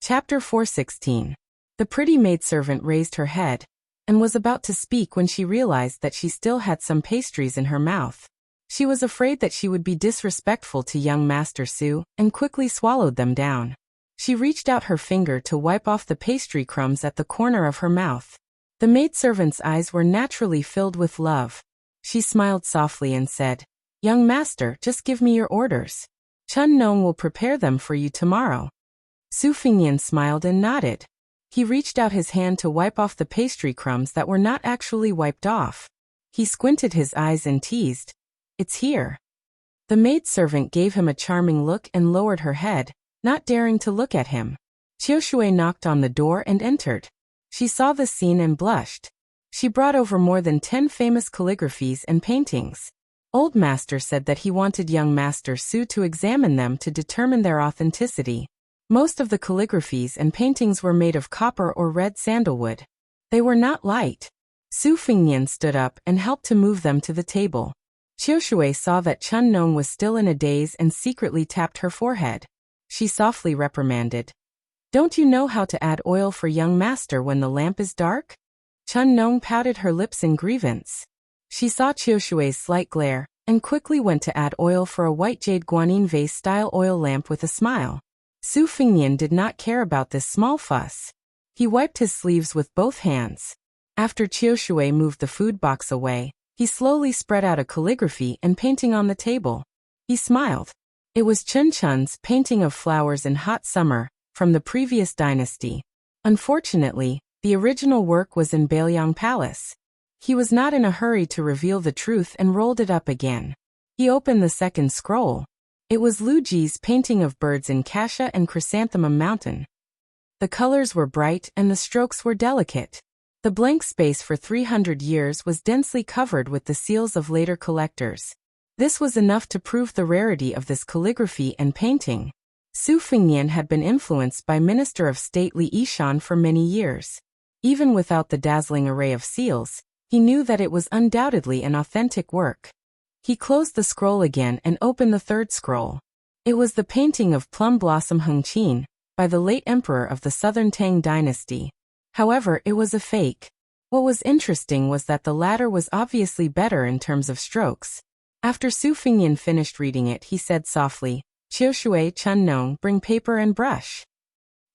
Chapter 416. The pretty maidservant raised her head and was about to speak when she realized that she still had some pastries in her mouth. She was afraid that she would be disrespectful to young Master Su and quickly swallowed them down. She reached out her finger to wipe off the pastry crumbs at the corner of her mouth. The maidservant's eyes were naturally filled with love. She smiled softly and said, "Young master, just give me your orders. Chun Nong will prepare them for you tomorrow." Su Fingyan smiled and nodded. He reached out his hand to wipe off the pastry crumbs that were not actually wiped off. He squinted his eyes and teased, "It's here." The maidservant gave him a charming look and lowered her head, not daring to look at him. Qiushui knocked on the door and entered. She saw the scene and blushed. She brought over more than 10 famous calligraphies and paintings. Old Master said that he wanted young Master Su to examine them to determine their authenticity. Most of the calligraphies and paintings were made of copper or red sandalwood. They were not light. Su Fingyan stood up and helped to move them to the table. Qiushui saw that Chun Nong was still in a daze and secretly tapped her forehead. She softly reprimanded, "Don't you know how to add oil for young master when the lamp is dark?" Chun Nong pouted her lips in grievance. She saw Qiushui's slight glare and quickly went to add oil for a white jade guanyin vase-style oil lamp with a smile. Su Fingyan did not care about this small fuss. He wiped his sleeves with both hands. After Qiushui moved the food box away, he slowly spread out a calligraphy and painting on the table. He smiled. It was Chun Chun's painting of flowers in hot summer, from the previous dynasty. Unfortunately, the original work was in Bailiang Palace. He was not in a hurry to reveal the truth and rolled it up again. He opened the second scroll. It was Lu Ji's painting of birds in Cassia and Chrysanthemum Mountain. The colors were bright and the strokes were delicate. The blank space for 300 years was densely covered with the seals of later collectors. This was enough to prove the rarity of this calligraphy and painting. Su Fingyan had been influenced by Minister of State Li Yishan for many years. Even without the dazzling array of seals, he knew that it was undoubtedly an authentic work. He closed the scroll again and opened the third scroll. It was the painting of Plum Blossom Hengqin, by the late emperor of the Southern Tang dynasty. However, it was a fake. What was interesting was that the latter was obviously better in terms of strokes. After Su Fingyan finished reading it, he said softly, "Qiushui, Chun Nong, bring paper and brush."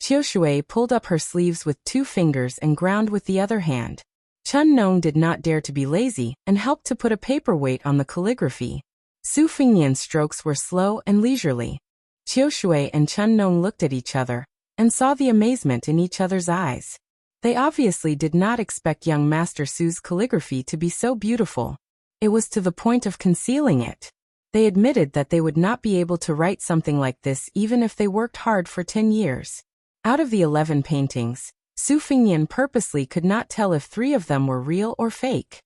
Qiushui pulled up her sleeves with 2 fingers and ground with the other hand. Chun Nong did not dare to be lazy and helped to put a paperweight on the calligraphy. Su Fingyan's strokes were slow and leisurely. Qiushui and Chun Nong looked at each other and saw the amazement in each other's eyes. They obviously did not expect young Master Su's calligraphy to be so beautiful. It was to the point of concealing it. They admitted that they would not be able to write something like this even if they worked hard for 10 years. Out of the 11 paintings, Su Fingyan purposely could not tell if 3 of them were real or fake.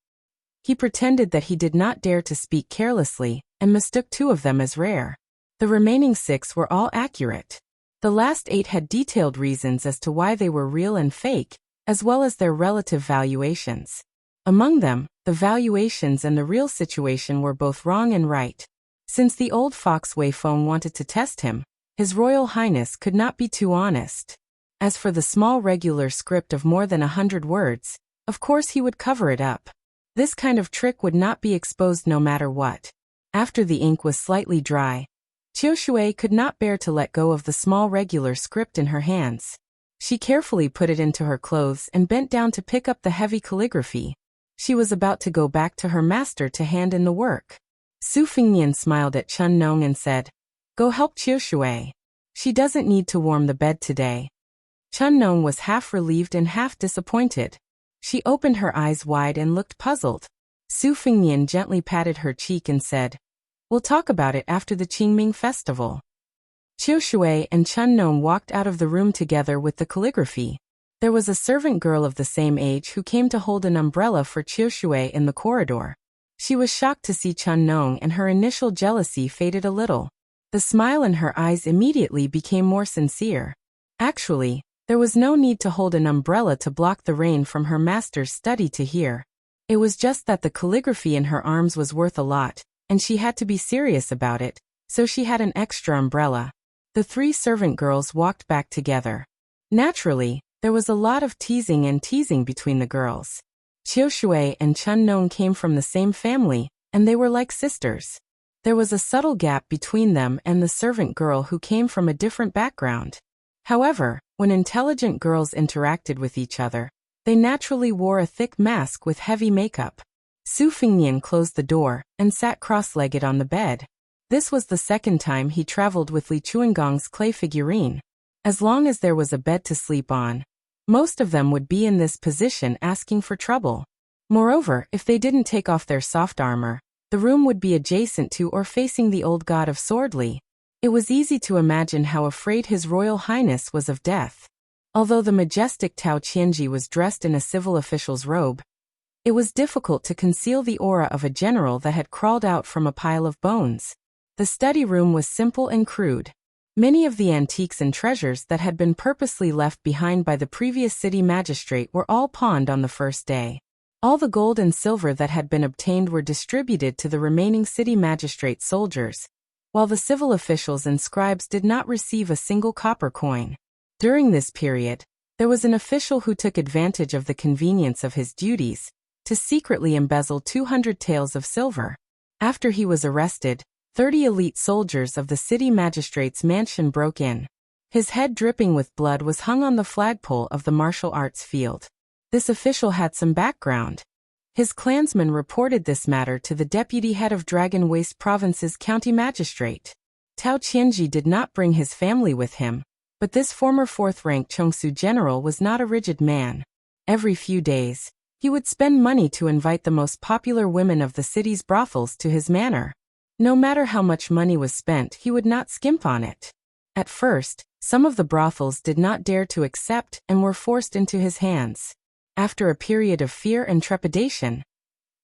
He pretended that he did not dare to speak carelessly and mistook 2 of them as rare. The remaining 6 were all accurate. The last 8 had detailed reasons as to why they were real and fake, as well as their relative valuations. Among them, the valuations and the real situation were both wrong and right. Since the old fox Wei Feng wanted to test him, His Royal Highness could not be too honest. As for the small regular script of more than 100 words, of course he would cover it up. This kind of trick would not be exposed no matter what. After the ink was slightly dry, Qiushui could not bear to let go of the small regular script in her hands. She carefully put it into her clothes and bent down to pick up the heavy calligraphy. She was about to go back to her master to hand in the work. Su Fingyan smiled at Chun Nong and said, "Go help Qiushui. She doesn't need to warm the bed today." Chun Nong was half relieved and half disappointed. She opened her eyes wide and looked puzzled. Su Fingyan gently patted her cheek and said, "We'll talk about it after the Qingming festival." Qiushui and Chun Nong walked out of the room together with the calligraphy. There was a servant girl of the same age who came to hold an umbrella for Qiushui in the corridor. She was shocked to see Chun Nong and her initial jealousy faded a little. The smile in her eyes immediately became more sincere. Actually, there was no need to hold an umbrella to block the rain from her master's study to hear. It was just that the calligraphy in her arms was worth a lot, and she had to be serious about it, so she had an extra umbrella. The 3 servant girls walked back together. Naturally, there was a lot of teasing and teasing between the girls. Qiu Shui and Chun Nong came from the same family, and they were like sisters. There was a subtle gap between them and the servant girl who came from a different background. However, when intelligent girls interacted with each other, they naturally wore a thick mask with heavy makeup. Su Fingnian closed the door and sat cross-legged on the bed. This was the second time he traveled with Li Chuangong's clay figurine. As long as there was a bed to sleep on, most of them would be in this position asking for trouble. Moreover, if they didn't take off their soft armor, the room would be adjacent to or facing the old god of Swordly. It was easy to imagine how afraid His Royal Highness was of death. Although the majestic Tao Qianji was dressed in a civil official's robe, it was difficult to conceal the aura of a general that had crawled out from a pile of bones. The study room was simple and crude. Many of the antiques and treasures that had been purposely left behind by the previous city magistrate were all pawned on the first day. All the gold and silver that had been obtained were distributed to the remaining city magistrate soldiers, while the civil officials and scribes did not receive a single copper coin. During this period, there was an official who took advantage of the convenience of his duties to secretly embezzle 200 taels of silver. After he was arrested, 30 elite soldiers of the city magistrate's mansion broke in. His head dripping with blood was hung on the flagpole of the martial arts field. This official had some background. His clansmen reported this matter to the deputy head of Dragon Waste Province's county magistrate. Tao Qianji did not bring his family with him, but this former fourth-rank Chongsu general was not a rigid man. Every few days, he would spend money to invite the most popular women of the city's brothels to his manor. No matter how much money was spent, he would not skimp on it. At first, some of the brothels did not dare to accept and were forced into his hands. After a period of fear and trepidation,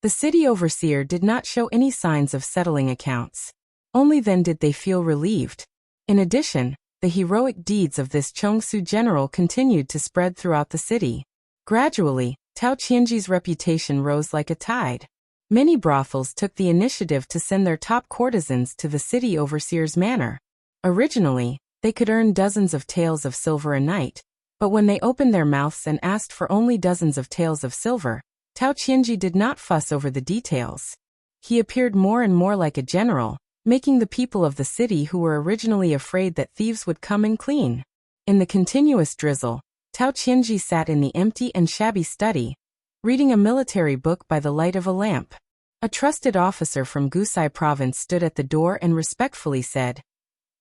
the city overseer did not show any signs of settling accounts. Only then did they feel relieved. In addition, the heroic deeds of this Chongsu general continued to spread throughout the city. Gradually, Tao Qianji's reputation rose like a tide. Many brothels took the initiative to send their top courtesans to the city overseer's manor. Originally, they could earn dozens of taels of silver a night, but when they opened their mouths and asked for only dozens of taels of silver, Tao Qianji did not fuss over the details. He appeared more and more like a general, making the people of the city who were originally afraid that thieves would come and clean. In the continuous drizzle, Tao Qianji sat in the empty and shabby study, reading a military book by the light of a lamp. A trusted officer from Gusai province stood at the door and respectfully said,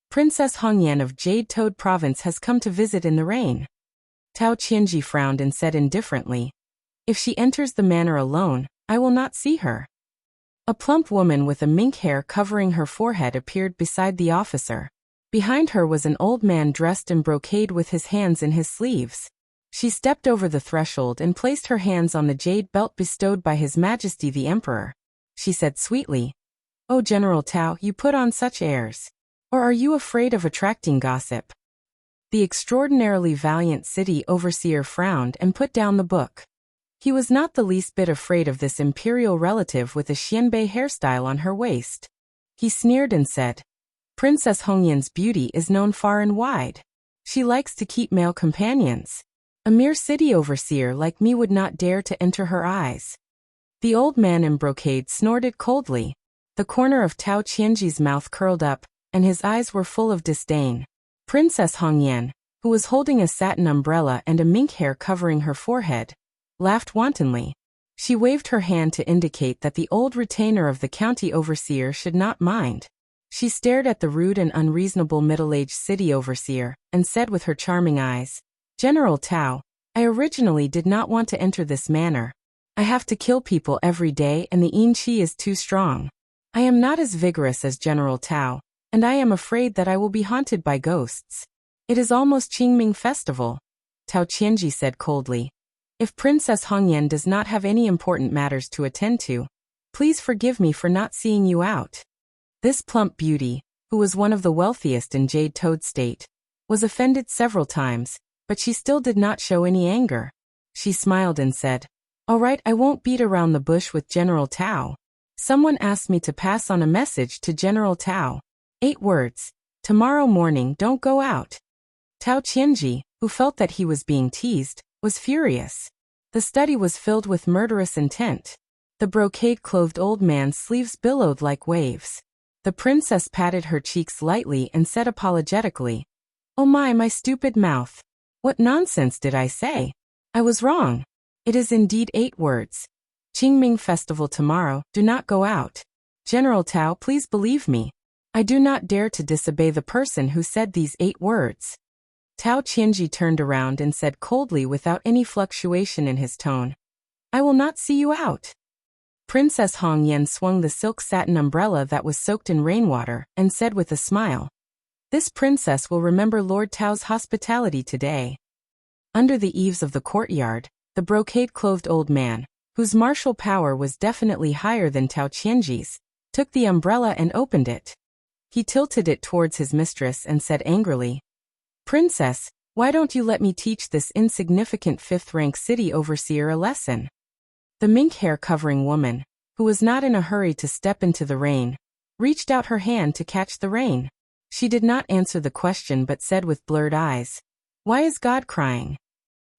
"Princess Hongyan of Jade Toad province has come to visit in the rain." Tao Qianji frowned and said indifferently, "If she enters the manor alone, I will not see her." A plump woman with a mink hair covering her forehead appeared beside the officer. Behind her was an old man dressed in brocade with his hands in his sleeves. She stepped over the threshold and placed her hands on the jade belt bestowed by His Majesty the Emperor. She said sweetly, "Oh General Tao, you put on such airs. Or are you afraid of attracting gossip?" The extraordinarily valiant city overseer frowned and put down the book. He was not the least bit afraid of this imperial relative with a xianbei hairstyle on her waist. He sneered and said, "Princess Hongyan's beauty is known far and wide. She likes to keep male companions. A mere city overseer like me would not dare to enter her eyes." The old man in brocade snorted coldly. The corner of Tao Qianji's mouth curled up, and his eyes were full of disdain. Princess Hongyan, who was holding a satin umbrella and a mink hair covering her forehead, laughed wantonly. She waved her hand to indicate that the old retainer of the county overseer should not mind. She stared at the rude and unreasonable middle-aged city overseer, and said with her charming eyes, "General Tao, I originally did not want to enter this manor. I have to kill people every day and the yin qi is too strong. I am not as vigorous as General Tao, and I am afraid that I will be haunted by ghosts. It is almost Qingming festival." Tao Qianji said coldly, "If Princess Hongyan does not have any important matters to attend to, please forgive me for not seeing you out." This plump beauty, who was one of the wealthiest in Jade Toad State, was offended several times, but she still did not show any anger. She smiled and said, "All right, I won't beat around the bush with General Tao. Someone asked me to pass on a message to General Tao. 8 words. Tomorrow morning don't go out." Tao Qianji, who felt that he was being teased, was furious. The study was filled with murderous intent. The brocade-clothed old man's sleeves billowed like waves. The princess patted her cheeks lightly and said apologetically, "Oh my stupid mouth. What nonsense did I say? I was wrong. It is indeed 8 words. Qingming Festival tomorrow, do not go out. General Tao, please believe me. I do not dare to disobey the person who said these 8 words." Tao Qianji turned around and said coldly without any fluctuation in his tone, "I will not see you out." Princess Hong Yan swung the silk satin umbrella that was soaked in rainwater and said with a smile, "This princess will remember Lord Tao's hospitality today." Under the eaves of the courtyard, the brocade-clothed old man, whose martial power was definitely higher than Tao Qianji's, took the umbrella and opened it. He tilted it towards his mistress and said angrily, "Princess, why don't you let me teach this insignificant 5th-rank city overseer a lesson?" The mink hair-covering woman, who was not in a hurry to step into the rain, reached out her hand to catch the rain. She did not answer the question but said with blurred eyes, "Why is God crying?"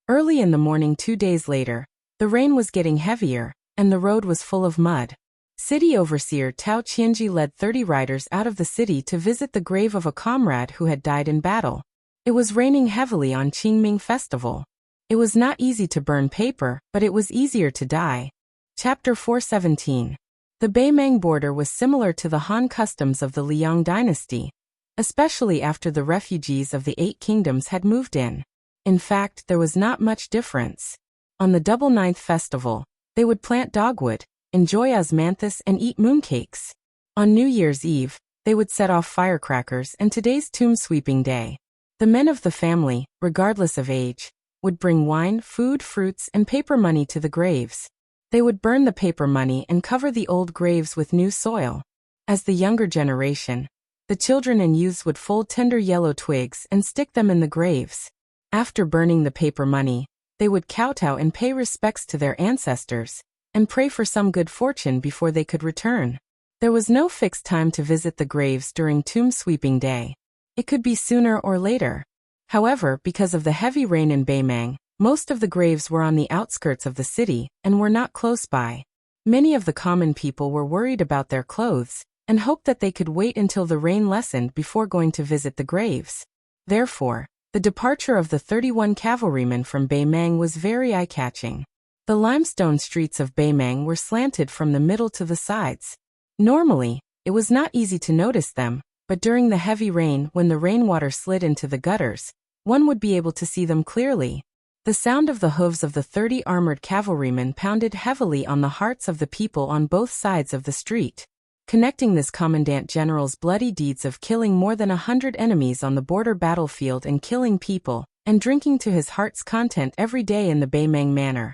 Early in the morning 2 days later, the rain was getting heavier, and the road was full of mud. City overseer Tao Qianji led 30 riders out of the city to visit the grave of a comrade who had died in battle. It was raining heavily on Qingming Festival. It was not easy to burn paper, but it was easier to die. Chapter 417. The Beimang border was similar to the Han customs of the Liang dynasty, especially after the refugees of the 8 kingdoms had moved in. In fact, there was not much difference. On the Double Ninth Festival, they would plant dogwood, enjoy osmanthus and eat mooncakes. On New Year's Eve, they would set off firecrackers, and today's tomb sweeping day. The men of the family, regardless of age, would bring wine, food, fruits, and paper money to the graves. They would burn the paper money and cover the old graves with new soil. As the younger generation, the children and youths would fold tender yellow twigs and stick them in the graves. After burning the paper money, they would kowtow and pay respects to their ancestors, and pray for some good fortune before they could return. There was no fixed time to visit the graves during tomb sweeping day. It could be sooner or later. However, because of the heavy rain in Beimang, most of the graves were on the outskirts of the city and were not close by. Many of the common people were worried about their clothes and hoped that they could wait until the rain lessened before going to visit the graves. Therefore, the departure of the 31 cavalrymen from Beimang was very eye-catching. The limestone streets of Beimang were slanted from the middle to the sides. Normally, it was not easy to notice them, but during the heavy rain, when the rainwater slid into the gutters, one would be able to see them clearly. The sound of the hooves of the 30 armored cavalrymen pounded heavily on the hearts of the people on both sides of the street. Connecting this Commandant General's bloody deeds of killing more than 100 enemies on the border battlefield and killing people, and drinking to his heart's content every day in the Beimang Manor.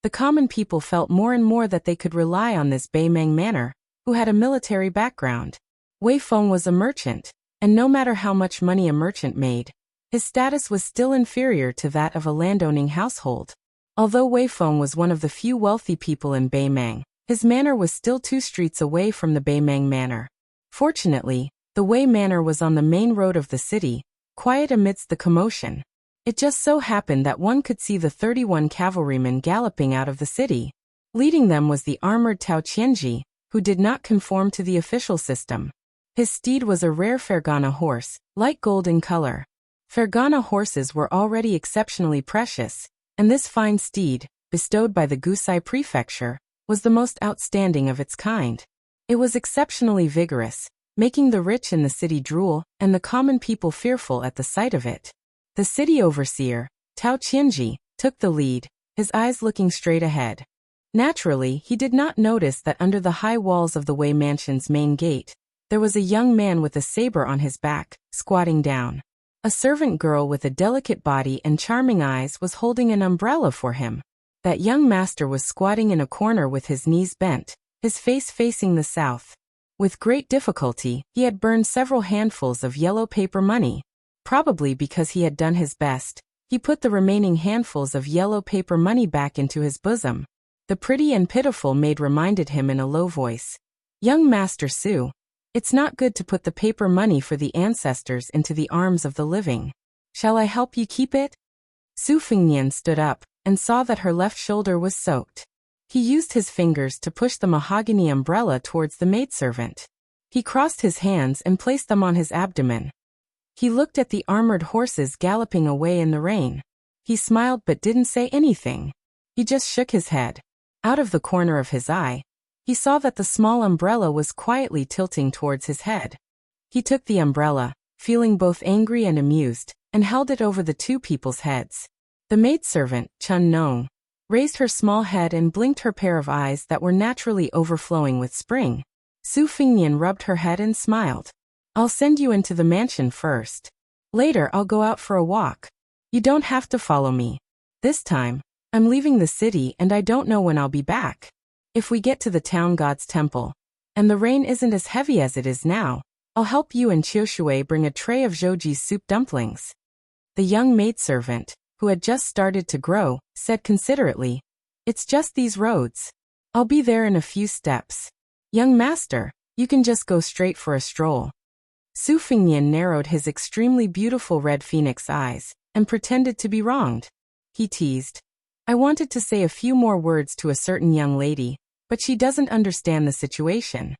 The common people felt more and more that they could rely on this Beimang Manor, who had a military background. Wei Feng was a merchant, and no matter how much money a merchant made, his status was still inferior to that of a landowning household. Although Wei Feng was one of the few wealthy people in Beimang, his manor was still 2 streets away from the Beimang Manor. Fortunately, the Wei Manor was on the main road of the city, quiet amidst the commotion. It just so happened that one could see the 31 cavalrymen galloping out of the city. Leading them was the armored Tao Qianji, who did not conform to the official system. His steed was a rare Fergana horse, light gold in color. Fergana horses were already exceptionally precious, and this fine steed, bestowed by the Gusai Prefecture, was the most outstanding of its kind. It was exceptionally vigorous, making the rich in the city drool and the common people fearful at the sight of it. The city overseer, Tao Qianji, took the lead, his eyes looking straight ahead. Naturally, he did not notice that under the high walls of the Wei Mansion's main gate, there was a young man with a saber on his back, squatting down. A servant girl with a delicate body and charming eyes was holding an umbrella for him. That young master was squatting in a corner with his knees bent, his face facing the south. With great difficulty, he had burned several handfuls of yellow paper money. Probably because he had done his best, he put the remaining handfuls of yellow paper money back into his bosom. The pretty and pitiful maid reminded him in a low voice, "Young Master Su, it's not good to put the paper money for the ancestors into the arms of the living. Shall I help you keep it?" Su Fengnian stood up and saw that her left shoulder was soaked. He used his fingers to push the mahogany umbrella towards the maidservant. He crossed his hands and placed them on his abdomen. He looked at the armored horses galloping away in the rain. He smiled but didn't say anything. He just shook his head. Out of the corner of his eye, he saw that the small umbrella was quietly tilting towards his head. He took the umbrella, feeling both angry and amused, and held it over the two people's heads. The maidservant, Chun Nong, raised her small head and blinked her pair of eyes that were naturally overflowing with spring. Su Fengnian rubbed her head and smiled. I'll send you into the mansion first. Later I'll go out for a walk. You don't have to follow me. This time, I'm leaving the city and I don't know when I'll be back. If we get to the town god's temple, and the rain isn't as heavy as it is now, I'll help you and Qiu Shui bring a tray of Zhouji's soup dumplings. The young maidservant, who had just started to grow, said considerately, It's just these roads. I'll be there in a few steps. Young master, you can just go straight for a stroll. Su Fengnian narrowed his extremely beautiful red phoenix eyes, and pretended to be wronged. He teased, I wanted to say a few more words to a certain young lady, but she doesn't understand the situation.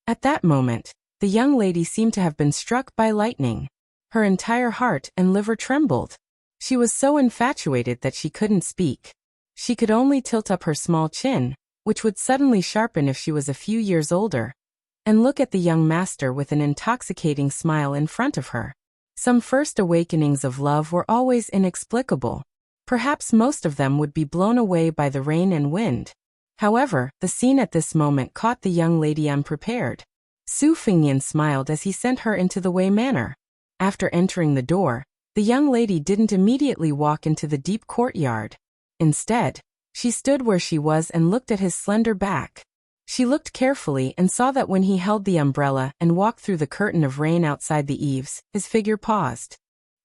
At that moment, the young lady seemed to have been struck by lightning. Her entire heart and liver trembled. She was so infatuated that she couldn't speak. She could only tilt up her small chin, which would suddenly sharpen if she was a few years older, and look at the young master with an intoxicating smile in front of her. Some first awakenings of love were always inexplicable. Perhaps most of them would be blown away by the rain and wind. However, the scene at this moment caught the young lady unprepared. Su Fengnian smiled as he sent her into the Wei Manor. After entering the door, the young lady didn't immediately walk into the deep courtyard. Instead, she stood where she was and looked at his slender back. She looked carefully and saw that when he held the umbrella and walked through the curtain of rain outside the eaves, his figure paused.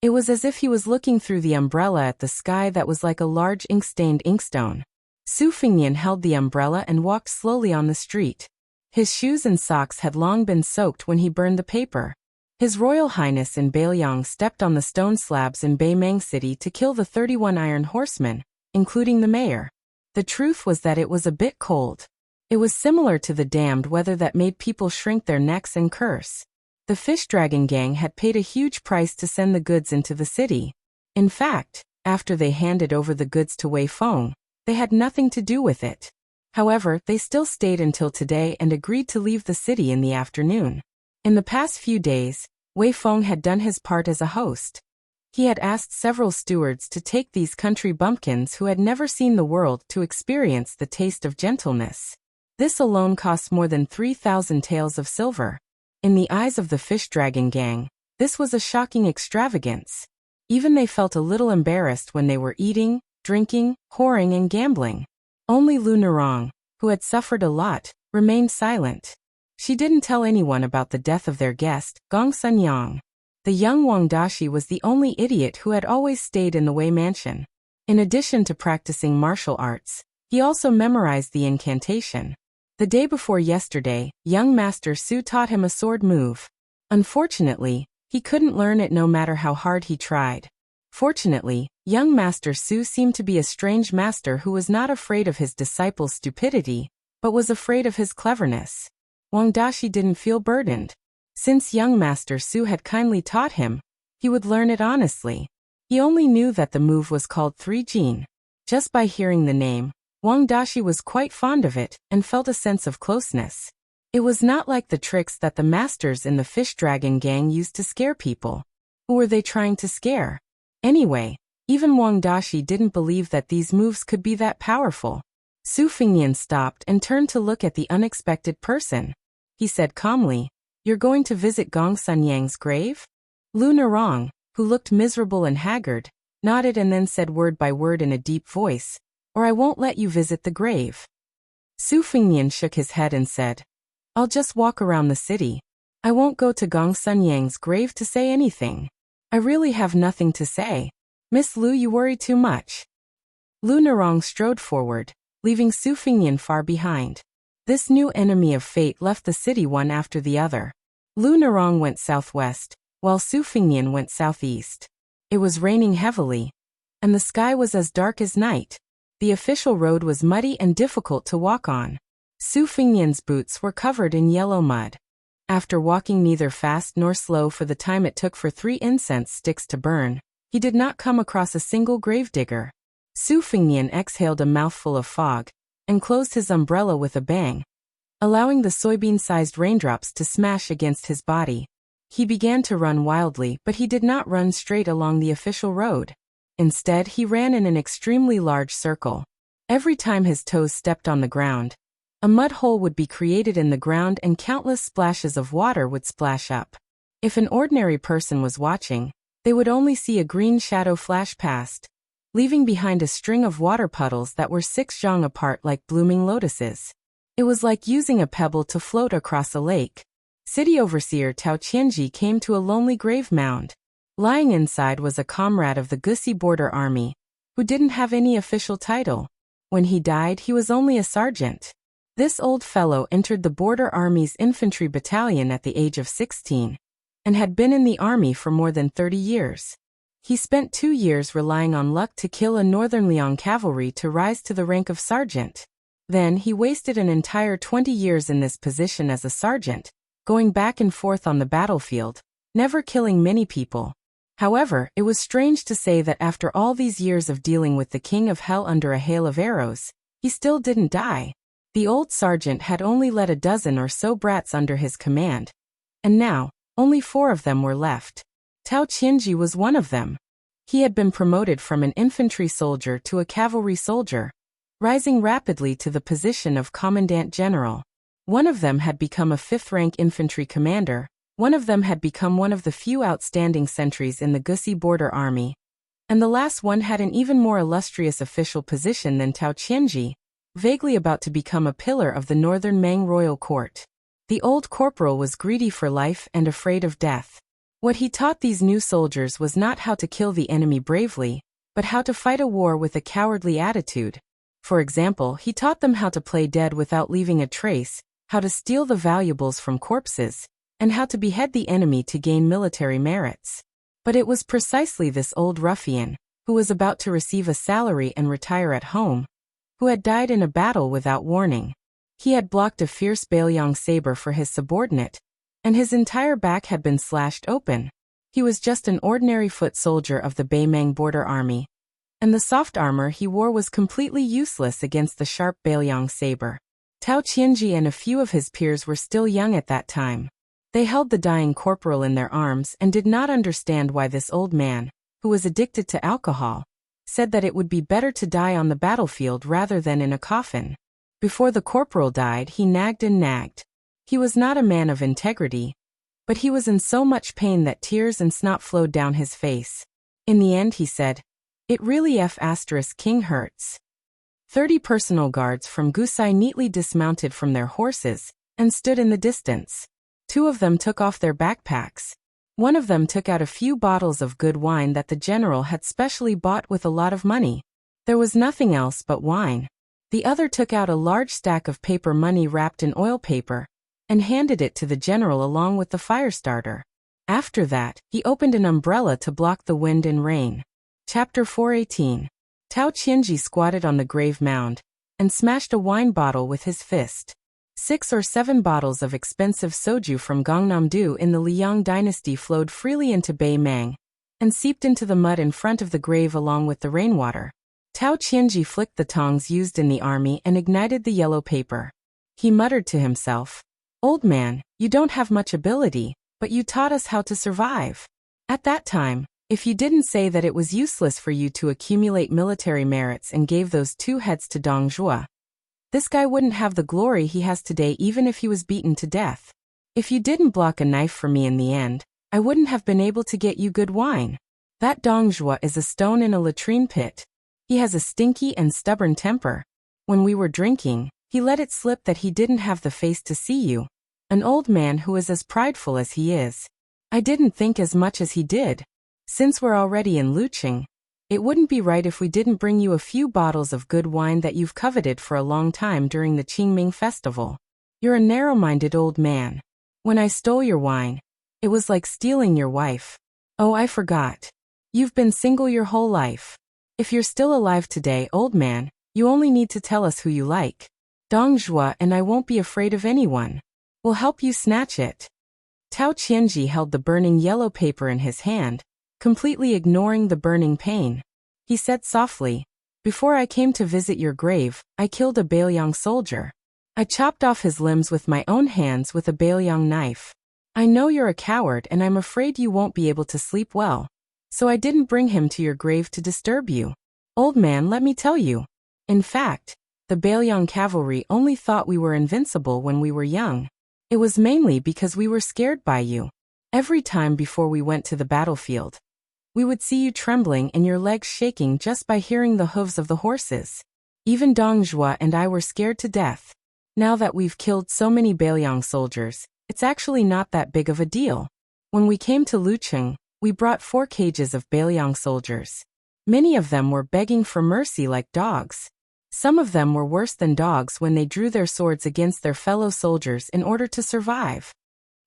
It was as if he was looking through the umbrella at the sky that was like a large ink-stained inkstone. Su Fengnian held the umbrella and walked slowly on the street. His shoes and socks had long been soaked when he burned the paper. His Royal Highness in Bailiang stepped on the stone slabs in Beimang City to kill the 31 iron horsemen, including the mayor. The truth was that it was a bit cold. It was similar to the damned weather that made people shrink their necks and curse. The Fish Dragon gang had paid a huge price to send the goods into the city. In fact, after they handed over the goods to Wei Feng, they had nothing to do with it. However, they still stayed until today and agreed to leave the city in the afternoon. In the past few days, Wei Feng had done his part as a host. He had asked several stewards to take these country bumpkins who had never seen the world to experience the taste of gentleness. This alone cost more than 3,000 taels of silver. In the eyes of the Fish Dragon gang, this was a shocking extravagance. Even they felt a little embarrassed when they were eating, drinking, whoring and gambling. Only Lu Nerong, who had suffered a lot, remained silent. She didn't tell anyone about the death of their guest, Gong Sun Yang. The young Wang Dashi was the only idiot who had always stayed in the Wei mansion. In addition to practicing martial arts, he also memorized the incantation. The day before yesterday, young Master Su taught him a sword move. Unfortunately, he couldn't learn it no matter how hard he tried. Fortunately, young Master Su seemed to be a strange master who was not afraid of his disciples' stupidity, but was afraid of his cleverness. Wang Dashi didn't feel burdened. Since young Master Su had kindly taught him, he would learn it honestly. He only knew that the move was called Three Jin. Just by hearing the name, Wang Dashi was quite fond of it and felt a sense of closeness. It was not like the tricks that the masters in the Fish Dragon gang used to scare people. Who were they trying to scare? Anyway, even Wang Dashi didn't believe that these moves could be that powerful. Su Fengnian stopped and turned to look at the unexpected person. He said calmly, You're going to visit Gong Sun Yang's grave? Lu Nerong, who looked miserable and haggard, nodded and then said word by word in a deep voice, Or I won't let you visit the grave. Su Fengnian shook his head and said, I'll just walk around the city. I won't go to Gong Sun Yang's grave to say anything. I really have nothing to say. Miss Lu, you worry too much. Lu Nerong strode forward, leaving Su Fengnian far behind. This new enemy of fate left the city one after the other. Lu Nerong went southwest, while Su Fengnian went southeast. It was raining heavily. and the sky was as dark as night. The official road was muddy and difficult to walk on. Su Fingnian's boots were covered in yellow mud. After walking neither fast nor slow for the time it took for 3 incense sticks to burn, he did not come across a single gravedigger. Su Fingnian exhaled a mouthful of fog and closed his umbrella with a bang, allowing the soybean-sized raindrops to smash against his body. He began to run wildly, but he did not run straight along the official road. Instead, he ran in an extremely large circle. Every time his toes stepped on the ground, a mud hole would be created in the ground and countless splashes of water would splash up. If an ordinary person was watching, they would only see a green shadow flash past, leaving behind a string of water puddles that were 6 zhang apart like blooming lotuses. It was like using a pebble to float across a lake. City overseer Tao Qianji came to a lonely grave mound. Lying inside was a comrade of the Gusi border army, who didn't have any official title. When he died, he was only a sergeant. This old fellow entered the border army's infantry battalion at the age of 16, and had been in the army for more than 30 years. He spent 2 years relying on luck to kill a northern Liang cavalry to rise to the rank of sergeant. Then he wasted an entire 20 years in this position as a sergeant, going back and forth on the battlefield, never killing many people. However, it was strange to say that after all these years of dealing with the king of hell under a hail of arrows, he still didn't die. The old sergeant had only led a dozen or so brats under his command, and now, only 4 of them were left. Tao Qianji was one of them. He had been promoted from an infantry soldier to a cavalry soldier, rising rapidly to the position of commandant general. One of them had become a 5th-rank infantry commander, one of them had become one of the few outstanding sentries in the Gusi border army, and the last one had an even more illustrious official position than Tao Qianji, vaguely about to become a pillar of the northern Meng royal court. The old corporal was greedy for life and afraid of death. What he taught these new soldiers was not how to kill the enemy bravely, but how to fight a war with a cowardly attitude. For example, he taught them how to play dead without leaving a trace, how to steal the valuables from corpses, and how to behead the enemy to gain military merits. But it was precisely this old ruffian, who was about to receive a salary and retire at home, who had died in a battle without warning. He had blocked a fierce Bailiang saber for his subordinate, and his entire back had been slashed open. He was just an ordinary foot soldier of the Beimeng border army, and the soft armor he wore was completely useless against the sharp Bailiang saber. Tao Qianji and a few of his peers were still young at that time. They held the dying corporal in their arms and did not understand why this old man, who was addicted to alcohol, said that it would be better to die on the battlefield rather than in a coffin. Before the corporal died, he nagged and nagged. He was not a man of integrity, but he was in so much pain that tears and snot flowed down his face. In the end he said, "It really King hurts." 30 personal guards from Gusai neatly dismounted from their horses and stood in the distance. 2 of them took off their backpacks. One of them took out a few bottles of good wine that the general had specially bought with a lot of money. There was nothing else but wine. The other took out a large stack of paper money wrapped in oil paper and handed it to the general along with the fire starter. After that, he opened an umbrella to block the wind and rain. Chapter 418. Tao Qianji squatted on the grave mound and smashed a wine bottle with his fist. 6 or 7 bottles of expensive soju from Gangnam-do in the Liang dynasty flowed freely into Beimeng and seeped into the mud in front of the grave along with the rainwater. Tao Qianji flicked the tongs used in the army and ignited the yellow paper. He muttered to himself, "Old man, you don't have much ability, but you taught us how to survive. At that time, if you didn't say that it was useless for you to accumulate military merits and gave those 2 heads to Dong Zhuo, this guy wouldn't have the glory he has today even if he was beaten to death. If you didn't block a knife for me in the end, I wouldn't have been able to get you good wine. That Dong Zhuo is a stone in a latrine pit. He has a stinky and stubborn temper. When we were drinking, he let it slip that he didn't have the face to see you. An old man who is as prideful as he is. I didn't think as much as he did. Since we're already in Luqing, it wouldn't be right if we didn't bring you a few bottles of good wine that you've coveted for a long time during the Qingming festival. You're a narrow-minded old man. When I stole your wine, it was like stealing your wife. Oh, I forgot. You've been single your whole life. If you're still alive today, old man, you only need to tell us who you like. Dong Zhuo and I won't be afraid of anyone. We'll help you snatch it. Tao Qianji held the burning yellow paper in his hand, completely ignoring the burning pain. He said softly, "Before I came to visit your grave, I killed a Bailiang soldier. I chopped off his limbs with my own hands with a Bailiang knife. I know you're a coward and I'm afraid you won't be able to sleep well. So I didn't bring him to your grave to disturb you. Old man, let me tell you. In fact, the Bailiang cavalry only thought we were invincible when we were young. It was mainly because we were scared by you. Every time before we went to the battlefield, we would see you trembling and your legs shaking just by hearing the hooves of the horses. Even Dong Zhuo and I were scared to death. Now that we've killed so many Bailiang soldiers, it's actually not that big of a deal. When we came to Lucheng, we brought 4 cages of Bailiang soldiers. Many of them were begging for mercy like dogs. Some of them were worse than dogs when they drew their swords against their fellow soldiers in order to survive."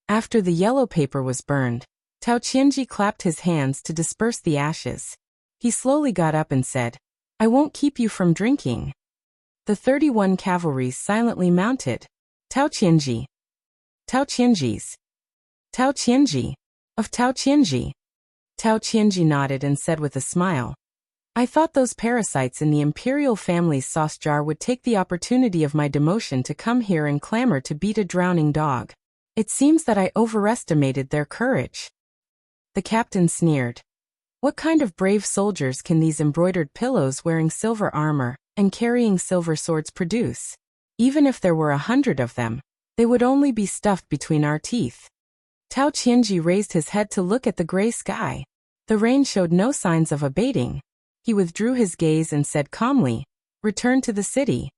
After the yellow paper was burned, Tao Qianji clapped his hands to disperse the ashes. He slowly got up and said, "I won't keep you from drinking." The 31 cavalry silently mounted. Tao Qianji. Tao Qianji's. Tao Qianji. Of Tao Qianji. Tao Qianji nodded and said with a smile, "I thought those parasites in the imperial family's sauce jar would take the opportunity of my demotion to come here and clamor to beat a drowning dog. It seems that I overestimated their courage." The captain sneered. "What kind of brave soldiers can these embroidered pillows wearing silver armor and carrying silver swords produce? Even if there were 100 of them, they would only be stuffed between our teeth." Tao Qianji raised his head to look at the gray sky. The rain showed no signs of abating. He withdrew his gaze and said calmly, "Return to the city."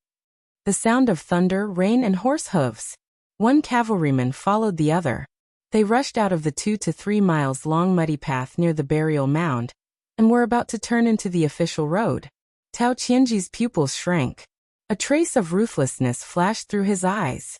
The sound of thunder, rain and horse hooves. One cavalryman followed the other. They rushed out of the 2 to 3 miles long muddy path near the burial mound, and were about to turn into the official road. Tao Qianji's pupils shrank. A trace of ruthlessness flashed through his eyes.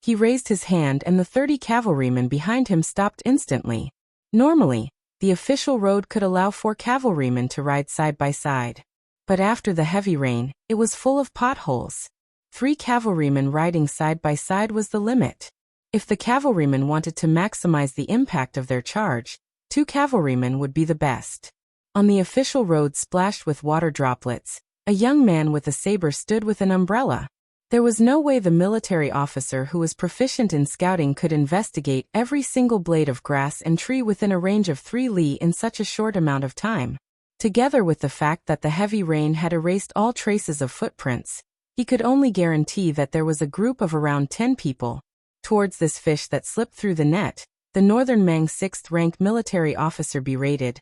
He raised his hand and the 30 cavalrymen behind him stopped instantly. Normally, the official road could allow 4 cavalrymen to ride side by side. But after the heavy rain, it was full of potholes. 3 cavalrymen riding side by side was the limit. If the cavalrymen wanted to maximize the impact of their charge, 2 cavalrymen would be the best. On the official road splashed with water droplets, a young man with a saber stood with an umbrella. There was no way the military officer who was proficient in scouting could investigate every single blade of grass and tree within a range of 3 li in such a short amount of time. Together with the fact that the heavy rain had erased all traces of footprints, he could only guarantee that there was a group of around 10 people. Towards this fish that slipped through the net, the Northern Mang 6th-ranked military officer berated,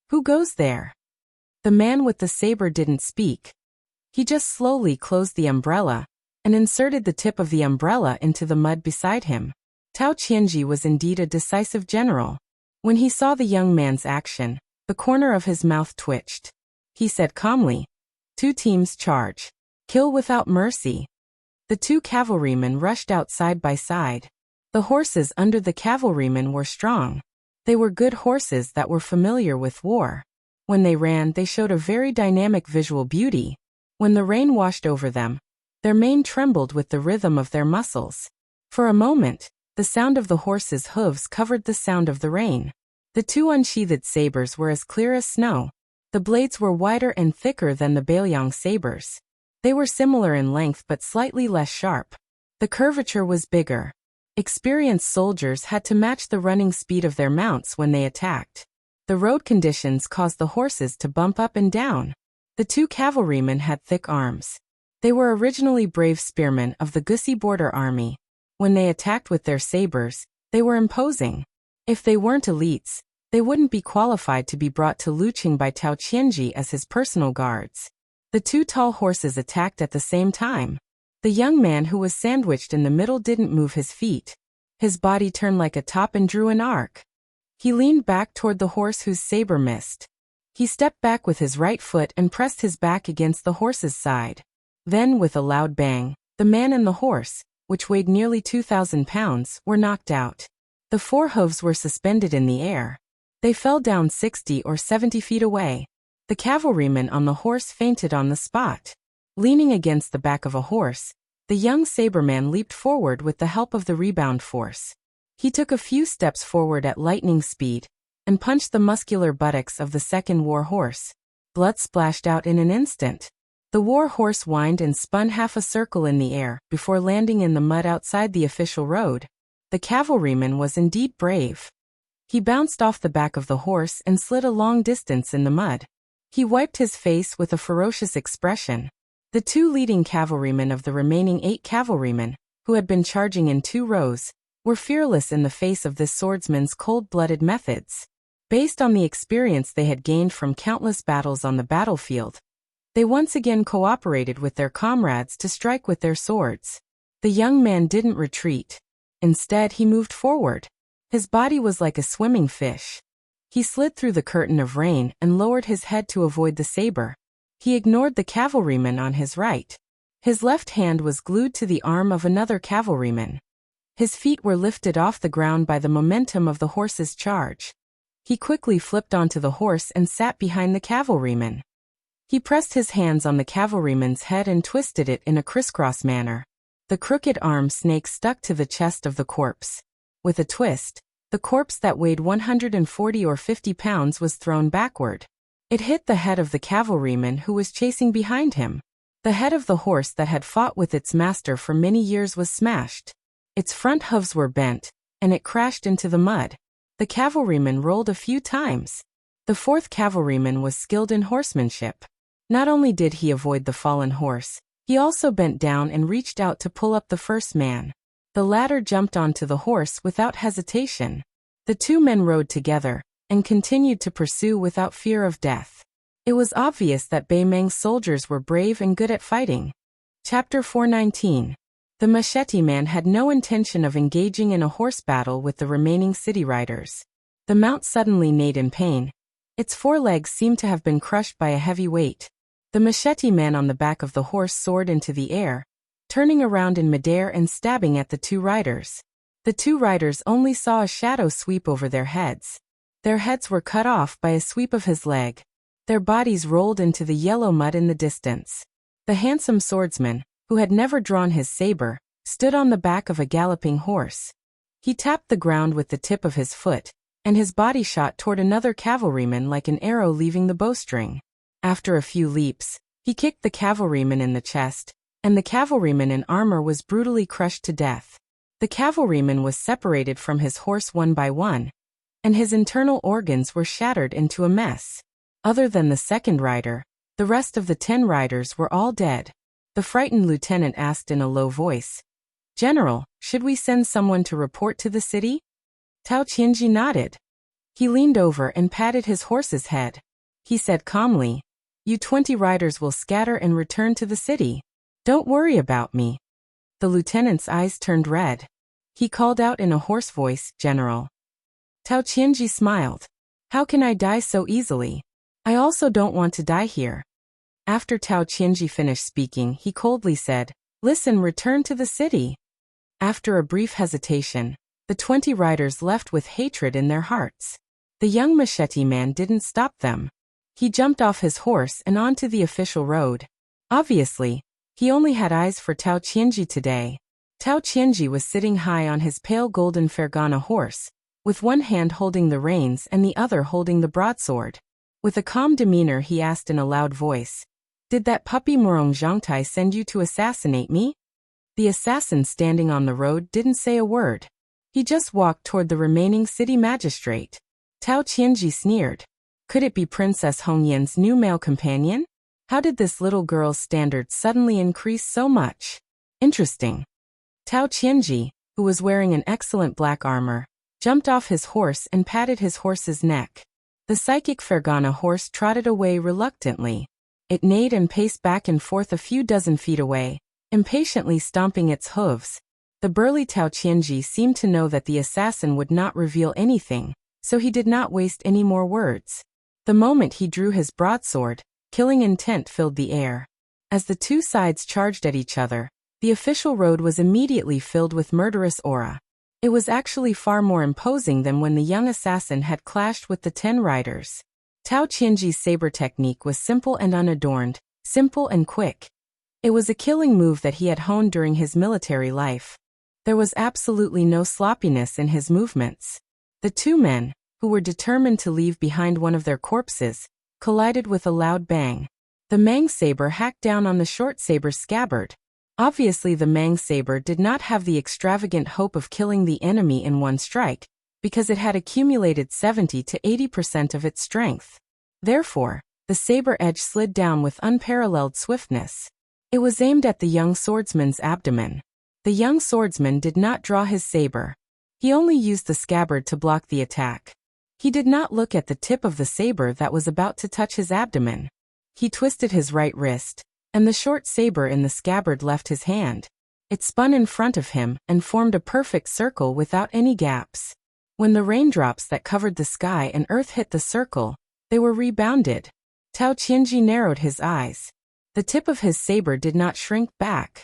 "Who goes there?" The man with the saber didn't speak. He just slowly closed the umbrella and inserted the tip of the umbrella into the mud beside him. Tao Qianji was indeed a decisive general. When he saw the young man's action, the corner of his mouth twitched. He said calmly, "2 teams charge. Kill without mercy." The 2 cavalrymen rushed out side by side. The horses under the cavalrymen were strong. They were good horses that were familiar with war. When they ran, they showed a very dynamic visual beauty. When the rain washed over them, their mane trembled with the rhythm of their muscles. For a moment, the sound of the horses' hooves covered the sound of the rain. The 2 unsheathed sabers were as clear as snow. The blades were wider and thicker than the Bailiang sabers. They were similar in length but slightly less sharp. The curvature was bigger. Experienced soldiers had to match the running speed of their mounts when they attacked. The road conditions caused the horses to bump up and down. The 2 cavalrymen had thick arms. They were originally brave spearmen of the Gussi border army. When they attacked with their sabers, they were imposing. If they weren't elites, they wouldn't be qualified to be brought to Lucheng by Tao Qianji as his personal guards. The 2 tall horses attacked at the same time. The young man who was sandwiched in the middle didn't move his feet. His body turned like a top and drew an arc. He leaned back toward the horse whose saber missed. He stepped back with his right foot and pressed his back against the horse's side. Then, with a loud bang, the man and the horse, which weighed nearly 2,000 pounds, were knocked out. The 4 hooves were suspended in the air. They fell down 60 or 70 feet away. The cavalryman on the horse fainted on the spot. Leaning against the back of a horse, the young saberman leaped forward with the help of the rebound force. He took a few steps forward at lightning speed and punched the muscular buttocks of the second war horse. Blood splashed out in an instant. The war horse whined and spun half a circle in the air before landing in the mud outside the official road. The cavalryman was indeed brave. He bounced off the back of the horse and slid a long distance in the mud. He wiped his face with a ferocious expression. The two leading cavalrymen of the remaining 8 cavalrymen, who had been charging in 2 rows, were fearless in the face of this swordsman's cold-blooded methods. Based on the experience they had gained from countless battles on the battlefield, they once again cooperated with their comrades to strike with their swords. The young man didn't retreat. Instead, he moved forward. His body was like a swimming fish. He slid through the curtain of rain and lowered his head to avoid the saber. He ignored the cavalryman on his right. His left hand was glued to the arm of another cavalryman. His feet were lifted off the ground by the momentum of the horse's charge. He quickly flipped onto the horse and sat behind the cavalryman. He pressed his hands on the cavalryman's head and twisted it in a crisscross manner. The crooked arm snake stuck to the chest of the corpse. With a twist, the corpse that weighed 140 or 50 pounds was thrown backward. It hit the head of the cavalryman who was chasing behind him. The head of the horse that had fought with its master for many years was smashed. Its front hooves were bent, and it crashed into the mud. The cavalryman rolled a few times. The 4th cavalryman was skilled in horsemanship. Not only did he avoid the fallen horse, he also bent down and reached out to pull up the first man. The latter jumped onto the horse without hesitation. The 2 men rode together and continued to pursue without fear of death. It was obvious that Bei Meng's soldiers were brave and good at fighting. Chapter 419. The machete man had no intention of engaging in a horse battle with the remaining city riders. The mount suddenly neighed in pain. Its 4 legs seemed to have been crushed by a heavy weight. The machete man on the back of the horse soared into the air, turning around in midair and stabbing at the 2 riders. The 2 riders only saw a shadow sweep over their heads. Their heads were cut off by a sweep of his leg. Their bodies rolled into the yellow mud in the distance. The handsome swordsman, who had never drawn his saber, stood on the back of a galloping horse. He tapped the ground with the tip of his foot, and his body shot toward another cavalryman like an arrow leaving the bowstring. After a few leaps, he kicked the cavalryman in the chest, and the cavalryman in armor was brutally crushed to death. The cavalryman was separated from his horse one by one, and his internal organs were shattered into a mess. Other than the second rider, the rest of the 10 riders were all dead. The frightened lieutenant asked in a low voice, "General, should we send someone to report to the city?" Tao Qianji nodded. He leaned over and patted his horse's head. He said calmly, "You 20 riders will scatter and return to the city. Don't worry about me." The lieutenant's eyes turned red. He called out in a hoarse voice, "General." Tao Qianji smiled. "How can I die so easily? I also don't want to die here." After Tao Qianji finished speaking, he coldly said, "Listen, return to the city." After a brief hesitation, the 20 riders left with hatred in their hearts. The young machete man didn't stop them. He jumped off his horse and onto the official road. Obviously, he only had eyes for Tao Qianji today. Tao Qianji was sitting high on his pale golden Fergana horse, with one hand holding the reins and the other holding the broadsword. With a calm demeanor he asked in a loud voice, "Did that puppy Morong Zhangtai send you to assassinate me?" The assassin standing on the road didn't say a word. He just walked toward the remaining city magistrate. Tao Qianji sneered. Could it be Princess Hongyan's new male companion? How did this little girl's standards suddenly increase so much? Interesting. Tao Qianji, who was wearing an excellent black armor, jumped off his horse and patted his horse's neck. The psychic Fergana horse trotted away reluctantly. It neighed and paced back and forth a few dozen feet away, impatiently stomping its hooves. The burly Tao Qianji seemed to know that the assassin would not reveal anything, so he did not waste any more words. The moment he drew his broadsword, killing intent filled the air. As the 2 sides charged at each other, the official road was immediately filled with murderous aura. It was actually far more imposing than when the young assassin had clashed with the 10 riders. Tao Qianji's saber technique was simple and unadorned, simple and quick. It was a killing move that he had honed during his military life. There was absolutely no sloppiness in his movements. The two men, who were determined to leave behind one of their corpses, collided with a loud bang. The Mang saber hacked down on the short saber's scabbard. Obviously, the Mang saber did not have the extravagant hope of killing the enemy in one strike, because it had accumulated 70 to 80% of its strength. Therefore, the saber edge slid down with unparalleled swiftness. It was aimed at the young swordsman's abdomen. The young swordsman did not draw his saber. He only used the scabbard to block the attack. He did not look at the tip of the saber that was about to touch his abdomen. He twisted his right wrist, and the short saber in the scabbard left his hand. It spun in front of him and formed a perfect circle without any gaps. When the raindrops that covered the sky and earth hit the circle, they were rebounded. Tao Qianji narrowed his eyes. The tip of his saber did not shrink back.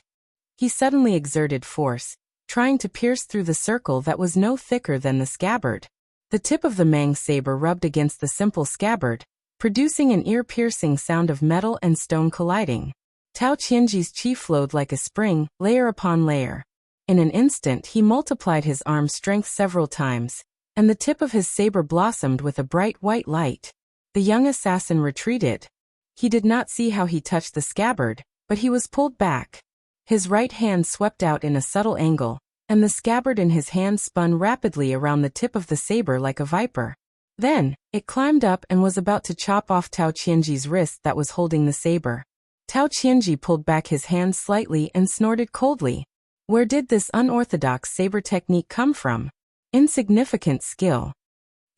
He suddenly exerted force, trying to pierce through the circle that was no thicker than the scabbard. The tip of the Mang saber rubbed against the simple scabbard, producing an ear-piercing sound of metal and stone colliding. Tao Qianji's chi flowed like a spring, layer upon layer. In an instant he multiplied his arm's strength several times, and the tip of his saber blossomed with a bright white light. The young assassin retreated. He did not see how he touched the scabbard, but he was pulled back. His right hand swept out in a subtle angle, and the scabbard in his hand spun rapidly around the tip of the saber like a viper. Then, it climbed up and was about to chop off Tao Qianji's wrist that was holding the saber. Tao Qianji pulled back his hand slightly and snorted coldly. Where did this unorthodox saber technique come from? Insignificant skill.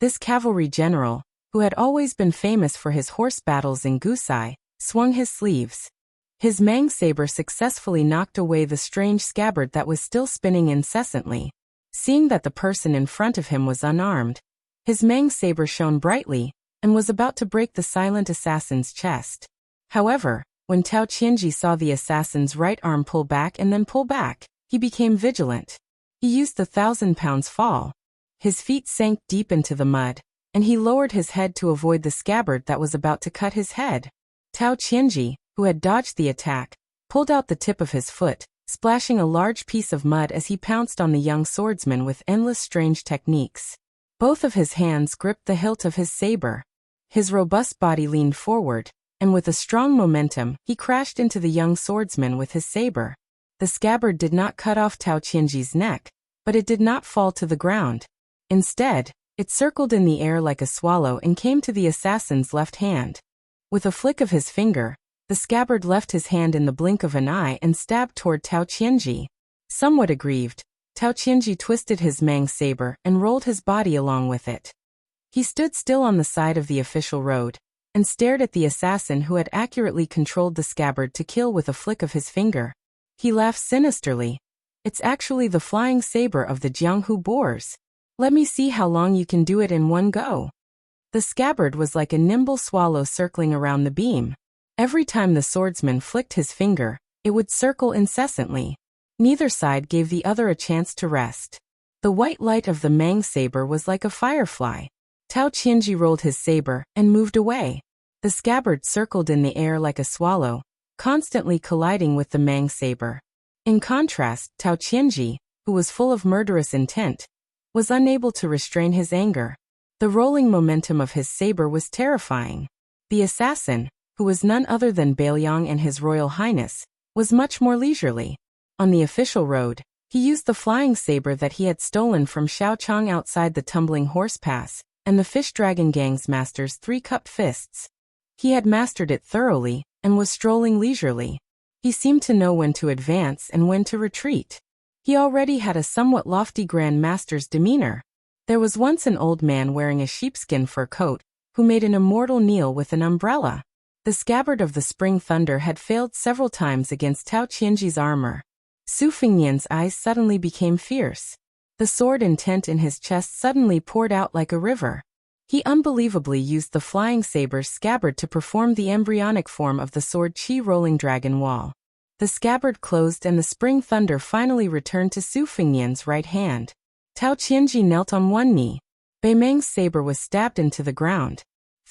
This cavalry general, who had always been famous for his horse battles in Gusai, swung his sleeves. His Mang saber successfully knocked away the strange scabbard that was still spinning incessantly. Seeing that the person in front of him was unarmed, his Mang saber shone brightly and was about to break the silent assassin's chest. However, when Tao Qianji saw the assassin's right arm pull back and then pull back, he became vigilant. He used the 1,000-pound fall. His feet sank deep into the mud, and he lowered his head to avoid the scabbard that was about to cut his head. Tao Qianji, who had dodged the attack, pulled out the tip of his foot, splashing a large piece of mud as he pounced on the young swordsman with endless strange techniques. Both of his hands gripped the hilt of his saber. His robust body leaned forward, and with a strong momentum, he crashed into the young swordsman with his saber. The scabbard did not cut off Tao Qianji's neck, but it did not fall to the ground. Instead, it circled in the air like a swallow and came to the assassin's left hand. With a flick of his finger, the scabbard left his hand in the blink of an eye and stabbed toward Tao Qianji. Somewhat aggrieved, Tao Qianji twisted his Mang saber and rolled his body along with it. He stood still on the side of the official road and stared at the assassin who had accurately controlled the scabbard to kill with a flick of his finger. He laughed sinisterly. It's actually the flying saber of the Jianghu boars. Let me see how long you can do it in one go. The scabbard was like a nimble swallow circling around the beam. Every time the swordsman flicked his finger, it would circle incessantly. Neither side gave the other a chance to rest. The white light of the Mang saber was like a firefly. Tao Qianji rolled his saber and moved away. The scabbard circled in the air like a swallow, constantly colliding with the Mang saber. In contrast, Tao Qianji, who was full of murderous intent, was unable to restrain his anger. The rolling momentum of his saber was terrifying. The assassin, who was none other than Bailiang and His Royal Highness, was much more leisurely. On the official road, he used the flying saber that he had stolen from Xiaochang outside the Tumbling Horse Pass, and the Fish Dragon Gang's master's three-cupped fists. He had mastered it thoroughly, and was strolling leisurely. He seemed to know when to advance and when to retreat. He already had a somewhat lofty Grand Master's demeanor. There was once an old man wearing a sheepskin fur coat, who made an immortal kneel with an umbrella. The scabbard of the Spring Thunder had failed several times against Tao Qianji's armor. Su Fingnian's eyes suddenly became fierce. The sword intent in his chest suddenly poured out like a river. He unbelievably used the flying saber's scabbard to perform the embryonic form of the sword Qi rolling dragon wall. The scabbard closed and the Spring Thunder finally returned to Su Fingnian's right hand. Tao Qianji knelt on one knee. Bei Meng's saber was stabbed into the ground.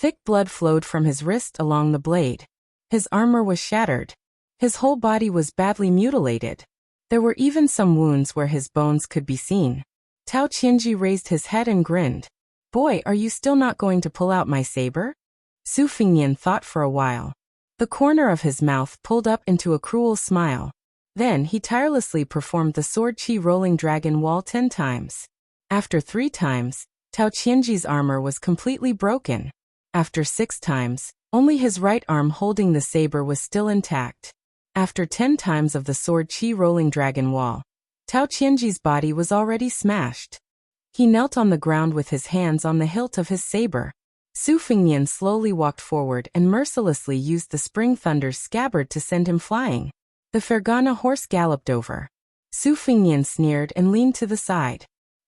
Thick blood flowed from his wrist along the blade. His armor was shattered. His whole body was badly mutilated. There were even some wounds where his bones could be seen. Tao Qianji raised his head and grinned. "Boy, are you still not going to pull out my saber?" Su Fingnian thought for a while. The corner of his mouth pulled up into a cruel smile. Then he tirelessly performed the sword chi rolling dragon wall 10 times. After 3 times, Tao Qianji's armor was completely broken. After 6 times, only his right arm holding the saber was still intact. After 10 times of the sword chi rolling dragon wall, Tao Qianji's body was already smashed. He knelt on the ground with his hands on the hilt of his saber. Su Fingnian slowly walked forward and mercilessly used the spring thunder's scabbard to send him flying. The Fergana horse galloped over. Su Fingnian sneered and leaned to the side.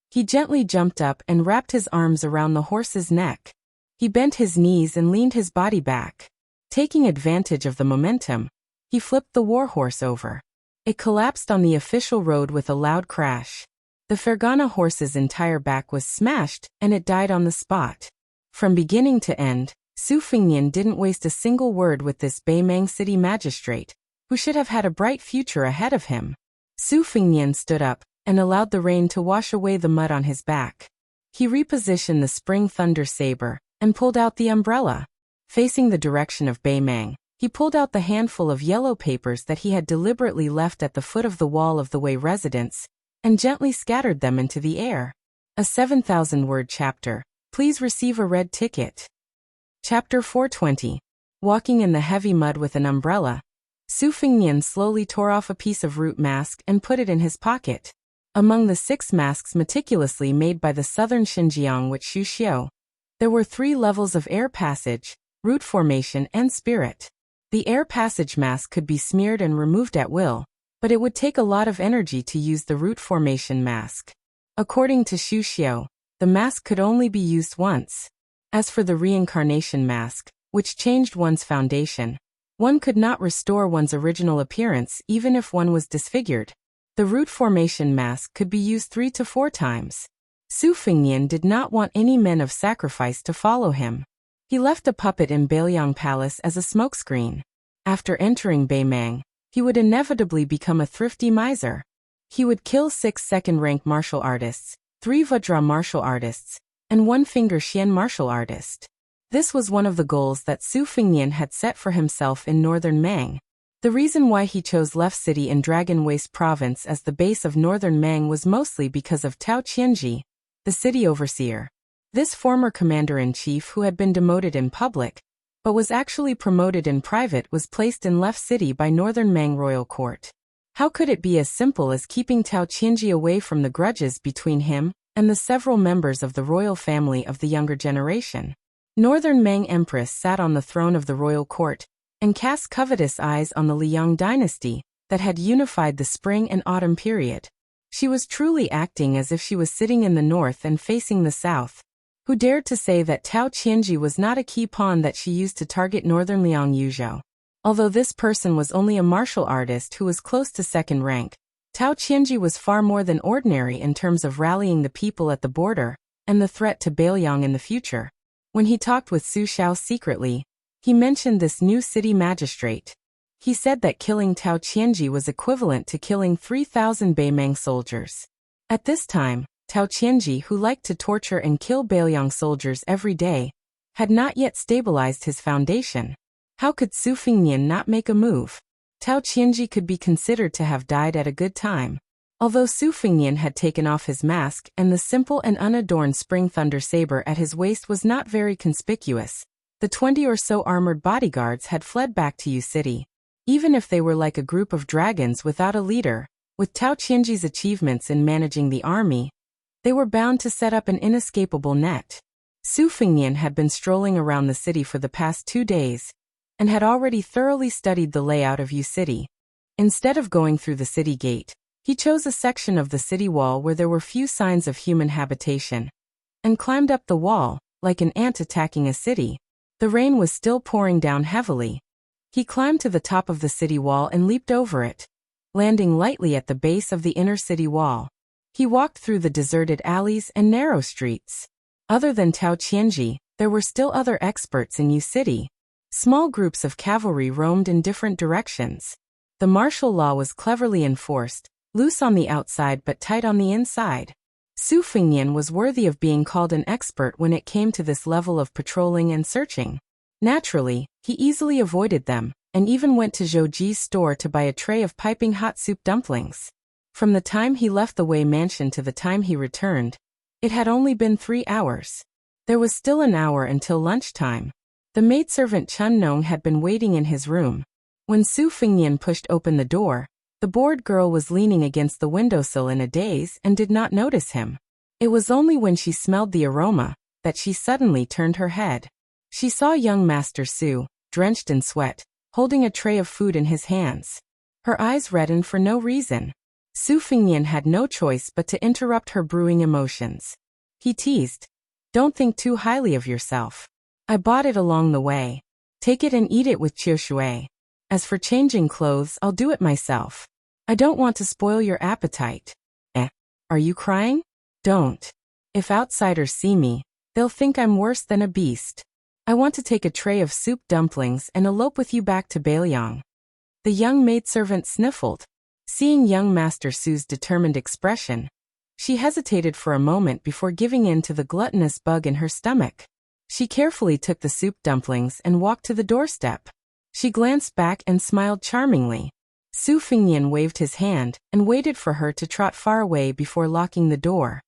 He gently jumped up and wrapped his arms around the horse's neck. He bent his knees and leaned his body back. Taking advantage of the momentum, he flipped the warhorse over. It collapsed on the official road with a loud crash. The Fergana horse's entire back was smashed and it died on the spot. From beginning to end, Su Fingnian didn't waste a single word with this Beimang city magistrate, who should have had a bright future ahead of him. Su Fingnian stood up and allowed the rain to wash away the mud on his back. He repositioned the spring thunder saber and pulled out the umbrella. Facing the direction of Beimang, he pulled out the handful of yellow papers that he had deliberately left at the foot of the wall of the Wei residence and gently scattered them into the air. A 7,000-word chapter. Please receive a red ticket. Chapter 420. Walking in the heavy mud with an umbrella, Su Fingnian slowly tore off a piece of root mask and put it in his pocket. Among the 6 masks meticulously made by the southern Xinjiang with Xu Xiu, there were 3 levels of air passage, root formation and spirit. The air passage mask could be smeared and removed at will, but it would take a lot of energy to use the root formation mask. According to Xu Xiu, the mask could only be used once. As for the reincarnation mask, which changed one's foundation, one could not restore one's original appearance even if one was disfigured. The root formation mask could be used 3 to 4 times. Su Fingnian did not want any men of sacrifice to follow him. He left a puppet in Bailiang Palace as a smokescreen. After entering Beimang, he would inevitably become a thrifty miser. He would kill 6 second-rank martial artists, 3 Vajra martial artists, and 1 finger Xian martial artist. This was one of the goals that Su Fingnian had set for himself in northern Mang. The reason why he chose Left City in Dragon Waste Province as the base of northern Mang was mostly because of Tao Qianji, the city overseer. This former commander-in-chief who had been demoted in public, but was actually promoted in private, was placed in Left City by northern Mang royal court. How could it be as simple as keeping Tao Qianji away from the grudges between him and the several members of the royal family of the younger generation? Northern Mang Empress sat on the throne of the royal court and cast covetous eyes on the Liang dynasty that had unified the spring and autumn period. She was truly acting as if she was sitting in the north and facing the south. Who dared to say that Tao Qianji was not a key pawn that she used to target northern Liang Yuzhou? Although this person was only a martial artist who was close to second rank, Tao Qianji was far more than ordinary in terms of rallying the people at the border and the threat to Bailiang in the future. When he talked with Su Xiao secretly, he mentioned this new city magistrate. He said that killing Tao Qianji was equivalent to killing 3,000 Beimang soldiers. At this time, Tao Qianji, who liked to torture and kill Bailiang soldiers every day, had not yet stabilized his foundation. How could Su Fingnian not make a move? Tao Qianji could be considered to have died at a good time. Although Su Fingnian had taken off his mask and the simple and unadorned spring thunder saber at his waist was not very conspicuous, the 20 or so armored bodyguards had fled back to Yu City. Even if they were like a group of dragons without a leader, with Tao Qianji's achievements in managing the army, they were bound to set up an inescapable net. Su Fingnian had been strolling around the city for the past 2 days, and had already thoroughly studied the layout of Yu City. Instead of going through the city gate, he chose a section of the city wall where there were few signs of human habitation, and climbed up the wall, like an ant attacking a city. The rain was still pouring down heavily. He climbed to the top of the city wall and leaped over it, landing lightly at the base of the inner city wall. He walked through the deserted alleys and narrow streets. Other than Tao Qianji, There were still other experts in Yu City. Small groups of cavalry roamed in different directions. The martial law was cleverly enforced, loose on the outside but tight on the inside. Su Fengnian was worthy of being called an expert when it came to this level of patrolling and searching. Naturally, he easily avoided them, and even went to Zhou Ji's store to buy a tray of piping hot soup dumplings. From the time he left the Wei mansion to the time he returned, it had only been 3 hours. There was still an hour until lunchtime. The maidservant Chun Nong had been waiting in his room. When Su Fengnian pushed open the door, the bored girl was leaning against the windowsill in a daze and did not notice him. It was only when she smelled the aroma that she suddenly turned her head. She saw young Master Su, drenched in sweat, holding a tray of food in his hands. Her eyes reddened for no reason. Su Fengnian had no choice but to interrupt her brewing emotions. He teased, "Don't think too highly of yourself. I bought it along the way. Take it and eat it with Qiu Shui. As for changing clothes, I'll do it myself. I don't want to spoil your appetite." Are you crying? Don't. If outsiders see me, they'll think I'm worse than a beast. I want to take a tray of soup dumplings and elope with you back to Bailiang. The young maidservant sniffled. Seeing young Master Su's determined expression, she hesitated for a moment before giving in to the gluttonous bug in her stomach. She carefully took the soup dumplings and walked to the doorstep. She glanced back and smiled charmingly. Su Fengnian waved his hand and waited for her to trot far away before locking the door.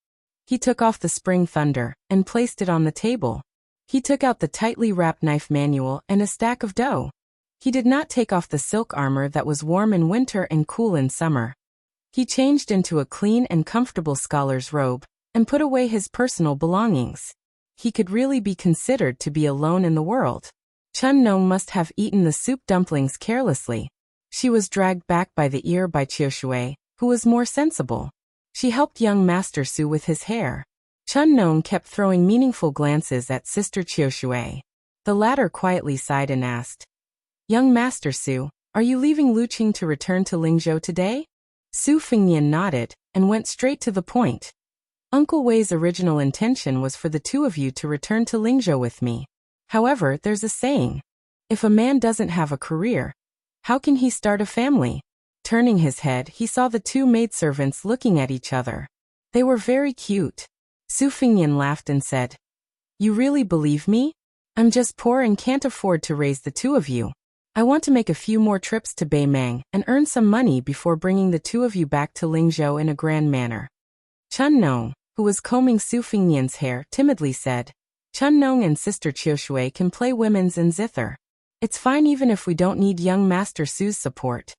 He took off the spring thunder and placed it on the table. He took out the tightly wrapped knife manual and a stack of dough. He did not take off the silk armor that was warm in winter and cool in summer. He changed into a clean and comfortable scholar's robe and put away his personal belongings. He could really be considered to be alone in the world. Chun Nong must have eaten the soup dumplings carelessly. She was dragged back by the ear by Qiu Shui, who was more sensible. She helped young Master Su with his hair. Chun Nong kept throwing meaningful glances at Sister Qiu Shui. The latter quietly sighed and asked, "Young Master Su, are you leaving Luqing to return to Lingzhou today?" Su Fengnian nodded and went straight to the point. "Uncle Wei's original intention was for the two of you to return to Lingzhou with me. However, there's a saying, if a man doesn't have a career, how can he start a family?" Turning his head, he saw the two maidservants looking at each other. They were very cute. Su Fengnian laughed and said, "You really believe me? I'm just poor and can't afford to raise the two of you. I want to make a few more trips to Beimang and earn some money before bringing the two of you back to Lingzhou in a grand manner." Chun Nong, who was combing Su Fengnian's hair, timidly said, "Chun Nong and Sister Qiu Shui can play women's and zither. It's fine even if we don't need young Master Su's support."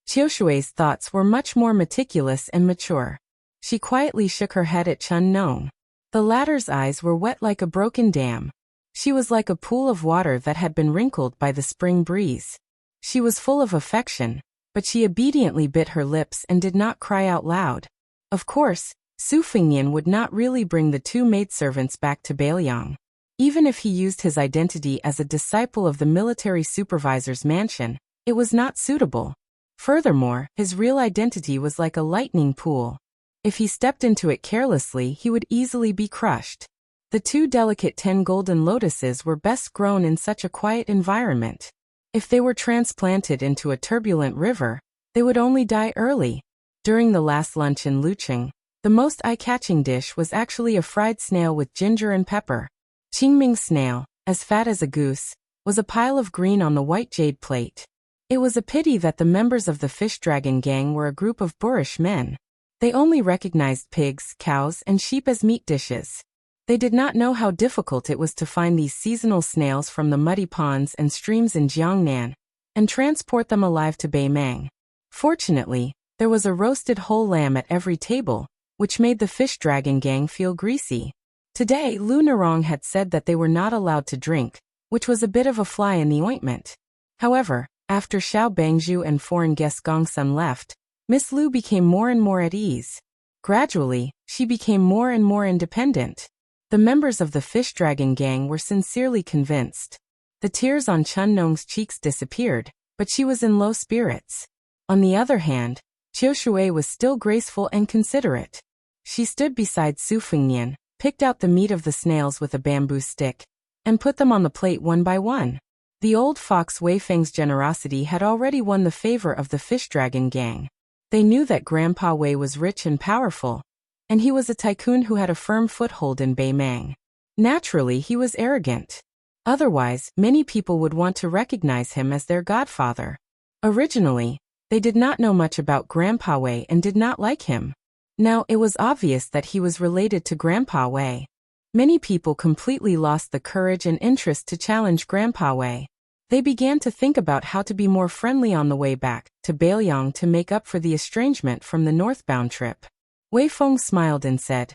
Qiu Shui's thoughts were much more meticulous and mature. She quietly shook her head at Chun Nong. The latter's eyes were wet like a broken dam. She was like a pool of water that had been wrinkled by the spring breeze. She was full of affection, but she obediently bit her lips and did not cry out loud. Of course, Su Fengnian would not really bring the two maidservants back to Bailiang. Even if he used his identity as a disciple of the military supervisor's mansion, it was not suitable. Furthermore, his real identity was like a lightning pool. If he stepped into it carelessly, he would easily be crushed. The two delicate 10 golden lotuses were best grown in such a quiet environment. If they were transplanted into a turbulent river, they would only die early. During the last lunch in Luqing, the most eye-catching dish was actually a fried snail with ginger and pepper. Qingming snail, as fat as a goose, was a pile of green on the white jade plate. It was a pity that the members of the fish dragon gang were a group of boorish men. They only recognized pigs, cows, and sheep as meat dishes. They did not know how difficult it was to find these seasonal snails from the muddy ponds and streams in Jiangnan, and transport them alive to Beimang. Fortunately, there was a roasted whole lamb at every table, which made the fish dragon gang feel greasy. Today, Lu Narong had said that they were not allowed to drink, which was a bit of a fly in the ointment. However, after Xiao Bangzhu and foreign guest Gongsun left, Miss Lu became more and more at ease. Gradually, she became more and more independent. The members of the fish dragon gang were sincerely convinced. The tears on Chun Nong's cheeks disappeared, but she was in low spirits. On the other hand, Qiu Shui was still graceful and considerate. She stood beside Su Fengnian, picked out the meat of the snails with a bamboo stick, and put them on the plate one by one. The old fox Wei Feng's generosity had already won the favor of the fish dragon gang. They knew that Grandpa Wei was rich and powerful, and he was a tycoon who had a firm foothold in Beimang. Naturally, he was arrogant. Otherwise, many people would want to recognize him as their godfather. Originally, they did not know much about Grandpa Wei and did not like him. Now, it was obvious that he was related to Grandpa Wei. Many people completely lost the courage and interest to challenge Grandpa Wei. They began to think about how to be more friendly on the way back to Beiyang to make up for the estrangement from the northbound trip. Wei Feng smiled and said,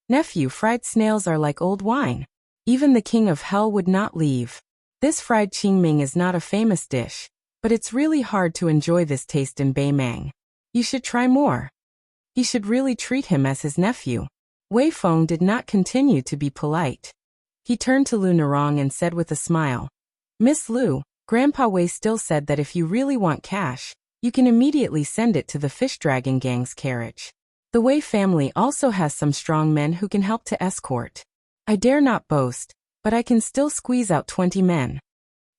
"Nephew, fried snails are like old wine. Even the king of hell would not leave. This fried qingming is not a famous dish, but it's really hard to enjoy this taste in Beimang. You should try more." He should really treat him as his nephew. Wei Feng did not continue to be polite. He turned to Lu Narong and said with a smile, "Miss Lu, Grandpa Wei still said that if you really want cash, you can immediately send it to the fish dragon gang's carriage. The Wei family also has some strong men who can help to escort. I dare not boast, but I can still squeeze out 20 men."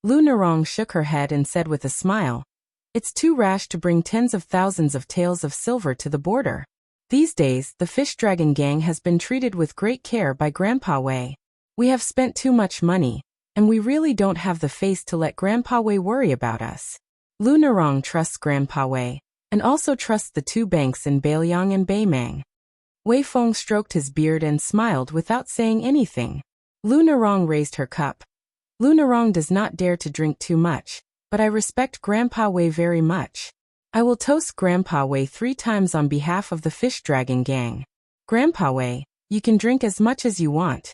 Lu Narong shook her head and said with a smile, "It's too rash to bring tens of thousands of taels of silver to the border. These days, the fish dragon gang has been treated with great care by Grandpa Wei. We have spent too much money, and we really don't have the face to let Grandpa Wei worry about us." Lu Narong trusts Grandpa Wei, and also trusts the two banks in Beiyang and Beimang. Wei Feng stroked his beard and smiled without saying anything. Lu Narong raised her cup. "Lu Narong does not dare to drink too much, but I respect Grandpa Wei very much. I will toast Grandpa Wei 3 times on behalf of the fish dragon gang. Grandpa Wei, you can drink as much as you want."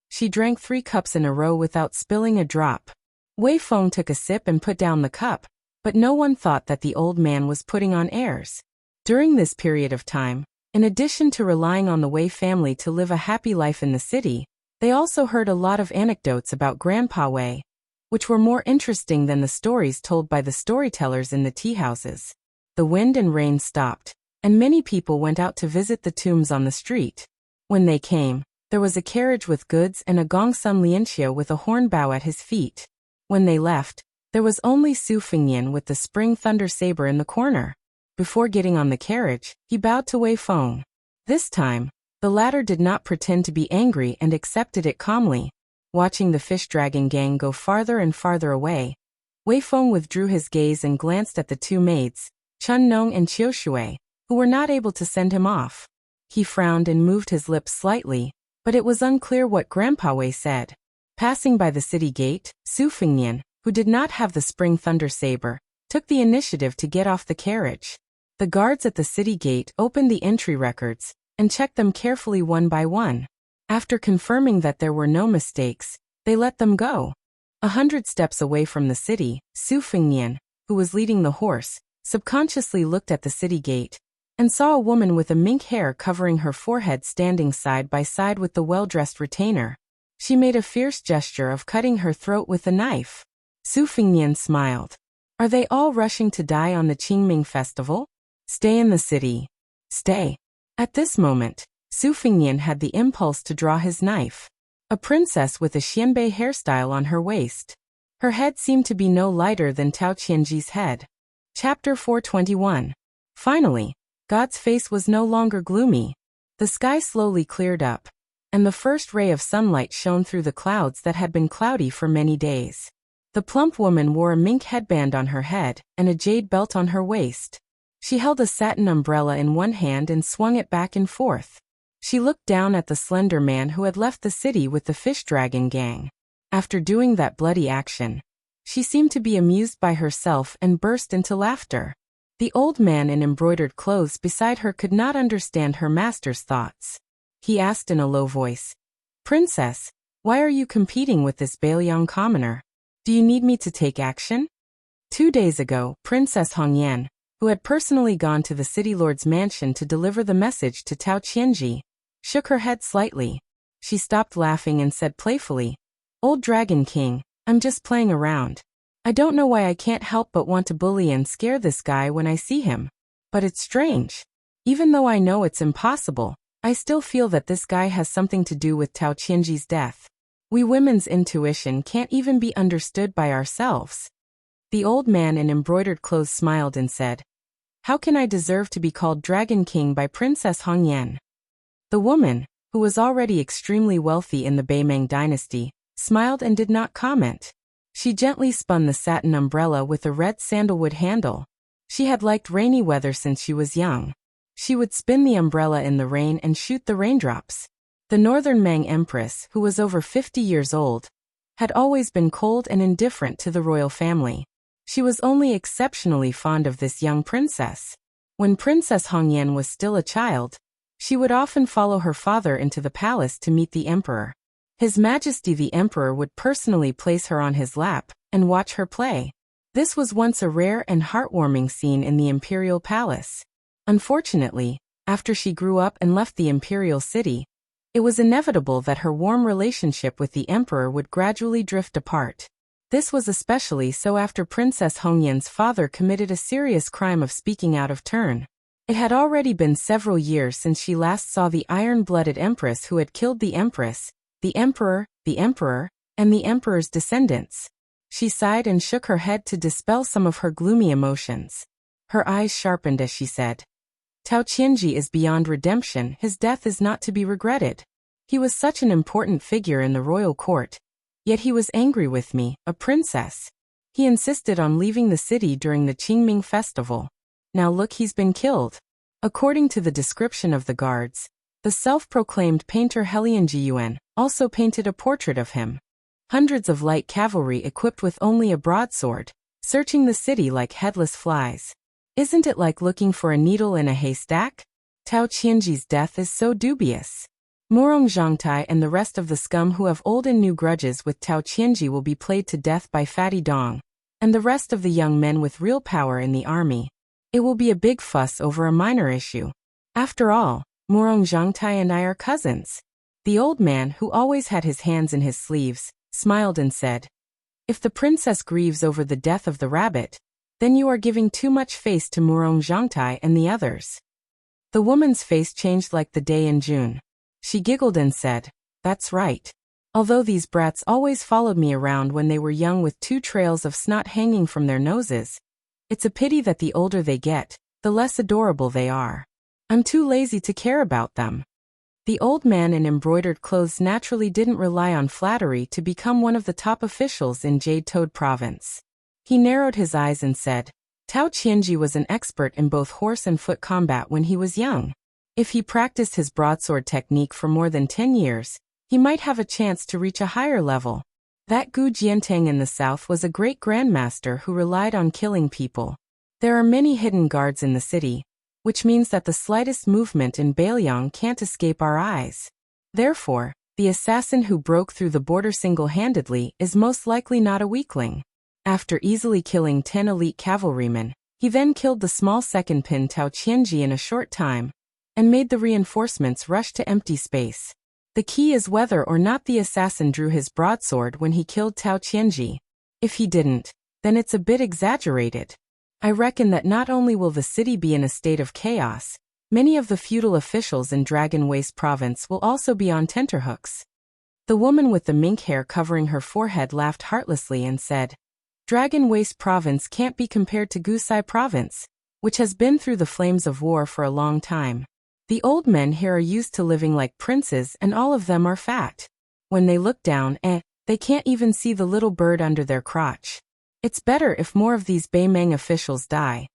She drank 3 cups in a row without spilling a drop. Wei Feng took a sip and put down the cup, but no one thought that the old man was putting on airs. During this period of time, in addition to relying on the Wei family to live a happy life in the city, they also heard a lot of anecdotes about Grandpa Wei, which were more interesting than the stories told by the storytellers in the tea houses. The wind and rain stopped, and many people went out to visit the tombs on the street. When they came, there was a carriage with goods and a Gongsun Lianxia with a horn bow at his feet. When they left, there was only Su Fingyan with the spring thunder saber in the corner. Before getting on the carriage, he bowed to Wei Feng. This time, the latter did not pretend to be angry and accepted it calmly. Watching the fish dragon gang go farther and farther away, Wei Feng withdrew his gaze and glanced at the 2 maids, Chun Nong and Qiu Shui, who were not able to send him off. He frowned and moved his lips slightly, but it was unclear what Grandpa Wei said. Passing by the city gate, Su Fingyan, who did not have the spring thunder saber, took the initiative to get off the carriage. The guards at the city gate opened the entry records and checked them carefully one by one. After confirming that there were no mistakes, they let them go. 100 steps away from the city, Su Fingyan, who was leading the horse, subconsciously looked at the city gate and saw a woman with a mink hair covering her forehead standing side by side with the well-dressed retainer. She made a fierce gesture of cutting her throat with a knife. Su Fingyan smiled. "Are they all rushing to die on the Qingming festival? Stay in the city. Stay." At this moment, Su Fingyan had the impulse to draw his knife. A princess with a xianbei hairstyle on her waist. Her head seemed to be no lighter than Tao Qianji's head. Chapter 421. Finally, God's face was no longer gloomy. The sky slowly cleared up, and the first ray of sunlight shone through the clouds that had been cloudy for many days. The plump woman wore a mink headband on her head and a jade belt on her waist. She held a satin umbrella in one hand and swung it back and forth. She looked down at the slender man who had left the city with the fish dragon gang. After doing that bloody action, she seemed to be amused by herself and burst into laughter. The old man in embroidered clothes beside her could not understand her master's thoughts. He asked in a low voice, "Princess, why are you competing with this Beiyang commoner? Do you need me to take action?" 2 days ago, Princess Hongyan, who had personally gone to the city lord's mansion to deliver the message to Tao Qianji, shook her head slightly. She stopped laughing and said playfully, "Old Dragon King, I'm just playing around. I don't know why I can't help but want to bully and scare this guy when I see him. But it's strange. Even though I know it's impossible, I still feel that this guy has something to do with Tao Qianji's death. We women's intuition can't even be understood by ourselves. The old man in embroidered clothes smiled and said, "How can I deserve to be called Dragon King by Princess Hongyan?" The woman, who was already extremely wealthy in the Beimeng dynasty, smiled and did not comment. She gently spun the satin umbrella with a red sandalwood handle. She had liked rainy weather since she was young. She would spin the umbrella in the rain and shoot the raindrops. The Northern Mang Empress, who was over 50 years old, had always been cold and indifferent to the royal family. She was only exceptionally fond of this young princess. When Princess Hongyan was still a child, she would often follow her father into the palace to meet the emperor. His Majesty the Emperor would personally place her on his lap and watch her play. This was once a rare and heartwarming scene in the imperial palace. Unfortunately, after she grew up and left the imperial city, it was inevitable that her warm relationship with the emperor would gradually drift apart. This was especially so after Princess Hongyan's father committed a serious crime of speaking out of turn. It had already been several years since she last saw the iron-blooded empress who had killed the empress, the emperor, and the emperor's descendants. She sighed and shook her head to dispel some of her gloomy emotions. Her eyes sharpened as she said, "Tao Qianji is beyond redemption. His death is not to be regretted. He was such an important figure in the royal court. Yet he was angry with me, a princess. He insisted on leaving the city during the Qingming festival. Now look, he's been killed." According to the description of the guards, the self-proclaimed painter Helian Jiyuan also painted a portrait of him. Hundreds of light cavalry equipped with only a broadsword, searching the city like headless flies. Isn't it like looking for a needle in a haystack? Tao Qianji's death is so dubious. Murong Zhangtai and the rest of the scum who have old and new grudges with Tao Qianji will be played to death by Fatty Dong, and the rest of the young men with real power in the army. It will be a big fuss over a minor issue. After all, Murong Zhangtai and I are cousins. The old man, who always had his hands in his sleeves, smiled and said, "If the princess grieves over the death of the rabbit, then you are giving too much face to Murong Zhangtai and the others." The woman's face changed like the day in June. She giggled and said, "That's right. Although these brats always followed me around when they were young with 2 trails of snot hanging from their noses, it's a pity that the older they get, the less adorable they are. I'm too lazy to care about them." The old man in embroidered clothes naturally didn't rely on flattery to become one of the top officials in Jade Toad Province. He narrowed his eyes and said, "Tao Qianji was an expert in both horse and foot combat when he was young. If he practiced his broadsword technique for more than 10 years, he might have a chance to reach a higher level. That Gu Jiantang in the south was a great grandmaster who relied on killing people. There are many hidden guards in the city, which means that the slightest movement in Bailiang can't escape our eyes. Therefore, the assassin who broke through the border single-handedly is most likely not a weakling." After easily killing 10 elite cavalrymen, he then killed the small second-pin Tao Qianji in a short time, and made the reinforcements rush to empty space. The key is whether or not the assassin drew his broadsword when he killed Tao Qianji. If he didn't, then it's a bit exaggerated. I reckon that not only will the city be in a state of chaos, many of the feudal officials in Dragon Waste Province will also be on tenterhooks. The woman with the mink hair covering her forehead laughed heartlessly and said, "Dragon Waste Province can't be compared to Gusai Province, which has been through the flames of war for a long time. The old men here are used to living like princes and all of them are fat. When they look down, they can't even see the little bird under their crotch. It's better if more of these Beimeng officials die."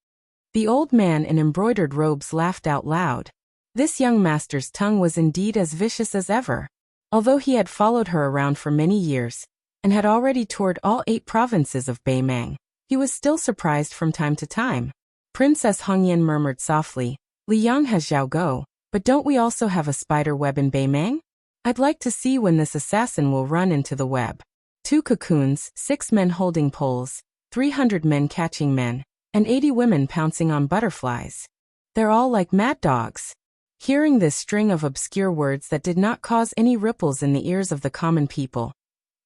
The old man in embroidered robes laughed out loud. This young master's tongue was indeed as vicious as ever. Although he had followed her around for many years, and had already toured all 8 provinces of Beimeng, he was still surprised from time to time. Princess Hongyan murmured softly, "Liang has Zhao Go, but don't we also have a spider web in Beimeng? I'd like to see when this assassin will run into the web." 2 cocoons, 6 men holding poles, 300 men catching men, and 80 women pouncing on butterflies. They're all like mad dogs. Hearing this string of obscure words that did not cause any ripples in the ears of the common people,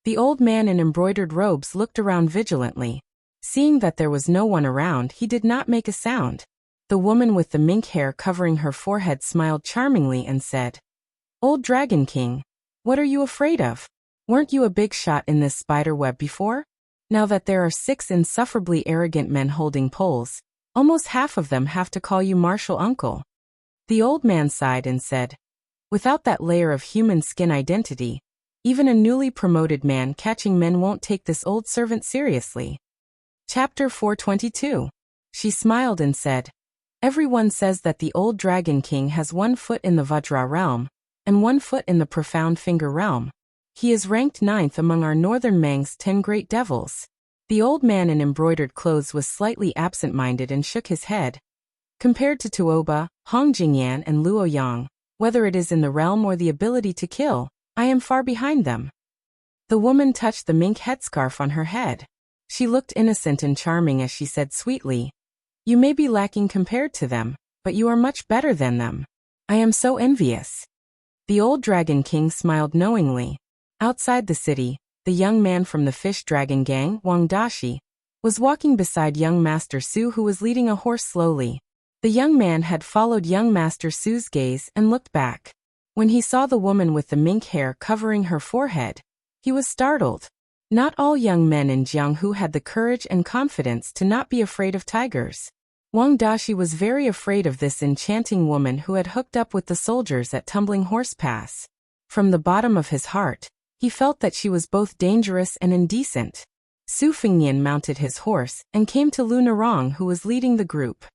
the old man in embroidered robes looked around vigilantly. Seeing that there was no one around, he did not make a sound. The woman with the mink hair covering her forehead smiled charmingly and said, "Old Dragon King, what are you afraid of? Weren't you a big shot in this spider web before? Now that there are 6 insufferably arrogant men holding poles, almost half of them have to call you Marshal Uncle." The old man sighed and said, "Without that layer of human skin identity, even a newly promoted man catching men won't take this old servant seriously." Chapter 422. She smiled and said, "Everyone says that the old Dragon King has 1 foot in the Vajra realm, and 1 foot in the Profound Finger realm. He is ranked 9th among our northern Mang's 10 great devils." The old man in embroidered clothes was slightly absent-minded and shook his head. "Compared to Tuoba, Hong Jingyan and Luo Yang, whether it is in the realm or the ability to kill, I am far behind them." The woman touched the mink headscarf on her head. She looked innocent and charming as she said sweetly, "You may be lacking compared to them, but you are much better than them. I am so envious." The old Dragon King smiled knowingly. Outside the city, the young man from the fish dragon gang, Wang Dashi, was walking beside young Master Su, who was leading a horse slowly. The young man had followed young Master Su's gaze and looked back. When he saw the woman with the mink hair covering her forehead, he was startled. Not all young men in Jianghu had the courage and confidence to not be afraid of tigers. Wang Dashi was very afraid of this enchanting woman who had hooked up with the soldiers at Tumbling Horse Pass. From the bottom of his heart, he felt that she was both dangerous and indecent. Su Fengnian mounted his horse and came to Lu Narong, who was leading the group.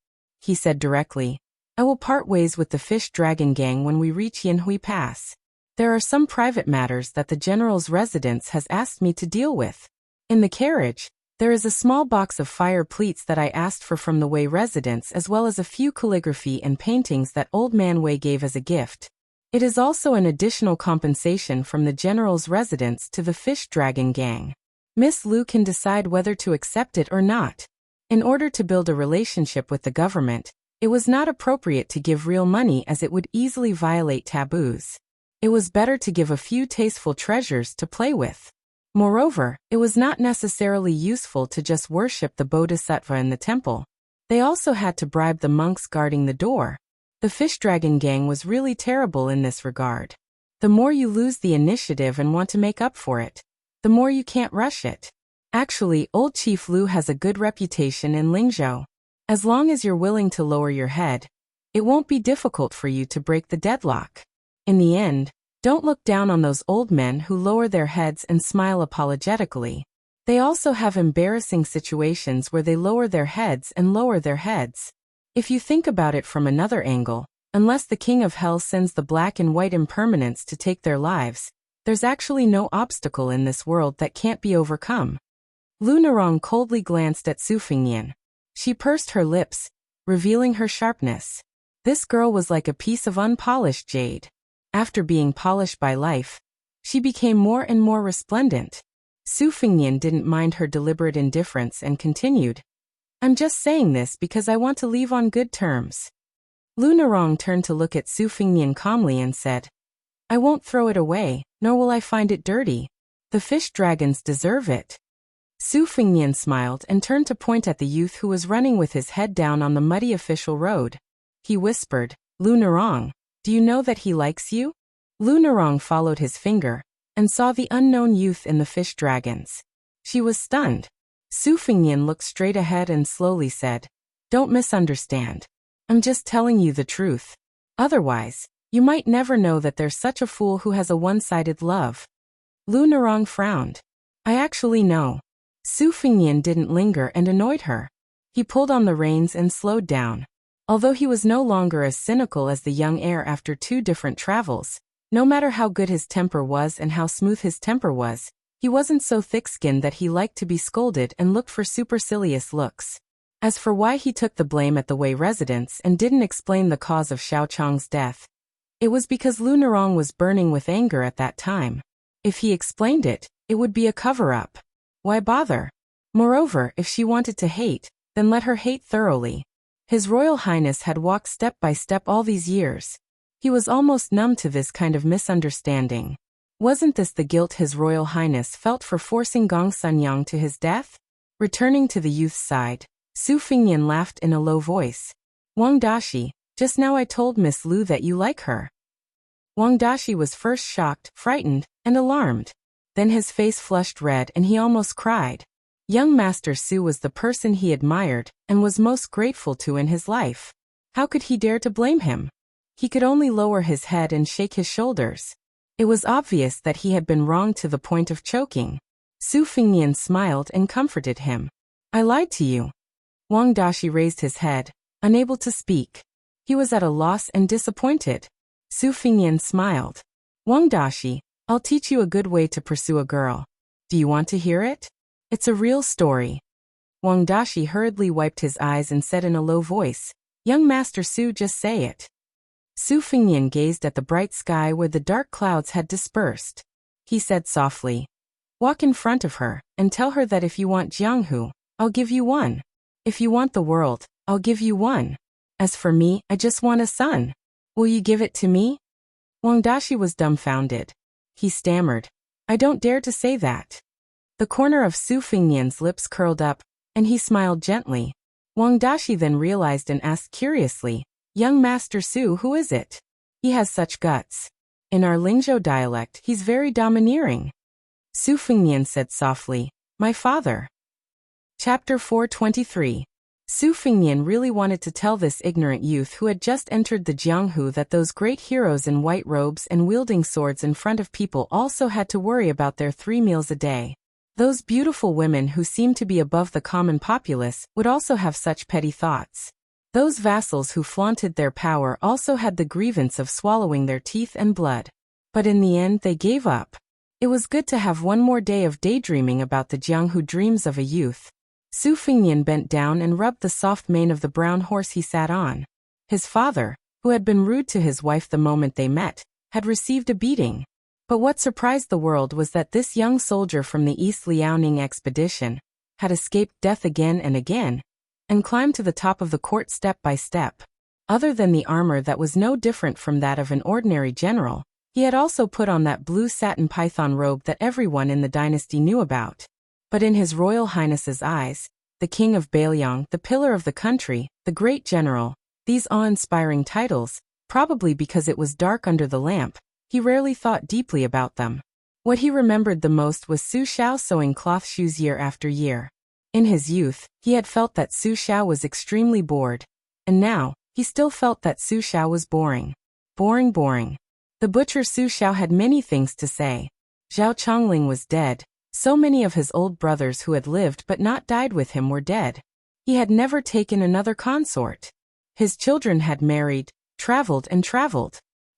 He said directly, "I will part ways with the fish dragon gang when we reach Yanhui Pass. There are some private matters that the general's residence has asked me to deal with. In the carriage, there is a small box of fire pleats that I asked for from the Wei residence, as well as a few calligraphy and paintings that old man Wei gave as a gift. It is also an additional compensation from the general's residence to the fish dragon gang. Miss Lu can decide whether to accept it or not. In order to build a relationship with the government, it was not appropriate to give real money as it would easily violate taboos. It was better to give a few tasteful treasures to play with. Moreover, it was not necessarily useful to just worship the Bodhisattva in the temple. They also had to bribe the monks guarding the door. The fish dragon gang was really terrible in this regard. The more you lose the initiative and want to make up for it, the more you can't rush it. Actually, old Chief Lu has a good reputation in Lingzhou. As long as you're willing to lower your head, it won't be difficult for you to break the deadlock. In the end, don't look down on those old men who lower their heads and smile apologetically. They also have embarrassing situations where they lower their heads and lower their heads. If you think about it from another angle, unless the King of Hell sends the black and white impermanents to take their lives, there's actually no obstacle in this world that can't be overcome." Lu Narong coldly glanced at Su Fengnian. She pursed her lips, revealing her sharpness. This girl was like a piece of unpolished jade. After being polished by life, she became more and more resplendent. Su Fengnian didn't mind her deliberate indifference and continued, "I'm just saying this because I want to leave on good terms." Lu Narong turned to look at Su Fengnian calmly and said, "I won't throw it away, nor will I find it dirty. The fish dragons deserve it." Su Fengnian smiled and turned to point at the youth who was running with his head down on the muddy official road. He whispered, "Lu Narong, do you know that he likes you?" Lu Narong followed his finger and saw the unknown youth in the fish dragons. She was stunned. Su Fengnian looked straight ahead and slowly said, "Don't misunderstand. I'm just telling you the truth. Otherwise, you might never know that there's such a fool who has a one-sided love." Lu Narong frowned. "I actually know." Su Fengnian didn't linger and annoyed her. He pulled on the reins and slowed down. Although he was no longer as cynical as the young heir after 2 different travels, no matter how good his temper was and how smooth his temper was, he wasn't so thick-skinned that he liked to be scolded and looked for supercilious looks. As for why he took the blame at the Wei residence and didn't explain the cause of Xiao Chong's death, it was because Lu Narong was burning with anger at that time. If he explained it, it would be a cover-up. Why bother? Moreover, if she wanted to hate, then let her hate thoroughly. His Royal Highness had walked step by step all these years. He was almost numb to this kind of misunderstanding. Wasn't this the guilt His Royal Highness felt for forcing Gong Sunyang to his death? Returning to the youth's side, Su Fengnian laughed in a low voice. "Wang Dashi, just now I told Miss Lu that you like her." Wang Dashi was first shocked, frightened, and alarmed. Then his face flushed red and he almost cried. Young Master Su was the person he admired and was most grateful to in his life. How could he dare to blame him? He could only lower his head and shake his shoulders. It was obvious that he had been wronged to the point of choking. Su Fingnian smiled and comforted him. I lied to you. Wang Dashi raised his head, unable to speak. He was at a loss and disappointed. Su Fingnian smiled. Wang Dashi, I'll teach you a good way to pursue a girl. Do you want to hear it? It's a real story. Wang Dashi hurriedly wiped his eyes and said in a low voice, Young Master Su, just say it. Su Fingnian gazed at the bright sky where the dark clouds had dispersed. He said softly, Walk in front of her, and tell her that if you want Jianghu, I'll give you one. If you want the world, I'll give you one. As for me, I just want a son. Will you give it to me? Wang Dashi was dumbfounded. He stammered, I don't dare to say that. The corner of Su Fingnian's lips curled up, and he smiled gently. Wang Dashi then realized and asked curiously, Young Master Su, who is it? He has such guts. In our Lingzhou dialect, he's very domineering. Su Fingnian said softly, My father. Chapter 423. Su Fingnian really wanted to tell this ignorant youth who had just entered the Jianghu that those great heroes in white robes and wielding swords in front of people also had to worry about their 3 meals a day. Those beautiful women who seemed to be above the common populace would also have such petty thoughts. Those vassals who flaunted their power also had the grievance of swallowing their teeth and blood. But in the end they gave up. It was good to have one more day of daydreaming about the Jianghu dreams of a youth. Su Fingnian bent down and rubbed the soft mane of the brown horse he sat on. His father, who had been rude to his wife the moment they met, had received a beating. But what surprised the world was that this young soldier from the East Liaoning expedition had escaped death again and again, and climbed to the top of the court step by step. Other than the armor that was no different from that of an ordinary general, he had also put on that blue satin python robe that everyone in the dynasty knew about. But in His Royal Highness's eyes, the King of Bailiang, the pillar of the country, the great general, these awe-inspiring titles, probably because it was dark under the lamp, he rarely thought deeply about them. What he remembered the most was Su Xiao sewing cloth shoes year after year. In his youth, he had felt that Su Xiao was extremely bored, and now, he still felt that Su Xiao was boring. Boring. The butcher Su Xiao had many things to say. Zhao Chongling was dead. So many of his old brothers who had lived but not died with him were dead. He had never taken another consort. His children had married, traveled.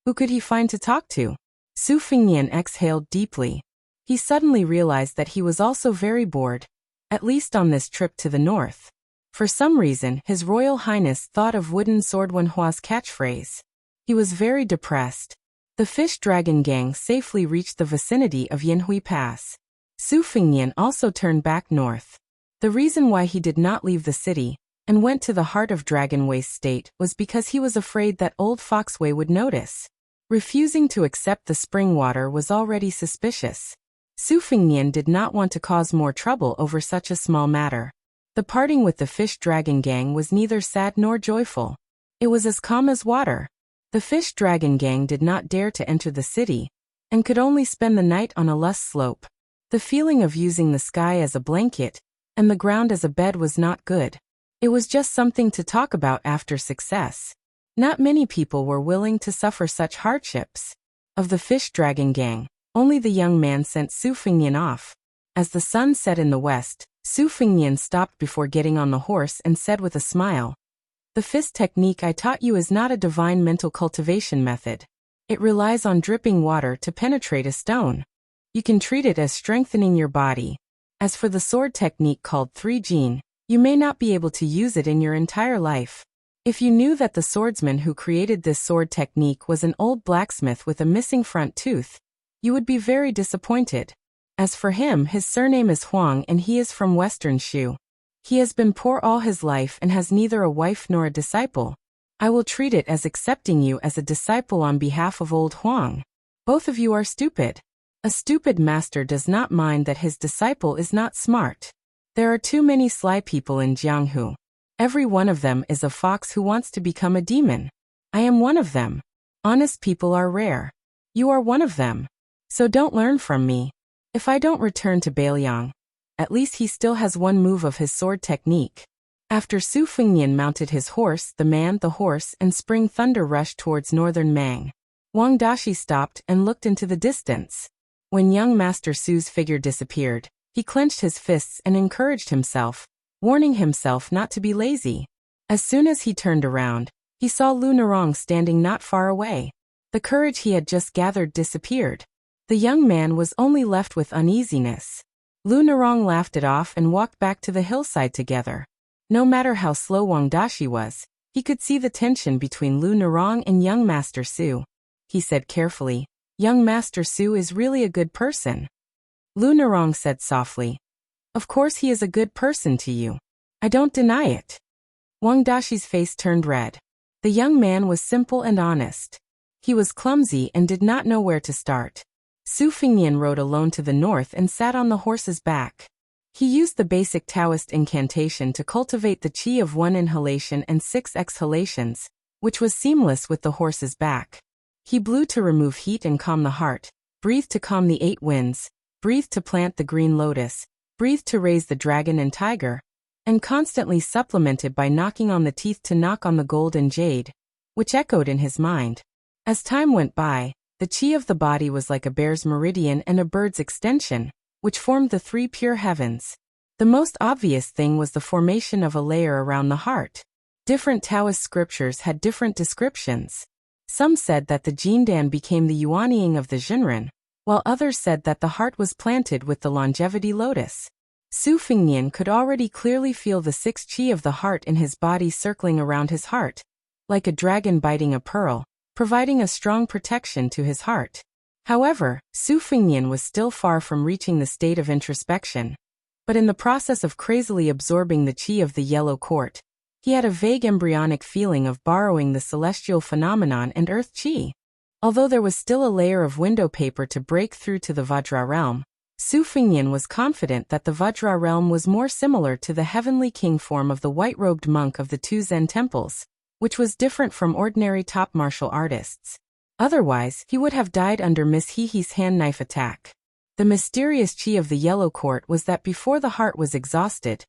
Who could he find to talk to? Su Fingnian exhaled deeply. He suddenly realized that he was also very bored, at least on this trip to the north. For some reason, His Royal Highness thought of Wooden Sword Wenhua's catchphrase. He was very depressed. The fish dragon gang safely reached the vicinity of Yanhui Pass. Su Fingnian also turned back north. The reason why he did not leave the city and went to the heart of Dragon Waste State was because he was afraid that old Foxway would notice. Refusing to accept the spring water was already suspicious. Su Fingnian did not want to cause more trouble over such a small matter. The parting with the fish dragon gang was neither sad nor joyful. It was as calm as water. The fish dragon gang did not dare to enter the city, and could only spend the night on a lush slope. The feeling of using the sky as a blanket and the ground as a bed was not good. It was just something to talk about after success. Not many people were willing to suffer such hardships. Of the fish dragon gang, only the young man sent Su Fingnian off. As the sun set in the west, Su Fingnian stopped before getting on the horse and said with a smile, The fist technique I taught you is not a divine mental cultivation method. It relies on dripping water to penetrate a stone. You can treat it as strengthening your body. As for the sword technique called 3-Jin, you may not be able to use it in your entire life. If you knew that the swordsman who created this sword technique was an old blacksmith with a missing front tooth, you would be very disappointed. As for him, his surname is Huang and he is from Western Shu. He has been poor all his life and has neither a wife nor a disciple. I will treat it as accepting you as a disciple on behalf of old Huang. Both of you are stupid. A stupid master does not mind that his disciple is not smart. There are too many sly people in Jianghu. Every one of them is a fox who wants to become a demon. I am one of them. Honest people are rare. You are one of them. So don't learn from me. If I don't return to Bailiang, at least he still has one move of his sword technique. After Su Fengnian mounted his horse, the man, the horse, and spring thunder rushed towards northern Mang. Wang Dashi stopped and looked into the distance. When young Master Su's figure disappeared, he clenched his fists and encouraged himself, warning himself not to be lazy. As soon as he turned around, he saw Lu Narong standing not far away. The courage he had just gathered disappeared. The young man was only left with uneasiness. Lu Narong laughed it off and walked back to the hillside together. No matter how slow Wang Dashi was, he could see the tension between Lu Narong and young Master Su. He said carefully, "Young Master Su is really a good person." Lu Narong said softly, "Of course he is a good person to you. I don't deny it." Wang Dashi's face turned red. The young man was simple and honest. He was clumsy and did not know where to start. Su Fengnian rode alone to the north and sat on the horse's back. He used the basic Taoist incantation to cultivate the qi of 1 inhalation and 6 exhalations, which was seamless with the horse's back. He blew to remove heat and calm the heart, breathed to calm the 8 winds, breathed to plant the green lotus, breathed to raise the dragon and tiger, and constantly supplemented by knocking on the teeth to knock on the gold and jade, which echoed in his mind. As time went by, the qi of the body was like a bear's meridian and a bird's extension, which formed the 3 pure heavens. The most obvious thing was the formation of a layer around the heart. Different Taoist scriptures had different descriptions. Some said that the Jindan became the Yuanying of the Jinren, while others said that the heart was planted with the longevity lotus. Su Fengnian could already clearly feel the 6 qi of the heart in his body circling around his heart, like a dragon biting a pearl, providing a strong protection to his heart. However, Su Fengnian was still far from reaching the state of introspection. But in the process of crazily absorbing the qi of the yellow court, he had a vague embryonic feeling of borrowing the celestial phenomenon and earth qi. Although there was still a layer of window paper to break through to the Vajra realm, Su Fengnian was confident that the Vajra realm was more similar to the heavenly king form of the white-robed monk of the 2 Zen temples, which was different from ordinary top martial artists. Otherwise, he would have died under Miss Hehe's hand knife attack. The mysterious qi of the yellow court was that before the heart was exhausted,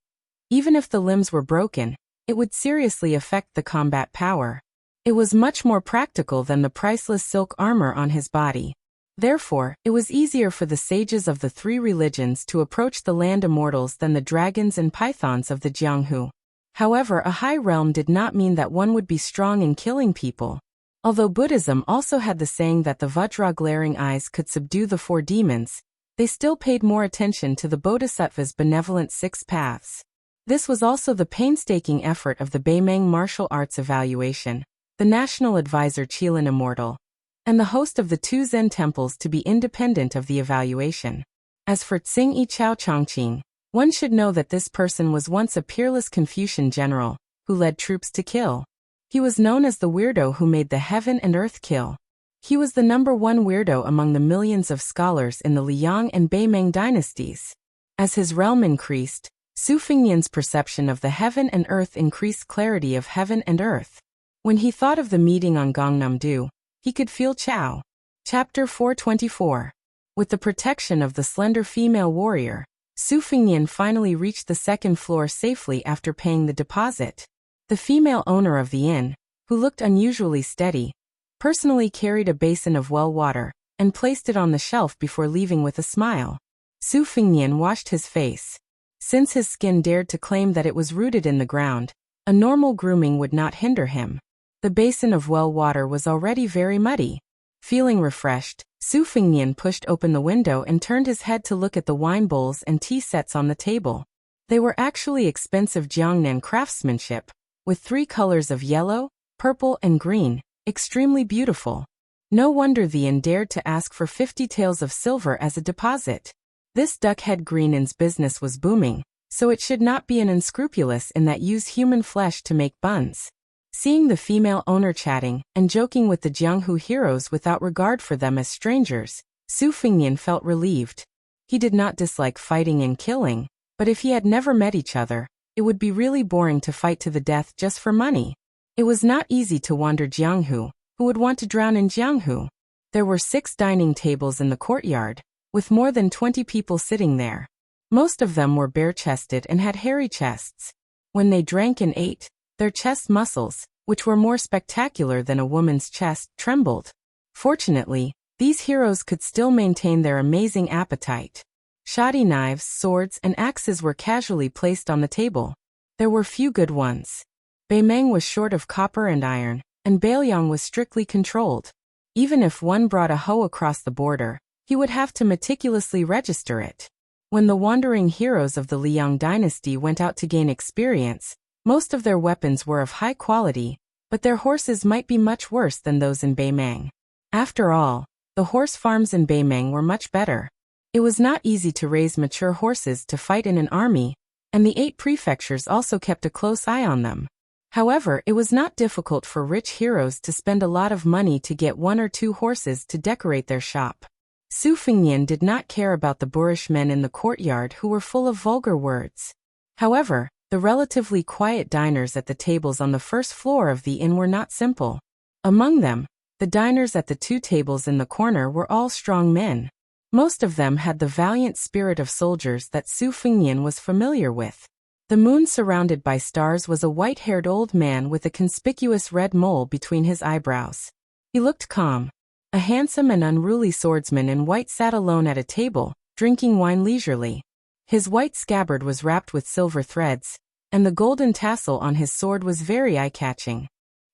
even if the limbs were broken, it would seriously affect the combat power. It was much more practical than the priceless silk armor on his body. Therefore, it was easier for the sages of the 3 religions to approach the land immortals than the dragons and pythons of the Jianghu. However, a high realm did not mean that one would be strong in killing people. Although Buddhism also had the saying that the Vajra glaring eyes could subdue the 4 demons, they still paid more attention to the Bodhisattva's benevolent 6 paths. This was also the painstaking effort of the Beimeng Martial Arts Evaluation, the National Advisor Qilin Immortal, and the host of the 2 Zen temples to be independent of the evaluation. As for Tsing Yi Chao Chongqing, one should know that this person was once a peerless Confucian general, who led troops to kill. He was known as the weirdo who made the heaven and earth kill. He was the #1 weirdo among the millions of scholars in the Liang and Beimeng dynasties. As his realm increased, Su Fengnian's perception of the heaven and earth increased clarity of heaven and earth. When he thought of the meeting on Gangnam-do, he could feel Chao. Chapter 424. With the protection of the slender female warrior, Su Fengnian finally reached the 2nd floor safely after paying the deposit. The female owner of the inn, who looked unusually steady, personally carried a basin of well water and placed it on the shelf before leaving with a smile. Su Fengnian washed his face. Since his skin dared to claim that it was rooted in the ground, a normal grooming would not hinder him. The basin of well water was already very muddy. Feeling refreshed, Su Fengnian pushed open the window and turned his head to look at the wine bowls and tea sets on the table. They were actually expensive Jiangnan craftsmanship, with 3 colors of yellow, purple, and green, extremely beautiful. No wonder the inn dared to ask for 50 taels of silver as a deposit. This duck-head greenin's business was booming, so it should not be an unscrupulous in that use human flesh to make buns. Seeing the female owner chatting and joking with the Jianghu heroes without regard for them as strangers, Su Fengnian felt relieved. He did not dislike fighting and killing, but if he had never met each other, it would be really boring to fight to the death just for money. It was not easy to wander Jianghu. Who would want to drown in Jianghu? There were 6 dining tables in the courtyard, with more than 20 people sitting there. Most of them were bare-chested and had hairy chests. When they drank and ate, their chest muscles, which were more spectacular than a woman's chest, trembled. Fortunately, these heroes could still maintain their amazing appetite. Shoddy knives, swords, and axes were casually placed on the table. There were few good ones. Baimeng was short of copper and iron, and Baelyang was strictly controlled. Even if one brought a hoe across the border, he would have to meticulously register it. When the wandering heroes of the Liang dynasty went out to gain experience, most of their weapons were of high quality, but their horses might be much worse than those in Baimeng. After all, the horse farms in Baimeng were much better. It was not easy to raise mature horses to fight in an army, and the 8 prefectures also kept a close eye on them. However, it was not difficult for rich heroes to spend a lot of money to get 1 or 2 horses to decorate their shop. Su Fengnian did not care about the boorish men in the courtyard who were full of vulgar words. However, the relatively quiet diners at the tables on the first floor of the inn were not simple. Among them, the diners at the 2 tables in the corner were all strong men. Most of them had the valiant spirit of soldiers that Su Fengnian was familiar with. The moon surrounded by stars was a white-haired old man with a conspicuous red mole between his eyebrows. He looked calm. A handsome and unruly swordsman in white sat alone at a table, drinking wine leisurely. His white scabbard was wrapped with silver threads, and the golden tassel on his sword was very eye-catching.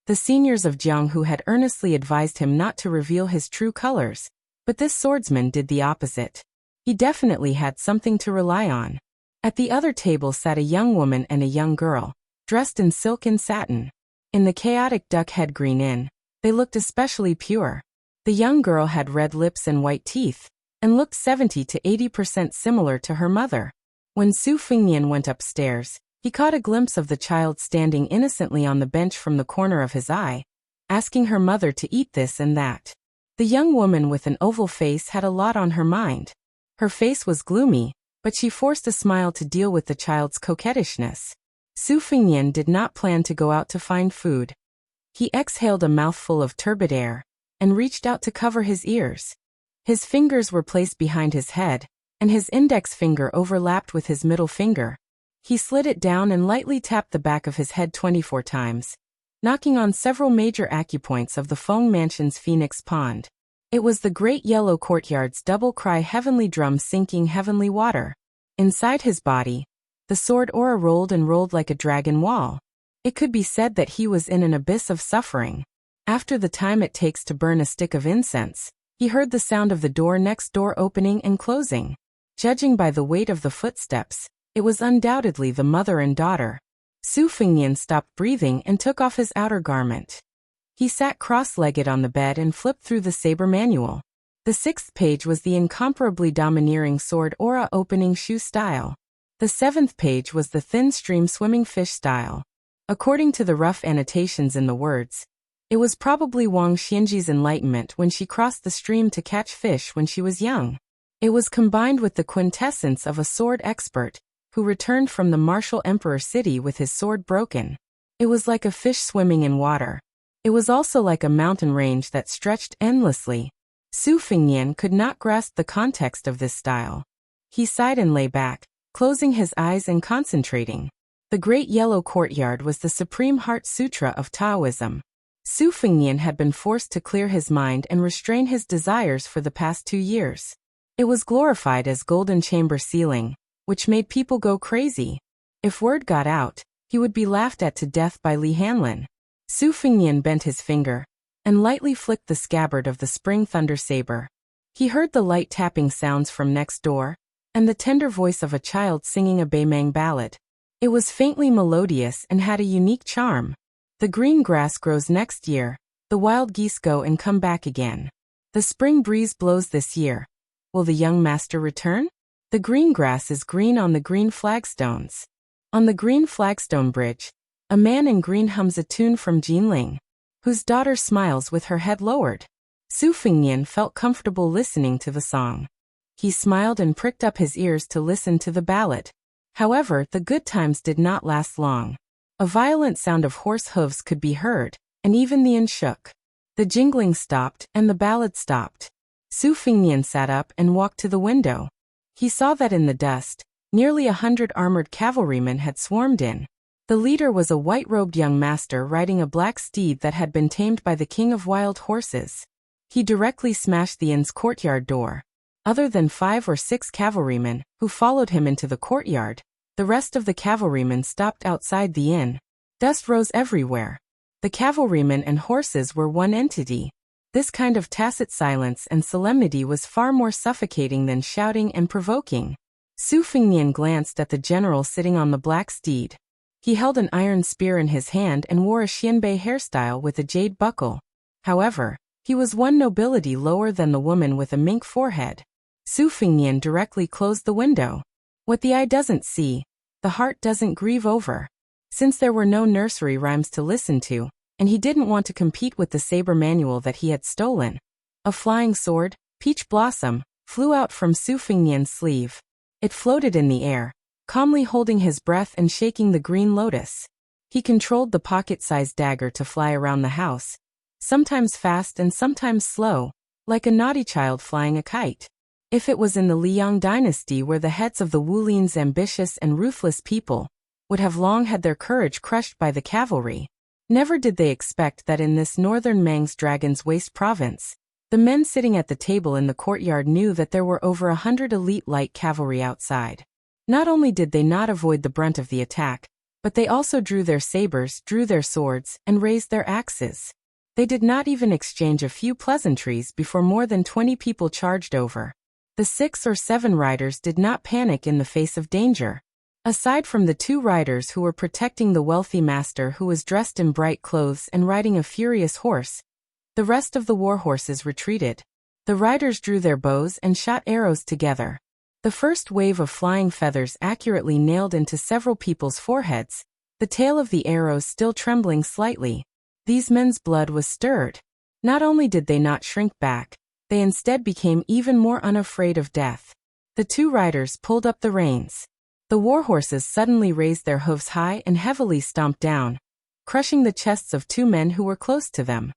The seniors of Jianghu had earnestly advised him not to reveal his true colors, but this swordsman did the opposite. He definitely had something to rely on. At the other table sat a young woman and a young girl, dressed in silk and satin. In the chaotic duck-head green inn, they looked especially pure. The young girl had red lips and white teeth, and looked 70 to 80% similar to her mother. When Su Fengnian went upstairs, he caught a glimpse of the child standing innocently on the bench from the corner of his eye, asking her mother to eat this and that. The young woman with an oval face had a lot on her mind. Her face was gloomy, but she forced a smile to deal with the child's coquettishness. Su Fengnian did not plan to go out to find food. He exhaled a mouthful of turbid air, and reached out to cover his ears. His fingers were placed behind his head, and his index finger overlapped with his middle finger. He slid it down and lightly tapped the back of his head 24 times, knocking on several major acupoints of the Feng Mansion's Phoenix Pond. It was the great yellow courtyard's double-cry heavenly drum sinking heavenly water. Inside his body, the sword aura rolled and rolled like a dragon wall. It could be said that he was in an abyss of suffering. After the time it takes to burn a stick of incense, he heard the sound of the door next door opening and closing. Judging by the weight of the footsteps, it was undoubtedly the mother and daughter. Su Fengnian stopped breathing and took off his outer garment. He sat cross-legged on the bed and flipped through the saber manual. The 6th page was the incomparably domineering sword aura opening shoe style. The 7th page was the thin stream swimming fish style. According to the rough annotations in the words, it was probably Wang Xianji's enlightenment when she crossed the stream to catch fish when she was young. It was combined with the quintessence of a sword expert, who returned from the martial emperor city with his sword broken. It was like a fish swimming in water. It was also like a mountain range that stretched endlessly. Su Fengnian could not grasp the context of this style. He sighed and lay back, closing his eyes and concentrating. The great yellow courtyard was the supreme heart sutra of Taoism. Su Fengnian had been forced to clear his mind and restrain his desires for the past 2 years. It was glorified as golden chamber ceiling, which made people go crazy. If word got out, he would be laughed at to death by Li Hanlin. Su Fengnian bent his finger, and lightly flicked the scabbard of the spring thunder saber. He heard the light tapping sounds from next door, and the tender voice of a child singing a Baimeng ballad. It was faintly melodious and had a unique charm. The green grass grows next year, the wild geese go and come back again. The spring breeze blows this year. Will the young master return? The green grass is green on the green flagstones. On the green flagstone bridge, a man in green hums a tune from Jinling, whose daughter smiles with her head lowered. Su Fengnian felt comfortable listening to the song. He smiled and pricked up his ears to listen to the ballad. However, the good times did not last long. A violent sound of horse hooves could be heard, and even the inn shook. The jingling stopped, and the ballad stopped. Su Fingnian sat up and walked to the window. He saw that in the dust, nearly 100 armored cavalrymen had swarmed in. The leader was a white-robed young master riding a black steed that had been tamed by the king of wild horses. He directly smashed the inn's courtyard door. Other than 5 or 6 cavalrymen, who followed him into the courtyard, the rest of the cavalrymen stopped outside the inn. Dust rose everywhere. The cavalrymen and horses were one entity. This kind of tacit silence and solemnity was far more suffocating than shouting and provoking. Su Fingnian glanced at the general sitting on the black steed. He held an iron spear in his hand and wore a xianbei hairstyle with a jade buckle. However, he was one nobility lower than the woman with a mink forehead. Su Fingnian directly closed the window. What the eye doesn't see, the heart doesn't grieve over. Since there were no nursery rhymes to listen to, and he didn't want to compete with the saber manual that he had stolen, a flying sword, Peach Blossom, flew out from Su Fingnian's sleeve. It floated in the air, calmly holding his breath and shaking the green lotus. He controlled the pocket-sized dagger to fly around the house, sometimes fast and sometimes slow, like a naughty child flying a kite. If it was in the Liang dynasty where the heads of the Wulins ambitious and ruthless people would have long had their courage crushed by the cavalry, never did they expect that in this northern Mang's Dragon's Waste province, the men sitting at the table in the courtyard knew that there were over 100 elite light cavalry outside. Not only did they not avoid the brunt of the attack, but they also drew their sabers, drew their swords, and raised their axes. They did not even exchange a few pleasantries before more than 20 people charged over. The 6 or 7 riders did not panic in the face of danger. Aside from the 2 riders who were protecting the wealthy master who was dressed in bright clothes and riding a furious horse, the rest of the war horses retreated. The riders drew their bows and shot arrows together. The first wave of flying feathers accurately nailed into several people's foreheads, the tail of the arrows still trembling slightly. These men's blood was stirred. Not only did they not shrink back, they instead became even more unafraid of death. The 2 riders pulled up the reins. The war horses suddenly raised their hooves high and heavily stomped down, crushing the chests of 2 men who were close to them.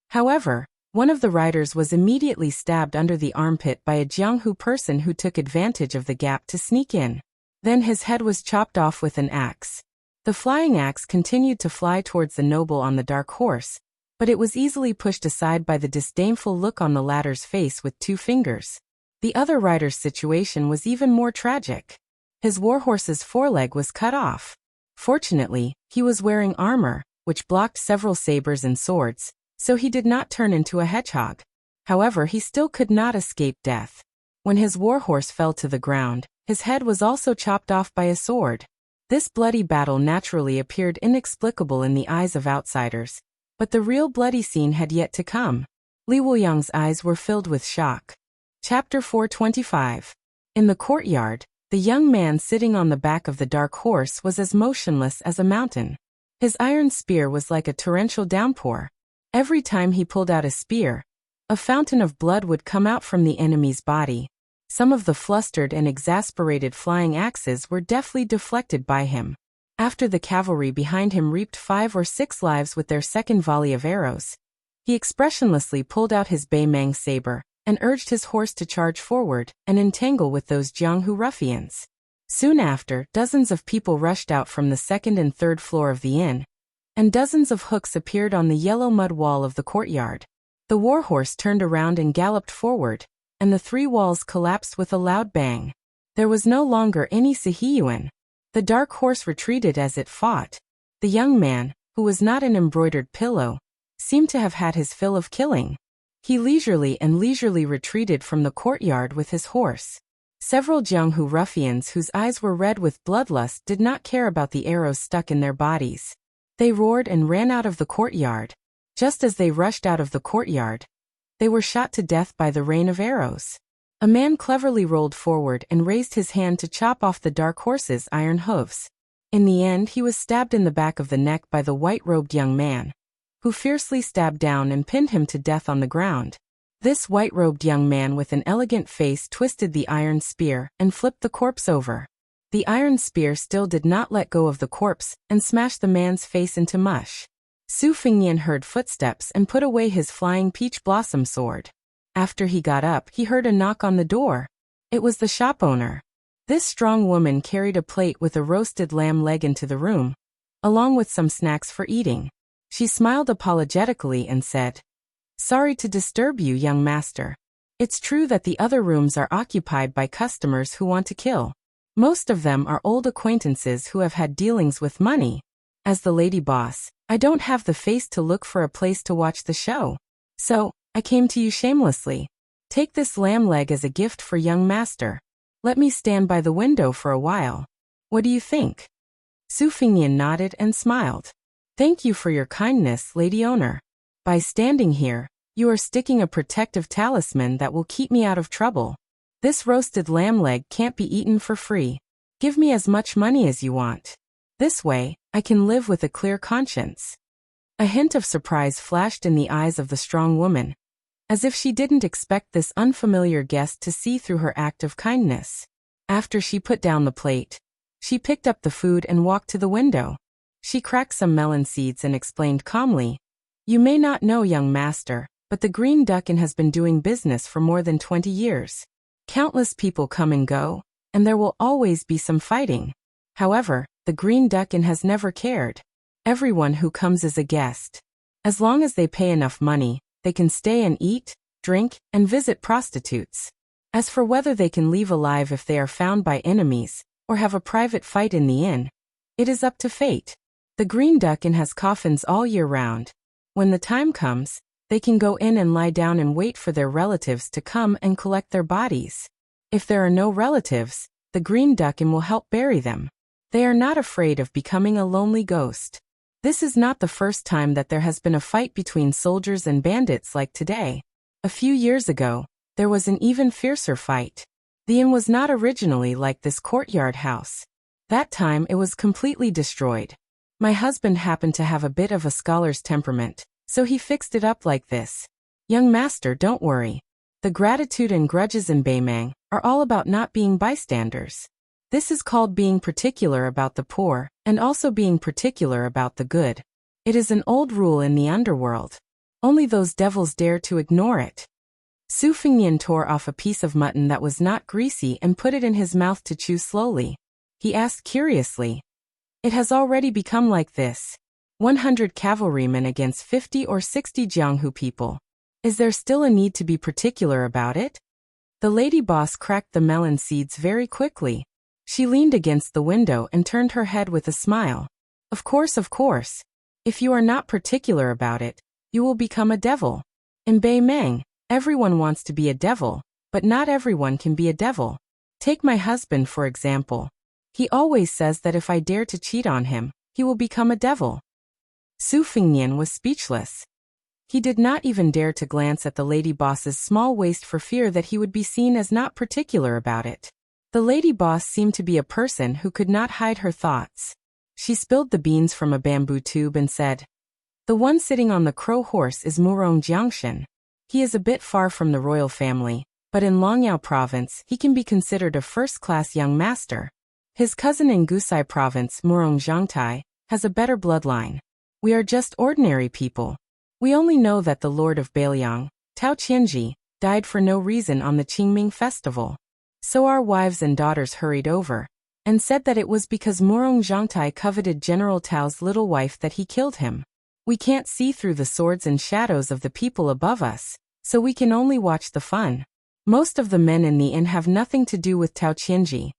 However, one of the riders was immediately stabbed under the armpit by a Jianghu person who took advantage of the gap to sneak in. Then his head was chopped off with an axe. The flying axe continued to fly towards the noble on the dark horse, but it was easily pushed aside by the disdainful look on the latter's face with 2 fingers. The other rider's situation was even more tragic. His warhorse's foreleg was cut off. Fortunately, he was wearing armor, which blocked several sabers and swords, so he did not turn into a hedgehog. However, he still could not escape death. When his warhorse fell to the ground, his head was also chopped off by a sword. This bloody battle naturally appeared inexplicable in the eyes of outsiders, but the real bloody scene had yet to come. Li Wuliang's eyes were filled with shock. Chapter 425. In the courtyard, the young man sitting on the back of the dark horse was as motionless as a mountain. His iron spear was like a torrential downpour. Every time he pulled out a spear, a fountain of blood would come out from the enemy's body. Some of the flustered and exasperated flying axes were deftly deflected by him. After the cavalry behind him reaped 5 or 6 lives with their second volley of arrows, he expressionlessly pulled out his Beimang saber and urged his horse to charge forward and entangle with those Jianghu ruffians. Soon after, dozens of people rushed out from the 2nd and 3rd floor of the inn, and dozens of hooks appeared on the yellow mud wall of the courtyard. The warhorse turned around and galloped forward, and the 3 walls collapsed with a loud bang. There was no longer any Sihiyuan. The dark horse retreated as it fought. The young man, who was not an embroidered pillow, seemed to have had his fill of killing. He leisurely retreated from the courtyard with his horse. Several Jianghu ruffians whose eyes were red with bloodlust did not care about the arrows stuck in their bodies. They roared and ran out of the courtyard. Just as they rushed out of the courtyard, they were shot to death by the rain of arrows. A man cleverly rolled forward and raised his hand to chop off the dark horse's iron hooves. In the end, he was stabbed in the back of the neck by the white-robed young man, who fiercely stabbed down and pinned him to death on the ground. This white-robed young man with an elegant face twisted the iron spear and flipped the corpse over. The iron spear still did not let go of the corpse and smashed the man's face into mush. Su Fingnian heard footsteps and put away his flying peach blossom sword. After he got up, he heard a knock on the door. It was the shop owner. This strong woman carried a plate with a roasted lamb leg into the room, along with some snacks for eating. She smiled apologetically and said, "Sorry to disturb you, young master. It's true that the other rooms are occupied by customers who want to kill. Most of them are old acquaintances who have had dealings with money. As the lady boss, I don't have the face to look for a place to watch the show. So, I came to you shamelessly. Take this lamb leg as a gift for young master. Let me stand by the window for a while. What do you think?" Su Fingyan nodded and smiled. "Thank you for your kindness, lady owner. By standing here, you are sticking a protective talisman that will keep me out of trouble. This roasted lamb leg can't be eaten for free. Give me as much money as you want. This way, I can live with a clear conscience." A hint of surprise flashed in the eyes of the strong woman, as if she didn't expect this unfamiliar guest to see through her act of kindness. After she put down the plate, she picked up the food and walked to the window. She cracked some melon seeds and explained calmly, "You may not know, young master, but the Green Duck Inn has been doing business for more than 20 years. Countless people come and go, and there will always be some fighting. However, the Green Duck Inn has never cared. Everyone who comes is a guest. As long as they pay enough money, they can stay and eat, drink, and visit prostitutes. As for whether they can leave alive if they are found by enemies, or have a private fight in the inn, it is up to fate. The Green Duck Inn has coffins all year round. When the time comes, they can go in and lie down and wait for their relatives to come and collect their bodies. If there are no relatives, the Green Duck Inn will help bury them. They are not afraid of becoming a lonely ghost. This is not the first time that there has been a fight between soldiers and bandits like today. A few years ago, there was an even fiercer fight. The inn was not originally like this courtyard house. That time it was completely destroyed. My husband happened to have a bit of a scholar's temperament, so he fixed it up like this. Young master, don't worry. The gratitude and grudges in Baimang are all about not being bystanders. This is called being particular about the poor, and also being particular about the good. It is an old rule in the underworld. Only those devils dare to ignore it." Su Fingyan tore off a piece of mutton that was not greasy and put it in his mouth to chew slowly. He asked curiously, "It has already become like this. 100 cavalrymen against 50 or 60 Jianghu people. Is there still a need to be particular about it?" The lady boss cracked the melon seeds very quickly. She leaned against the window and turned her head with a smile. Of course. If you are not particular about it, you will become a devil. In Baimang, everyone wants to be a devil, but not everyone can be a devil. Take my husband for example. He always says that if I dare to cheat on him, he will become a devil." Su Fingyan was speechless. He did not even dare to glance at the lady boss's small waist for fear that he would be seen as not particular about it. The lady boss seemed to be a person who could not hide her thoughts. She spilled the beans from a bamboo tube and said, "The one sitting on the crow horse is Murong Jiangshan. He is a bit far from the royal family, but in Longyao province he can be considered a first-class young master. His cousin in Gusai province, Murong Zhangtai, has a better bloodline. We are just ordinary people. We only know that the lord of Bailiang, Tao Qianji, died for no reason on the Qingming festival. So our wives and daughters hurried over, and said that it was because Murong Zhangtai coveted General Tao's little wife that he killed him. We can't see through the swords and shadows of the people above us, so we can only watch the fun. Most of the men in the inn have nothing to do with Tao Qianji,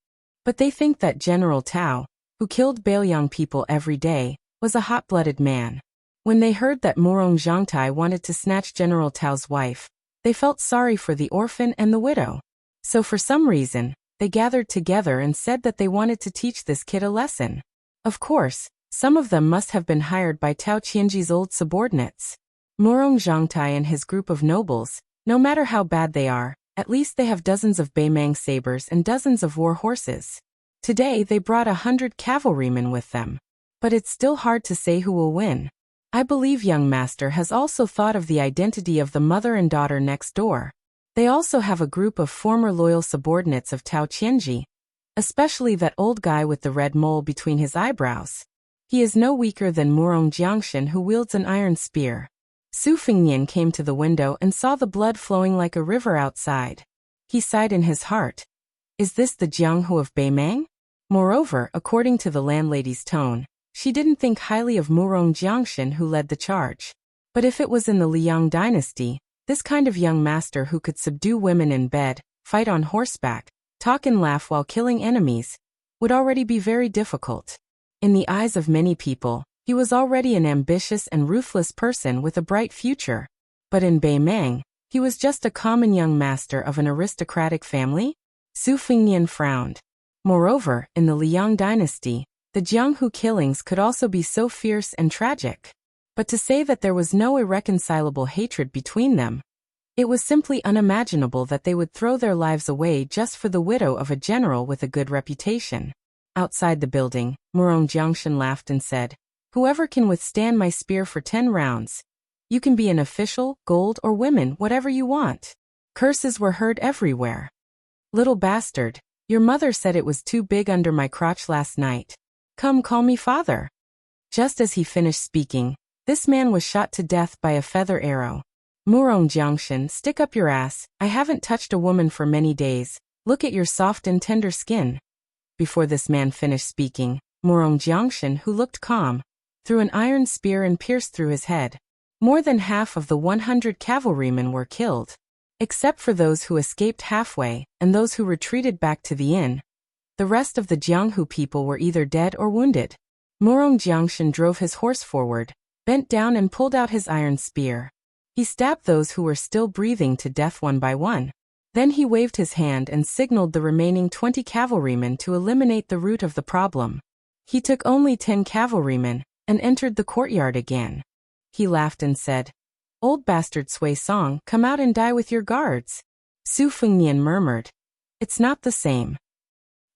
but they think that General Tao, who killed Bailiang people every day, was a hot-blooded man. When they heard that Murong Zhangtai wanted to snatch General Tao's wife, they felt sorry for the orphan and the widow. So for some reason, they gathered together and said that they wanted to teach this kid a lesson. Of course, some of them must have been hired by Tao Qianji's old subordinates. Murong Zhangtai and his group of nobles, no matter how bad they are, at least they have dozens of Baimang sabers and dozens of war horses. Today they brought 100 cavalrymen with them. But it's still hard to say who will win. I believe young master has also thought of the identity of the mother and daughter next door. They also have a group of former loyal subordinates of Tao Qianji, especially that old guy with the red mole between his eyebrows. He is no weaker than Murong Jiangshan, who wields an iron spear. Su Fengnian came to the window and saw the blood flowing like a river outside. He sighed in his heart. Is this the Jianghu of Beimang? Moreover, according to the landlady's tone, she didn't think highly of Murong Jiangshan who led the charge. But if it was in the Liang dynasty, this kind of young master who could subdue women in bed, fight on horseback, talk and laugh while killing enemies, would already be very difficult. In the eyes of many people, he was already an ambitious and ruthless person with a bright future. But in Beimang, he was just a common young master of an aristocratic family? Su Fengnian frowned. Moreover, in the Liang dynasty, the Jianghu killings could also be so fierce and tragic. But to say that there was no irreconcilable hatred between them, it was simply unimaginable that they would throw their lives away just for the widow of a general with a good reputation. Outside the building, Murong Jiangshan laughed and said, "Whoever can withstand my spear for 10 rounds. You can be an official, gold or women, whatever you want." Curses were heard everywhere. "Little bastard, your mother said it was too big under my crotch last night. Come call me father." Just as he finished speaking, this man was shot to death by a feather arrow. Murong Jiangshan, stick up your ass, I haven't touched a woman for many days, look at your soft and tender skin. Before this man finished speaking, Murong Jiangshan, who looked calm, threw an iron spear and pierced through his head. More than half of the 100 cavalrymen were killed. Except for those who escaped halfway, and those who retreated back to the inn. The rest of the Jianghu people were either dead or wounded. Murong Jiangshan drove his horse forward, bent down and pulled out his iron spear. He stabbed those who were still breathing to death one by one. Then he waved his hand and signaled the remaining 20 cavalrymen to eliminate the root of the problem. He took only 10 cavalrymen, and entered the courtyard again. He laughed and said, "Old bastard Sui Song, come out and die with your guards." Su Fengnian murmured, "It's not the same."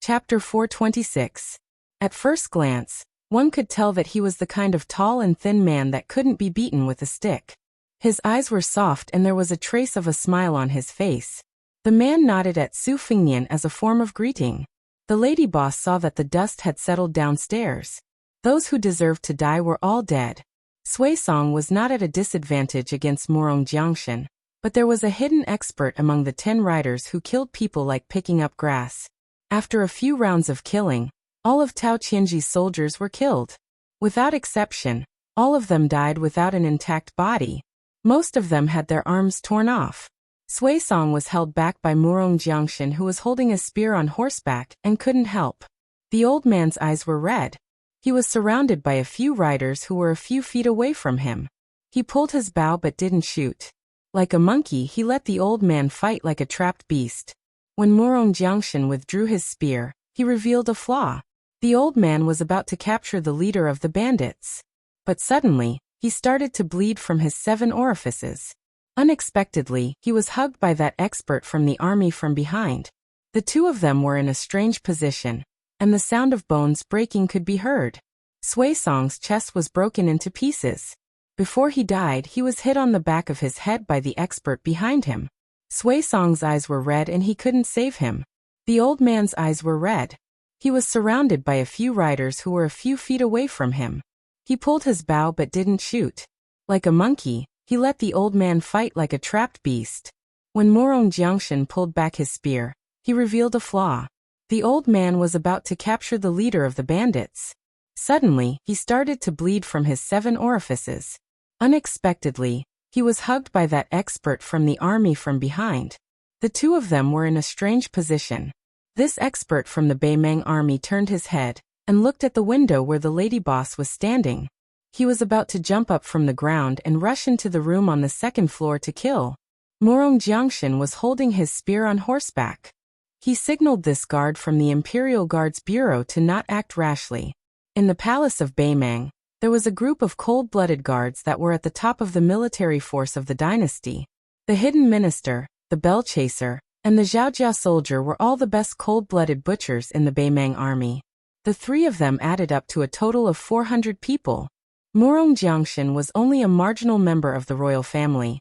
Chapter 426. At first glance, one could tell that he was the kind of tall and thin man that couldn't be beaten with a stick. His eyes were soft and there was a trace of a smile on his face. The man nodded at Su Fengnian as a form of greeting. The lady boss saw that the dust had settled downstairs. Those who deserved to die were all dead. Sui Song was not at a disadvantage against Murong Jiangshan, but there was a hidden expert among the 10 riders who killed people like picking up grass. After a few rounds of killing, all of Tao Qianji's soldiers were killed. Without exception, all of them died without an intact body. Most of them had their arms torn off. Sui Song was held back by Murong Jiangshan, who was holding a spear on horseback and couldn't help. The old man's eyes were red. He was surrounded by a few riders who were a few feet away from him. He pulled his bow but didn't shoot. Like a monkey, he let the old man fight like a trapped beast. When Murong Jiangshan withdrew his spear, he revealed a flaw. The old man was about to capture the leader of the bandits. But suddenly, he started to bleed from his 7 orifices. Unexpectedly, he was hugged by that expert from the army from behind. The two of them were in a strange position, and the sound of bones breaking could be heard. Sui Song's chest was broken into pieces. Before he died, he was hit on the back of his head by the expert behind him. Sui Song's eyes were red and he couldn't save him. The old man's eyes were red. He was surrounded by a few riders who were a few feet away from him. He pulled his bow but didn't shoot. Like a monkey, he let the old man fight like a trapped beast. When Murong Jiangshan pulled back his spear, he revealed a flaw. The old man was about to capture the leader of the bandits. Suddenly, he started to bleed from his 7 orifices. Unexpectedly, he was hugged by that expert from the army from behind. The two of them were in a strange position. This expert from the Beimang army turned his head and looked at the window where the lady boss was standing. He was about to jump up from the ground and rush into the room on the 2nd floor to kill. Murong Jiangshan was holding his spear on horseback. He signaled this guard from the Imperial Guards Bureau to not act rashly. In the palace of Beimang, there was a group of cold-blooded guards that were at the top of the military force of the dynasty. The hidden minister, the bell chaser, and the Zhaojia soldier were all the best cold-blooded butchers in the Beimang army. The 3 of them added up to a total of 400 people. Murong Jiangshan was only a marginal member of the royal family.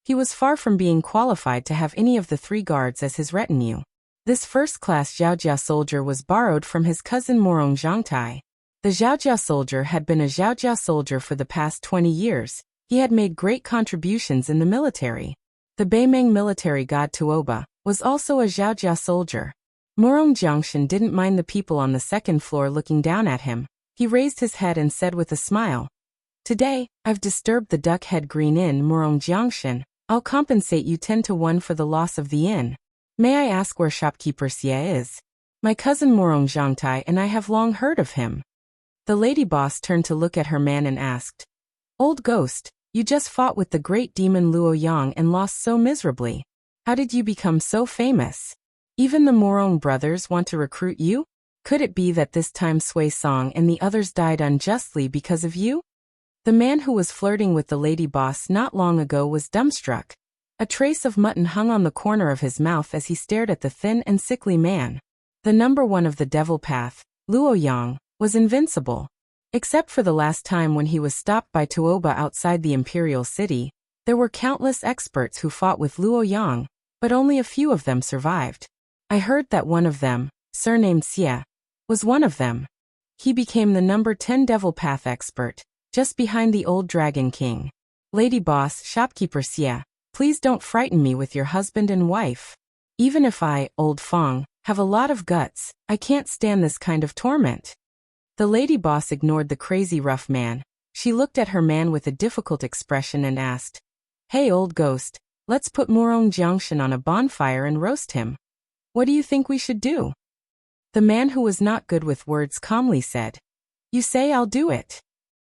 He was far from being qualified to have any of the 3 guards as his retinue. This first-class Zhaojia soldier was borrowed from his cousin Murong Zhangtai. The Zhaojia soldier had been a Zhaojia soldier for the past 20 years. He had made great contributions in the military. The Beimeng military god Tuoba was also a Zhaojia soldier. Murong Jiangshan didn't mind the people on the second floor looking down at him. He raised his head and said with a smile, "Today, I've disturbed the Duck-Head Green Inn, Murong Jiangshan. I'll compensate you 10-to-1 for the loss of the inn. May I ask where shopkeeper Xie is? My cousin Murong Zhangtai and I have long heard of him." The lady boss turned to look at her man and asked, "Old ghost, you just fought with the great demon Luo Yang and lost so miserably. How did you become so famous? Even the Murong brothers want to recruit you? Could it be that this time Sui Song and the others died unjustly because of you?" The man who was flirting with the lady boss not long ago was dumbstruck. A trace of mutton hung on the corner of his mouth as he stared at the thin and sickly man. The number one of the devil path, Luo Yang, was invincible. Except for the last time when he was stopped by Tuoba outside the imperial city, there were countless experts who fought with Luo Yang, but only a few of them survived. I heard that one of them, surnamed Xie, was one of them. He became the number 10 devil path expert, just behind the old Dragon King. Lady boss, shopkeeper Xie, please don't frighten me with your husband and wife. Even if I, old Fong, have a lot of guts, I can't stand this kind of torment. The lady boss ignored the crazy rough man. She looked at her man with a difficult expression and asked, "Hey old ghost, let's put Murong Jiangshan on a bonfire and roast him. What do you think we should do?" The man who was not good with words calmly said, "You say I'll do it."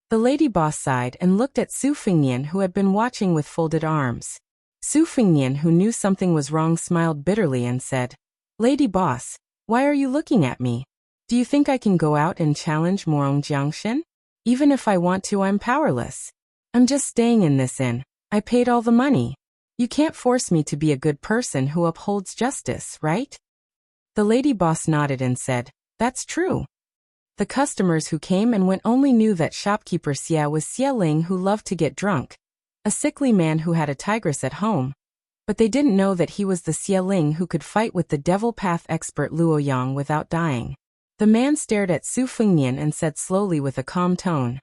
The lady boss sighed and looked at Su Fingnian, who had been watching with folded arms. Su Fingnian, who knew something was wrong, smiled bitterly and said, "Lady boss, why are you looking at me? Do you think I can go out and challenge Murong Jiangshan? Even if I want to, I'm powerless. I'm just staying in this inn. I paid all the money. You can't force me to be a good person who upholds justice, right?" The lady boss nodded and said, "That's true." The customers who came and went only knew that shopkeeper Xie was Xie Ling, who loved to get drunk, a sickly man who had a tigress at home. But they didn't know that he was the Xie Ling who could fight with the devil path expert Luo Yang without dying. The man stared at Su Fingnian and said slowly with a calm tone,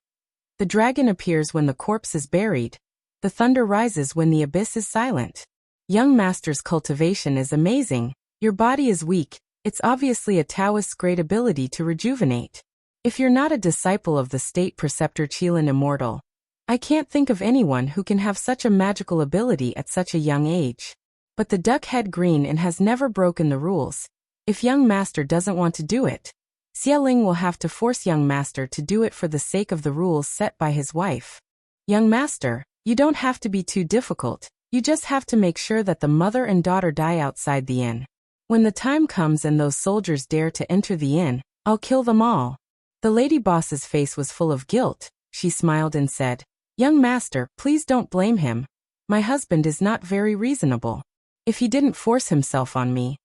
"The dragon appears when the corpse is buried. The thunder rises when the abyss is silent. Young master's cultivation is amazing. Your body is weak. It's obviously a Taoist's great ability to rejuvenate. If you're not a disciple of the state preceptor Qilin Immortal, I can't think of anyone who can have such a magical ability at such a young age. But the Duck-Head Green Inn has never broken the rules. If young master doesn't want to do it, Xie Ling will have to force young master to do it for the sake of the rules set by his wife. Young master, you don't have to be too difficult. You just have to make sure that the mother and daughter die outside the inn. When the time comes and those soldiers dare to enter the inn, I'll kill them all." The lady boss's face was full of guilt. She smiled and said, "Young master, please don't blame him. My husband is not very reasonable. If he didn't force himself on me,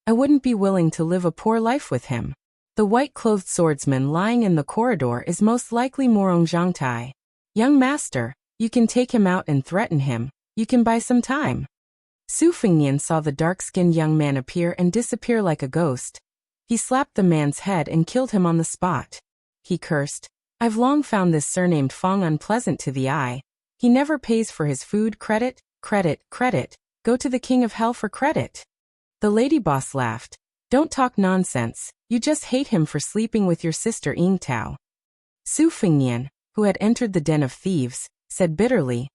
I wouldn't be willing to live a poor life with him. The white-clothed swordsman lying in the corridor is most likely Murong Zhangtai. Young master, you can take him out and threaten him. You can buy some time." Su Fingnian saw the dark-skinned young man appear and disappear like a ghost. He slapped the man's head and killed him on the spot. He cursed, "I've long found this surnamed Fong unpleasant to the eye. He never pays for his food. Credit, credit, credit. Go to the king of hell for credit." The lady boss laughed. "Don't talk nonsense. You just hate him for sleeping with your sister Ying Tao." Su Fingnian, who had entered the den of thieves, said bitterly,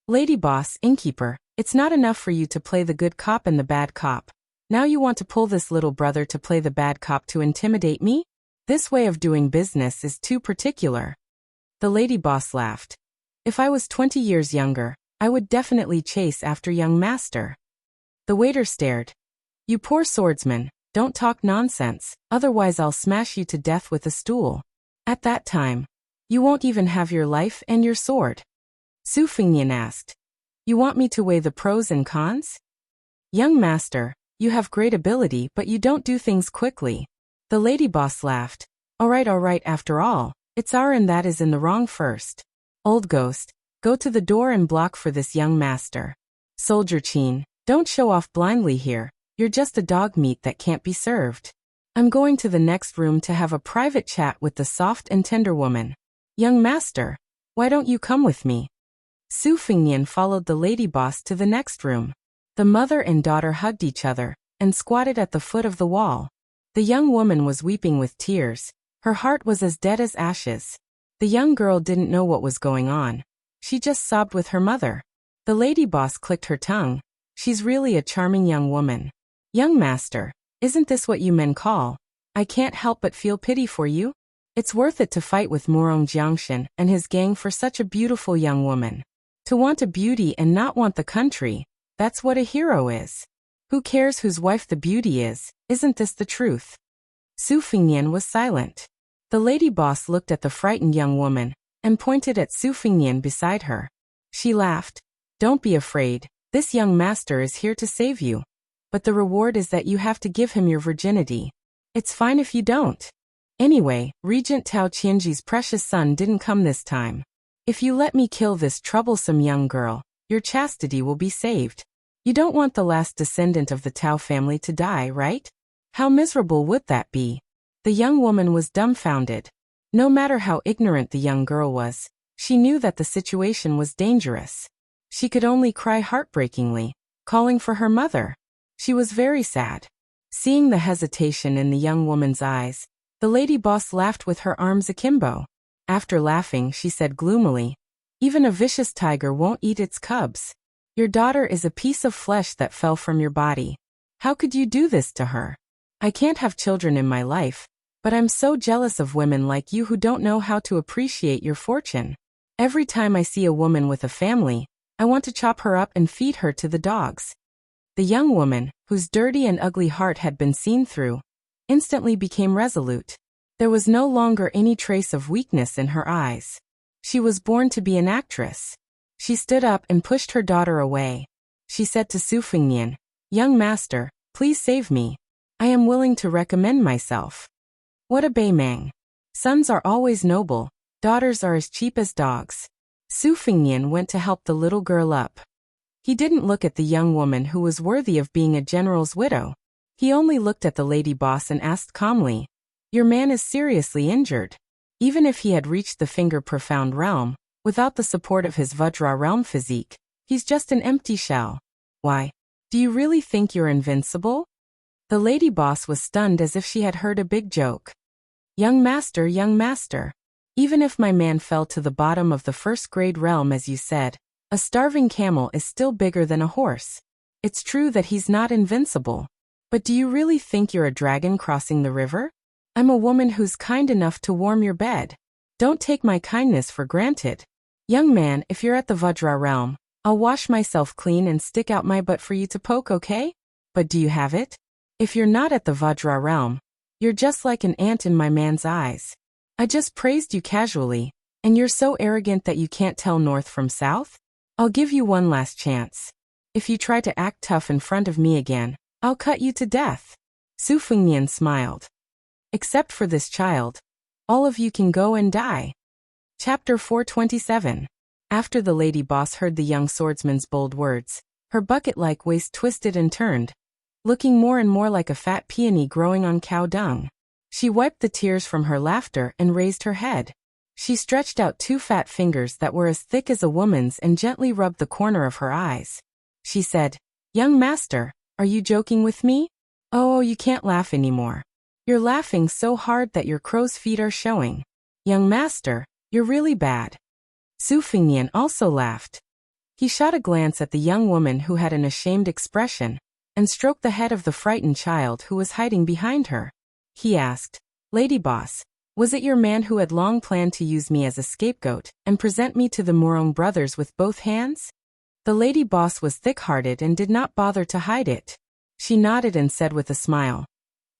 "Lady boss, innkeeper, it's not enough for you to play the good cop and the bad cop. Now you want to pull this little brother to play the bad cop to intimidate me? This way of doing business is too particular." The lady boss laughed. "If I was 20 years younger, I would definitely chase after young master." The waiter stared. "You poor swordsman, don't talk nonsense, otherwise I'll smash you to death with a stool. At that time, you won't even have your life and your sword." Su Fingnian asked, "You want me to weigh the pros and cons?" "Young master, you have great ability but you don't do things quickly." The lady boss laughed. All right, after all, it's our inn that is in the wrong first. Old ghost, go to the door and block for this young master. Soldier Chin, don't show off blindly here. You're just a dog meat that can't be served. I'm going to the next room to have a private chat with the soft and tender woman. Young master, why don't you come with me?" Su Fingnian followed the lady boss to the next room. The mother and daughter hugged each other and squatted at the foot of the wall. The young woman was weeping with tears. Her heart was as dead as ashes. The young girl didn't know what was going on. She just sobbed with her mother. The lady boss clicked her tongue. She's really a charming young woman. Young master, isn't this what you men call? I can't help but feel pity for you. It's worth it to fight with Murong Jiangshan and his gang for such a beautiful young woman. To want a beauty and not want the country, that's what a hero is. Who cares whose wife the beauty is, isn't this the truth? Su Fingnian was silent. The lady boss looked at the frightened young woman and pointed at Su Fingnian beside her. She laughed. Don't be afraid, this young master is here to save you. But the reward is that you have to give him your virginity. It's fine if you don't. Anyway, Regent Tao Qianji's precious son didn't come this time. If you let me kill this troublesome young girl, your chastity will be saved. You don't want the last descendant of the Tao family to die, right? How miserable would that be? The young woman was dumbfounded. No matter how ignorant the young girl was, she knew that the situation was dangerous. She could only cry heartbreakingly, calling for her mother. She was very sad. Seeing the hesitation in the young woman's eyes, the lady boss laughed with her arms akimbo. After laughing, she said gloomily, "Even a vicious tiger won't eat its cubs. Your daughter is a piece of flesh that fell from your body. How could you do this to her? I can't have children in my life, but I'm so jealous of women like you who don't know how to appreciate your fortune. Every time I see a woman with a family, I want to chop her up and feed her to the dogs." The young woman, whose dirty and ugly heart had been seen through, instantly became resolute. There was no longer any trace of weakness in her eyes. She was born to be an actress. She stood up and pushed her daughter away. She said to Su Fingnian, "Young master, please save me. I am willing to recommend myself." What a beimang. Sons are always noble, daughters are as cheap as dogs. Su Fingnian went to help the little girl up. He didn't look at the young woman who was worthy of being a general's widow. He only looked at the lady boss and asked calmly, "Your man is seriously injured." Even if he had reached the finger-profound realm, without the support of his Vajra realm physique, he's just an empty shell. Why? Do you really think you're invincible? The lady boss was stunned as if she had heard a big joke. Young master, even if my man fell to the bottom of the first-grade realm as you said, a starving camel is still bigger than a horse. It's true that he's not invincible. But do you really think you're a dragon crossing the river? I'm a woman who's kind enough to warm your bed. Don't take my kindness for granted. Young man, if you're at the Vajra realm, I'll wash myself clean and stick out my butt for you to poke, okay? But do you have it? If you're not at the Vajra realm, you're just like an ant in my man's eyes. I just praised you casually, and you're so arrogant that you can't tell north from south? I'll give you one last chance. If you try to act tough in front of me again, I'll cut you to death. Su Fingnian smiled. Except for this child, all of you can go and die. Chapter 427. After the lady boss heard the young swordsman's bold words, her bucket-like waist twisted and turned, looking more and more like a fat peony growing on cow dung. She wiped the tears from her laughter and raised her head. She stretched out two fat fingers that were as thick as a woman's and gently rubbed the corner of her eyes. She said, "Young master, are you joking with me? Oh, you can't laugh anymore. You're laughing so hard that your crow's feet are showing. Young master, you're really bad." Su Fingnian also laughed. He shot a glance at the young woman who had an ashamed expression, and stroked the head of the frightened child who was hiding behind her. He asked, "Lady boss, was it your man who had long planned to use me as a scapegoat and present me to the Murong brothers with both hands?" The lady boss was thick-hearted and did not bother to hide it. She nodded and said with a smile,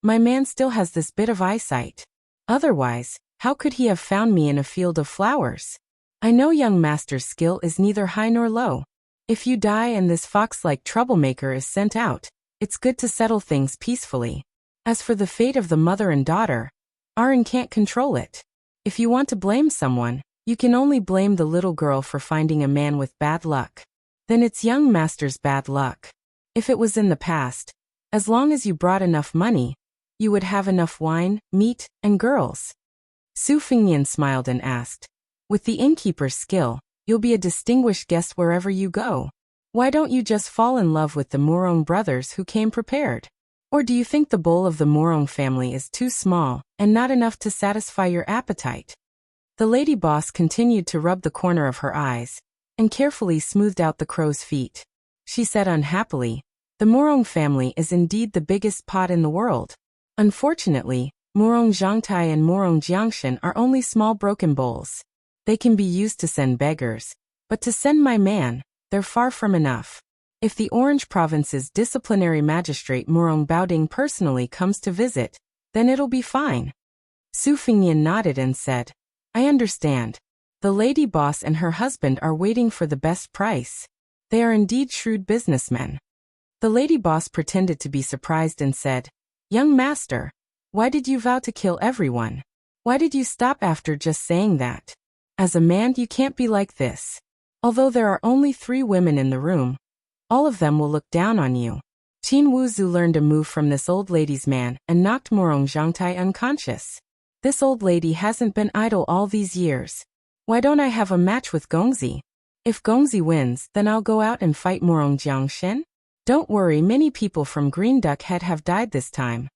"My man still has this bit of eyesight. Otherwise, how could he have found me in a field of flowers? I know young master's skill is neither high nor low. If you die and this fox-like troublemaker is sent out, it's good to settle things peacefully. As for the fate of the mother and daughter, Arin can't control it. If you want to blame someone, you can only blame the little girl for finding a man with bad luck. Then it's young master's bad luck. If it was in the past, as long as you brought enough money, you would have enough wine, meat, and girls." Su Fingnian smiled and asked, "With the innkeeper's skill, You'll be a distinguished guest wherever you go. Why don't you just fall in love with the Morong brothers who came prepared? Or do you think the bowl of the Morong family is too small and not enough to satisfy your appetite? The lady boss continued to rub the corner of her eyes and carefully smoothed out the crow's feet. She said unhappily, the Morong family is indeed the biggest pot in the world. Unfortunately, Morong Zhangtai and Morong Jiangshan are only small broken bowls. They can be used to send beggars, but to send my man, they're far from enough. If the Orange Province's disciplinary magistrate Morong Baoding personally comes to visit, then it'll be fine. Su Fingnian nodded and said, I understand. The lady boss and her husband are waiting for the best price. They are indeed shrewd businessmen. The lady boss pretended to be surprised and said, Young master, why did you vow to kill everyone? Why did you stop after just saying that? As a man, you can't be like this. Although there are only 3 women in the room, all of them will look down on you. Qin Wuzu learned a move from this old lady's man and knocked Morong Zhangtai unconscious. This old lady hasn't been idle all these years. Why don't I have a match with Gongzi? If Gongzi wins, then I'll go out and fight Morong Jiangshan? Don't worry, many people from Green Duck Head have died this time.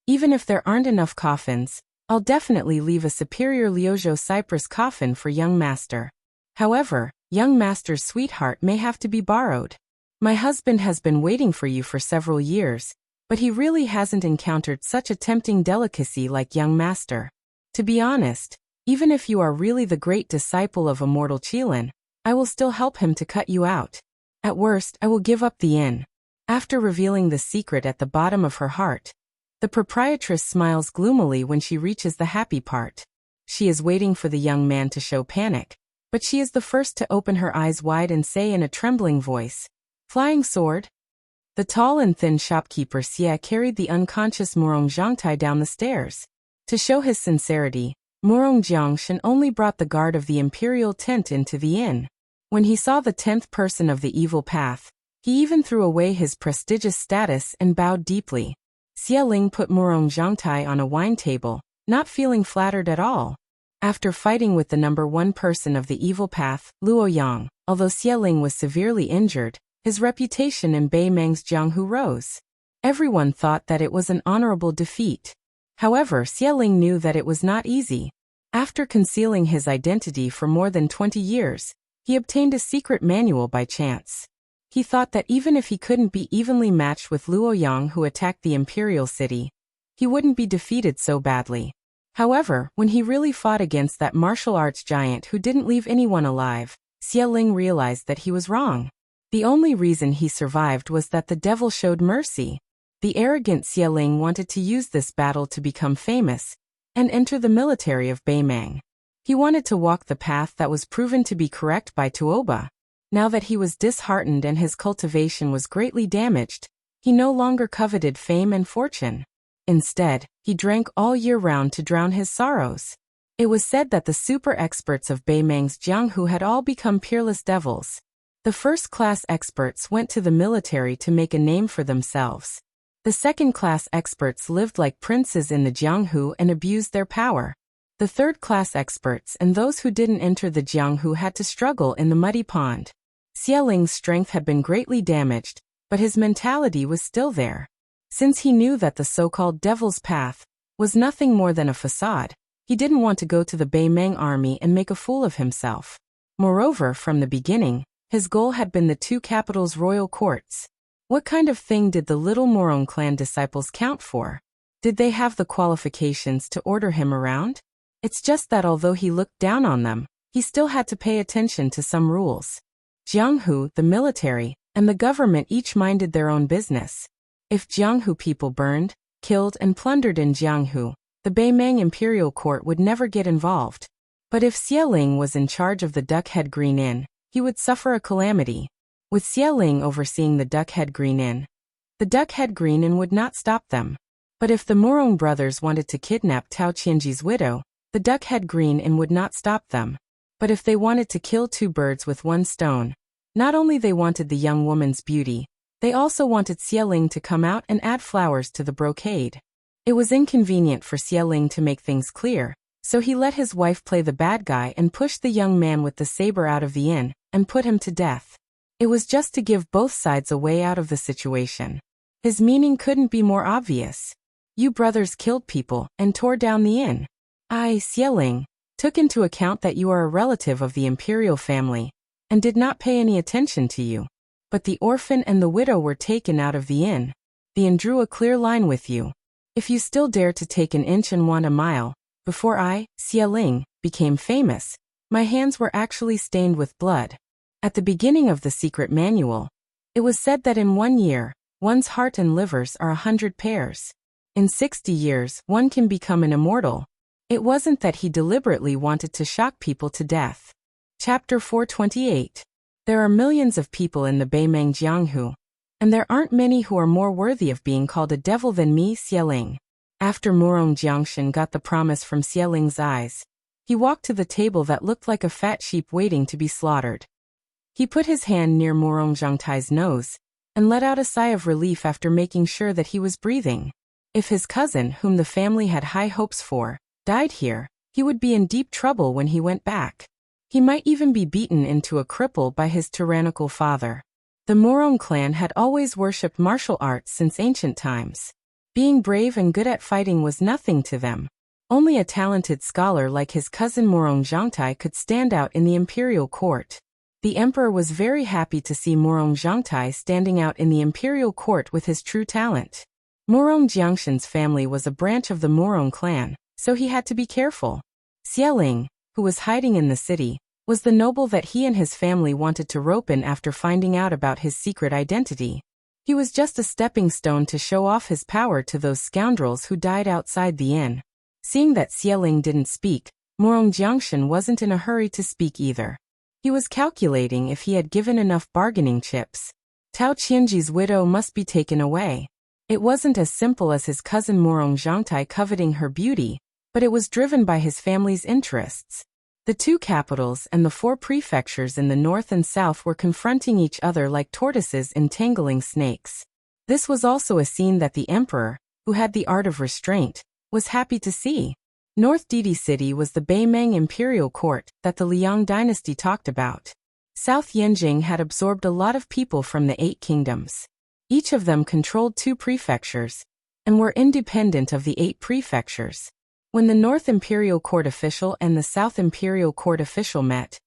Even if there aren't enough coffins, I'll definitely leave a superior Liuzhou cypress coffin for young master. However, young master's sweetheart may have to be borrowed. My husband has been waiting for you for several years, but he really hasn't encountered such a tempting delicacy like young master. To be honest, even if you are really the great disciple of immortal Qilin, I will still help him to cut you out. At worst, I will give up the inn. After revealing the secret at the bottom of her heart, the proprietress smiles gloomily when she reaches the happy part. She is waiting for the young man to show panic, but she is the first to open her eyes wide and say in a trembling voice, Flying sword? The tall and thin shopkeeper Xie carried the unconscious Morong Zhangtai down the stairs. To show his sincerity, Morong Jiangshan only brought the guard of the imperial tent into the inn. When he saw the 10th person of the evil path, he even threw away his prestigious status and bowed deeply. Xie Ling put Morong Zhangtai on a wine table, not feeling flattered at all. After fighting with the number 1 person of the evil path, Luo Yang, although Xie Ling was severely injured, his reputation in Bei Meng's Jianghu rose. Everyone thought that it was an honorable defeat. However, Xie Ling knew that it was not easy. After concealing his identity for more than 20 years, he obtained a secret manual by chance. He thought that even if he couldn't be evenly matched with Luo Yang who attacked the imperial city, he wouldn't be defeated so badly. However, when he really fought against that martial arts giant who didn't leave anyone alive, Xie Ling realized that he was wrong. The only reason he survived was that the devil showed mercy. The arrogant Xie Ling wanted to use this battle to become famous and enter the military of Beimeng. He wanted to walk the path that was proven to be correct by Tuoba. Now that he was disheartened and his cultivation was greatly damaged, he no longer coveted fame and fortune. Instead, he drank all year round to drown his sorrows. It was said that the super experts of Beimeng's Jianghu had all become peerless devils. The first-class experts went to the military to make a name for themselves. The second-class experts lived like princes in the Jianghu and abused their power. The third-class experts and those who didn't enter the Jianghu had to struggle in the muddy pond. Xie Ling's strength had been greatly damaged, but his mentality was still there. Since he knew that the so-called Devil's Path was nothing more than a facade, he didn't want to go to the Beimeng army and make a fool of himself. Moreover, from the beginning, his goal had been the 2 capitals' royal courts. What kind of thing did the little Morong clan disciples count for? Did they have the qualifications to order him around? It's just that although he looked down on them, he still had to pay attention to some rules. Jianghu, the military, and the government each minded their own business. If Jianghu people burned, killed and plundered in Jianghu, the Beimeng Imperial Court would never get involved. But if Xie Ling was in charge of the Duckhead Green Inn, he would suffer a calamity. With Xie Ling overseeing the Duckhead Green Inn, the Duckhead Green Inn would not stop them. But if the Morong brothers wanted to kidnap Tao Qianji's widow, the Duckhead Green Inn would not stop them. But if they wanted to kill 2 birds with 1 stone, not only they wanted the young woman's beauty, they also wanted Xie Ling to come out and add flowers to the brocade. It was inconvenient for Xie Ling to make things clear, So he let his wife play the bad guy and pushed the young man with the saber out of the inn and put him to death. It was just to give both sides a way out of the situation. His meaning couldn't be more obvious. You brothers killed people and tore down the inn. I, Xieling, took into account that you are a relative of the imperial family and did not pay any attention to you. But the orphan and the widow were taken out of the inn. The inn drew a clear line with you. If you still dare to take an inch and want a mile, before I, Xieling, became famous, my hands were actually stained with blood. At the beginning of the secret manual, it was said that in 1 year, one's heart and livers are 100 pairs. In 60 years, one can become an immortal. It wasn't that he deliberately wanted to shock people to death. Chapter 428. There are millions of people in the Beimeng Jianghu, and there aren't many who are more worthy of being called a devil than me, Xieling. After Murong Jiangshan got the promise from Xieling's eyes, he walked to the table that looked like a fat sheep waiting to be slaughtered. He put his hand near Murong Zhangtai's nose and let out a sigh of relief after making sure that he was breathing. If his cousin, whom the family had high hopes for, died here, he would be in deep trouble when he went back. He might even be beaten into a cripple by his tyrannical father. The Murong clan had always worshipped martial arts since ancient times. Being brave and good at fighting was nothing to them. Only a talented scholar like his cousin Murong Zhangtai could stand out in the imperial court. The emperor was very happy to see Murong Zhangtai standing out in the imperial court with his true talent. Murong Jiangshan's family was a branch of the Murong clan, so he had to be careful. Xieling, who was hiding in the city, was the noble that he and his family wanted to rope in after finding out about his secret identity. He was just a stepping stone to show off his power to those scoundrels who died outside the inn. Seeing that Xieling didn't speak, Murong Jiangshan wasn't in a hurry to speak either. He was calculating if he had given enough bargaining chips. Tao Qianji's widow must be taken away. It wasn't as simple as his cousin Murong Zhangtai coveting her beauty, but it was driven by his family's interests. The 2 capitals and the 4 prefectures in the north and south were confronting each other like tortoises entangling snakes. This was also a scene that the emperor, who had the art of restraint, was happy to see. North Didi City was the Beimeng imperial court that the Liang dynasty talked about. South Yanjing had absorbed a lot of people from the 8 kingdoms. Each of them controlled 2 prefectures, and were independent of the 8 prefectures. When the North Imperial Court official and the South Imperial Court official met,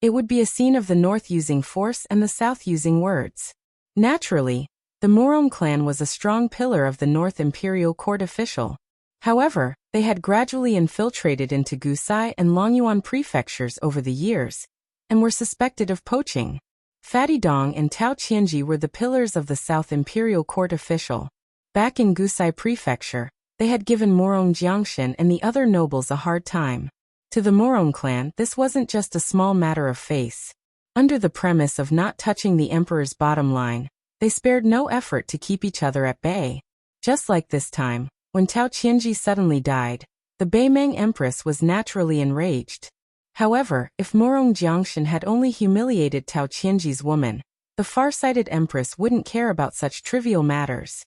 it would be a scene of the North using force and the South using words. Naturally, the Murong clan was a strong pillar of the North Imperial Court official. However, they had gradually infiltrated into Gusai and Longyuan prefectures over the years, and were suspected of poaching. Fatty Dong and Tao Qianji were the pillars of the South Imperial Court official. Back in Gusai Prefecture, they had given Murong Jiangshan and the other nobles a hard time. To the Murong clan, this wasn't just a small matter of face. Under the premise of not touching the emperor's bottom line, they spared no effort to keep each other at bay. Just like this time, when Tao Qianji suddenly died, the Beimeng empress was naturally enraged. However, if Murong Jiangshan had only humiliated Tao Qianji's woman, the far-sighted empress wouldn't care about such trivial matters.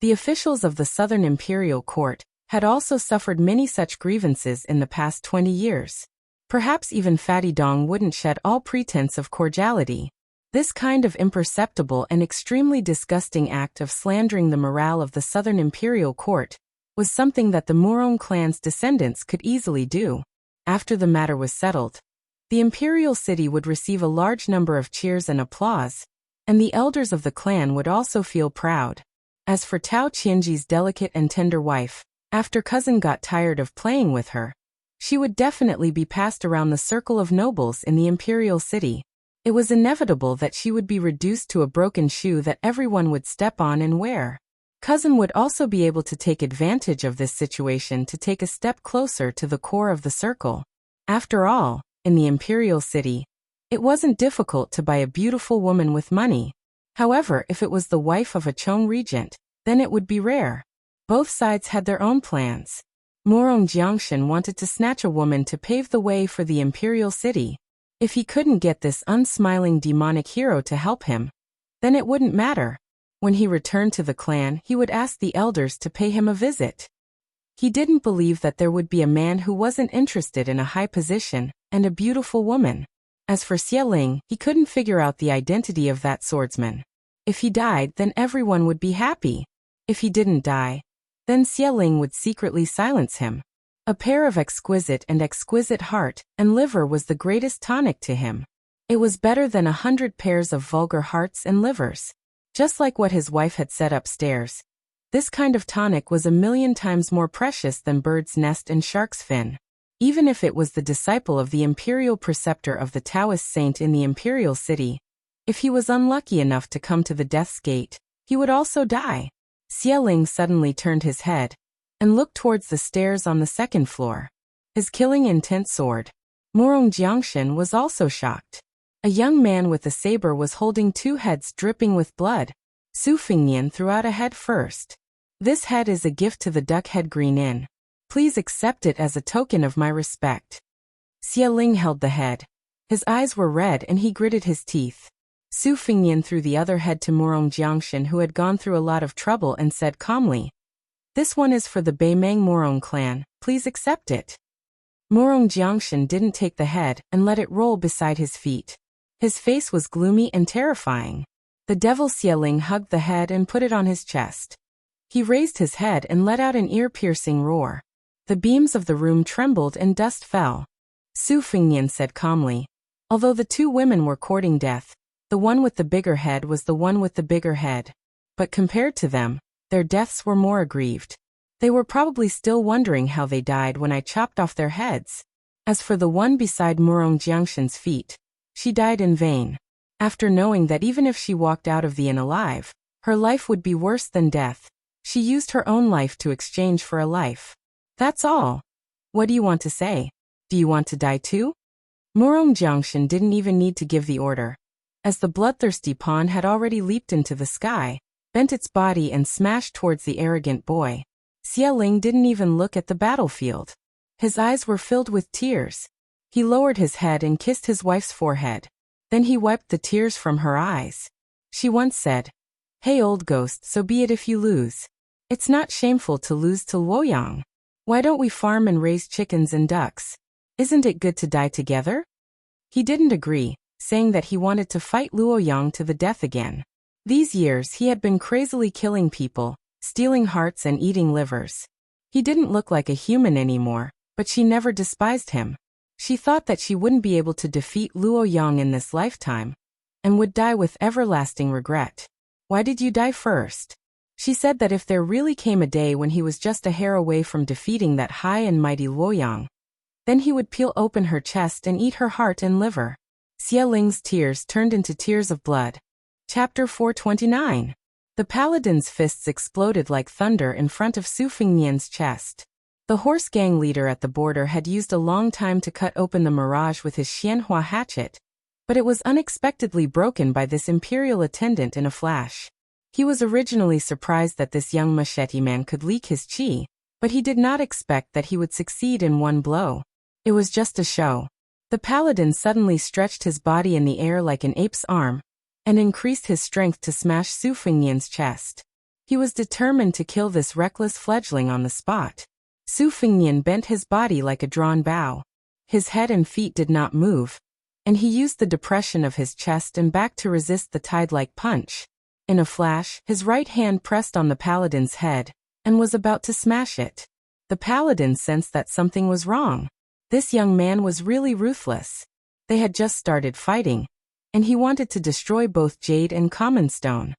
The officials of the Southern Imperial Court had also suffered many such grievances in the past 20 years. Perhaps even Fatty Dong wouldn't shed all pretense of cordiality. This kind of imperceptible and extremely disgusting act of slandering the morale of the Southern Imperial Court was something that the Murong clan's descendants could easily do. After the matter was settled, the imperial city would receive a large number of cheers and applause, and the elders of the clan would also feel proud. As for Tao Qianji's delicate and tender wife, after cousin got tired of playing with her, she would definitely be passed around the circle of nobles in the imperial city. It was inevitable that she would be reduced to a broken shoe that everyone would step on and wear. Cousin would also be able to take advantage of this situation to take a step closer to the core of the circle. After all, in the imperial city, it wasn't difficult to buy a beautiful woman with money. However, if it was the wife of a Chong regent, then it would be rare. Both sides had their own plans. Murong Jiangshan wanted to snatch a woman to pave the way for the imperial city. If he couldn't get this unsmiling demonic hero to help him, then it wouldn't matter. When he returned to the clan, he would ask the elders to pay him a visit. He didn't believe that there would be a man who wasn't interested in a high position and a beautiful woman. As for Xieling, he couldn't figure out the identity of that swordsman. If he died, then everyone would be happy. If he didn't die, then Xieling would secretly silence him. A pair of exquisite heart and liver was the greatest tonic to him. It was better than 100 pairs of vulgar hearts and livers. Just like what his wife had said upstairs. This kind of tonic was 1,000,000 times more precious than bird's nest and shark's fin. Even if it was the disciple of the imperial preceptor of the Taoist saint in the imperial city, if he was unlucky enough to come to the death's gate, he would also die. Xieling suddenly turned his head and looked towards the stairs on the second floor. His killing intent soared. Murong Jiangshan was also shocked. A young man with a saber was holding 2 heads dripping with blood. Su Fingnian threw out a head first. This head is a gift to the Duck Head Green Inn. Please accept it as a token of my respect. Xieling held the head. His eyes were red and he gritted his teeth. Su Fingnian threw the other head to Murong Jiangshan, who had gone through a lot of trouble, and said calmly, "This one is for the Beimeng Murong clan, please accept it." Murong Jiangshan didn't take the head and let it roll beside his feet. His face was gloomy and terrifying. The devil Xieling hugged the head and put it on his chest. He raised his head and let out an ear-piercing roar. The beams of the room trembled and dust fell. Su Fingnian said calmly, "Although the 2 women were courting death, the one with the bigger head was the one with the bigger head. But compared to them, their deaths were more aggrieved. They were probably still wondering how they died when I chopped off their heads. As for the one beside Murong Jiangshan's feet, she died in vain. After knowing that even if she walked out of the inn alive, her life would be worse than death, she used her own life to exchange for a life. That's all. What do you want to say? Do you want to die too?" Murong Jiangshan didn't even need to give the order, as the bloodthirsty pawn had already leaped into the sky, bent its body and smashed towards the arrogant boy. Xieling didn't even look at the battlefield. His eyes were filled with tears. He lowered his head and kissed his wife's forehead. Then he wiped the tears from her eyes. She once said, "Hey old ghost, so be it if you lose. It's not shameful to lose to Luoyang. Why don't we farm and raise chickens and ducks? Isn't it good to die together?" He didn't agree, saying that he wanted to fight Luoyang to the death again. These years he had been crazily killing people, stealing hearts and eating livers. He didn't look like a human anymore, but she never despised him. She thought that she wouldn't be able to defeat Luoyang in this lifetime, and would die with everlasting regret. "Why did you die first?" She said that if there really came a day when he was just a hair away from defeating that high and mighty Luoyang, then he would peel open her chest and eat her heart and liver. Xieling's tears turned into tears of blood. Chapter 429. The paladin's fists exploded like thunder in front of Su Fingnian's chest. The horse gang leader at the border had used a long time to cut open the mirage with his Xianhua hatchet, but it was unexpectedly broken by this imperial attendant in a flash. He was originally surprised that this young machete man could leak his chi, but he did not expect that he would succeed in one blow. It was just a show. The paladin suddenly stretched his body in the air like an ape's arm, and increased his strength to smash Su Fingnian's chest. He was determined to kill this reckless fledgling on the spot. Su Fingnian bent his body like a drawn bow. His head and feet did not move, and he used the depression of his chest and back to resist the tide-like punch. In a flash, his right hand pressed on the paladin's head, and was about to smash it. The paladin sensed that something was wrong. This young man was really ruthless. They had just started fighting, and he wanted to destroy both Jade and Common Stone.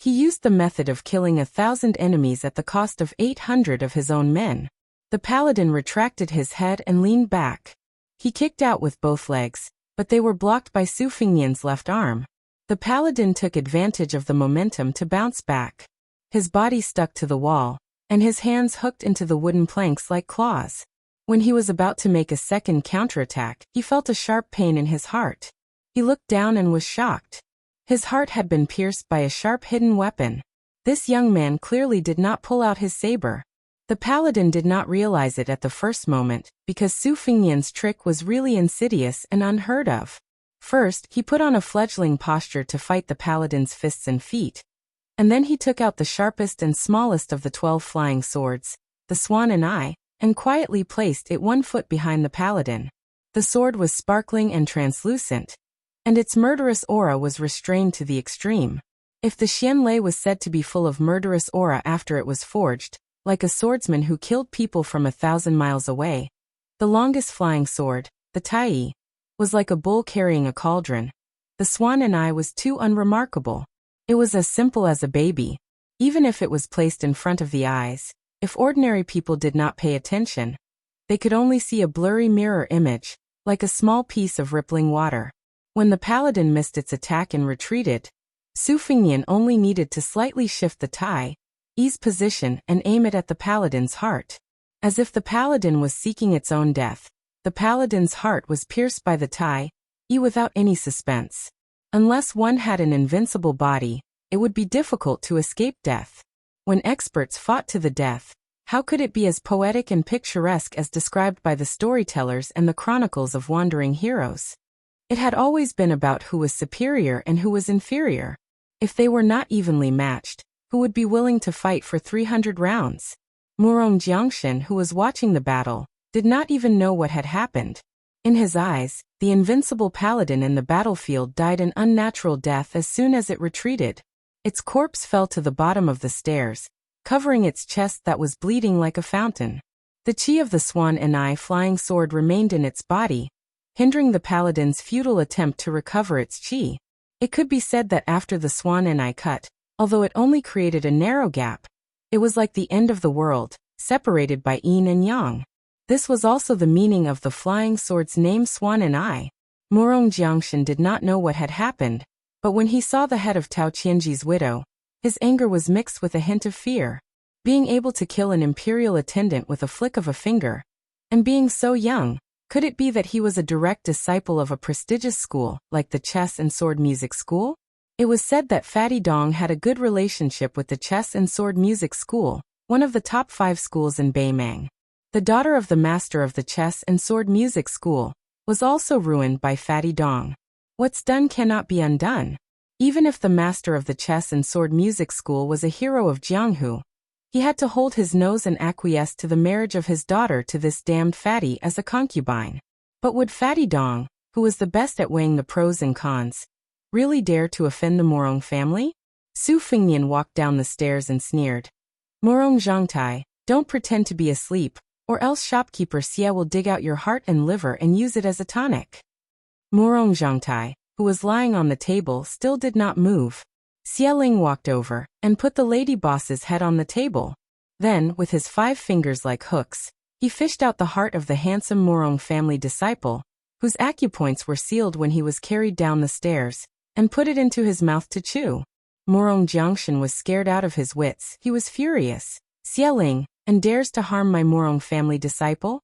He used the method of killing 1,000 enemies at the cost of 800 of his own men. The paladin retracted his head and leaned back. He kicked out with both legs, but they were blocked by Su Fingnian's left arm. The paladin took advantage of the momentum to bounce back. His body stuck to the wall, and his hands hooked into the wooden planks like claws. When he was about to make a second counterattack, he felt a sharp pain in his heart. He looked down and was shocked. His heart had been pierced by a sharp hidden weapon. This young man clearly did not pull out his saber. The paladin did not realize it at the first moment, because Su Fingnian's trick was really insidious and unheard of. First, he put on a fledgling posture to fight the paladin's fists and feet, and then he took out the sharpest and smallest of the 12 flying swords, the swan and quietly placed it 1 foot behind the paladin. The sword was sparkling and translucent, and its murderous aura was restrained to the extreme. If the xianlei was said to be full of murderous aura after it was forged, like a swordsman who killed people from 1,000 miles away, the longest flying sword, the tai, was like a bull carrying a cauldron. The swan was too unremarkable. It was as simple as a baby. Even if it was placed in front of the eyes, if ordinary people did not pay attention, they could only see a blurry mirror image, like a small piece of rippling water. When the paladin missed its attack and retreated, Su Fengnian only needed to slightly shift the tai's position and aim it at the paladin's heart. As if the paladin was seeking its own death, the paladin's heart was pierced by the tai without any suspense. Unless one had an invincible body, it would be difficult to escape death. When experts fought to the death, how could it be as poetic and picturesque as described by the storytellers and the chronicles of wandering heroes? It had always been about who was superior and who was inferior. If they were not evenly matched, who would be willing to fight for 300 rounds? Murong Jiangshan, who was watching the battle, did not even know what had happened. In his eyes, the invincible paladin in the battlefield died an unnatural death as soon as it retreated. Its corpse fell to the bottom of the stairs, covering its chest that was bleeding like a fountain. The chi of the swan flying sword remained in its body, hindering the paladin's futile attempt to recover its chi. It could be said that after the swan cut, although it only created a narrow gap, it was like the end of the world, separated by yin and yang. This was also the meaning of the flying sword's name Swan Murong Jiangshan did not know what had happened, but when he saw the head of Tao Qianji's widow, his anger was mixed with a hint of fear. Being able to kill an imperial attendant with a flick of a finger, and being so young, could it be that he was a direct disciple of a prestigious school, like the chess and sword music school? It was said that Fatty Dong had a good relationship with the chess and sword music school, one of the top 5 schools in Beimang. The daughter of the master of the chess and sword music school was also ruined by Fatty Dong. What's done cannot be undone. Even if the master of the chess and sword music school was a hero of Jianghu, he had to hold his nose and acquiesce to the marriage of his daughter to this damned Fatty as a concubine. But would Fatty Dong, who was the best at weighing the pros and cons, really dare to offend the Murong family? Su Fengnian walked down the stairs and sneered. Murong Zhangtai, don't pretend to be asleep, or else shopkeeper Xie will dig out your heart and liver and use it as a tonic. Murong Zhangtai, who was lying on the table, still did not move. Xie Ling walked over and put the lady boss's head on the table. Then, with his 5 fingers like hooks, he fished out the heart of the handsome Murong family disciple, whose acupoints were sealed when he was carried down the stairs, and put it into his mouth to chew. Murong Jiangshan was scared out of his wits. He was furious. Xie Ling, and dares to harm my Murong family disciple?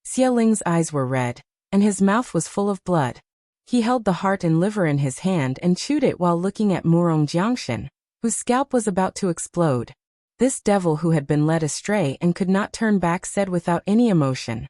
Xie Ling's eyes were red, and his mouth was full of blood. He held the heart and liver in his hand and chewed it while looking at Murong Jiangshan, whose scalp was about to explode. This devil who had been led astray and could not turn back said without any emotion,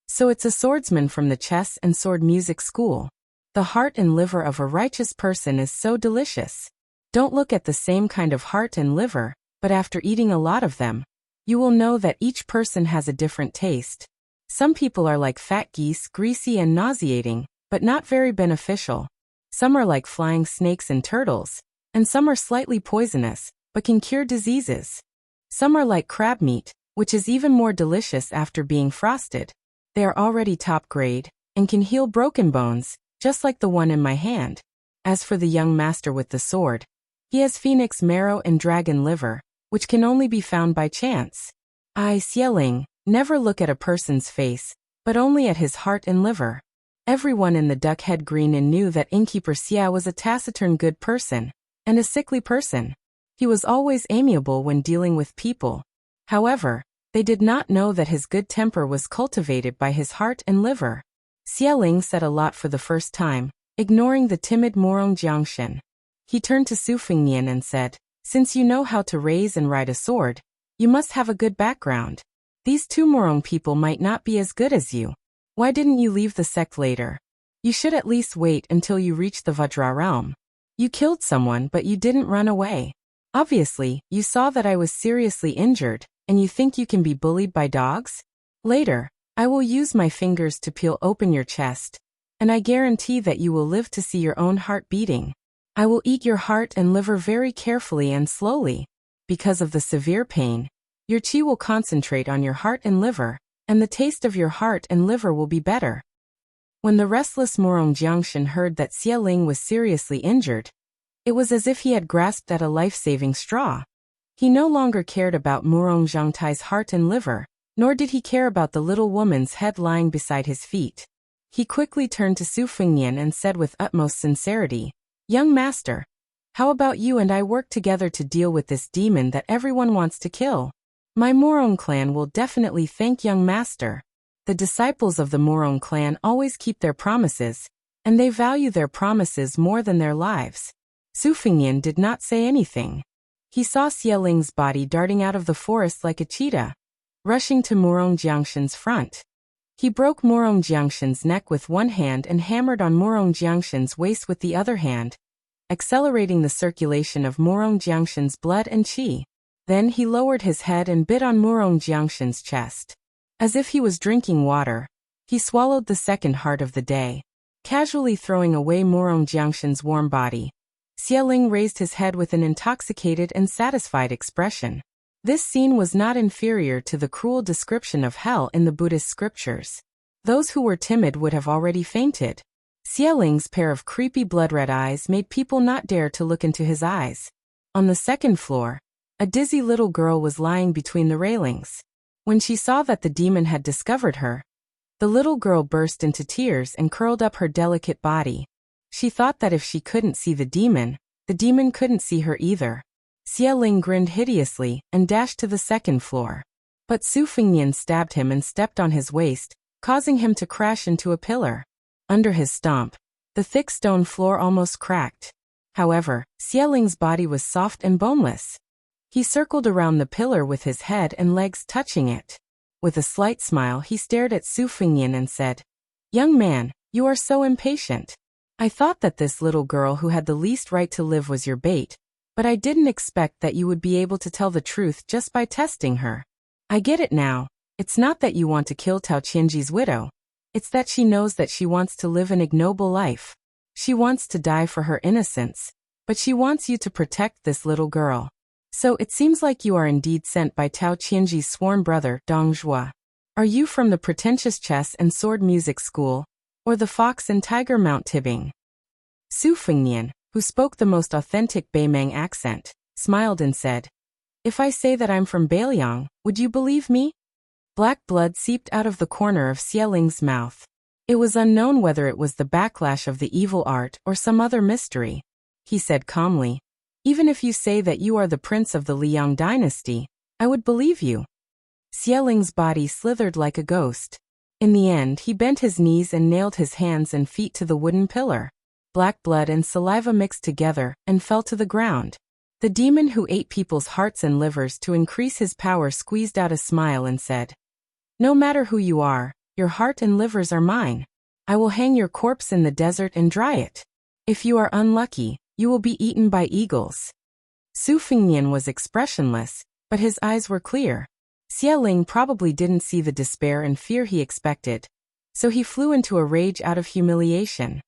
"So it's a swordsman from the chess and sword music school. The heart and liver of a righteous person is so delicious. Don't look at the same kind of heart and liver, but after eating a lot of them, you will know that each person has a different taste. Some people are like fat geese, greasy and nauseating, but not very beneficial. Some are like flying snakes and turtles, and some are slightly poisonous, but can cure diseases. Some are like crab meat, which is even more delicious after being frosted. They are already top grade, and can heal broken bones, just like the one in my hand. As for the young master with the sword, he has phoenix marrow and dragon liver, which can only be found by chance. Xie Ling, never look at a person's face, but only at his heart and liver." Everyone in the duck head green and knew that innkeeper Xia was a taciturn good person, and a sickly person. He was always amiable when dealing with people. However, they did not know that his good temper was cultivated by his heart and liver. Xie Ling said a lot for the first time, ignoring the timid Murong Jiangshan. He turned to Su Fengnian and said, "Since you know how to raise and ride a sword, you must have a good background. These 2 Murong people might not be as good as you. Why didn't you leave the sect later? You should at least wait until you reach the Vajra realm. You killed someone but you didn't run away. Obviously, you saw that I was seriously injured, and you think you can be bullied by dogs? Later, I will use my fingers to peel open your chest, and I guarantee that you will live to see your own heart beating. I will eat your heart and liver very carefully and slowly. Because of the severe pain, your qi will concentrate on your heart and liver, and the taste of your heart and liver will be better. When the restless Murong Jiangshan heard that Xie Ling was seriously injured, it was as if he had grasped at a life-saving straw. He no longer cared about Murong Zhangtai's heart and liver, nor did he care about the little woman's head lying beside his feet. He quickly turned to Su Fengnian and said with utmost sincerity, "Young master, how about you and I work together to deal with this demon that everyone wants to kill? My Murong clan will definitely thank young master." The disciples of the Murong clan always keep their promises, and they value their promises more than their lives. Su Fengnian did not say anything. He saw Xie Ling's body darting out of the forest like a cheetah, rushing to Murong Jiangshan's front. He broke Murong Jiangshan's neck with one hand and hammered on Murong Jiangshan's waist with the other hand, accelerating the circulation of Murong Jiangshan's blood and qi. Then he lowered his head and bit on Murong Jiangshan's chest. As if he was drinking water, he swallowed the second heart of the day. Casually throwing away Murong Jiangshan's warm body, Xie Ling raised his head with an intoxicated and satisfied expression. This scene was not inferior to the cruel description of hell in the Buddhist scriptures. Those who were timid would have already fainted. Xie Ling's pair of creepy blood-red eyes made people not dare to look into his eyes. On the second floor, a dizzy little girl was lying between the railings. When she saw that the demon had discovered her, the little girl burst into tears and curled up her delicate body. She thought that if she couldn't see the demon couldn't see her either. Xie Ling grinned hideously and dashed to the second floor. But Su Fengnian stabbed him and stepped on his waist, causing him to crash into a pillar. Under his stomp, the thick stone floor almost cracked. However, Xie Ling's body was soft and boneless. He circled around the pillar with his head and legs touching it. With a slight smile, he stared at Su Fengnian and said, "Young man, you are so impatient. I thought that this little girl who had the least right to live was your bait, but I didn't expect that you would be able to tell the truth just by testing her. I get it now. It's not that you want to kill Tao Qianji's widow. It's that she knows that she wants to live an ignoble life. She wants to die for her innocence, but she wants you to protect this little girl. So it seems like you are indeed sent by Tao Qianji's sworn brother, Dong Zhuo. Are you from the pretentious chess and sword music school, or the Fox and Tiger Mount Tibbing?" Su Fengnian, who spoke the most authentic Beimang accent, smiled and said, "If I say that I'm from Beiliang, would you believe me?" Black blood seeped out of the corner of Xie Ling's mouth. It was unknown whether it was the backlash of the evil art or some other mystery. He said calmly, "Even if you say that you are the prince of the Liang dynasty, I would believe you." Xie Ling's body slithered like a ghost. In the end, he bent his knees and nailed his hands and feet to the wooden pillar. Black blood and saliva mixed together and fell to the ground. The demon who ate people's hearts and livers to increase his power squeezed out a smile and said, "No matter who you are, your heart and livers are mine. I will hang your corpse in the desert and dry it. If you are unlucky, you will be eaten by eagles." Su Fengnian was expressionless, but his eyes were clear. Xie Ling probably didn't see the despair and fear he expected, so he flew into a rage out of humiliation.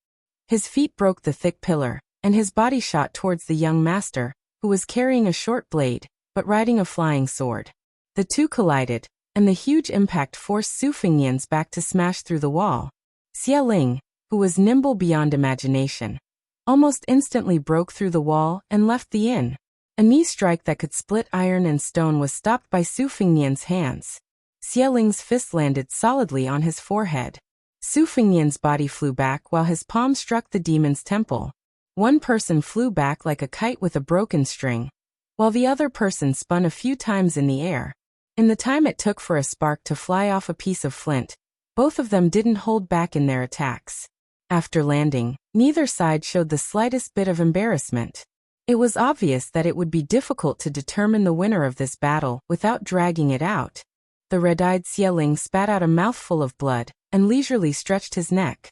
His feet broke the thick pillar, and his body shot towards the young master, who was carrying a short blade, but riding a flying sword. The two collided, and the huge impact forced Su Fengnian's back to smash through the wall. Xie Ling, who was nimble beyond imagination, almost instantly broke through the wall and left the inn. A knee strike that could split iron and stone was stopped by Su Fengnian's hands. Xie Ling's fist landed solidly on his forehead. Su Fengnian's body flew back while his palm struck the demon's temple. One person flew back like a kite with a broken string, while the other person spun a few times in the air. In the time it took for a spark to fly off a piece of flint, both of them didn't hold back in their attacks. After landing, neither side showed the slightest bit of embarrassment. It was obvious that it would be difficult to determine the winner of this battle without dragging it out. The red-eyed Xie Ling spat out a mouthful of blood and leisurely stretched his neck.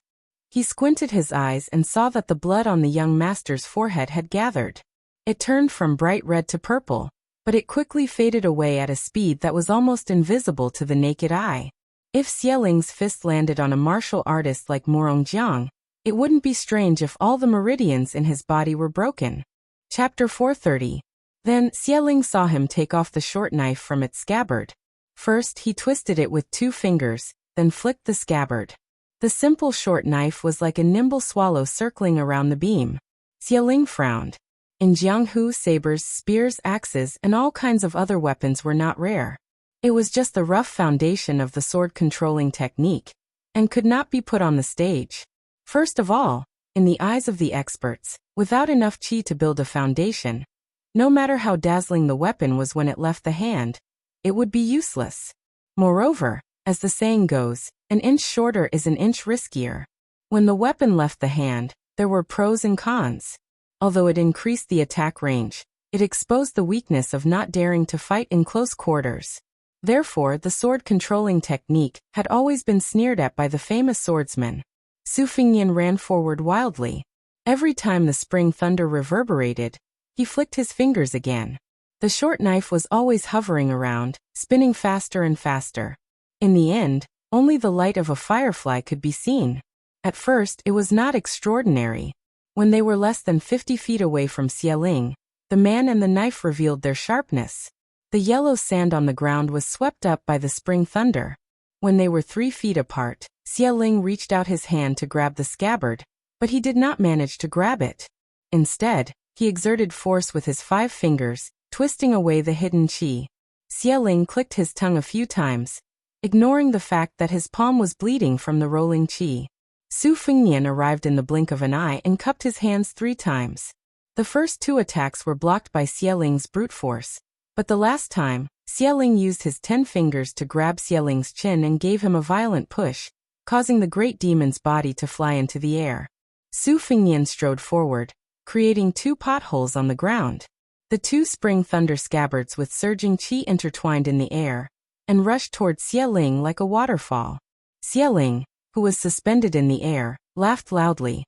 He squinted his eyes and saw that the blood on the young master's forehead had gathered. It turned from bright red to purple, but it quickly faded away at a speed that was almost invisible to the naked eye. If Xieling's fist landed on a martial artist like Morongjiang, it wouldn't be strange if all the meridians in his body were broken. Chapter 430. Then, Xieling saw him take off the short knife from its scabbard. First, he twisted it with 2 fingers, then flicked the scabbard. The simple short knife was like a nimble swallow circling around the beam. Xieling frowned. In Jianghu, sabers, spears, axes, and all kinds of other weapons were not rare. It was just the rough foundation of the sword-controlling technique, and could not be put on the stage. First of all, in the eyes of the experts, without enough qi to build a foundation, no matter how dazzling the weapon was when it left the hand, it would be useless. Moreover, as the saying goes, an inch shorter is an inch riskier. When the weapon left the hand, there were pros and cons. Although it increased the attack range, it exposed the weakness of not daring to fight in close quarters. Therefore, the sword-controlling technique had always been sneered at by the famous swordsman. Su Fengnian ran forward wildly. Every time the spring thunder reverberated, he flicked his fingers again. The short knife was always hovering around, spinning faster and faster. In the end, only the light of a firefly could be seen. At first, it was not extraordinary. When they were less than 50 feet away from Xieling, the man and the knife revealed their sharpness. The yellow sand on the ground was swept up by the spring thunder. When they were 3 feet apart, Xieling reached out his hand to grab the scabbard, but he did not manage to grab it. Instead, he exerted force with his 5 fingers, twisting away the hidden qi. Xieling clicked his tongue a few times, ignoring the fact that his palm was bleeding from the rolling qi. Su Fengnian arrived in the blink of an eye and cupped his hands 3 times. The first 2 attacks were blocked by Xieling's brute force, but the last time, Xieling used his 10 fingers to grab Xieling's chin and gave him a violent push, causing the great demon's body to fly into the air. Su Fengnian strode forward, creating 2 potholes on the ground. The 2 spring thunder scabbards with surging qi intertwined in the air, and rushed toward Xieling like a waterfall. Xieling, who was suspended in the air, laughed loudly.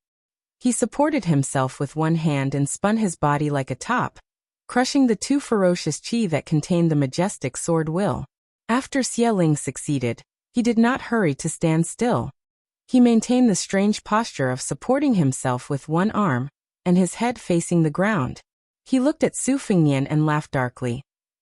He supported himself with one hand and spun his body like a top, crushing the 2 ferocious qi that contained the majestic sword will. After Xieling succeeded, he did not hurry to stand still. He maintained the strange posture of supporting himself with one arm, and his head facing the ground. He looked at Su Fengnian and laughed darkly.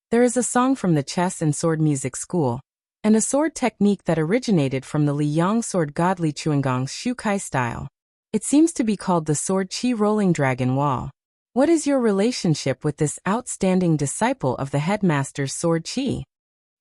There is a song from the chess and sword music school, and a sword technique that originated from the Liyang sword god Li Chuangong's Shukai style. It seems to be called the sword qi rolling dragon wall. What is your relationship with this outstanding disciple of the headmaster's sword qi?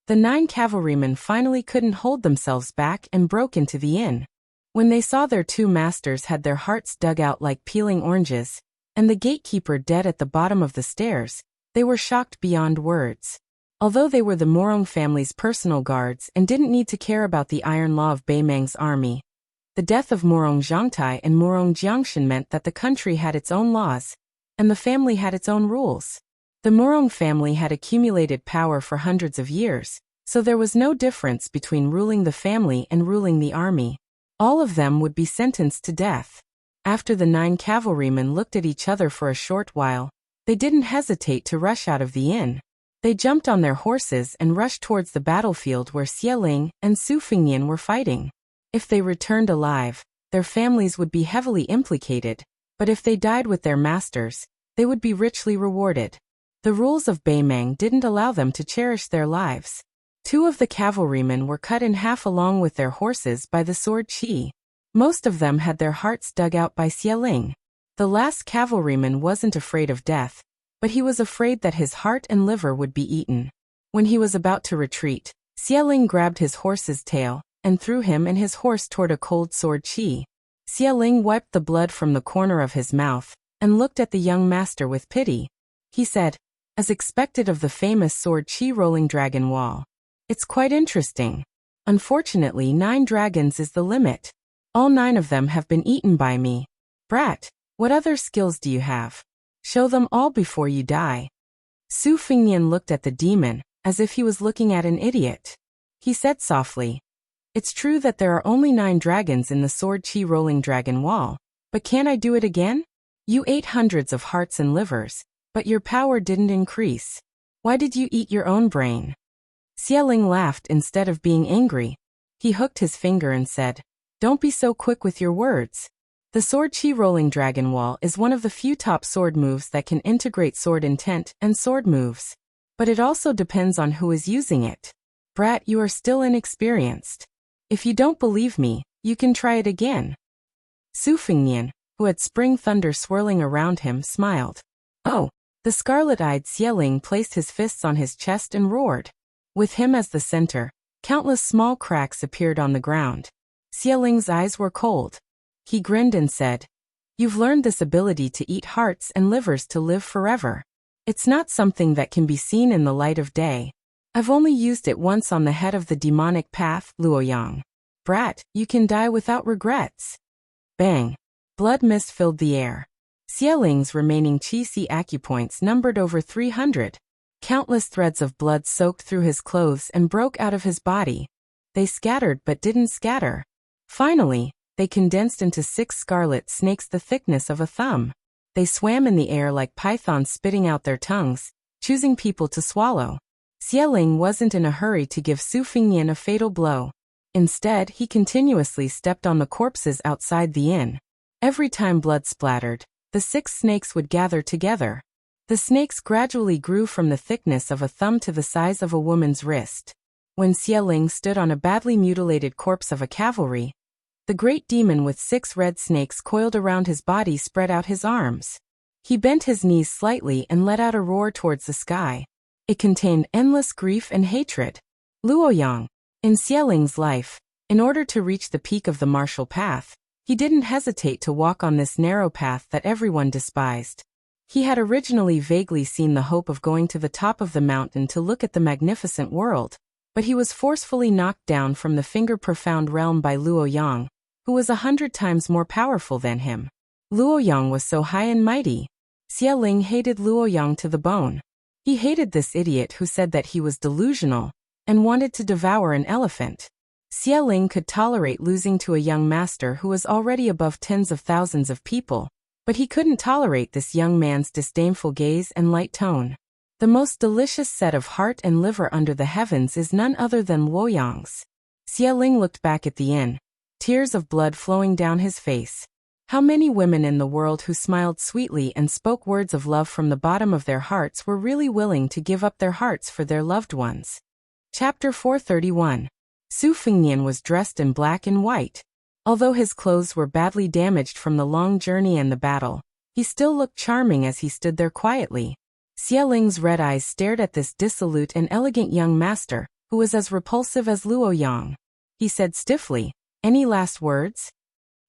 The 9 cavalrymen finally couldn't hold themselves back and broke into the inn. When they saw their 2 masters had their hearts dug out like peeling oranges, and the gatekeeper dead at the bottom of the stairs, they were shocked beyond words. Although they were the Morong family's personal guards and didn't need to care about the iron law of Beimeng's army, the death of Morong Zhangtai and Morong Jiangshan meant that the country had its own laws, and the family had its own rules. The Morong family had accumulated power for hundreds of years, so there was no difference between ruling the family and ruling the army. All of them would be sentenced to death. After the 9 cavalrymen looked at each other for a short while, they didn't hesitate to rush out of the inn. They jumped on their horses and rushed towards the battlefield where Xieling and Su Fengnian were fighting. If they returned alive, their families would be heavily implicated, but if they died with their masters, they would be richly rewarded. The rules of Beimeng didn't allow them to cherish their lives. 2 of the cavalrymen were cut in half along with their horses by the sword qi. Most of them had their hearts dug out by Xieling. The last cavalryman wasn't afraid of death, but he was afraid that his heart and liver would be eaten. When he was about to retreat, Xieling grabbed his horse's tail and threw him and his horse toward a cold sword qi. Xieling wiped the blood from the corner of his mouth and looked at the young master with pity. He said, as expected of the famous sword qi rolling dragon wall, "It's quite interesting. Unfortunately, 9 dragons is the limit. All 9 of them have been eaten by me. Brat, what other skills do you have? Show them all before you die." Su Fengnian looked at the demon, as if he was looking at an idiot. He said softly, "It's true that there are only 9 dragons in the sword qi rolling dragon wall, but can't I do it again? You ate hundreds of hearts and livers, but your power didn't increase. Why did you eat your own brain? Xieling laughed instead of being angry. He hooked his finger and said, Don't be so quick with your words. The sword chi rolling dragon wall is one of the few top sword moves that can integrate sword intent and sword moves. But it also depends on who is using it. Brat, you are still inexperienced. If you don't believe me, you can try it again. Su Fengnian, who had spring thunder swirling around him, smiled. Oh! The scarlet-eyed Xieling placed his fists on his chest and roared. With him as the center, countless small cracks appeared on the ground. Xieling's eyes were cold. He grinned and said, You've learned this ability to eat hearts and livers to live forever. It's not something that can be seen in the light of day. I've only used it once on the head of the demonic path, Luoyang. Brat, you can die without regrets. Bang! Blood mist filled the air. Xieling's remaining Qi acupoints numbered over 300. Countless threads of blood soaked through his clothes and broke out of his body. They scattered but didn't scatter. Finally, they condensed into 6 scarlet snakes the thickness of a thumb. They swam in the air like pythons spitting out their tongues, choosing people to swallow. Xieling wasn't in a hurry to give Su Fengnian a fatal blow. Instead, he continuously stepped on the corpses outside the inn. Every time blood splattered, the 6 snakes would gather together. The snakes gradually grew from the thickness of a thumb to the size of a woman's wrist. When Xieling stood on a badly mutilated corpse of a cavalry, the great demon with 6 red snakes coiled around his body spread out his arms. He bent his knees slightly and let out a roar towards the sky. It contained endless grief and hatred. Luoyang, in Xieling's life, in order to reach the peak of the martial path, he didn't hesitate to walk on this narrow path that everyone despised. He had originally vaguely seen the hope of going to the top of the mountain to look at the magnificent world, but he was forcefully knocked down from the finger-profound realm by Luoyang, who was 100 times more powerful than him. Luoyang was so high and mighty. Xieling hated Luoyang to the bone. He hated this idiot who said that he was delusional and wanted to devour an elephant. Xieling could tolerate losing to a young master who was already above tens of thousands of people, but he couldn't tolerate this young man's disdainful gaze and light tone. The most delicious set of heart and liver under the heavens is none other than Luoyang's. Xieling looked back at the inn, tears of blood flowing down his face. How many women in the world who smiled sweetly and spoke words of love from the bottom of their hearts were really willing to give up their hearts for their loved ones? Chapter 431. Su Fengnian was dressed in black and white. Although his clothes were badly damaged from the long journey and the battle, he still looked charming as he stood there quietly. Xieling's red eyes stared at this dissolute and elegant young master, who was as repulsive as Luoyang. He said stiffly, Any last words?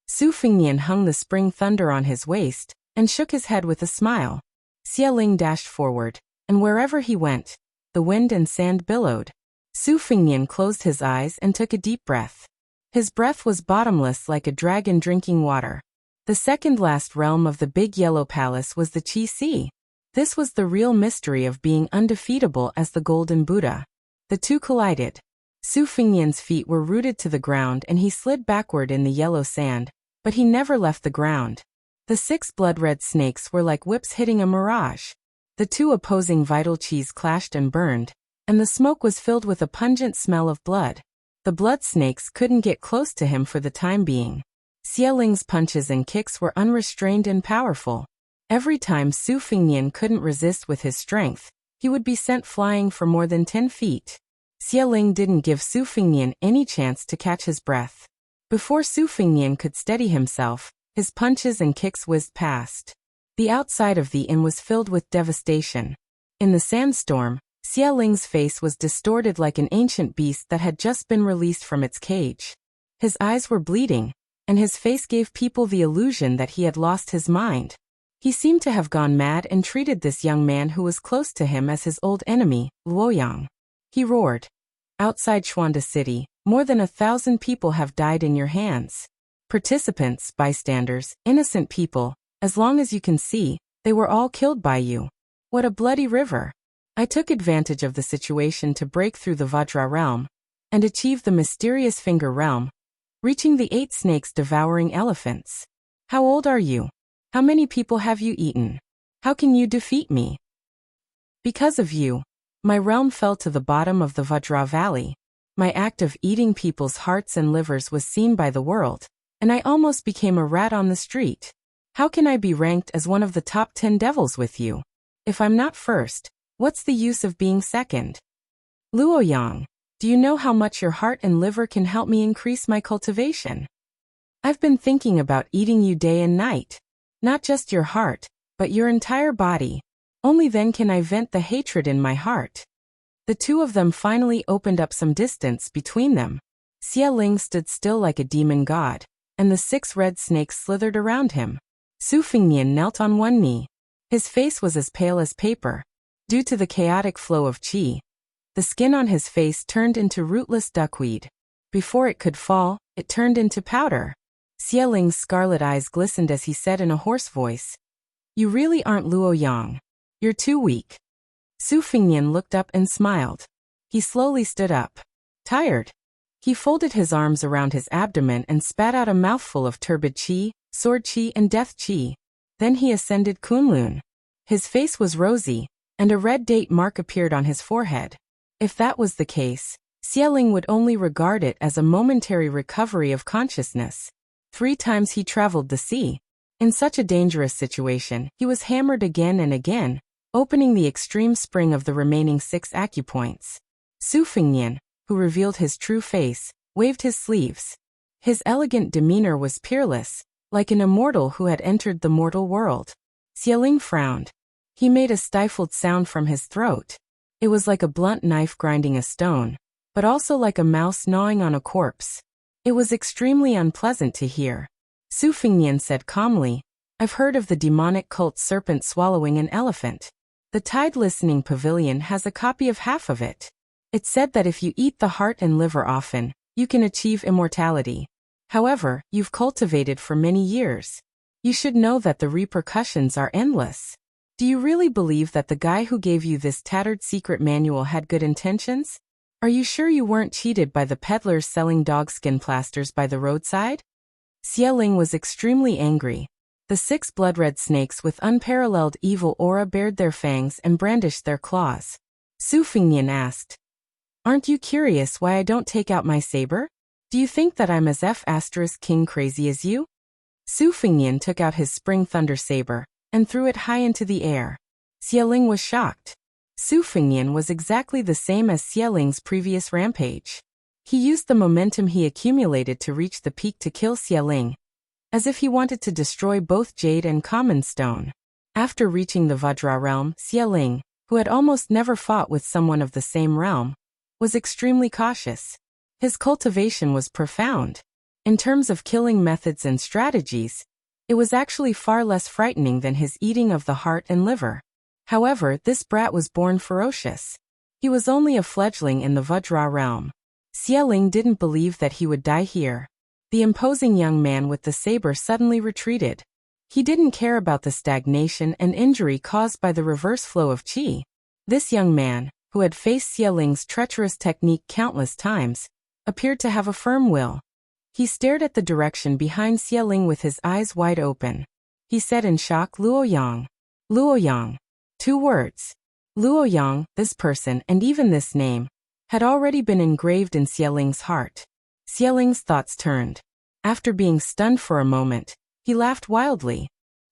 Su Fengnian hung the spring thunder on his waist, and shook his head with a smile. Xieling dashed forward, and wherever he went, the wind and sand billowed. Su Fengnian closed his eyes and took a deep breath. His breath was bottomless like a dragon drinking water. The second last realm of the Big Yellow Palace was the Qi Sea. This was the real mystery of being undefeatable as the Golden Buddha. The two collided. Su Fengnian's feet were rooted to the ground and he slid backward in the yellow sand, but he never left the ground. The 6 blood-red snakes were like whips hitting a mirage. The 2 opposing vital qis clashed and burned, and the smoke was filled with a pungent smell of blood. The blood snakes couldn't get close to him for the time being. Xieling's punches and kicks were unrestrained and powerful. Every time Su Fengnian couldn't resist with his strength, he would be sent flying for more than 10 feet. Xieling didn't give Su Fengnian any chance to catch his breath. Before Su Fengnian could steady himself, his punches and kicks whizzed past. The outside of the inn was filled with devastation. In the sandstorm, Xieling's face was distorted like an ancient beast that had just been released from its cage. His eyes were bleeding, and his face gave people the illusion that he had lost his mind. He seemed to have gone mad and treated this young man who was close to him as his old enemy, Luoyang. He roared. Outside Xuanda City, more than 1,000 people have died in your hands. Participants, bystanders, innocent people, as long as you can see, they were all killed by you. What a bloody river. I took advantage of the situation to break through the Vajra realm and achieve the mysterious finger realm, reaching the 8 snakes devouring elephants. How old are you? How many people have you eaten? How can you defeat me? Because of you, My realm fell to the bottom of the Vajra Valley. My act of eating people's hearts and livers was seen by the world, and I almost became a rat on the street. How can I be ranked as one of the top 10 devils with you? If I'm not first, what's the use of being second? Luoyang, do you know how much your heart and liver can help me increase my cultivation? I've been thinking about eating you day and night. Not just your heart, but your entire body. Only then can I vent the hatred in my heart. The two of them finally opened up some distance between them. Xie Ling stood still like a demon god, and the 6 red snakes slithered around him. Su Fingnian knelt on one knee. His face was as pale as paper. Due to the chaotic flow of qi, the skin on his face turned into rootless duckweed. Before it could fall, it turned into powder. Xie Ling's scarlet eyes glistened as he said in a hoarse voice, "You really aren't Luoyang. You're too weak." Su Fingnian looked up and smiled. He slowly stood up. Tired. He folded his arms around his abdomen and spat out a mouthful of turbid qi, sword qi and death qi. Then he ascended Kunlun. His face was rosy, and a red date mark appeared on his forehead. If that was the case, Xie Ling would only regard it as a momentary recovery of consciousness. 3 times he traveled the sea. In such a dangerous situation, he was hammered again and again, opening the extreme spring of the remaining 6 acupoints. Su Fingnian, who revealed his true face, waved his sleeves. His elegant demeanor was peerless, like an immortal who had entered the mortal world. Xie Ling frowned. He made a stifled sound from his throat. It was like a blunt knife grinding a stone, but also like a mouse gnawing on a corpse. It was extremely unpleasant to hear. Su Fingnian said calmly, "I've heard of the demonic cult serpent swallowing an elephant. The Tide Listening Pavilion has a copy of half of it. It said that if you eat the heart and liver often, you can achieve immortality. However, you've cultivated for many years. You should know that the repercussions are endless. Do you really believe that the guy who gave you this tattered secret manual had good intentions? Are you sure you weren't cheated by the peddlers selling dogskin plasters by the roadside?" Xie Ling was extremely angry. The 6 blood-red snakes with unparalleled evil aura bared their fangs and brandished their claws. Su Fingnian asked, "Aren't you curious why I don't take out my saber? Do you think that I'm as King crazy as you?" Su Fingnian took out his spring thunder saber and threw it high into the air. Xie Ling was shocked. Su Fingnian was exactly the same as Xie Ling's previous rampage. He used the momentum he accumulated to reach the peak to kill Xie Ling, as if he wanted to destroy both jade and common stone. After reaching the Vajra realm, Xie Ling, who had almost never fought with someone of the same realm, was extremely cautious. His cultivation was profound. In terms of killing methods and strategies, it was actually far less frightening than his eating of the heart and liver. However, this brat was born ferocious. He was only a fledgling in the Vajra realm. Xie Ling didn't believe that he would die here. The imposing young man with the saber suddenly retreated. He didn't care about the stagnation and injury caused by the reverse flow of qi. This young man, who had faced Xie Ling's treacherous technique countless times, appeared to have a firm will. He stared at the direction behind Xie Ling with his eyes wide open. He said in shock, "Luoyang. Luoyang." 2 words. Luoyang, this person, and even this name, had already been engraved in Xie Ling's heart. Xie Ling's thoughts turned. After being stunned for a moment, he laughed wildly.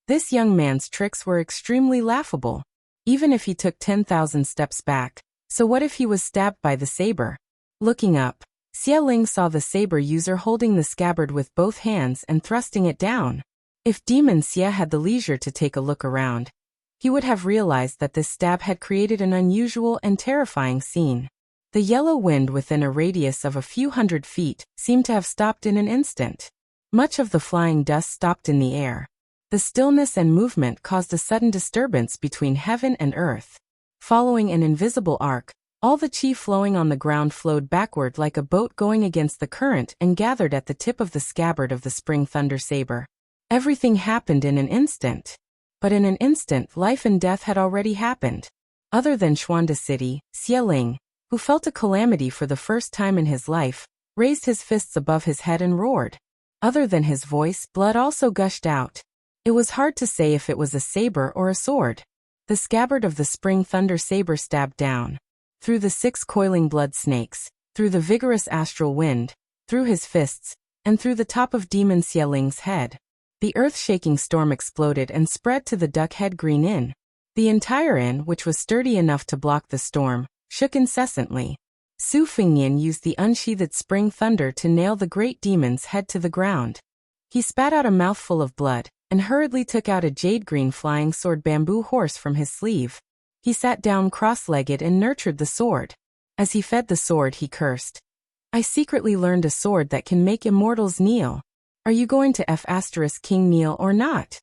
This young man's tricks were extremely laughable, even if he took 10,000 steps back. So what if he was stabbed by the saber? Looking up, Xie Ling saw the saber user holding the scabbard with both hands and thrusting it down. If Demon Xie had the leisure to take a look around, he would have realized that this stab had created an unusual and terrifying scene. The yellow wind within a radius of a few hundred feet seemed to have stopped in an instant. Much of the flying dust stopped in the air. The stillness and movement caused a sudden disturbance between heaven and earth. Following an invisible arc, all the qi flowing on the ground flowed backward like a boat going against the current and gathered at the tip of the scabbard of the spring thunder saber. Everything happened in an instant. But in an instant, life and death had already happened. Other than Xuanda City, Xie Ling, who felt a calamity for the first time in his life, raised his fists above his head and roared. Other than his voice, blood also gushed out. It was hard to say if it was a saber or a sword. The scabbard of the spring thunder saber stabbed down. through the 6 coiling blood snakes, through the vigorous astral wind, through his fists, and through the top of Demon Xieling's head. The earth-shaking storm exploded and spread to the Duckhead Green Inn. The entire inn, which was sturdy enough to block the storm, shook incessantly. Su Fengnian used the unsheathed spring thunder to nail the great demon's head to the ground. He spat out a mouthful of blood, and hurriedly took out a jade-green flying sword bamboo horse from his sleeve. He sat down cross-legged and nurtured the sword. As he fed the sword he cursed. I secretly learned a sword that can make immortals kneel. Are you going to King kneel or not?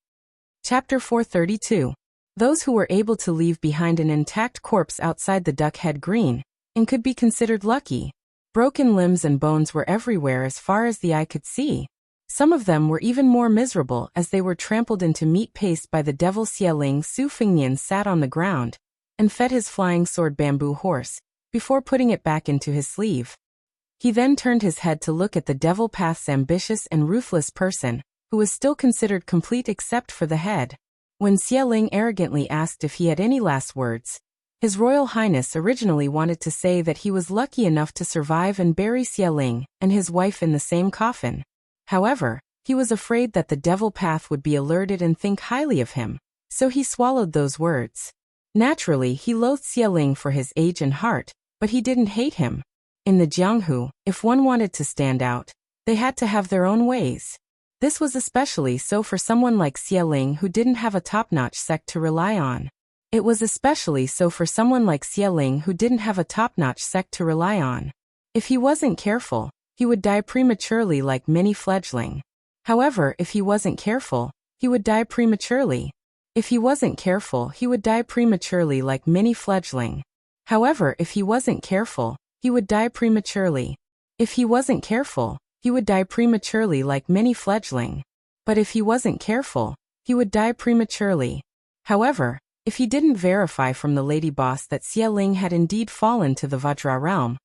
Chapter 432. Those who were able to leave behind an intact corpse outside the Duckhead Green, and could be considered lucky. Broken limbs and bones were everywhere as far as the eye could see. Some of them were even more miserable as they were trampled into meat paste by the devil Xieling. Su Fengnian sat on the ground and fed his flying sword bamboo horse, before putting it back into his sleeve. He then turned his head to look at the Devil Path's ambitious and ruthless person, who was still considered complete except for the head. When Xieling arrogantly asked if he had any last words, His Royal Highness originally wanted to say that he was lucky enough to survive and bury Xieling and his wife in the same coffin. However, he was afraid that the Devil Path would be alerted and think highly of him, so he swallowed those words. Naturally, he loathed Xieling for his age and heart, but he didn't hate him. In the Jianghu, if one wanted to stand out, they had to have their own ways. This was especially so for someone like Xieling who didn't have a top-notch sect to rely on. It was especially so for someone like Xieling who didn't have a top-notch sect to rely on. If he wasn't careful, he would die prematurely like many fledgling. However, if he wasn't careful, he would die prematurely. If he wasn't careful, he would die prematurely like many fledgling. However, if he wasn't careful, he would die prematurely. If he wasn't careful, he would die prematurely like many fledgling. But if he wasn't careful, he would die prematurely. However, if he didn't verify from the lady boss that Xieling had indeed fallen to the Vajra realm,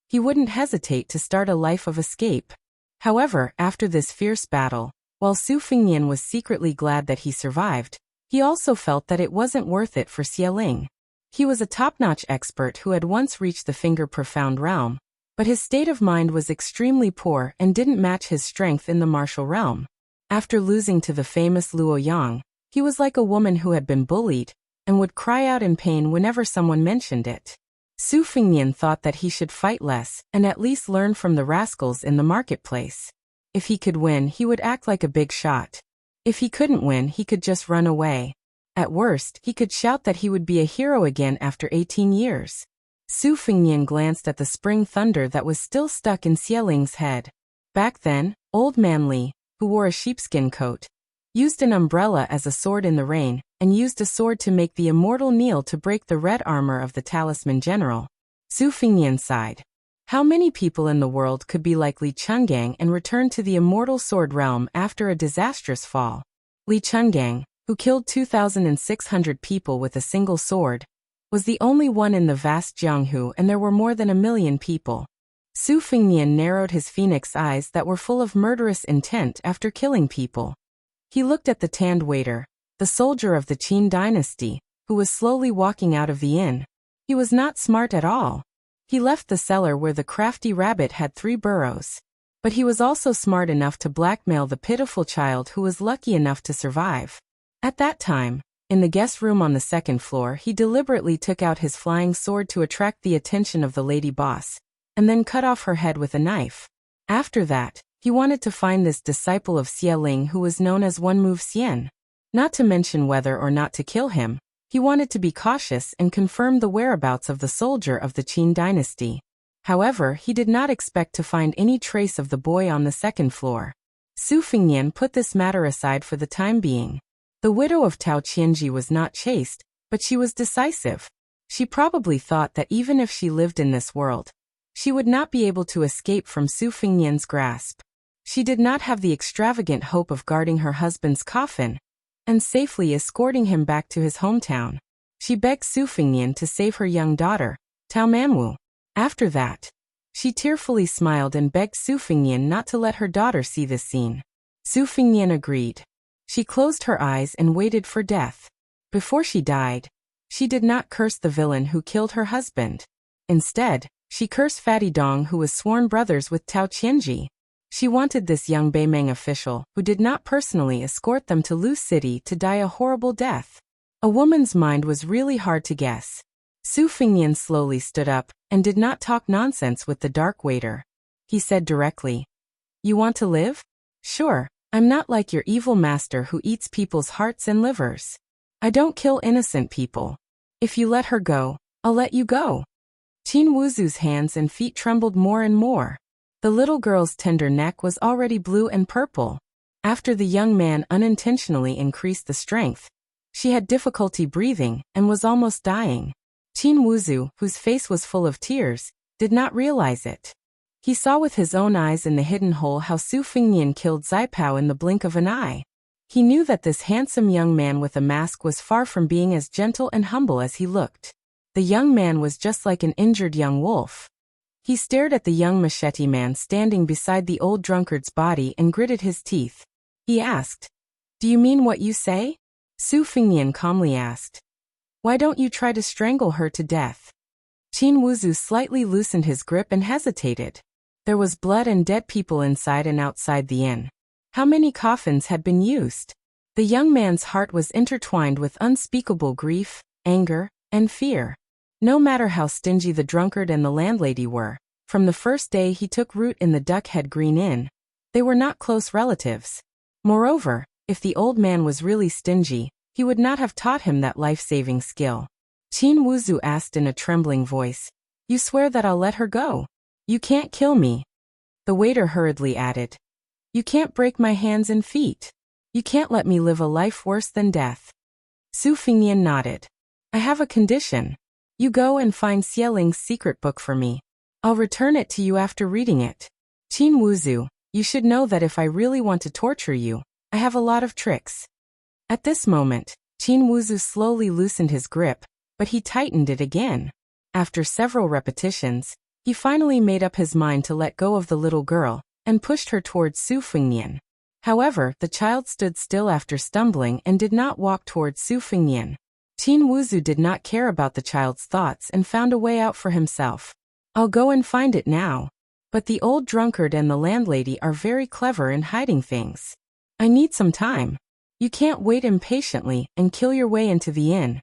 he wouldn't hesitate to start a life of escape. However, after this fierce battle, while Su Fengnian was secretly glad that he survived, he also felt that it wasn't worth it for Xieling. He was a top-notch expert who had once reached the finger-profound realm, but his state of mind was extremely poor and didn't match his strength in the martial realm. After losing to the famous Luo Yang, he was like a woman who had been bullied, and would cry out in pain whenever someone mentioned it. Su Fengnian thought that he should fight less and at least learn from the rascals in the marketplace. If he could win, he would act like a big shot. If he couldn't win, he could just run away. At worst, he could shout that he would be a hero again after 18 years. Su Fengnian glanced at the spring thunder that was still stuck in Xieling's head. Back then, Old Man Li, who wore a sheepskin coat, used an umbrella as a sword in the rain, and used a sword to make the immortal kneel to break the red armor of the talisman general. Su Fengnian sighed. How many people in the world could be like Li Chungang and return to the immortal sword realm after a disastrous fall? Li Chungang, who killed 2,600 people with a single sword, was the only one in the vast Jianghu, and there were more than 1 million people. Su Fengnian narrowed his phoenix eyes that were full of murderous intent after killing people. He looked at the tanned waiter, the soldier of the Qin dynasty, who was slowly walking out of the inn. He was not smart at all. He left the cellar where the crafty rabbit had 3 burrows. But he was also smart enough to blackmail the pitiful child who was lucky enough to survive. At that time, in the guest room on the 2nd floor, he deliberately took out his flying sword to attract the attention of the lady boss, and then cut off her head with a knife. After that, he wanted to find this disciple of Xieling who was known as One Move Xian. Not to mention whether or not to kill him, he wanted to be cautious and confirm the whereabouts of the soldier of the Qin dynasty. However, he did not expect to find any trace of the boy on the 2nd floor. Su Fengnian put this matter aside for the time being. The widow of Tao Qianji was not chaste, but she was decisive. She probably thought that even if she lived in this world, she would not be able to escape from Su Fengnian's grasp. She did not have the extravagant hope of guarding her husband's coffin and safely escorting him back to his hometown. She begged Su Fengnian to save her young daughter, Tao Manwu. After that, she tearfully smiled and begged Su Fengnian not to let her daughter see this scene. Su Fengnian agreed. She closed her eyes and waited for death. Before she died, she did not curse the villain who killed her husband. Instead, she cursed Fatty Dong, who was sworn brothers with Tao Qianji. She wanted this young Beimeng official, who did not personally escort them to Lu City, to die a horrible death. A woman's mind was really hard to guess. Su Fingyan slowly stood up, and did not talk nonsense with the dark waiter. He said directly, "You want to live? Sure, I'm not like your evil master who eats people's hearts and livers. I don't kill innocent people. If you let her go, I'll let you go." Qin Wuzu's hands and feet trembled more and more. The little girl's tender neck was already blue and purple. After the young man unintentionally increased the strength, she had difficulty breathing and was almost dying. Qin Wuzu, whose face was full of tears, did not realize it. He saw with his own eyes in the hidden hole how Su Fingyan killed Zaipao in the blink of an eye. He knew that this handsome young man with a mask was far from being as gentle and humble as he looked. The young man was just like an injured young wolf. He stared at the young machete man standing beside the old drunkard's body and gritted his teeth. He asked, "Do you mean what you say?" Su Fingyan calmly asked, "Why don't you try to strangle her to death?" Qin Wuzu slightly loosened his grip and hesitated. There was blood and dead people inside and outside the inn. How many coffins had been used? The young man's heart was intertwined with unspeakable grief, anger, and fear. No matter how stingy the drunkard and the landlady were, from the first day he took root in the Duckhead Green Inn, they were not close relatives. Moreover, if the old man was really stingy, he would not have taught him that life-saving skill. Qin Wuzu asked in a trembling voice, "You swear that I'll let her go? You can't kill me." The waiter hurriedly added, "You can't break my hands and feet. You can't let me live a life worse than death." Su Fingyan nodded. "I have a condition. You go and find Xieling's secret book for me. I'll return it to you after reading it. Qin Wuzu, you should know that if I really want to torture you, I have a lot of tricks." At this moment, Qin Wuzu slowly loosened his grip, but he tightened it again. After several repetitions, he finally made up his mind to let go of the little girl, and pushed her towards Su Fingyan. However, the child stood still after stumbling and did not walk towards Su Fingyan. Qin Wuzu did not care about the child's thoughts and found a way out for himself. "I'll go and find it now. But the old drunkard and the landlady are very clever in hiding things. I need some time. You can't wait impatiently and kill your way into the inn."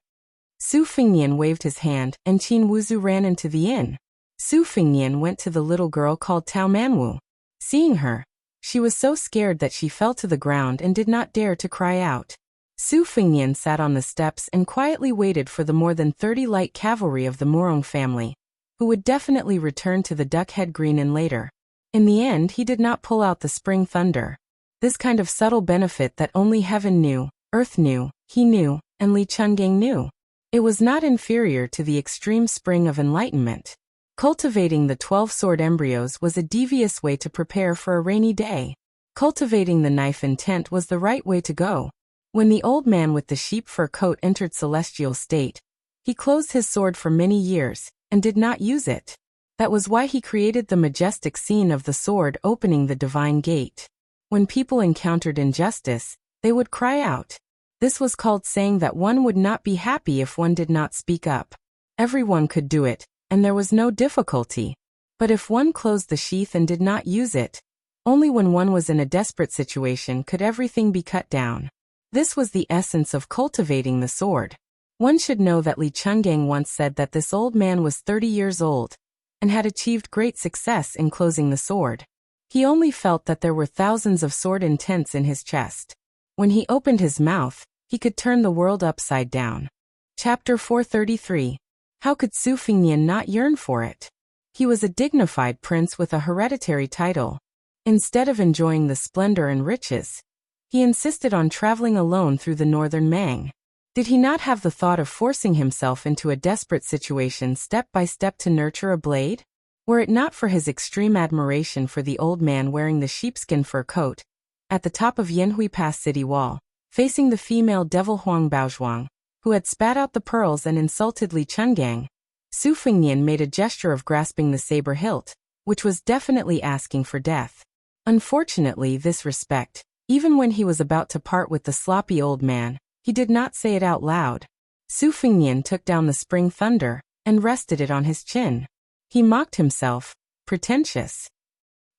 Su Fingyan waved his hand and Qin Wuzu ran into the inn. Su Fingyan went to the little girl called Tao Manwu. Seeing her, she was so scared that she fell to the ground and did not dare to cry out. Su Fingyan sat on the steps and quietly waited for the more than 30 light cavalry of the Murong family, who would definitely return to the Duckhead Green Inn later. In the end, he did not pull out the spring thunder. This kind of subtle benefit that only heaven knew, earth knew, he knew, and Li Chungang knew. It was not inferior to the extreme spring of enlightenment. Cultivating the 12 sword embryos was a devious way to prepare for a rainy day. Cultivating the knife intent was the right way to go. When the old man with the sheep fur coat entered celestial state, he closed his sword for many years, and did not use it. That was why he created the majestic scene of the sword opening the divine gate. When people encountered injustice, they would cry out. This was called saying that one would not be happy if one did not speak up. Everyone could do it, and there was no difficulty. But if one closed the sheath and did not use it, only when one was in a desperate situation could everything be cut down. This was the essence of cultivating the sword. One should know that Li Chungang once said that this old man was 30 years old, and had achieved great success in closing the sword. He only felt that there were thousands of sword intents in his chest. When he opened his mouth, he could turn the world upside down. Chapter 433. How could Su Fingyan not yearn for it? He was a dignified prince with a hereditary title. Instead of enjoying the splendor and riches, he insisted on traveling alone through the northern Mang. Did he not have the thought of forcing himself into a desperate situation step by step to nurture a blade? Were it not for his extreme admiration for the old man wearing the sheepskin fur coat, at the top of Yanhui Pass city wall, facing the female devil Huang Baozhuang, who had spat out the pearls and insulted Li Chungang, Su Fingyan made a gesture of grasping the saber hilt, which was definitely asking for death. Unfortunately, this respect, even when he was about to part with the sloppy old man, he did not say it out loud. Su Fingyan took down the spring thunder, and rested it on his chin. He mocked himself, pretentious.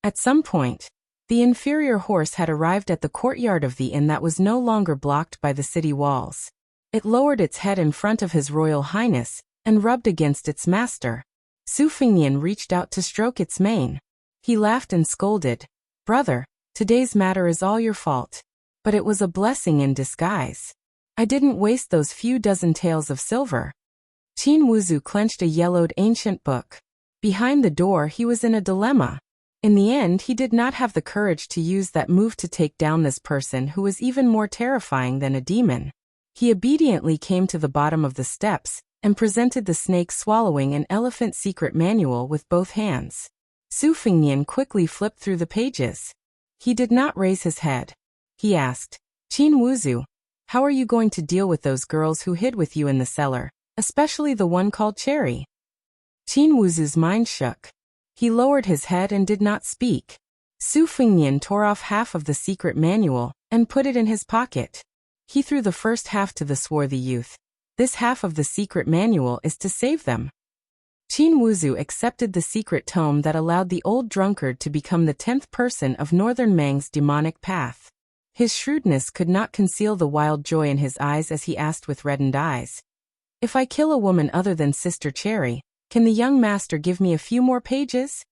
At some point, the inferior horse had arrived at the courtyard of the inn that was no longer blocked by the city walls. It lowered its head in front of His Royal Highness and rubbed against its master. Su Fingyan reached out to stroke its mane. He laughed and scolded, "Brother, today's matter is all your fault. But it was a blessing in disguise. I didn't waste those few dozen taels of silver." Qin Wuzu clenched a yellowed ancient book. Behind the door he was in a dilemma. In the end he did not have the courage to use that move to take down this person who was even more terrifying than a demon. He obediently came to the bottom of the steps and presented the snake swallowing an elephant secret manual with both hands. Su Fingyan quickly flipped through the pages. He did not raise his head. He asked, "Qin Wuzu, how are you going to deal with those girls who hid with you in the cellar, especially the one called Cherry?" Qin Wuzu's mind shook. He lowered his head and did not speak. Su Fingyan tore off half of the secret manual and put it in his pocket. He threw the first half to the swarthy youth. "This half of the secret manual is to save them." Qin Wuzu accepted the secret tome that allowed the old drunkard to become the 10th person of Northern Mang's demonic path. His shrewdness could not conceal the wild joy in his eyes as he asked with reddened eyes, "If I kill a woman other than Sister Cherry, can the young master give me a few more pages?"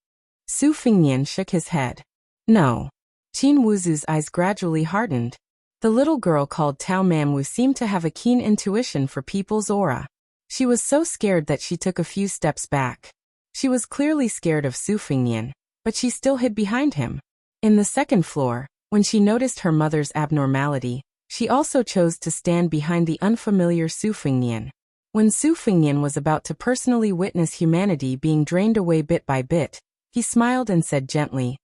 Su Fingyan shook his head. "No." Qin Wuzu's eyes gradually hardened. The little girl called Tao Manwu seemed to have a keen intuition for people's aura. She was so scared that she took a few steps back. She was clearly scared of Su Fingyan, but she still hid behind him. In the second floor, when she noticed her mother's abnormality, she also chose to stand behind the unfamiliar Su Fingyan. When Su Fingyan was about to personally witness humanity being drained away bit by bit, he smiled and said gently,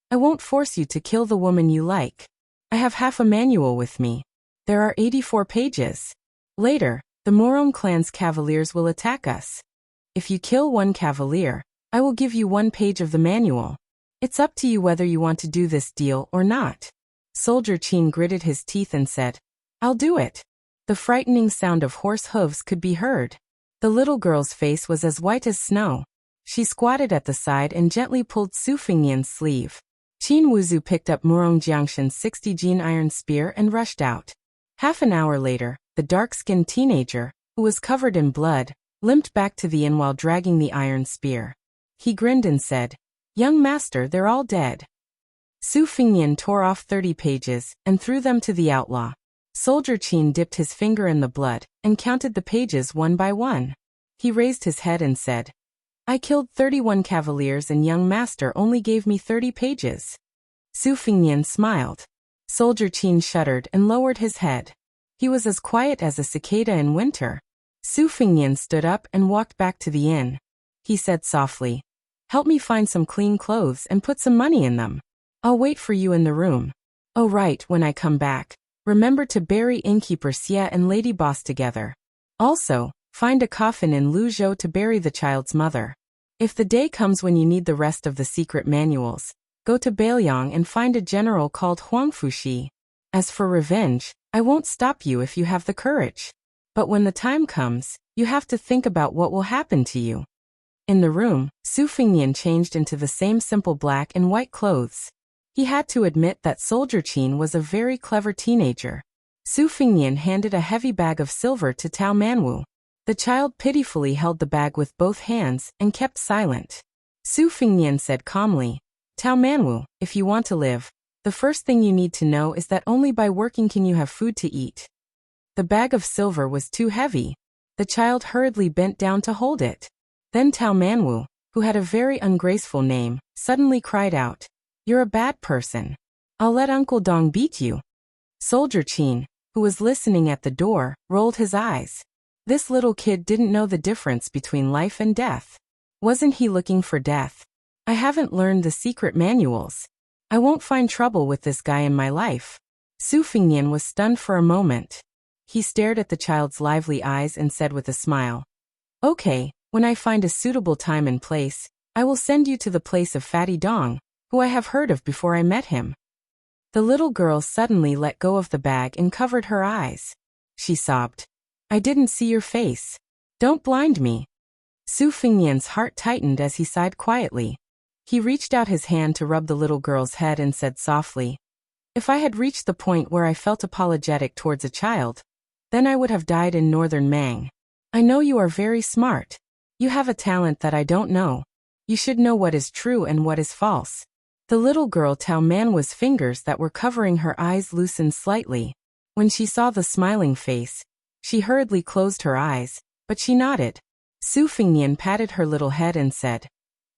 "I won't force you to kill the woman you like. I have half a manual with me. There are 84 pages. Later, the Morong clan's cavaliers will attack us. If you kill one cavalier, I will give you 1 page of the manual. It's up to you whether you want to do this deal or not." Soldier Qin gritted his teeth and said, "I'll do it." The frightening sound of horse hooves could be heard. The little girl's face was as white as snow. She squatted at the side and gently pulled Su Fingyan's sleeve. Qin Wuzu picked up Murong Jiangshan's 60-gene iron spear and rushed out. Half an hour later, the dark-skinned teenager, who was covered in blood, limped back to the inn while dragging the iron spear. He grinned and said, "Young master, they're all dead." Su Fingyan tore off 30 pages and threw them to the outlaw. Soldier Qin dipped his finger in the blood and counted the pages one by one. He raised his head and said, "I killed 31 cavaliers and young master only gave me 30 pages." Su Fingyan smiled. Soldier Qin shuddered and lowered his head. He was as quiet as a cicada in winter. Su Fingyan stood up and walked back to the inn. He said softly, "Help me find some clean clothes and put some money in them. I'll wait for you in the room. Oh right, when I come back, remember to bury innkeeper Xie and Lady Boss together. Also, find a coffin in Luzhou to bury the child's mother. If the day comes when you need the rest of the secret manuals, go to Bailiang and find a general called Huang Fuxi. As for revenge, I won't stop you if you have the courage. But when the time comes, you have to think about what will happen to you." In the room, Su Fingyan changed into the same simple black and white clothes. He had to admit that Soldier Qin was a very clever teenager. Su Fingyan handed a heavy bag of silver to Tao Manwu. The child pitifully held the bag with both hands and kept silent. Su Fingyan said calmly, "Tao Manwu, if you want to live, the first thing you need to know is that only by working can you have food to eat." The bag of silver was too heavy. The child hurriedly bent down to hold it. Then Tao Manwu, who had a very ungraceful name, suddenly cried out, "You're a bad person. I'll let Uncle Dong beat you." Soldier Qin, who was listening at the door, rolled his eyes. This little kid didn't know the difference between life and death. Wasn't he looking for death? "I haven't learned the secret manuals. I won't find trouble with this guy in my life." Su Fingyan was stunned for a moment. He stared at the child's lively eyes and said with a smile, "Okay, when I find a suitable time and place, I will send you to the place of Fatty Dong, who I have heard of before I met him." The little girl suddenly let go of the bag and covered her eyes. She sobbed, "I didn't see your face. Don't blind me." Su Fingnian's heart tightened as he sighed quietly. He reached out his hand to rub the little girl's head and said softly, "If I had reached the point where I felt apologetic towards a child, then I would have died in northern Mang. I know you are very smart. You have a talent that I don't know. You should know what is true and what is false." The little girl Tao Manwa's fingers that were covering her eyes loosened slightly. When she saw the smiling face, she hurriedly closed her eyes, but she nodded. Su Fingnian patted her little head and said,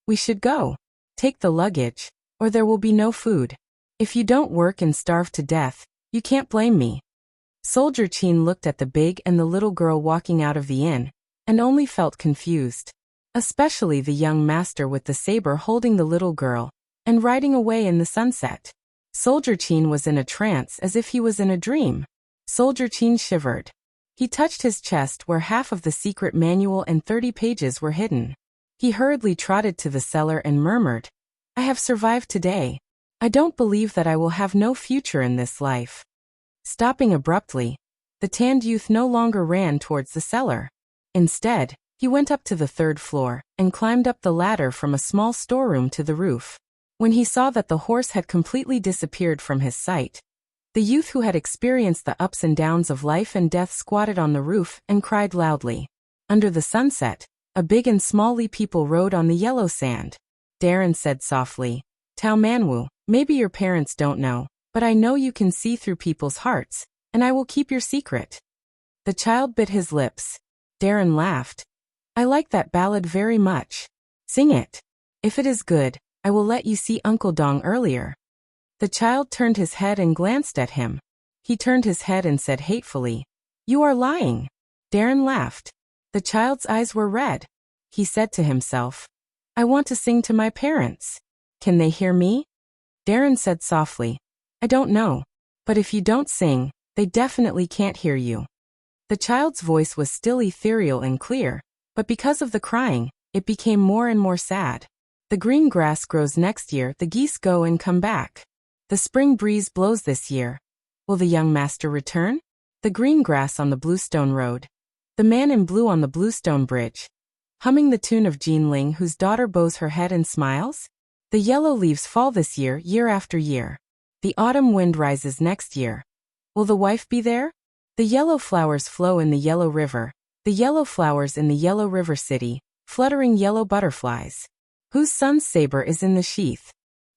"We should go. Take the luggage, or there will be no food. If you don't work and starve to death, you can't blame me." Soldier Qin looked at the big and the little girl walking out of the inn, and only felt confused. Especially the young master with the saber holding the little girl, and riding away in the sunset. Soldier Qin was in a trance as if he was in a dream. Soldier Qin shivered. He touched his chest where half of the secret manual and 30 pages were hidden. He hurriedly trotted to the cellar and murmured, "I have survived today. I don't believe that I will have no future in this life." Stopping abruptly, the tanned youth no longer ran towards the cellar. Instead, he went up to the 3rd floor and climbed up the ladder from a small storeroom to the roof. When he saw that the horse had completely disappeared from his sight, the youth who had experienced the ups and downs of life and death squatted on the roof and cried loudly. Under the sunset, a big and small people rode on the yellow sand. Darren said softly, "Tao Manwu, maybe your parents don't know, but I know you can see through people's hearts, and I will keep your secret." The child bit his lips. Darren laughed. "I like that ballad very much. Sing it. If it is good, I will let you see Uncle Dong earlier." The child turned his head and glanced at him. He turned his head and said hatefully, "You are lying." Darren laughed. The child's eyes were red. He said to himself, "I want to sing to my parents. Can they hear me?" Darren said softly, "I don't know. But if you don't sing, they definitely can't hear you." The child's voice was still ethereal and clear, but because of the crying, it became more and more sad. "The green grass grows next year, the geese go and come back. The spring breeze blows this year. Will the young master return? The green grass on the Bluestone Road. The man in blue on the Bluestone Bridge. Humming the tune of Jean Ling whose daughter bows her head and smiles? The yellow leaves fall this year, year after year. The autumn wind rises next year. Will the wife be there? The yellow flowers flow in the yellow river. The yellow flowers in the yellow river city, fluttering yellow butterflies. Whose son's saber is in the sheath?"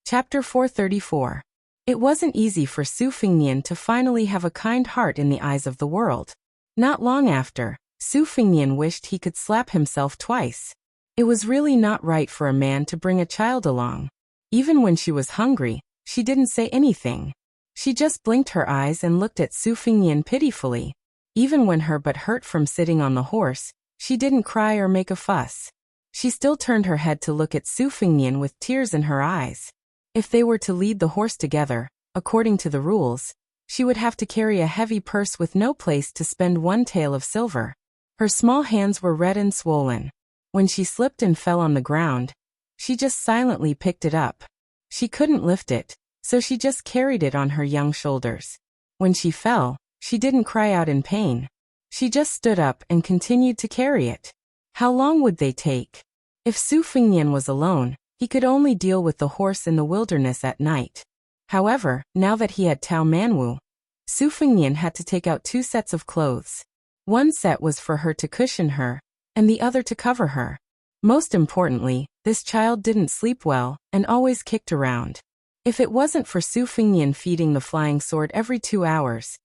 Chapter 434. It wasn't easy for Su Fingnian to finally have a kind heart in the eyes of the world. Not long after, Su Fingnian wished he could slap himself twice. It was really not right for a man to bring a child along. Even when she was hungry, she didn't say anything. She just blinked her eyes and looked at Su Fingnian pitifully. Even when her butt hurt from sitting on the horse, she didn't cry or make a fuss. She still turned her head to look at Su Fingnian with tears in her eyes. If they were to lead the horse together, according to the rules, she would have to carry a heavy purse with no place to spend 1 tael of silver. Her small hands were red and swollen. When she slipped and fell on the ground, she just silently picked it up. She couldn't lift it, so she just carried it on her young shoulders. When she fell, she didn't cry out in pain. She just stood up and continued to carry it. How long would they take? If Su Fingnian was alone, he could only deal with the horse in the wilderness at night. However, now that he had Tao Manwu, Su Fingnian had to take out 2 sets of clothes. One set was for her to cushion her, and the other to cover her. Most importantly, this child didn't sleep well, and always kicked around. If it wasn't for Su Fingnian feeding the flying sword every 2 hours,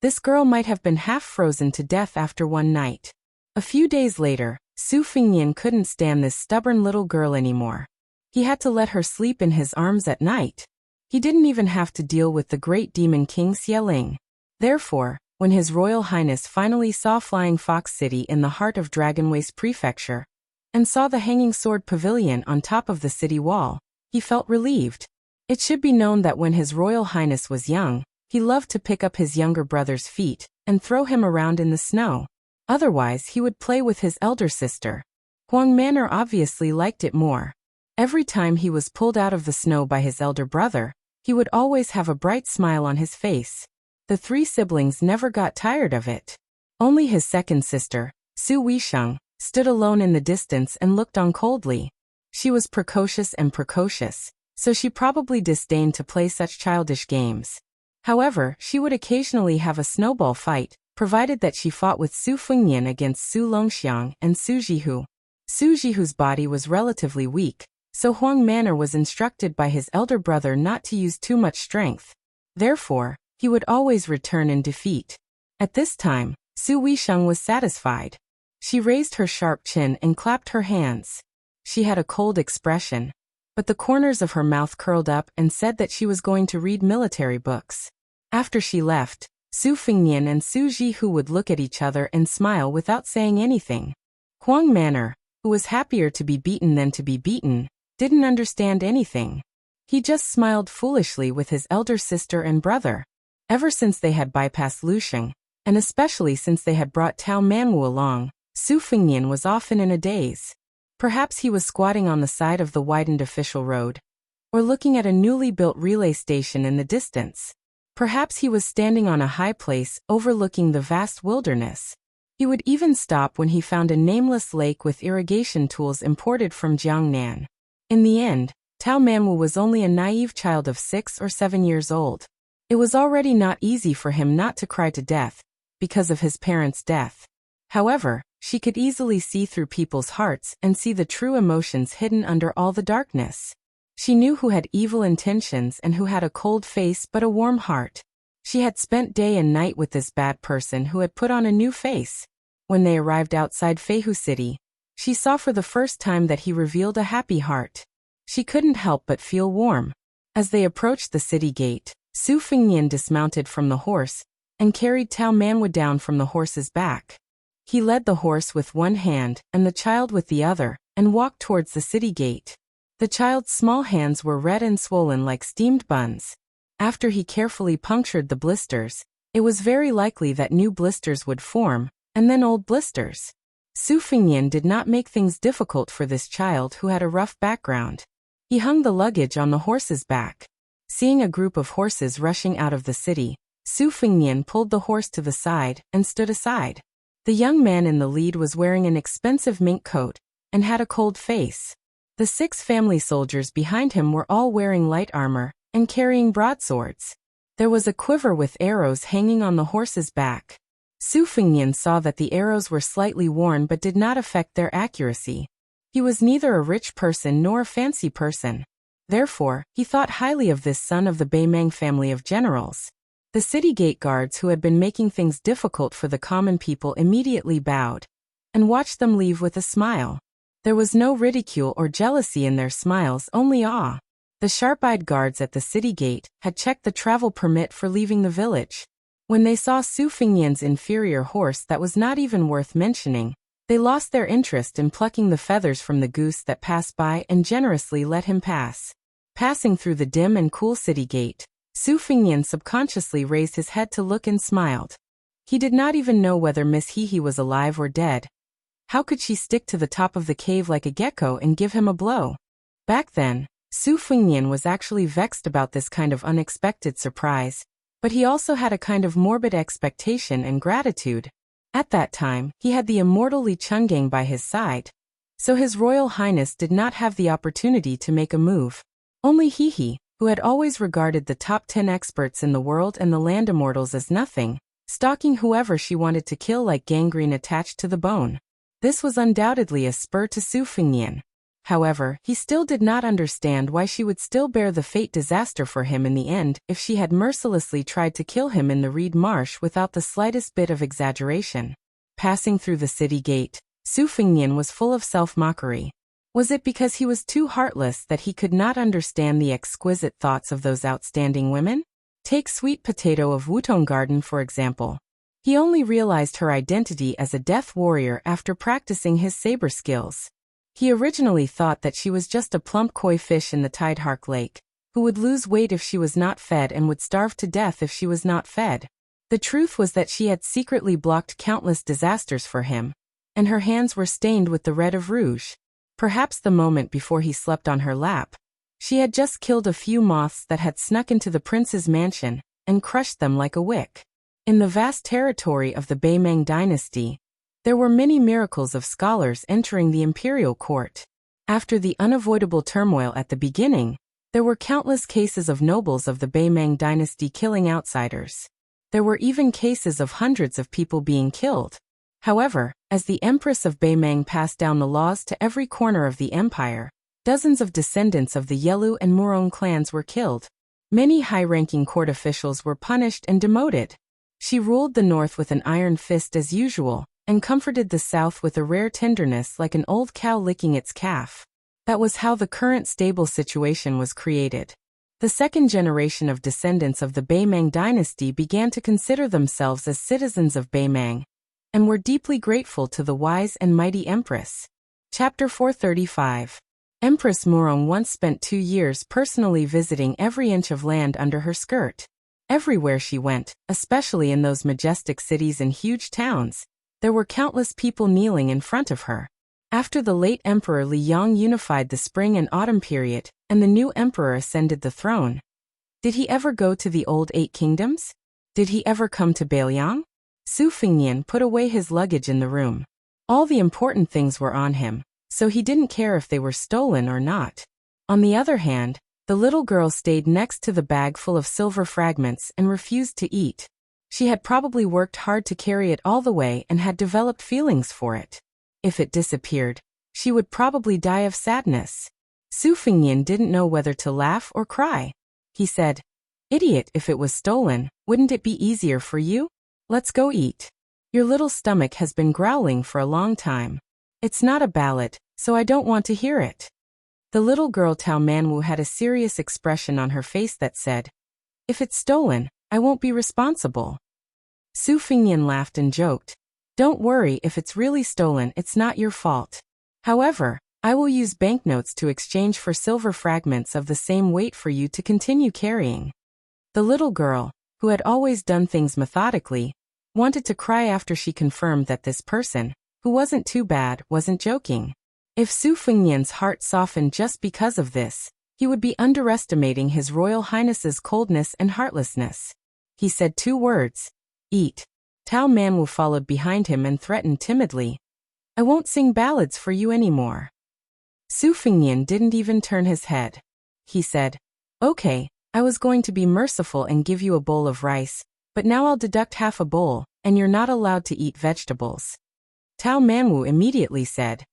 this girl might have been half frozen to death after one night. A few days later, Su Fingnian couldn't stand this stubborn little girl anymore. He had to let her sleep in his arms at night. He didn't even have to deal with the great demon King Xieling. Therefore, when His Royal Highness finally saw Flying Fox City in the heart of Dragonwaste Prefecture, and saw the Hanging Sword Pavilion on top of the city wall, he felt relieved. It should be known that when His Royal Highness was young, he loved to pick up his younger brother's feet and throw him around in the snow. Otherwise, he would play with his elder sister. Huang Manor obviously liked it more. Every time he was pulled out of the snow by his elder brother, he would always have a bright smile on his face. The 3 siblings never got tired of it. Only his second sister, Su Weisheng, stood alone in the distance and looked on coldly. She was precocious, so she probably disdained to play such childish games. However, she would occasionally have a snowball fight, provided that she fought with Su Fengnian against Su Longxiang and Su Jihu. Su Jihu's body was relatively weak, so Huang Manor was instructed by his elder brother not to use too much strength. Therefore, he would always return in defeat. At this time, Su Weisheng was satisfied. She raised her sharp chin and clapped her hands. She had a cold expression, but the corners of her mouth curled up and said that she was going to read military books. After she left, Su Fengnian and Su Jihu would look at each other and smile without saying anything. Huang Manor, who was happier to be beaten than to be beaten, didn't understand anything. He just smiled foolishly with his elder sister and brother. Ever since they had bypassed Lusheng, and especially since they had brought Tao Manwu along, Su Fengnian was often in a daze. Perhaps he was squatting on the side of the widened official road, or looking at a newly built relay station in the distance. Perhaps he was standing on a high place overlooking the vast wilderness. He would even stop when he found a nameless lake with irrigation tools imported from Jiangnan. In the end, Tao Manwu was only a naive child of 6 or 7 years old. It was already not easy for him not to cry to death, because of his parents' death. However, she could easily see through people's hearts and see the true emotions hidden under all the darkness. She knew who had evil intentions and who had a cold face but a warm heart. She had spent day and night with this bad person who had put on a new face. When they arrived outside Feihu City, she saw for the first time that he revealed a happy heart. She couldn't help but feel warm. As they approached the city gate, Su Fengnian dismounted from the horse and carried Tao Manwu down from the horse's back. He led the horse with one hand and the child with the other, and walked towards the city gate. The child's small hands were red and swollen like steamed buns. After he carefully punctured the blisters, it was very likely that new blisters would form, and then old blisters. Su Fengnian did not make things difficult for this child who had a rough background. He hung the luggage on the horse's back. Seeing a group of horses rushing out of the city, Su Fengnian pulled the horse to the side and stood aside. The young man in the lead was wearing an expensive mink coat and had a cold face. The 6 family soldiers behind him were all wearing light armor and carrying broadswords. There was a quiver with arrows hanging on the horse's back. Su Fengnian saw that the arrows were slightly worn but did not affect their accuracy. He was neither a rich person nor a fancy person. Therefore, he thought highly of this son of the Beimeng family of generals. The city gate guards who had been making things difficult for the common people immediately bowed and watched them leave with a smile. There was no ridicule or jealousy in their smiles, only awe. The sharp-eyed guards at the city gate had checked the travel permit for leaving the village. When they saw Su Fengnian's inferior horse that was not even worth mentioning, they lost their interest in plucking the feathers from the goose that passed by and generously let him pass. Passing through the dim and cool city gate, Su Fengnian subconsciously raised his head to look and smiled. He did not even know whether Miss Hehe was alive or dead. How could she stick to the top of the cave like a gecko and give him a blow? Back then, Su Fengnian was actually vexed about this kind of unexpected surprise, but he also had a kind of morbid expectation and gratitude. At that time, he had the immortal Li Chungang by his side, so His Royal Highness did not have the opportunity to make a move. Only Hehe, who had always regarded the top 10 experts in the world and the land immortals as nothing, stalking whoever she wanted to kill like gangrene attached to the bone. This was undoubtedly a spur to Su Fengnian. However, he still did not understand why she would still bear the fate disaster for him in the end if she had mercilessly tried to kill him in the reed marsh without the slightest bit of exaggeration. Passing through the city gate, Su Fengnian was full of self-mockery. Was it because he was too heartless that he could not understand the exquisite thoughts of those outstanding women? Take Sweet Potato of Wutong Garden for example. He only realized her identity as a death warrior after practicing his saber skills. He originally thought that she was just a plump koi fish in the Tidehark Lake, who would lose weight if she was not fed and would starve to death if she was not fed. The truth was that she had secretly blocked countless disasters for him, and her hands were stained with the red of rouge. Perhaps the moment before he slept on her lap, she had just killed a few moths that had snuck into the prince's mansion and crushed them like a wick. In the vast territory of the Beimeng dynasty, There were many miracles of scholars entering the imperial court. After the unavoidable turmoil at the beginning, there were countless cases of nobles of the Beimang dynasty killing outsiders. There were even cases of hundreds of people being killed. However, as the Empress of Beimang passed down the laws to every corner of the empire, dozens of descendants of the Yelu and Murong clans were killed. Many high-ranking court officials were punished and demoted. She ruled the north with an iron fist as usual, and comforted the south with a rare tenderness like an old cow licking its calf. That was how the current stable situation was created. The second generation of descendants of the Beimang dynasty began to consider themselves as citizens of Beimang, and were deeply grateful to the wise and mighty Empress. Chapter 435. Empress Murong once spent 2 years personally visiting every inch of land under her skirt. Everywhere she went, especially in those majestic cities and huge towns, there were countless people kneeling in front of her. After the late Emperor Liang unified the spring and autumn period, and the new emperor ascended the throne, did he ever go to the old 8 kingdoms? Did he ever come to Beiliang? Su Fengnian put away his luggage in the room. All the important things were on him, so he didn't care if they were stolen or not. On the other hand, the little girl stayed next to the bag full of silver fragments and refused to eat. She had probably worked hard to carry it all the way and had developed feelings for it. If it disappeared, she would probably die of sadness. Su Fengnian didn't know whether to laugh or cry. He said, "Idiot, if it was stolen, wouldn't it be easier for you? Let's go eat. Your little stomach has been growling for a long time. It's not a ballad, so I don't want to hear it." The little girl Tao Manwu had a serious expression on her face that said, "If it's stolen, I won't be responsible." Su Fengnian laughed and joked, "Don't worry, if it's really stolen, it's not your fault. However, I will use banknotes to exchange for silver fragments of the same weight for you to continue carrying." The little girl, who had always done things methodically, wanted to cry after she confirmed that this person, who wasn't too bad, wasn't joking. If Su Fengnian's heart softened just because of this, he would be underestimating His Royal Highness's coldness and heartlessness. He said 2 words, "Eat." Tao Manwu followed behind him and threatened timidly, "I won't sing ballads for you anymore." Su Fengnian didn't even turn his head. He said, "Okay, I was going to be merciful and give you a bowl of rice, but now I'll deduct half a bowl, and you're not allowed to eat vegetables." Tao Manwu immediately said,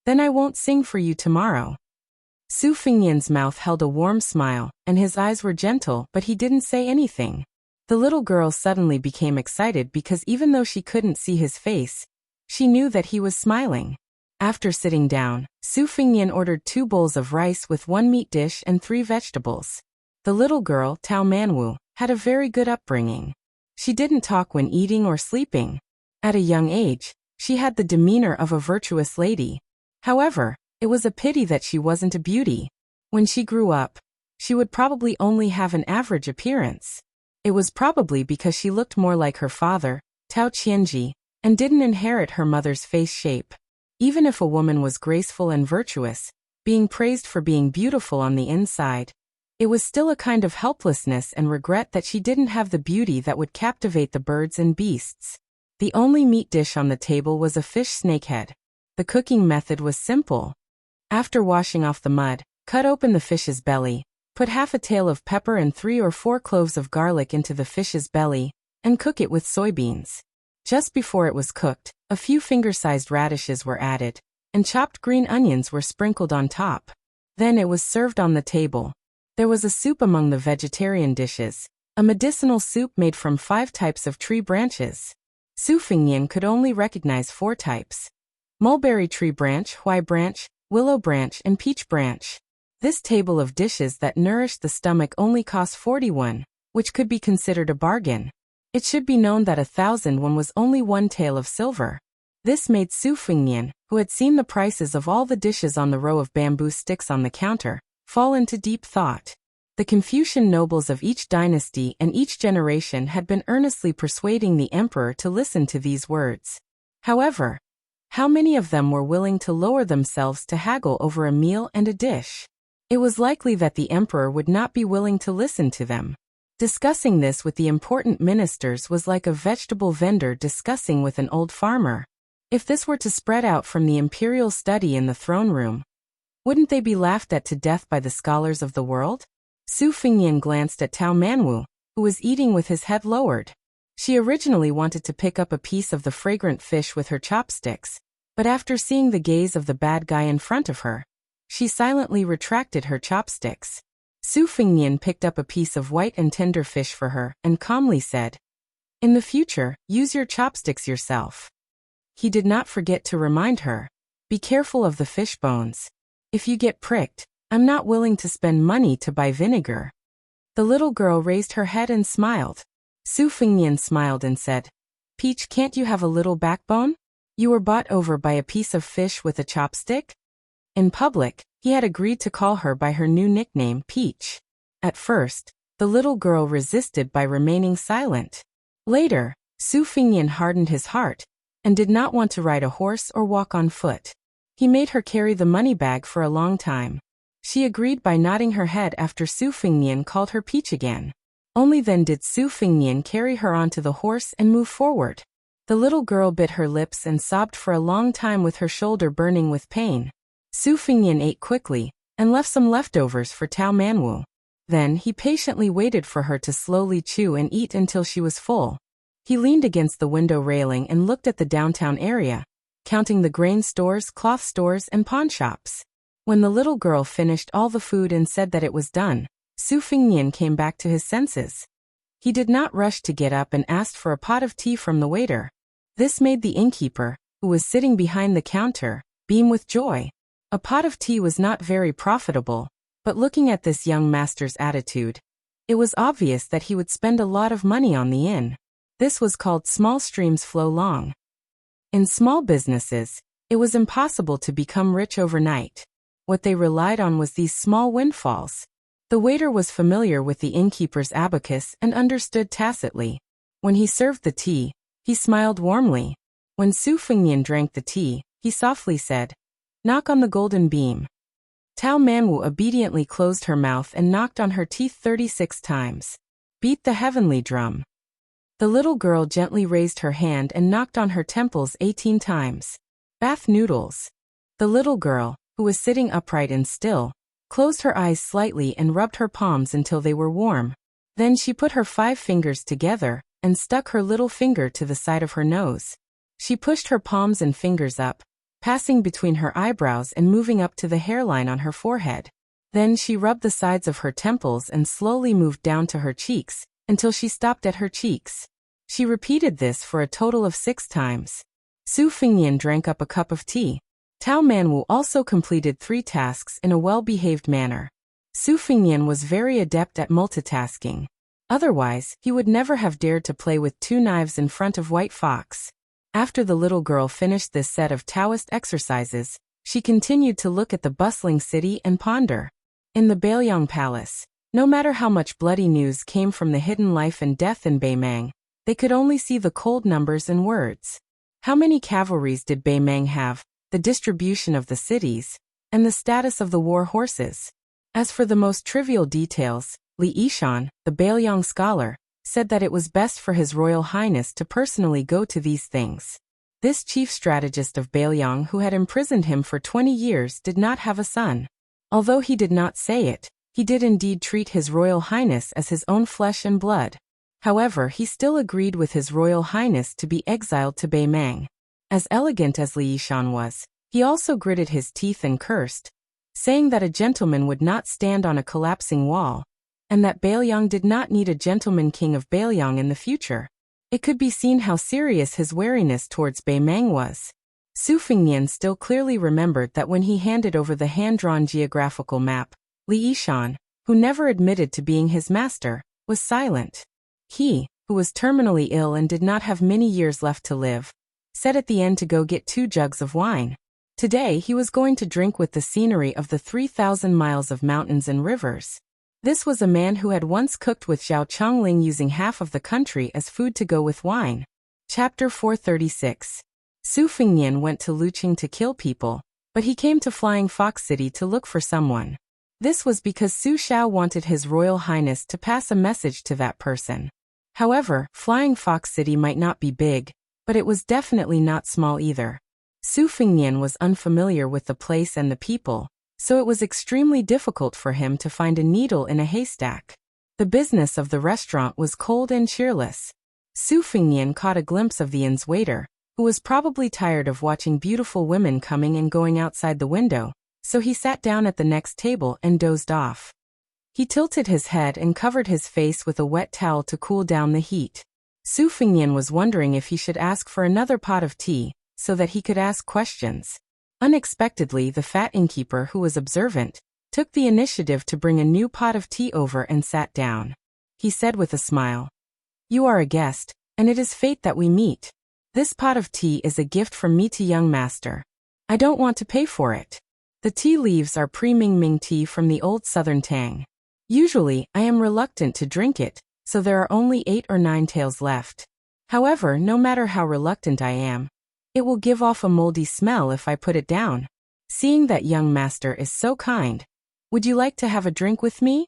"Then I won't sing for you tomorrow." Su Fengnian's mouth held a warm smile, and his eyes were gentle, but he didn't say anything. The little girl suddenly became excited because even though she couldn't see his face, she knew that he was smiling. After sitting down, Su Fengnian ordered 2 bowls of rice with 1 meat dish and 3 vegetables. The little girl, Tao Manwu, had a very good upbringing. She didn't talk when eating or sleeping. At a young age, she had the demeanor of a virtuous lady. However, it was a pity that she wasn't a beauty. When she grew up, she would probably only have an average appearance. It was probably because she looked more like her father, Tao Qianji, and didn't inherit her mother's face shape. Even if a woman was graceful and virtuous, being praised for being beautiful on the inside, it was still a kind of helplessness and regret that she didn't have the beauty that would captivate the birds and beasts. The only meat dish on the table was a fish snakehead. The cooking method was simple. After washing off the mud, cut open the fish's belly, put half a tail of pepper and 3 or 4 cloves of garlic into the fish's belly, and cook it with soybeans. Just before it was cooked, a few finger-sized radishes were added, and chopped green onions were sprinkled on top. Then it was served on the table. There was a soup among the vegetarian dishes, a medicinal soup made from 5 types of tree branches. Su Fengnian could only recognize 4 types: mulberry tree branch, huai branch, willow branch, and peach branch. This table of dishes that nourished the stomach only cost 41, which could be considered a bargain. It should be known that 1,001 was only 1 tael of silver. This made Su Fengnian, who had seen the prices of all the dishes on the row of bamboo sticks on the counter, fall into deep thought. The Confucian nobles of each dynasty and each generation had been earnestly persuading the emperor to listen to these words. However, how many of them were willing to lower themselves to haggle over a meal and a dish? It was likely that the emperor would not be willing to listen to them. Discussing this with the important ministers was like a vegetable vendor discussing with an old farmer. If this were to spread out from the imperial study in the throne room, wouldn't they be laughed at to death by the scholars of the world? Su Fengnian glanced at Tao Manwu, who was eating with his head lowered. She originally wanted to pick up a piece of the fragrant fish with her chopsticks, but after seeing the gaze of the bad guy in front of her, she silently retracted her chopsticks. Su Fengnian picked up a piece of white and tender fish for her and calmly said, "In the future, use your chopsticks yourself." He did not forget to remind her, "Be careful of the fish bones. If you get pricked, I'm not willing to spend money to buy vinegar." The little girl raised her head and smiled. Su Fengnian smiled and said, "Peach, can't you have a little backbone? You were bought over by a piece of fish with a chopstick?" In public, he had agreed to call her by her new nickname, Peach. At first, the little girl resisted by remaining silent. Later, Su Fengnian hardened his heart and did not want to ride a horse or walk on foot. He made her carry the money bag for a long time. She agreed by nodding her head after Su Fengnian called her Peach again. Only then did Su Fengnian carry her onto the horse and move forward. The little girl bit her lips and sobbed for a long time with her shoulder burning with pain. Su Fengnian ate quickly and left some leftovers for Tao Manwu. Then he patiently waited for her to slowly chew and eat until she was full. He leaned against the window railing and looked at the downtown area, counting the grain stores, cloth stores, and pawn shops. When the little girl finished all the food and said that it was done, Su Fengnian came back to his senses. He did not rush to get up and asked for a pot of tea from the waiter. This made the innkeeper, who was sitting behind the counter, beam with joy. A pot of tea was not very profitable, but looking at this young master's attitude, it was obvious that he would spend a lot of money on the inn. This was called small streams flow long. In small businesses, it was impossible to become rich overnight. What they relied on was these small windfalls. The waiter was familiar with the innkeeper's abacus and understood tacitly. When he served the tea, he smiled warmly. When Su Fengnian drank the tea, he softly said, "Knock on the golden beam." Tao Manwu obediently closed her mouth and knocked on her teeth 36 times. "Beat the heavenly drum." The little girl gently raised her hand and knocked on her temples 18 times. "Bath noodles." The little girl, who was sitting upright and still, closed her eyes slightly and rubbed her palms until they were warm. Then she put her 5 fingers together and stuck her little finger to the side of her nose. She pushed her palms and fingers up, passing between her eyebrows and moving up to the hairline on her forehead. Then she rubbed the sides of her temples and slowly moved down to her cheeks, until she stopped at her cheeks. She repeated this for a total of 6 times. Su Fengnian drank up a cup of tea. Tao Manwu also completed 3 tasks in a well-behaved manner. Su Fengnian was very adept at multitasking. Otherwise, he would never have dared to play with 2 knives in front of White Fox. After the little girl finished this set of Taoist exercises, she continued to look at the bustling city and ponder. In the Bailiang Palace, no matter how much bloody news came from the hidden life and death in Beimang, they could only see the cold numbers and words. How many cavalries did Beimang have, the distribution of the cities, and the status of the war horses? As for the most trivial details, Li Yishan, the Bailiang scholar, said that it was best for His Royal Highness to personally go to these things. This chief strategist of Bailiang, who had imprisoned him for 20 years, did not have a son. Although he did not say it, he did indeed treat His Royal Highness as his own flesh and blood. However, he still agreed with His Royal Highness to be exiled to Beimang. As elegant as Li Yishan was, he also gritted his teeth and cursed, saying that a gentleman would not stand on a collapsing wall, and that Bailiang did not need a gentleman king of Bailiang in the future. It could be seen how serious his wariness towards Beimang was. Su Fengnian still clearly remembered that when he handed over the hand-drawn geographical map, Li Yishan, who never admitted to being his master, was silent. He, who was terminally ill and did not have many years left to live, said at the end to go get 2 jugs of wine. Today he was going to drink with the scenery of the 3,000 miles of mountains and rivers. This was a man who had once cooked with Zhao Chongling using half of the country as food to go with wine. Chapter 436. Su Fengnian went to Luqing to kill people, but he came to Flying Fox City to look for someone. This was because Su Shao wanted His Royal Highness to pass a message to that person. However, Flying Fox City might not be big, but it was definitely not small either. Su Fingnian was unfamiliar with the place and the people, so it was extremely difficult for him to find a needle in a haystack. The business of the restaurant was cold and cheerless. Su Fingnian caught a glimpse of the inn's waiter, who was probably tired of watching beautiful women coming and going outside the window, so he sat down at the next table and dozed off. He tilted his head and covered his face with a wet towel to cool down the heat. Su Fingnian was wondering if he should ask for another pot of tea, so that he could ask questions. Unexpectedly, the fat innkeeper, who was observant, took the initiative to bring a new pot of tea over and sat down. He said with a smile, "You are a guest, and it is fate that we meet. This pot of tea is a gift from me to young master. I don't want to pay for it. The tea leaves are pre-Ming Ming tea from the old southern tang. Usually, I am reluctant to drink it, so there are only 8 or 9 taels left. However, no matter how reluctant I am, it will give off a moldy smell if I put it down. Seeing that young master is so kind, would you like to have a drink with me?"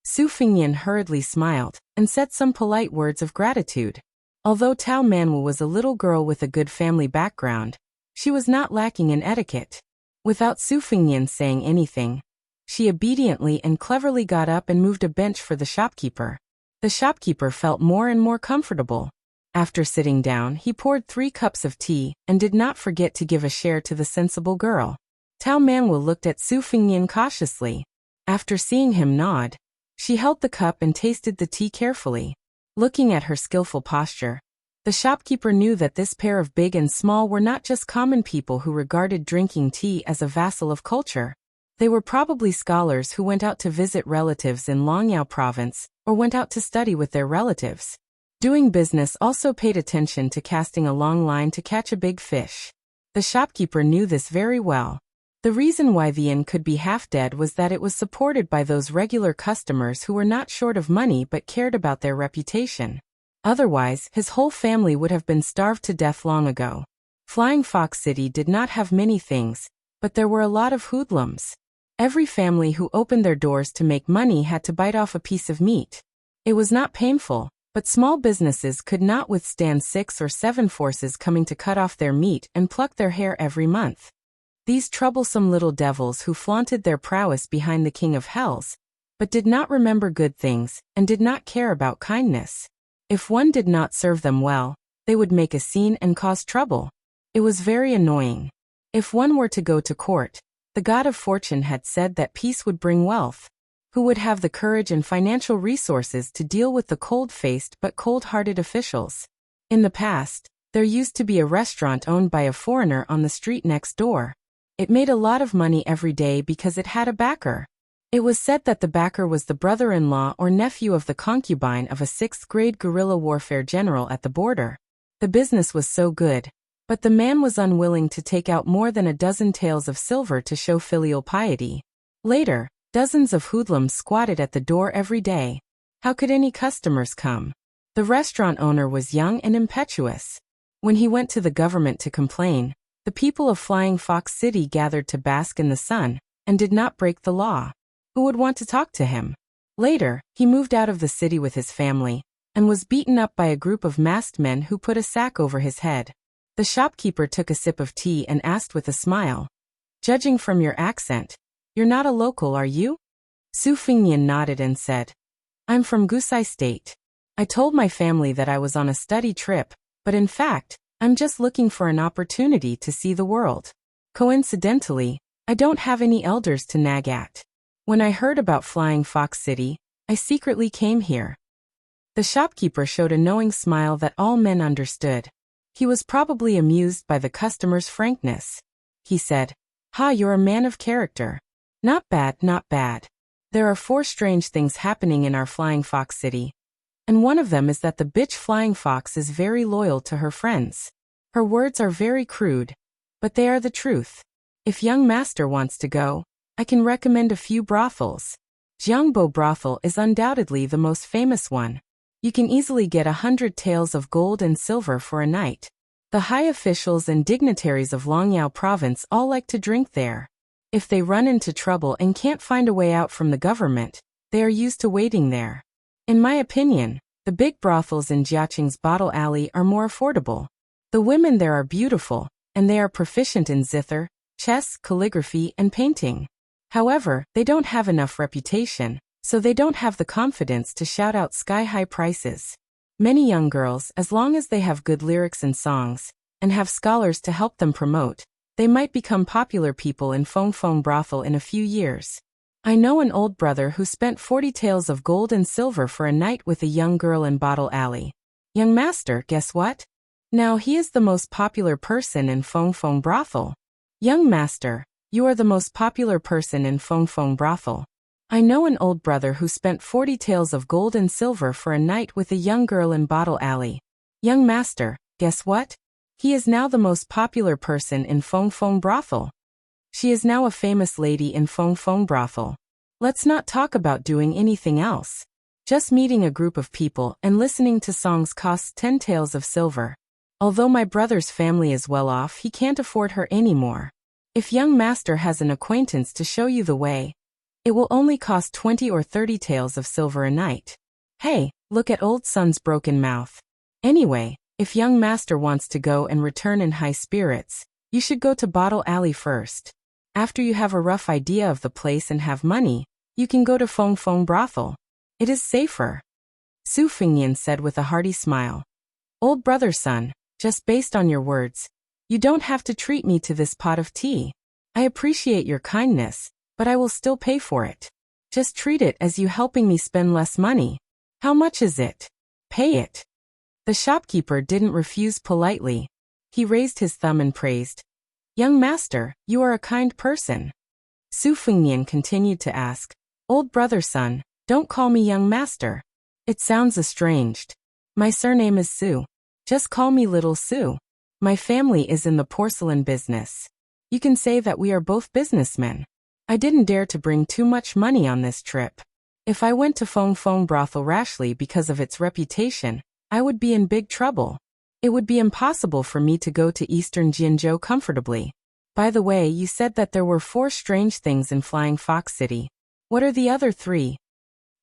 Su Fingnian hurriedly smiled and said some polite words of gratitude. Although Tao Manwu was a little girl with a good family background, she was not lacking in etiquette. Without Su Fingnian saying anything, she obediently and cleverly got up and moved a bench for the shopkeeper. The shopkeeper felt more and more comfortable. After sitting down, he poured 3 cups of tea and did not forget to give a share to the sensible girl. Tao Manwu looked at Su Fingnian cautiously. After seeing him nod, she held the cup and tasted the tea carefully. Looking at her skillful posture, the shopkeeper knew that this pair of big and small were not just common people who regarded drinking tea as a vassal of culture. They were probably scholars who went out to visit relatives in Longyao province, or went out to study with their relatives. Doing business also paid attention to casting a long line to catch a big fish. The shopkeeper knew this very well. The reason why the inn could be half dead was that it was supported by those regular customers who were not short of money but cared about their reputation. Otherwise, his whole family would have been starved to death long ago. Flying Fox City did not have many things, but there were a lot of hoodlums. Every family who opened their doors to make money had to bite off a piece of meat. It was not painful, but small businesses could not withstand 6 or 7 forces coming to cut off their meat and pluck their hair every month. These troublesome little devils who flaunted their prowess behind the king of hells, but did not remember good things and did not care about kindness. If one did not serve them well, they would make a scene and cause trouble. It was very annoying. If one were to go to court, the god of fortune had said that peace would bring wealth. Who would have the courage and financial resources to deal with the cold-faced but cold-hearted officials? In the past, there used to be a restaurant owned by a foreigner on the street next door. It made a lot of money every day because it had a backer. It was said that the backer was the brother-in-law or nephew of the concubine of a 6th-grade guerrilla warfare general at the border. The business was so good, but the man was unwilling to take out more than a dozen taels of silver to show filial piety. Later, dozens of hoodlums squatted at the door every day. How could any customers come? The restaurant owner was young and impetuous. When he went to the government to complain, the people of Flying Fox City gathered to bask in the sun and did not break the law. Who would want to talk to him? Later, he moved out of the city with his family and was beaten up by a group of masked men who put a sack over his head. The shopkeeper took a sip of tea and asked with a smile, "Judging from your accent, you're not a local, are you?" Su Fingnian nodded and said, "I'm from Gusai State. I told my family that I was on a study trip, but in fact, I'm just looking for an opportunity to see the world. Coincidentally, I don't have any elders to nag at. When I heard about Flying Fox City, I secretly came here." The shopkeeper showed a knowing smile that all men understood. He was probably amused by the customer's frankness. He said, "Ha, you're a man of character. Not bad, not bad. There are 4 strange things happening in our Flying Fox City. And one of them is that the bitch Flying Fox is very loyal to her friends. Her words are very crude, but they are the truth. If young master wants to go, I can recommend a few brothels. Jiangbo brothel is undoubtedly the most famous one. You can easily get 100 taels of gold and silver for a night. The high officials and dignitaries of Longyao province all like to drink there. If they run into trouble and can't find a way out from the government, they are used to waiting there. In my opinion, the big brothels in Jiaqing's Bottle Alley are more affordable. The women there are beautiful, and they are proficient in zither, chess, calligraphy, and painting. However, they don't have enough reputation, so they don't have the confidence to shout out sky-high prices. Many young girls, as long as they have good lyrics and songs, and have scholars to help them promote, they might become popular people in Fong brothel in a few years. I know an old brother who spent 40 taels of gold and silver for a night with a young girl in Bottle Alley. Young master, guess what? Now he is the most popular person in Fong brothel. Young master, you are the most popular person in Fong brothel. I know an old brother who spent 40 taels of gold and silver for a night with a young girl in Bottle Alley. Young master, guess what? He is now the most popular person in Fong brothel. She is now a famous lady in Fong brothel. Let's not talk about doing anything else. Just meeting a group of people and listening to songs costs 10 taels of silver. Although my brother's family is well off, he can't afford her anymore. If young master has an acquaintance to show you the way, it will only cost 20 or 30 taels of silver a night. Hey, look at old son's broken mouth. Anyway, if young master wants to go and return in high spirits, you should go to Bottle Alley first. After you have a rough idea of the place and have money, you can go to Fong brothel. It is safer. Su Fingyan said with a hearty smile. Old brother son, just based on your words, you don't have to treat me to this pot of tea. I appreciate your kindness, but I will still pay for it. Just treat it as you helping me spend less money. How much is it? Pay it. The shopkeeper didn't refuse politely. He raised his thumb and praised. Young master, you are a kind person. Su Fingyan continued to ask, Old brother son, don't call me young master. It sounds estranged. My surname is Su. Just call me Little Su. My family is in the porcelain business. You can say that we are both businessmen. I didn't dare to bring too much money on this trip. If I went to Fong brothel rashly because of its reputation, I would be in big trouble. It would be impossible for me to go to Eastern Jinzhou comfortably. By the way, you said that there were 4 strange things in Flying Fox City. What are the other 3?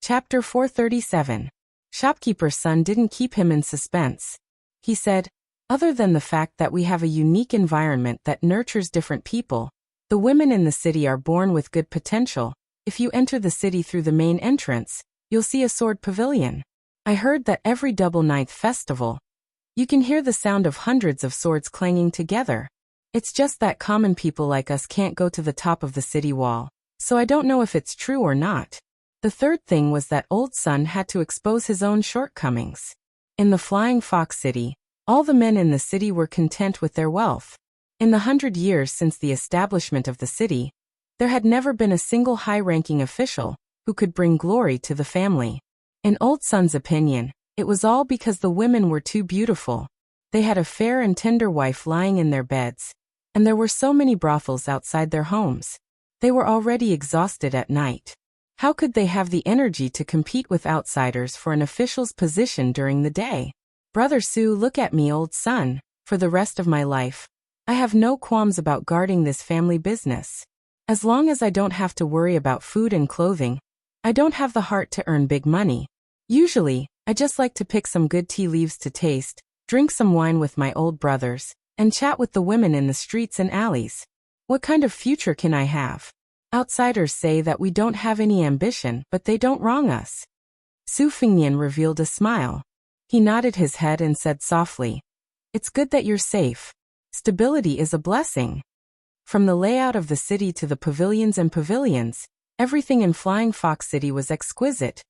Chapter 437. Shopkeeper's son didn't keep him in suspense. He said, other than the fact that we have a unique environment that nurtures different people, the women in the city are born with good potential. If you enter the city through the main entrance, you'll see a sword pavilion. I heard that every double ninth festival, you can hear the sound of hundreds of swords clanging together. It's just that common people like us can't go to the top of the city wall, so I don't know if it's true or not. The third thing was that old son had to expose his own shortcomings. In the Flying Fox City, all the men in the city were content with their wealth. In the 100 years since the establishment of the city, there had never been a single high-ranking official who could bring glory to the family. In old son's opinion, it was all because the women were too beautiful. They had a fair and tender wife lying in their beds, and there were so many brothels outside their homes. They were already exhausted at night. How could they have the energy to compete with outsiders for an official's position during the day? Brother Su, look at me, old son. For the rest of my life, I have no qualms about guarding this family business. As long as I don't have to worry about food and clothing, I don't have the heart to earn big money. Usually, I just like to pick some good tea leaves to taste, drink some wine with my old brothers, and chat with the women in the streets and alleys. What kind of future can I have? Outsiders say that we don't have any ambition, but they don't wrong us. Su Fingyan revealed a smile. He nodded his head and said softly, It's good that you're safe. Stability is a blessing. From the layout of the city to the pavilions, everything in Flying Fox City was exquisite,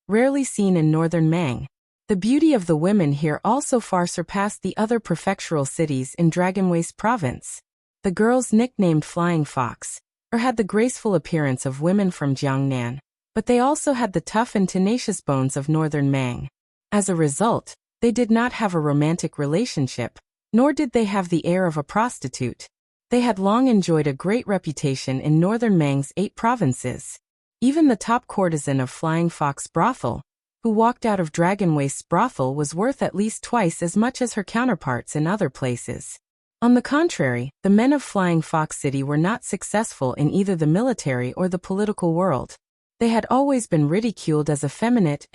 rarely seen in northern Mang. The beauty of the women here also far surpassed the other prefectural cities in Dragon Waste Province. The girls nicknamed Flying Fox, had the graceful appearance of women from Jiangnan, but they also had the tough and tenacious bones of northern Mang. As a result, they did not have a romantic relationship, nor did they have the air of a prostitute. They had long enjoyed a great reputation in northern Mang's 8 provinces. Even the top courtesan of Flying Fox brothel, who walked out of Dragon Waste's brothel, was worth at least twice as much as her counterparts in other places. On the contrary, the men of Flying Fox City were not successful in either the military or the political world. They had always been ridiculed as effeminate.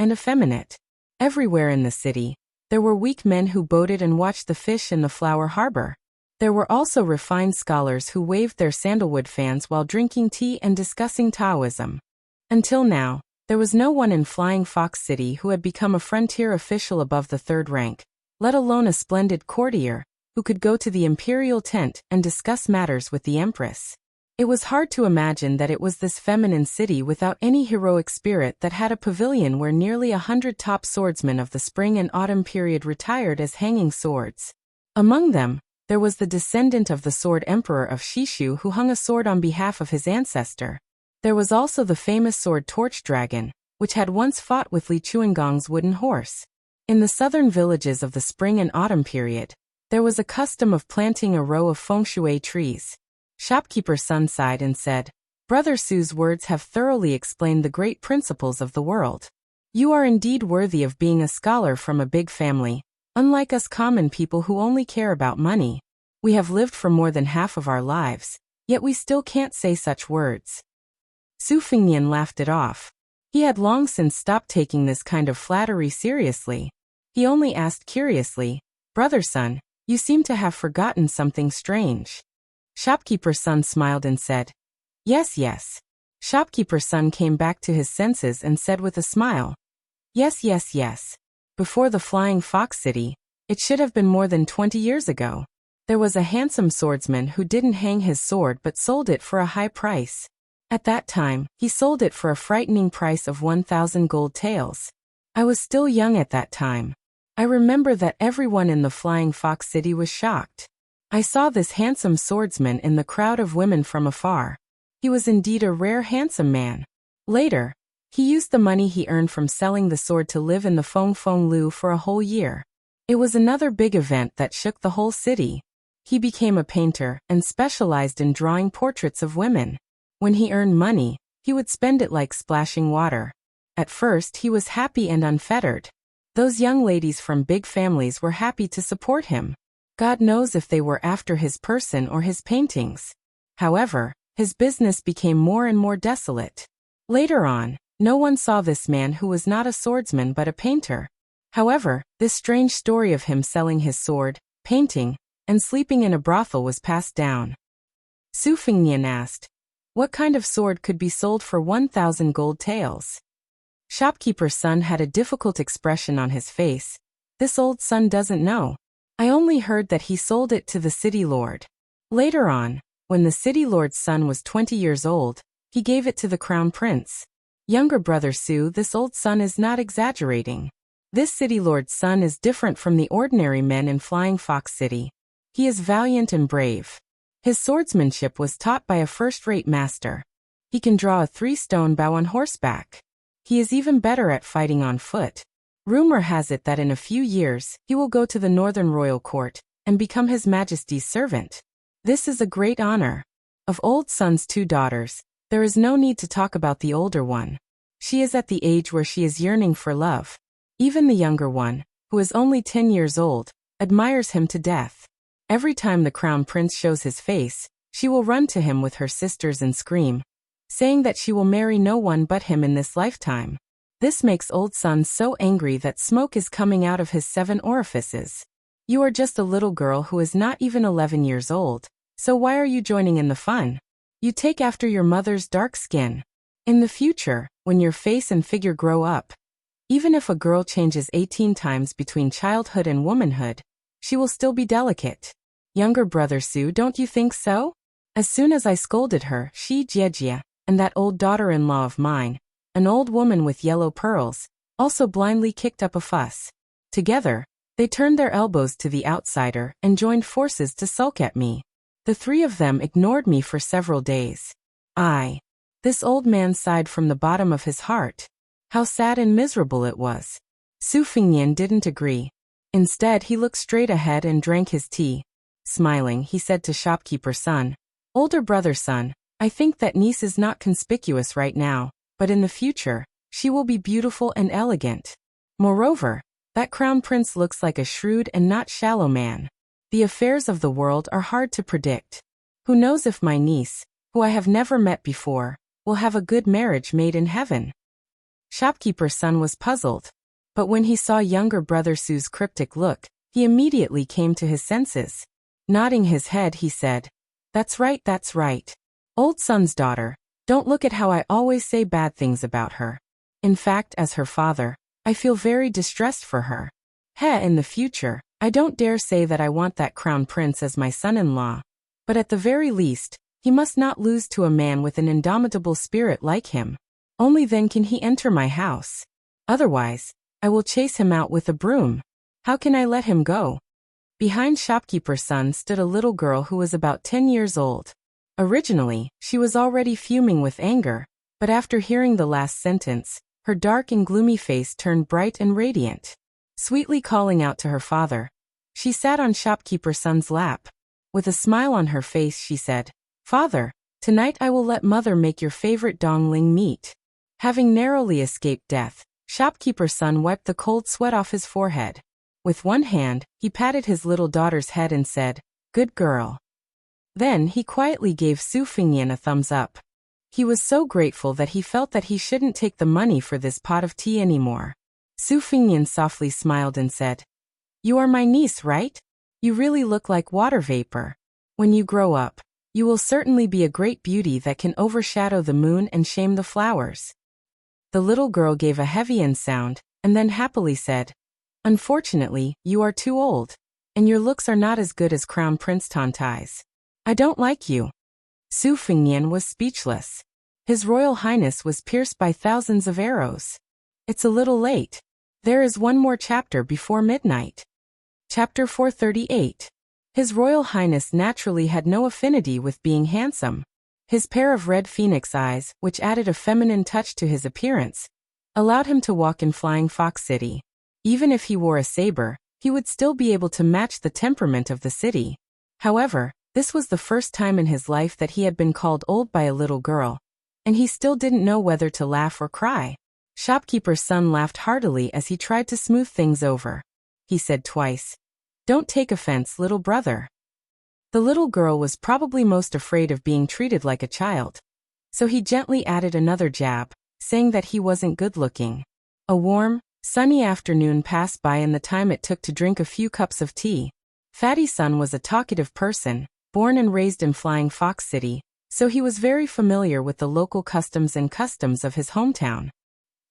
Everywhere in the city, there were weak men who boated and watched the fish in the flower harbor. There were also refined scholars who waved their sandalwood fans while drinking tea and discussing Taoism. Until now, there was no one in Flying Fox City who had become a frontier official above the third rank, let alone a splendid courtier, who could go to the imperial tent and discuss matters with the empress. It was hard to imagine that it was this feminine city without any heroic spirit that had a pavilion where nearly 100 top swordsmen of the spring and autumn period retired as hanging swords. Among them, there was the descendant of the sword emperor of Shishu who hung a sword on behalf of his ancestor. There was also the famous sword torch dragon, which had once fought with Li Chuangong's wooden horse. In the southern villages of the spring and autumn period, there was a custom of planting a row of feng shui trees. Shopkeeper's son sighed and said, "Brother Su's words have thoroughly explained the great principles of the world. You are indeed worthy of being a scholar from a big family, unlike us common people who only care about money. We have lived for more than half of our lives, yet we still can't say such words." Su Fengnian laughed it off. He had long since stopped taking this kind of flattery seriously. He only asked curiously, "Brother son, you seem to have forgotten something strange." Shopkeeper's son smiled and said, Yes. Shopkeeper's son came back to his senses and said with a smile, Yes. Before the Flying Fox City, it should have been more than 20 years ago. There was a handsome swordsman who didn't hang his sword but sold it for a high price. At that time, he sold it for a frightening price of 1,000 gold taels. I was still young at that time. I remember that everyone in the Flying Fox City was shocked. I saw this handsome swordsman in the crowd of women from afar. He was indeed a rare handsome man. Later, he used the money he earned from selling the sword to live in the Feng Feng Lu for a whole year. It was another big event that shook the whole city. He became a painter and specialized in drawing portraits of women. When he earned money, he would spend it like splashing water. At first he was happy and unfettered. Those young ladies from big families were happy to support him. God knows if they were after his person or his paintings. However, his business became more and more desolate. Later on, no one saw this man who was not a swordsman but a painter. However, this strange story of him selling his sword, painting, and sleeping in a brothel was passed down. Su Fengnian asked, "What kind of sword could be sold for 1,000 gold taels?" Shopkeeper's son had a difficult expression on his face. This old son doesn't know. I only heard that he sold it to the city lord. Later on, when the city lord's son was 20 years old, he gave it to the crown prince. Younger brother Su, this old son is not exaggerating. This city lord's son is different from the ordinary men in Flying Fox City. He is valiant and brave. His swordsmanship was taught by a first-rate master. He can draw a 3-stone bow on horseback. He is even better at fighting on foot. Rumor has it that in a few years, he will go to the Northern Royal Court and become His Majesty's servant. This is a great honor. Of old son's 2 daughters, there is no need to talk about the older one. She is at the age where she is yearning for love. Even the younger one, who is only 10 years old, admires him to death. Every time the crown prince shows his face, she will run to him with her sisters and scream, saying that she will marry no one but him in this lifetime. This makes old son so angry that smoke is coming out of his 7 orifices. You are just a little girl who is not even 11 years old, so why are you joining in the fun? You take after your mother's dark skin. In the future, when your face and figure grow up, even if a girl changes 18 times between childhood and womanhood, she will still be delicate. Younger brother Su, don't you think so? As soon as I scolded her, she, Jiejia, and that old daughter-in-law of mine, an old woman with yellow pearls, also blindly kicked up a fuss. Together, they turned their elbows to the outsider and joined forces to sulk at me. The 3 of them ignored me for several days. This old man sighed from the bottom of his heart. How sad and miserable it was. Su Fengnian didn't agree. Instead, he looked straight ahead and drank his tea. Smiling, he said to shopkeeper's son, "Older brother son, I think that niece is not conspicuous right now, but in the future, she will be beautiful and elegant. Moreover, that crown prince looks like a shrewd and not shallow man. The affairs of the world are hard to predict. Who knows if my niece, who I have never met before, will have a good marriage made in heaven." Shopkeeper's son was puzzled, but when he saw younger brother Su's cryptic look, he immediately came to his senses. Nodding his head, he said, "That's right, that's right. Old son's daughter, don't look at how I always say bad things about her. In fact, as her father, I feel very distressed for her. In the future, I don't dare say that I want that crown prince as my son-in-law, but at the very least, he must not lose to a man with an indomitable spirit like him. Only then can he enter my house. Otherwise, I will chase him out with a broom. How can I let him go?" Behind shopkeeper's son stood a little girl who was about 10 years old. Originally, she was already fuming with anger, but after hearing the last sentence, her dark and gloomy face turned bright and radiant. Sweetly calling out to her father, she sat on shopkeeper's son's lap. With a smile on her face, she said, "Father, tonight I will let mother make your favorite dongling meat." Having narrowly escaped death, shopkeeper's son wiped the cold sweat off his forehead. With one hand, he patted his little daughter's head and said, "Good girl." Then he quietly gave Su Fingyan a thumbs up. He was so grateful that he felt that he shouldn't take the money for this pot of tea anymore. Su Fingyan softly smiled and said, "You are my niece, right? You really look like water vapor. When you grow up, you will certainly be a great beauty that can overshadow the moon and shame the flowers." The little girl gave a heavy sound, and then happily said, "Unfortunately, you are too old, and your looks are not as good as Crown Prince Tantai's. I don't like you." Su Fingyan was speechless. His Royal Highness was pierced by thousands of arrows. It's a little late. There is one more chapter before midnight. Chapter 438. His Royal Highness naturally had no affinity with being handsome. His pair of red phoenix eyes, which added a feminine touch to his appearance, allowed him to walk in Flying Fox City. Even if he wore a saber, he would still be able to match the temperament of the city. However, this was the first time in his life that he had been called old by a little girl, and he still didn't know whether to laugh or cry. Shopkeeper's son laughed heartily as he tried to smooth things over. He said twice, "Don't take offense, little brother." The little girl was probably most afraid of being treated like a child, so he gently added another jab, saying that he wasn't good-looking. A warm, sunny afternoon passed by in the time it took to drink a few cups of tea. Fatty's son was a talkative person, born and raised in Flying Fox City, so he was very familiar with the local customs of his hometown.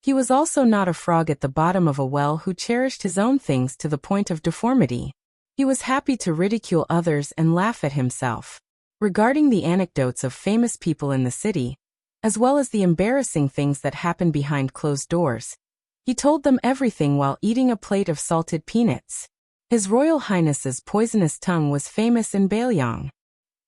He was also not a frog at the bottom of a well who cherished his own things to the point of deformity. He was happy to ridicule others and laugh at himself. Regarding the anecdotes of famous people in the city, as well as the embarrassing things that happened behind closed doors, he told them everything while eating a plate of salted peanuts. His Royal Highness's poisonous tongue was famous in Bailiang.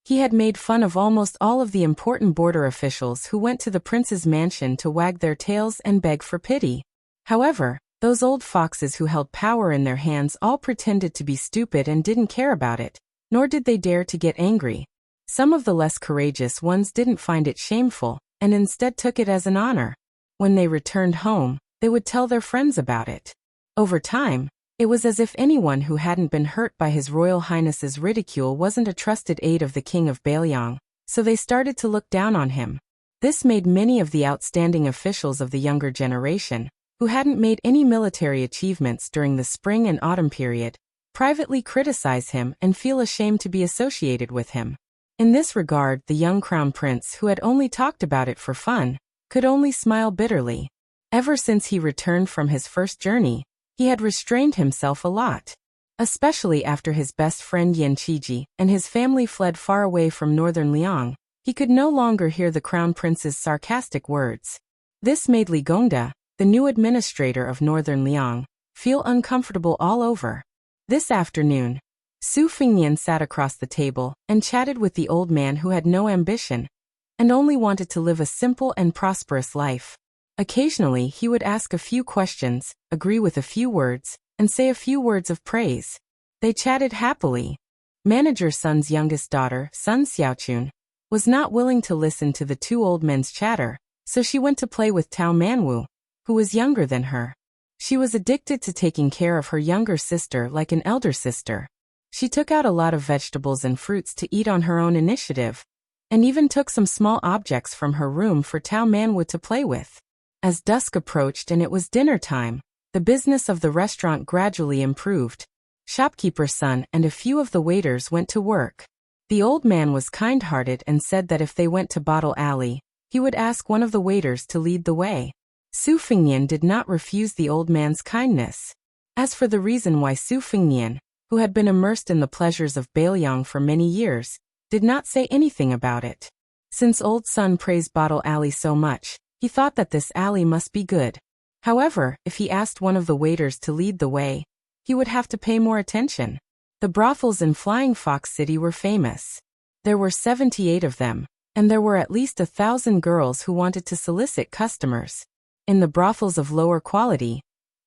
He had made fun of almost all of the important border officials who went to the prince's mansion to wag their tails and beg for pity. However, those old foxes who held power in their hands all pretended to be stupid and didn't care about it, nor did they dare to get angry. Some of the less courageous ones didn't find it shameful, and instead took it as an honor. When they returned home, they would tell their friends about it. Over time, it was as if anyone who hadn't been hurt by His Royal Highness's ridicule wasn't a trusted aide of the King of Bailiang, so they started to look down on him. This made many of the outstanding officials of the younger generation, who hadn't made any military achievements during the spring and autumn period, privately criticize him and feel ashamed to be associated with him. In this regard, the young crown prince, who had only talked about it for fun, could only smile bitterly. Ever since he returned from his first journey, he had restrained himself a lot. Especially after his best friend Yan Chiji and his family fled far away from northern Liang, he could no longer hear the crown prince's sarcastic words. This made Li Gongda, the new administrator of northern Liang, feel uncomfortable all over. This afternoon, Su Fingyan sat across the table and chatted with the old man who had no ambition and only wanted to live a simple and prosperous life. Occasionally, he would ask a few questions, agree with a few words, and say a few words of praise. They chatted happily. Manager Sun's youngest daughter, Sun Xiaochun, was not willing to listen to the two old men's chatter, so she went to play with Tao Manwu, who was younger than her. She was addicted to taking care of her younger sister like an elder sister. She took out a lot of vegetables and fruits to eat on her own initiative, and even took some small objects from her room for Tao Manwu to play with. As dusk approached and it was dinner time, the business of the restaurant gradually improved. shopkeeper's son and a few of the waiters went to work. The old man was kind-hearted and said that if they went to Bottle Alley, he would ask one of the waiters to lead the way. Su Fengnian did not refuse the old man's kindness. As for the reason why Su Fengnian, who had been immersed in the pleasures of Bailiang for many years, did not say anything about it. Since old son praised Bottle Alley so much, he thought that this alley must be good. However, if he asked one of the waiters to lead the way, he would have to pay more attention. The brothels in Flying Fox City were famous. There were 78 of them, and there were at least 1,000 girls who wanted to solicit customers. In the brothels of lower quality,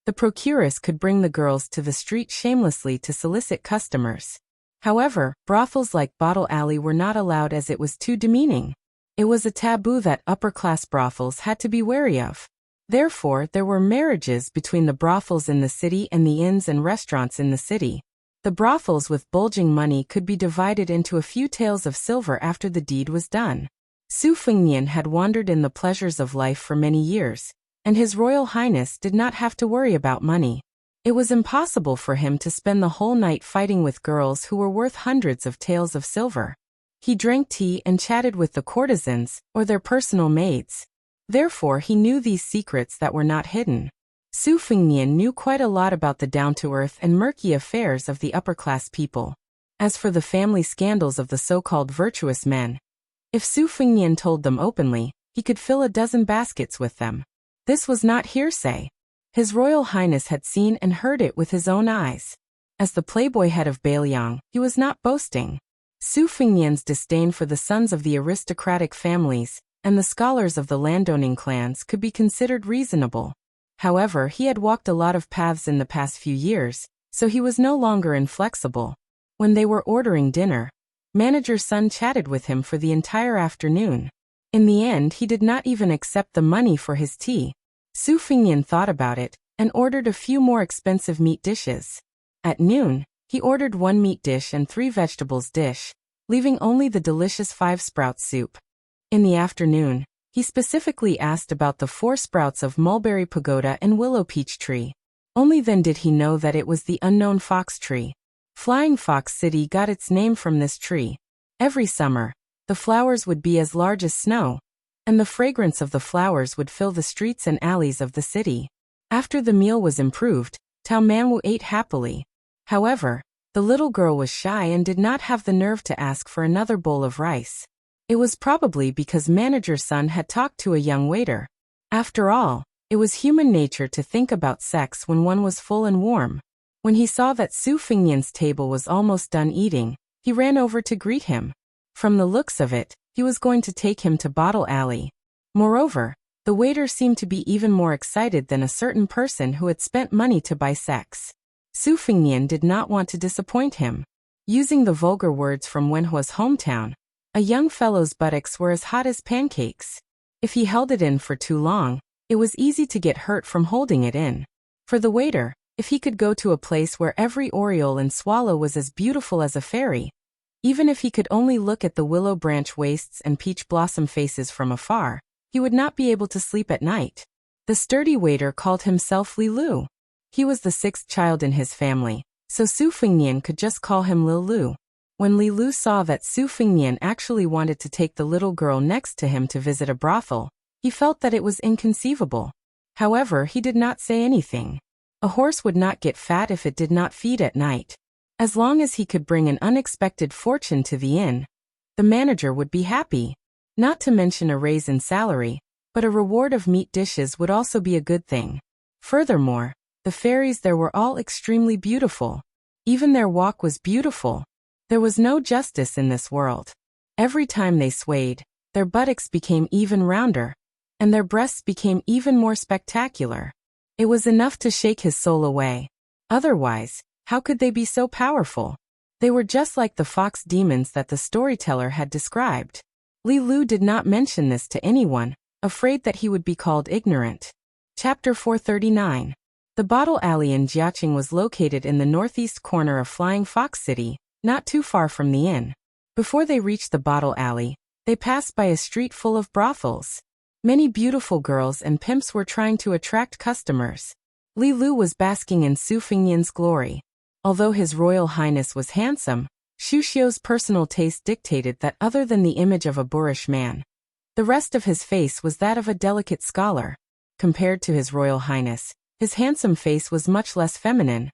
the procuress could bring the girls to the street shamelessly to solicit customers. However, brothels like Bottle Alley were not allowed as it was too demeaning. It was a taboo that upper-class brothels had to be wary of. Therefore, there were marriages between the brothels in the city and the inns and restaurants in the city. The brothels with bulging money could be divided into a few taels of silver after the deed was done. Su Fengnian had wandered in the pleasures of life for many years, and His Royal Highness did not have to worry about money. It was impossible for him to spend the whole night fighting with girls who were worth hundreds of taels of silver. He drank tea and chatted with the courtesans, or their personal maids. Therefore he knew these secrets that were not hidden. Su Fengnian knew quite a lot about the down-to-earth and murky affairs of the upper-class people. As for the family scandals of the so-called virtuous men, if Su Fengnian told them openly, he could fill a dozen baskets with them. This was not hearsay. His Royal Highness had seen and heard it with his own eyes. As the playboy head of Bailiang, he was not boasting. Su Fengnian's disdain for the sons of the aristocratic families and the scholars of the landowning clans could be considered reasonable. However, he had walked a lot of paths in the past few years, so he was no longer inflexible. When they were ordering dinner, Manager's son chatted with him for the entire afternoon. In the end, he did not even accept the money for his tea. Su Fengnian thought about it and ordered a few more expensive meat dishes. At noon, he ordered 1 meat dish and 3 vegetables dish, leaving only the delicious 5-sprout soup. In the afternoon, he specifically asked about the 4 sprouts of mulberry pagoda and willow peach tree. Only then did he know that it was the unknown fox tree. Flying Fox City got its name from this tree. Every summer, the flowers would be as large as snow, and the fragrance of the flowers would fill the streets and alleys of the city. After the meal was improved, Tao Manwu ate happily. However, the little girl was shy and did not have the nerve to ask for another bowl of rice. It was probably because Manager's son had talked to a young waiter. After all, it was human nature to think about sex when one was full and warm. When he saw that Su Fengnian's table was almost done eating, he ran over to greet him. From the looks of it, he was going to take him to Bottle Alley. Moreover, the waiter seemed to be even more excited than a certain person who had spent money to buy sex. Su Fengnian did not want to disappoint him. Using the vulgar words from Wenhua's hometown, a young fellow's buttocks were as hot as pancakes. If he held it in for too long, it was easy to get hurt from holding it in. For the waiter, if he could go to a place where every oriole and swallow was as beautiful as a fairy, even if he could only look at the willow branch waists and peach blossom faces from afar, he would not be able to sleep at night. The sturdy waiter called himself Li Lu. He was the 6th child in his family, so Su Fengnian could just call him Lil Lu. When Li Lu saw that Su Fengnian actually wanted to take the little girl next to him to visit a brothel, he felt that it was inconceivable. However, he did not say anything. A horse would not get fat if it did not feed at night. As long as he could bring an unexpected fortune to the inn, the manager would be happy. Not to mention a raise in salary, but a reward of meat dishes would also be a good thing. Furthermore, the fairies there were all extremely beautiful. Even their walk was beautiful. There was no justice in this world. Every time they swayed, their buttocks became even rounder, and their breasts became even more spectacular. It was enough to shake his soul away. Otherwise, how could they be so powerful? They were just like the fox demons that the storyteller had described. Li Lu did not mention this to anyone, afraid that he would be called ignorant. Chapter 439. The Bottle Alley in Jiaqing was located in the northeast corner of Flying Fox City, not too far from the inn. Before they reached the Bottle Alley, they passed by a street full of brothels. Many beautiful girls and pimps were trying to attract customers. Li Lu was basking in Su Fengnian's glory. Although His Royal Highness was handsome, Shushio's personal taste dictated that other than the image of a boorish man, the rest of his face was that of a delicate scholar. Compared to His Royal Highness, his handsome face was much less feminine,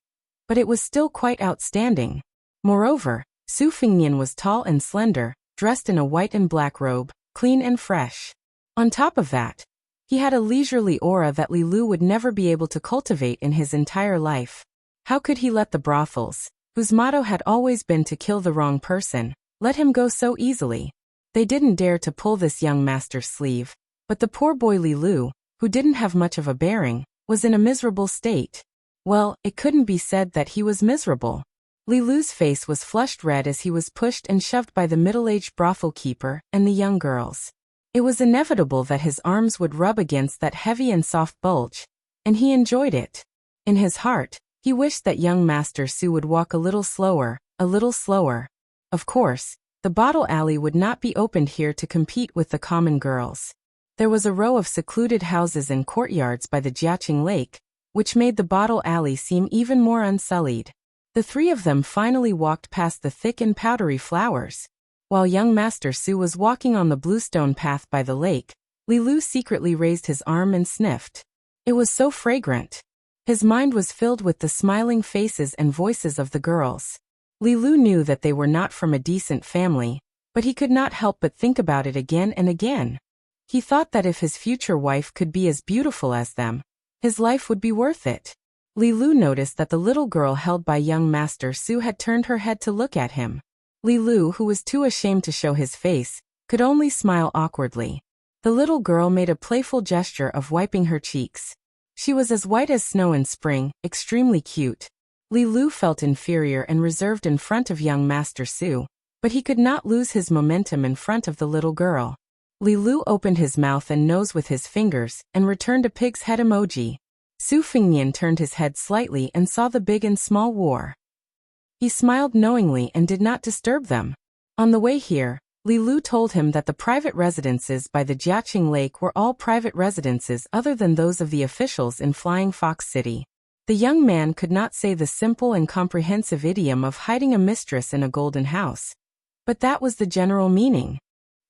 but it was still quite outstanding. Moreover, Su Fengnian was tall and slender, dressed in a white and black robe, clean and fresh. On top of that, he had a leisurely aura that Li Lu would never be able to cultivate in his entire life. How could he let the brothels, whose motto had always been to kill the wrong person, let him go so easily? They didn't dare to pull this young master's sleeve, but the poor boy Li Lu, who didn't have much of a bearing, was in a miserable state. Well, it couldn't be said that he was miserable. Li Lu's face was flushed red as he was pushed and shoved by the middle-aged brothel keeper and the young girls. It was inevitable that his arms would rub against that heavy and soft bulge, and he enjoyed it. In his heart, he wished that young Master Su would walk a little slower, a little slower. Of course, the bottle alley would not be opened here to compete with the common girls. There was a row of secluded houses and courtyards by the Jiaqing Lake, which made the bottle alley seem even more unsullied. The three of them finally walked past the thick and powdery flowers. While young Master Su was walking on the bluestone path by the lake, Li Lu secretly raised his arm and sniffed. It was so fragrant. His mind was filled with the smiling faces and voices of the girls. Li Lu knew that they were not from a decent family, but he could not help but think about it again and again. He thought that if his future wife could be as beautiful as them, his life would be worth it. Li Lu noticed that the little girl held by young Master Su had turned her head to look at him. Li Lu, who was too ashamed to show his face, could only smile awkwardly. The little girl made a playful gesture of wiping her cheeks. She was as white as snow in spring, extremely cute. Li Lu felt inferior and reserved in front of young Master Su, but he could not lose his momentum in front of the little girl. Li Lu opened his mouth and nose with his fingers and returned a pig's head emoji. Su Fengnian turned his head slightly and saw the big and small war. He smiled knowingly and did not disturb them. On the way here, Li Lu told him that the private residences by the Jiaqing Lake were all private residences other than those of the officials in Flying Fox City. The young man could not say the simple and comprehensive idiom of hiding a mistress in a golden house, but that was the general meaning.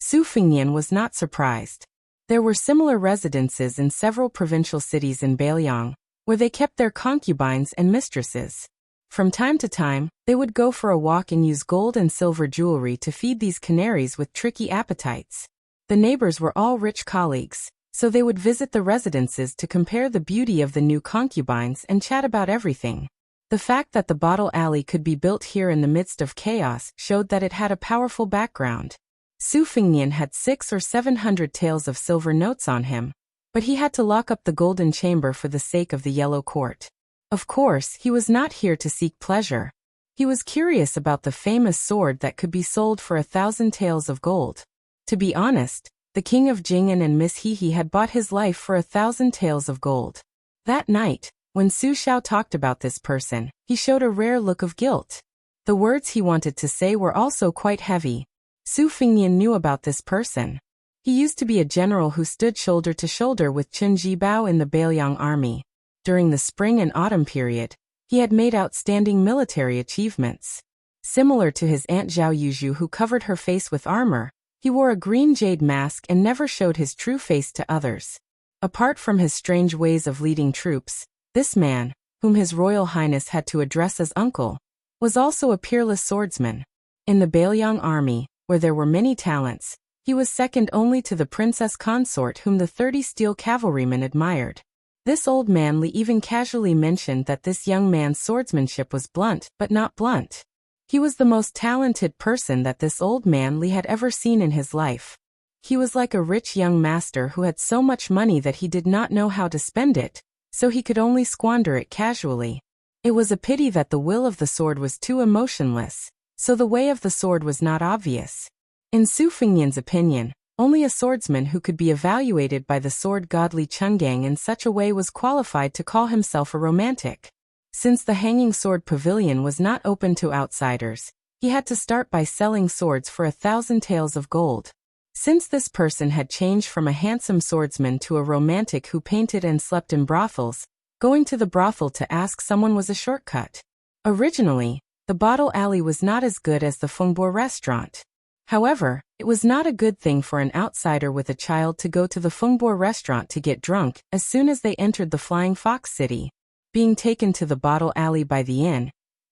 Su Fengnian was not surprised. There were similar residences in several provincial cities in Bailiang, where they kept their concubines and mistresses. From time to time, they would go for a walk and use gold and silver jewelry to feed these canaries with tricky appetites. The neighbors were all rich colleagues, so they would visit the residences to compare the beauty of the new concubines and chat about everything. The fact that the bottle alley could be built here in the midst of chaos showed that it had a powerful background. Su Fengnian had 600 or 700 taels of silver notes on him, but he had to lock up the golden chamber for the sake of the yellow court. Of course, he was not here to seek pleasure. He was curious about the famous sword that could be sold for 1,000 taels of gold. To be honest, the king of Jing'an and Miss Hehe had bought his life for 1,000 taels of gold. That night, when Su Xiao talked about this person, he showed a rare look of guilt. The words he wanted to say were also quite heavy. Su Fengnian knew about this person. He used to be a general who stood shoulder to shoulder with Chen Jibao in the Bailiang army. During the spring and autumn period, he had made outstanding military achievements. Similar to his aunt Zhao Yuzhu, who covered her face with armor, he wore a green jade mask and never showed his true face to others. Apart from his strange ways of leading troops, this man, whom His Royal Highness had to address as uncle, was also a peerless swordsman. In the Bailiang army, where there were many talents, he was second only to the princess consort whom the 30 steel cavalrymen admired. This old man Li even casually mentioned that this young man's swordsmanship was blunt but not blunt. He was the most talented person that this old man Li had ever seen in his life. He was like a rich young master who had so much money that he did not know how to spend it, so he could only squander it casually. It was a pity that the will of the sword was too emotionless, so the way of the sword was not obvious. In Su Fengnian's opinion, only a swordsman who could be evaluated by the sword god Li Chenggang in such a way was qualified to call himself a romantic. Since the hanging sword pavilion was not open to outsiders, he had to start by selling swords for 1,000 taels of gold. Since this person had changed from a handsome swordsman to a romantic who painted and slept in brothels, going to the brothel to ask someone was a shortcut. Originally, the bottle alley was not as good as the Fengbo restaurant. However, it was not a good thing for an outsider with a child to go to the Fengbo restaurant to get drunk as soon as they entered the Flying Fox City. Being taken to the bottle alley by the inn,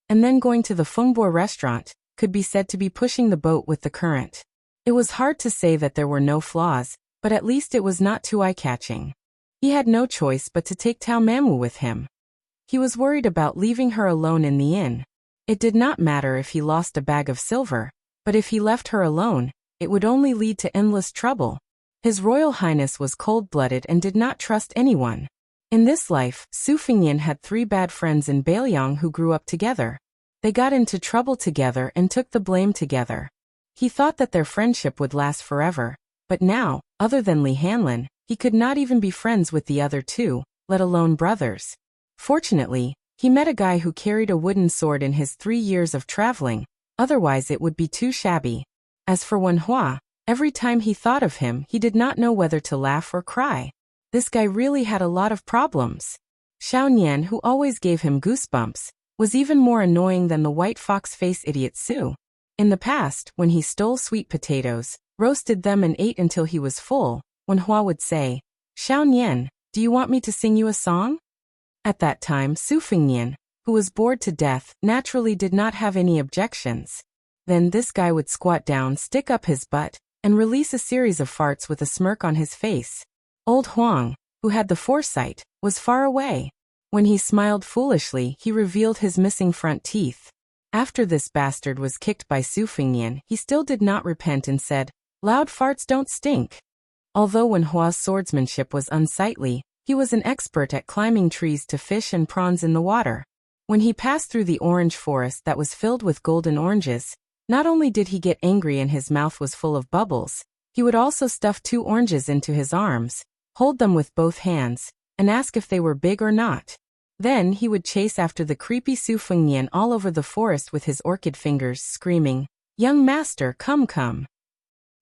and then going to the Fengbo restaurant, could be said to be pushing the boat with the current. It was hard to say that there were no flaws, but at least it was not too eye-catching. He had no choice but to take Tao Mamu with him. He was worried about leaving her alone in the inn. It did not matter if he lost a bag of silver, but if he left her alone, it would only lead to endless trouble. His Royal Highness was cold-blooded and did not trust anyone. In this life, Su Fengnian had 3 bad friends in Bailiang who grew up together. They got into trouble together and took the blame together. He thought that their friendship would last forever, but now, other than Li Hanlin, he could not even be friends with the other 2, let alone brothers. Fortunately, he met a guy who carried a wooden sword in his 3 years of traveling, otherwise it would be too shabby. As for Wen Hua, every time he thought of him he did not know whether to laugh or cry. This guy really had a lot of problems. Xiao Nian, who always gave him goosebumps, was even more annoying than the white fox-face idiot Su. In the past, when he stole sweet potatoes, roasted them and ate until he was full, Wen Hua would say, "Xiao Nian, do you want me to sing you a song?" At that time Su Fengnian, who was bored to death, naturally did not have any objections. Then this guy would squat down, stick up his butt, and release a series of farts with a smirk on his face. Old Huang, who had the foresight, was far away. When he smiled foolishly, he revealed his missing front teeth. After this bastard was kicked by Su Fengnian, he still did not repent and said, "Loud farts don't stink." Although Wen Hua's swordsmanship was unsightly, he was an expert at climbing trees to fish and prawns in the water. When he passed through the orange forest that was filled with golden oranges, not only did he get angry and his mouth was full of bubbles, he would also stuff 2 oranges into his arms, hold them with both hands, and ask if they were big or not. Then he would chase after the creepy Su Fengnian all over the forest with his orchid fingers, screaming, "Young master, come come."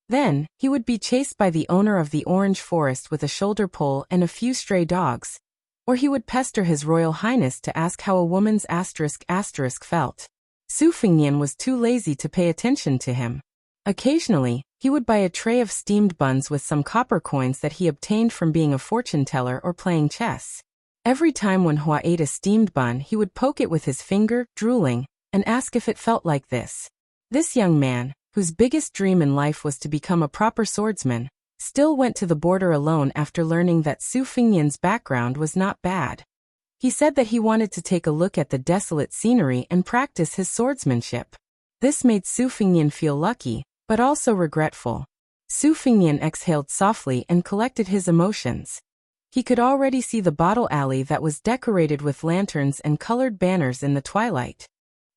Then, he would be chased by the owner of the orange forest with a shoulder pole and a few stray dogs. Or he would pester his Royal Highness to ask how a woman's *** felt. Su Fengnian was too lazy to pay attention to him. Occasionally, he would buy a tray of steamed buns with some copper coins that he obtained from being a fortune teller or playing chess. Every time Wen Hua ate a steamed bun, he would poke it with his finger, drooling, and ask if it felt like this. This young man, whose biggest dream in life was to become a proper swordsman, still went to the border alone after learning that Su Fengnian's background was not bad. He said that he wanted to take a look at the desolate scenery and practice his swordsmanship. This made Su Fengnian feel lucky, but also regretful. Su Fengnian exhaled softly and collected his emotions. He could already see the bottle alley that was decorated with lanterns and colored banners in the twilight.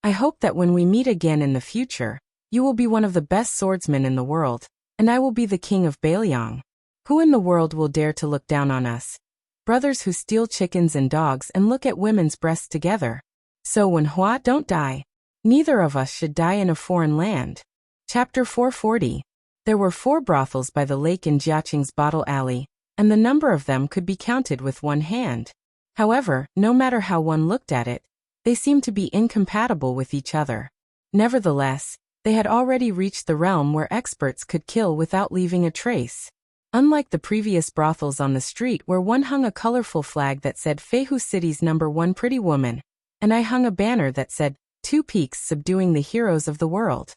"I hope that when we meet again in the future, you will be one of the best swordsmen in the world, and I will be the king of Bailiang. Who in the world will dare to look down on us? Brothers who steal chickens and dogs and look at women's breasts together. So Wen Hua, don't die. Neither of us should die in a foreign land." Chapter 440. There were 4 brothels by the lake in Jiaqing's bottle alley, and the number of them could be counted with one hand. However, no matter how one looked at it, they seemed to be incompatible with each other. Nevertheless, they had already reached the realm where experts could kill without leaving a trace. Unlike the previous brothels on the street where one hung a colorful flag that said Feihu City's #1 pretty woman, and I hung a banner that said 2 peaks subduing the heroes of the world.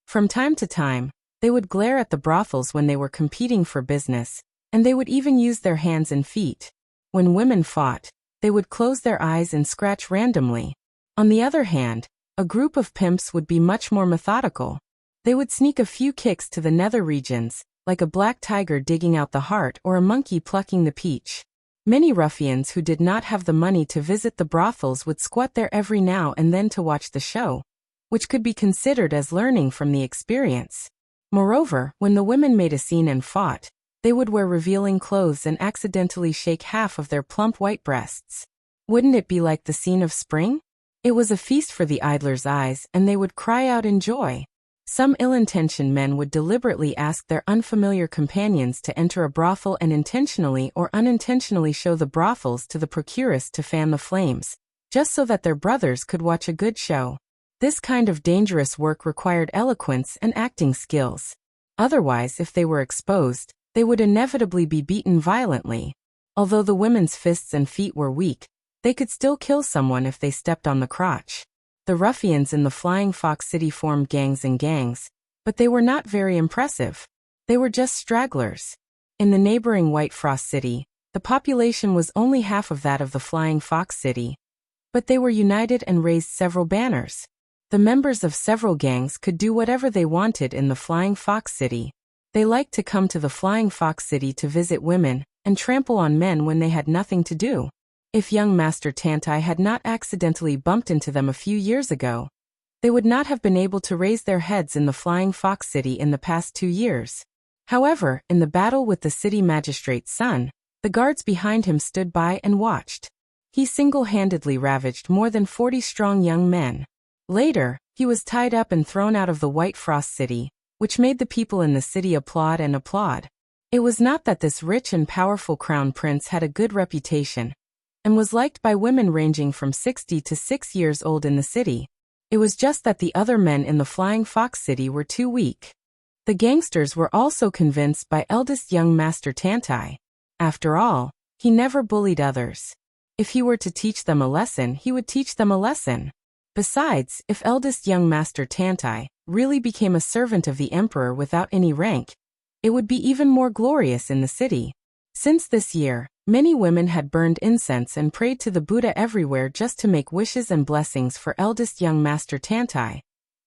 From time to time, they would glare at the brothels when they were competing for business, and they would even use their hands and feet. When women fought, they would close their eyes and scratch randomly. On the other hand, a group of pimps would be much more methodical. They would sneak a few kicks to the nether regions, like a black tiger digging out the heart or a monkey plucking the peach. Many ruffians who did not have the money to visit the brothels would squat there every now and then to watch the show, which could be considered as learning from the experience. Moreover, when the women made a scene and fought, they would wear revealing clothes and accidentally shake half of their plump white breasts. Wouldn't it be like the scene of spring? It was a feast for the idlers' eyes, and they would cry out in joy. Some ill-intentioned men would deliberately ask their unfamiliar companions to enter a brothel and intentionally or unintentionally show the brothels to the procuress to fan the flames. just so that their brothers could watch a good show. This kind of dangerous work required eloquence and acting skills. Otherwise, if they were exposed, they would inevitably be beaten violently. Although the women's fists and feet were weak, they could still kill someone if they stepped on the crotch. The ruffians in the Flying Fox City formed gangs, but they were not very impressive. They were just stragglers. In the neighboring White Frost City, the population was only half of that of the Flying Fox City, but they were united and raised several banners. The members of several gangs could do whatever they wanted in the Flying Fox City. They liked to come to the Flying Fox City to visit women and trample on men when they had nothing to do. If young Master Tantai had not accidentally bumped into them a few years ago, they would not have been able to raise their heads in the Flying Fox City in the past 2 years. However, in the battle with the city magistrate's son, the guards behind him stood by and watched. He single-handedly ravaged more than 40 strong young men. Later, he was tied up and thrown out of the White Frost City, which made the people in the city applaud and applaud. It was not that this rich and powerful crown prince had a good reputation and was liked by women ranging from 60 to 6 years old in the city. It was just that the other men in the Flying Fox City were too weak. The gangsters were also convinced by eldest young Master Tantai. After all, he never bullied others. If he were to teach them a lesson, he would teach them a lesson. Besides, if eldest young Master Tantai really became a servant of the emperor without any rank, it would be even more glorious in the city. Since this year, many women had burned incense and prayed to the Buddha everywhere just to make wishes and blessings for eldest young Master Tantai,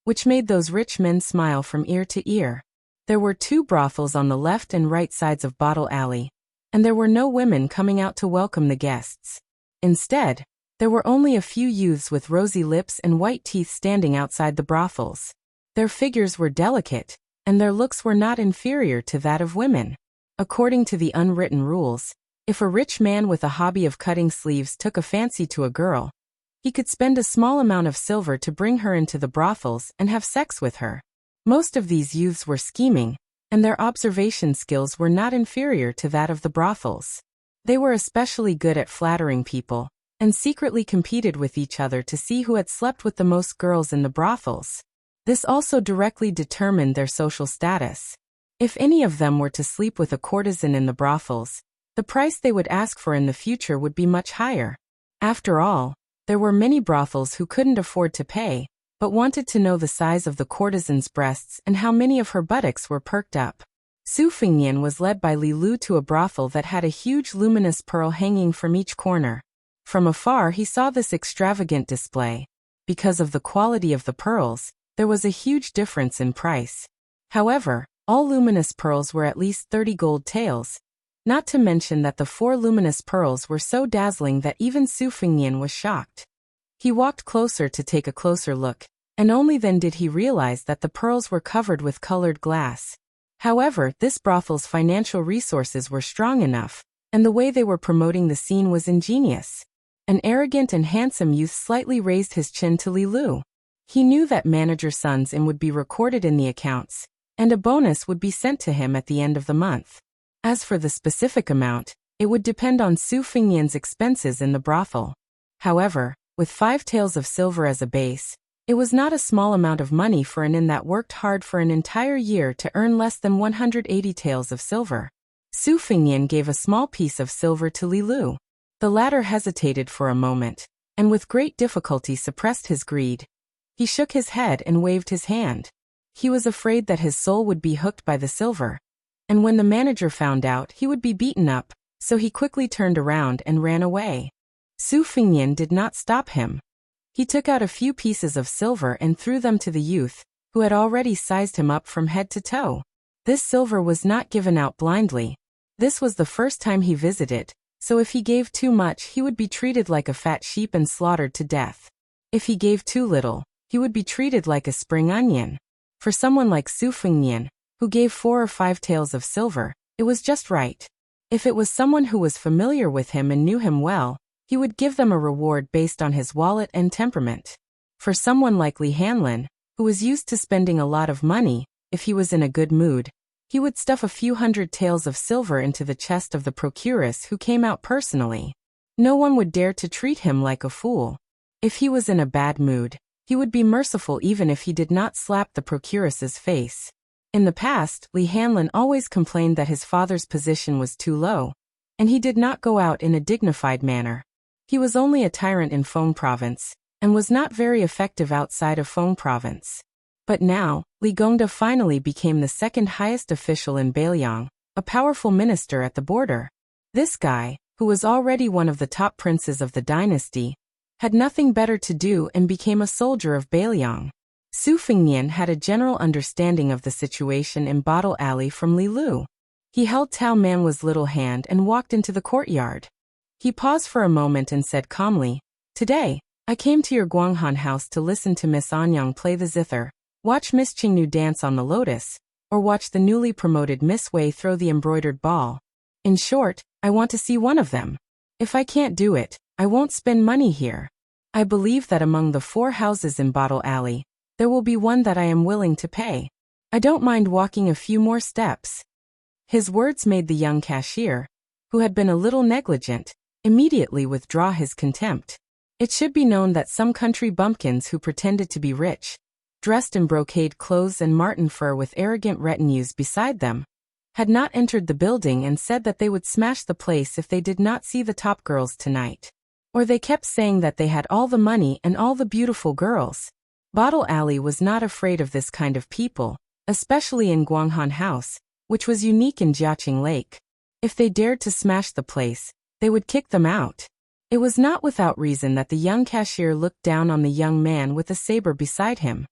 which made those rich men smile from ear to ear. There were 2 brothels on the left and right sides of Bottle Alley, and there were no women coming out to welcome the guests. Instead, there were only a few youths with rosy lips and white teeth standing outside the brothels. Their figures were delicate, and their looks were not inferior to that of women. According to the unwritten rules, if a rich man with a hobby of cutting sleeves took a fancy to a girl, he could spend a small amount of silver to bring her into the brothels and have sex with her. Most of these youths were scheming, and their observation skills were not inferior to that of the brothels. They were especially good at flattering people, and secretly competed with each other to see who had slept with the most girls in the brothels. This also directly determined their social status. If any of them were to sleep with a courtesan in the brothels, the price they would ask for in the future would be much higher. After all, there were many brothels who couldn't afford to pay, but wanted to know the size of the courtesan's breasts and how many of her buttocks were perked up. Su Fengnian was led by Li Lu to a brothel that had a huge luminous pearl hanging from each corner. From afar he saw this extravagant display. Because of the quality of the pearls, there was a huge difference in price. However, all luminous pearls were at least 30 gold taels, not to mention that the 4 luminous pearls were so dazzling that even Su Fengnian was shocked. He walked closer to take a closer look, and only then did he realize that the pearls were covered with colored glass. However, this brothel's financial resources were strong enough, and the way they were promoting the scene was ingenious. An arrogant and handsome youth slightly raised his chin to Li Lu. He knew that manager Sun's in would be recorded in the accounts, and a bonus would be sent to him at the end of the month. As for the specific amount, it would depend on Su Fengnian's expenses in the brothel. However, with 5 taels of silver as a base, it was not a small amount of money for an inn that worked hard for an entire year to earn less than 180 taels of silver. Su Fengnian gave a small piece of silver to Li Lu. The latter hesitated for a moment, and with great difficulty suppressed his greed. He shook his head and waved his hand. He was afraid that his soul would be hooked by the silver, and when the manager found out, he would be beaten up, so he quickly turned around and ran away. Su Fengnian did not stop him. He took out a few pieces of silver and threw them to the youth, who had already sized him up from head to toe. This silver was not given out blindly. This was the first time he visited, so if he gave too much he would be treated like a fat sheep and slaughtered to death. If he gave too little, he would be treated like a spring onion. For someone like Su Fengnian, who gave 4 or 5 taels of silver, it was just right. If it was someone who was familiar with him and knew him well, he would give them a reward based on his wallet and temperament. For someone like Li Hanlin, who was used to spending a lot of money, if he was in a good mood, he would stuff a few hundred taels of silver into the chest of the procuress who came out personally. No one would dare to treat him like a fool. If he was in a bad mood, he would be merciful even if he did not slap the procuress's face. In the past, Li Hanlin always complained that his father's position was too low, and he did not go out in a dignified manner. He was only a tyrant in Feng Province, and was not very effective outside of Feng Province. But now, Li Gongda finally became the second highest official in Beiliang, a powerful minister at the border. This guy, who was already one of the top princes of the dynasty, had nothing better to do and became a soldier of Beiliang. Su Fengnian had a general understanding of the situation in Bottle Alley from Li Lu. He held Tao Manwu's little hand and walked into the courtyard. He paused for a moment and said calmly, "Today, I came to your Guanghan house to listen to Miss Anyang play the zither, watch Miss Qingnu dance on the lotus, or watch the newly promoted Miss Wei throw the embroidered ball. In short, I want to see one of them. If I can't do it, I won't spend money here. I believe that among the 4 houses in Bottle Alley, there will be one that I am willing to pay. I don't mind walking a few more steps." His words made the young cashier, who had been a little negligent, immediately withdraw his contempt. It should be known that some country bumpkins who pretended to be rich, dressed in brocade clothes and marten fur with arrogant retinues beside them, had not entered the building and said that they would smash the place if they did not see the top girls tonight. Or they kept saying that they had all the money and all the beautiful girls. Bottle Alley was not afraid of this kind of people, especially in Guanghan House, which was unique in Jiaqing Lake. If they dared to smash the place, they would kick them out. It was not without reason that the young cashier looked down on the young man with a saber beside him.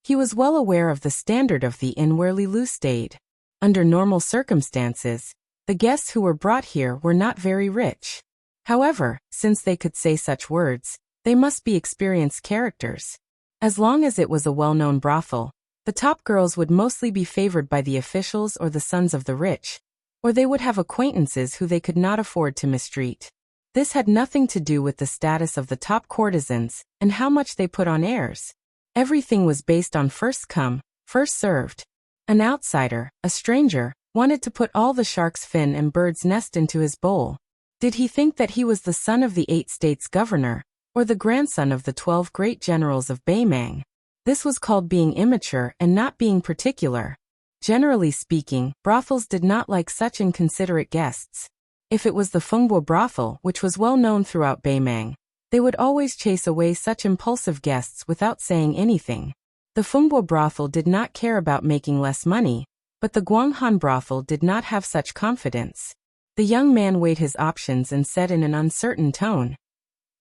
He was well aware of the standard of the inn where Li Lu stayed. Under normal circumstances, the guests who were brought here were not very rich. However, since they could say such words, they must be experienced characters. As long as it was a well-known brothel, the top girls would mostly be favored by the officials or the sons of the rich, or they would have acquaintances who they could not afford to mistreat. This had nothing to do with the status of the top courtesans and how much they put on airs. Everything was based on first come, first served. An outsider, a stranger, wanted to put all the shark's fin and bird's nest into his bowl. Did he think that he was the son of the 8 states governor, or the grandson of the 12 great generals of Beimang? This was called being immature and not being particular. Generally speaking, brothels did not like such inconsiderate guests. If it was the Fengbo brothel, which was well known throughout Beimang, they would always chase away such impulsive guests without saying anything. The Fengbo brothel did not care about making less money, but the Guanghan brothel did not have such confidence. The young man weighed his options and said in an uncertain tone,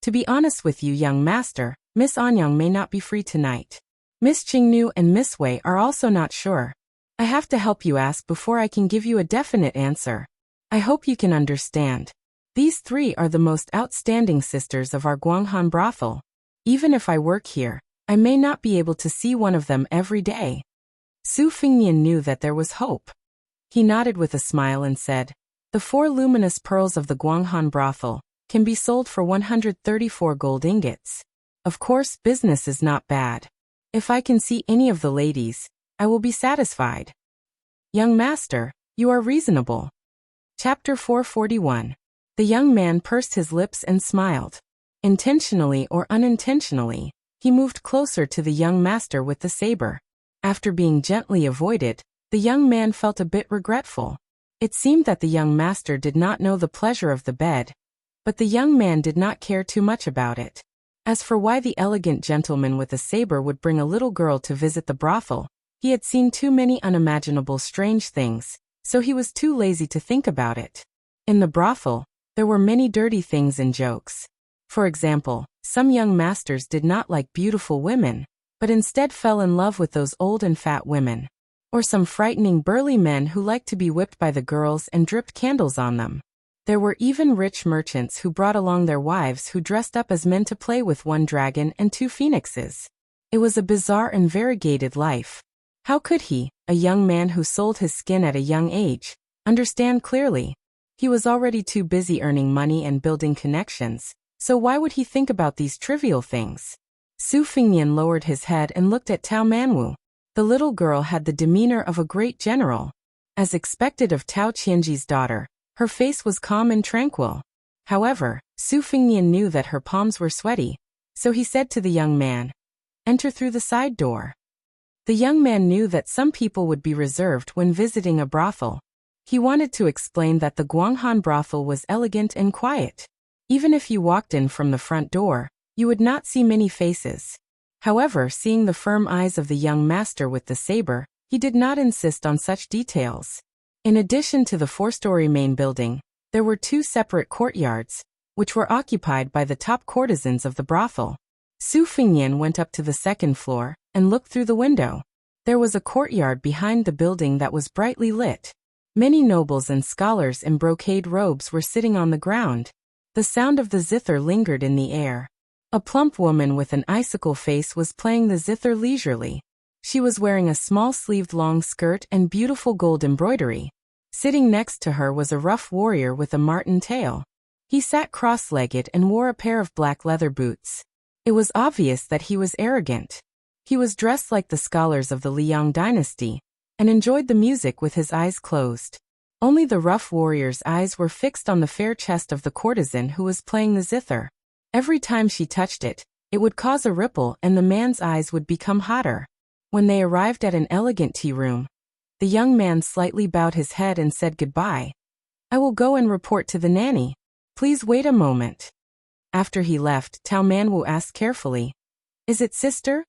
"To be honest with you, young master, Miss Anyang may not be free tonight. Miss Qingnu and Miss Wei are also not sure. I have to help you ask before I can give you a definite answer. I hope you can understand. These 3 are the most outstanding sisters of our Guanghan brothel. Even if I work here, I may not be able to see one of them every day." Su Fengnian knew that there was hope. He nodded with a smile and said, "The 4 luminous pearls of the Guanghan brothel can be sold for 134 gold ingots. Of course, business is not bad. If I can see any of the ladies, I will be satisfied." "Young master, you are reasonable." Chapter 441. The young man pursed his lips and smiled. Intentionally or unintentionally, he moved closer to the young master with the saber. After being gently avoided, the young man felt a bit regretful. It seemed that the young master did not know the pleasure of the bed, but the young man did not care too much about it. As for why the elegant gentleman with a saber would bring a little girl to visit the brothel, he had seen too many unimaginable strange things, so he was too lazy to think about it. In the brothel, there were many dirty things and jokes. For example, some young masters did not like beautiful women, but instead fell in love with those old and fat women. Or some frightening burly men who liked to be whipped by the girls and dripped candles on them. There were even rich merchants who brought along their wives who dressed up as men to play with 1 dragon and 2 phoenixes. It was a bizarre and variegated life. How could he, a young man who sold his skin at a young age, understand clearly? He was already too busy earning money and building connections, so why would he think about these trivial things? Su Fengnian lowered his head and looked at Tao Manwu. The little girl had the demeanor of a great general. As expected of Tao Qianji's daughter, her face was calm and tranquil. However, Su Fengnian knew that her palms were sweaty, So he said to the young man, "Enter through the side door." The young man knew that some people would be reserved when visiting a brothel. He wanted to explain that the Guanghan brothel was elegant and quiet. Even if you walked in from the front door, you would not see many faces. However, seeing the firm eyes of the young master with the saber, he did not insist on such details. In addition to the four-story main building, there were two separate courtyards, which were occupied by the top courtesans of the brothel. Su Fingyan went up to the second floor and looked through the window. There was a courtyard behind the building that was brightly lit. Many nobles and scholars in brocade robes were sitting on the ground. The sound of the zither lingered in the air. A plump woman with an icicle face was playing the zither leisurely. She was wearing a small-sleeved long skirt and beautiful gold embroidery. Sitting next to her was a rough warrior with a marten tail. He sat cross-legged and wore a pair of black leather boots. It was obvious that he was arrogant. He was dressed like the scholars of the Liang dynasty, and enjoyed the music with his eyes closed. Only the rough warrior's eyes were fixed on the fair chest of the courtesan who was playing the zither. Every time she touched it, it would cause a ripple and the man's eyes would become hotter. When they arrived at an elegant tea room, the young man slightly bowed his head and said goodbye. "I will go and report to the nanny. Please wait a moment." After he left, Tao Manwu asked carefully, "Is it sister?"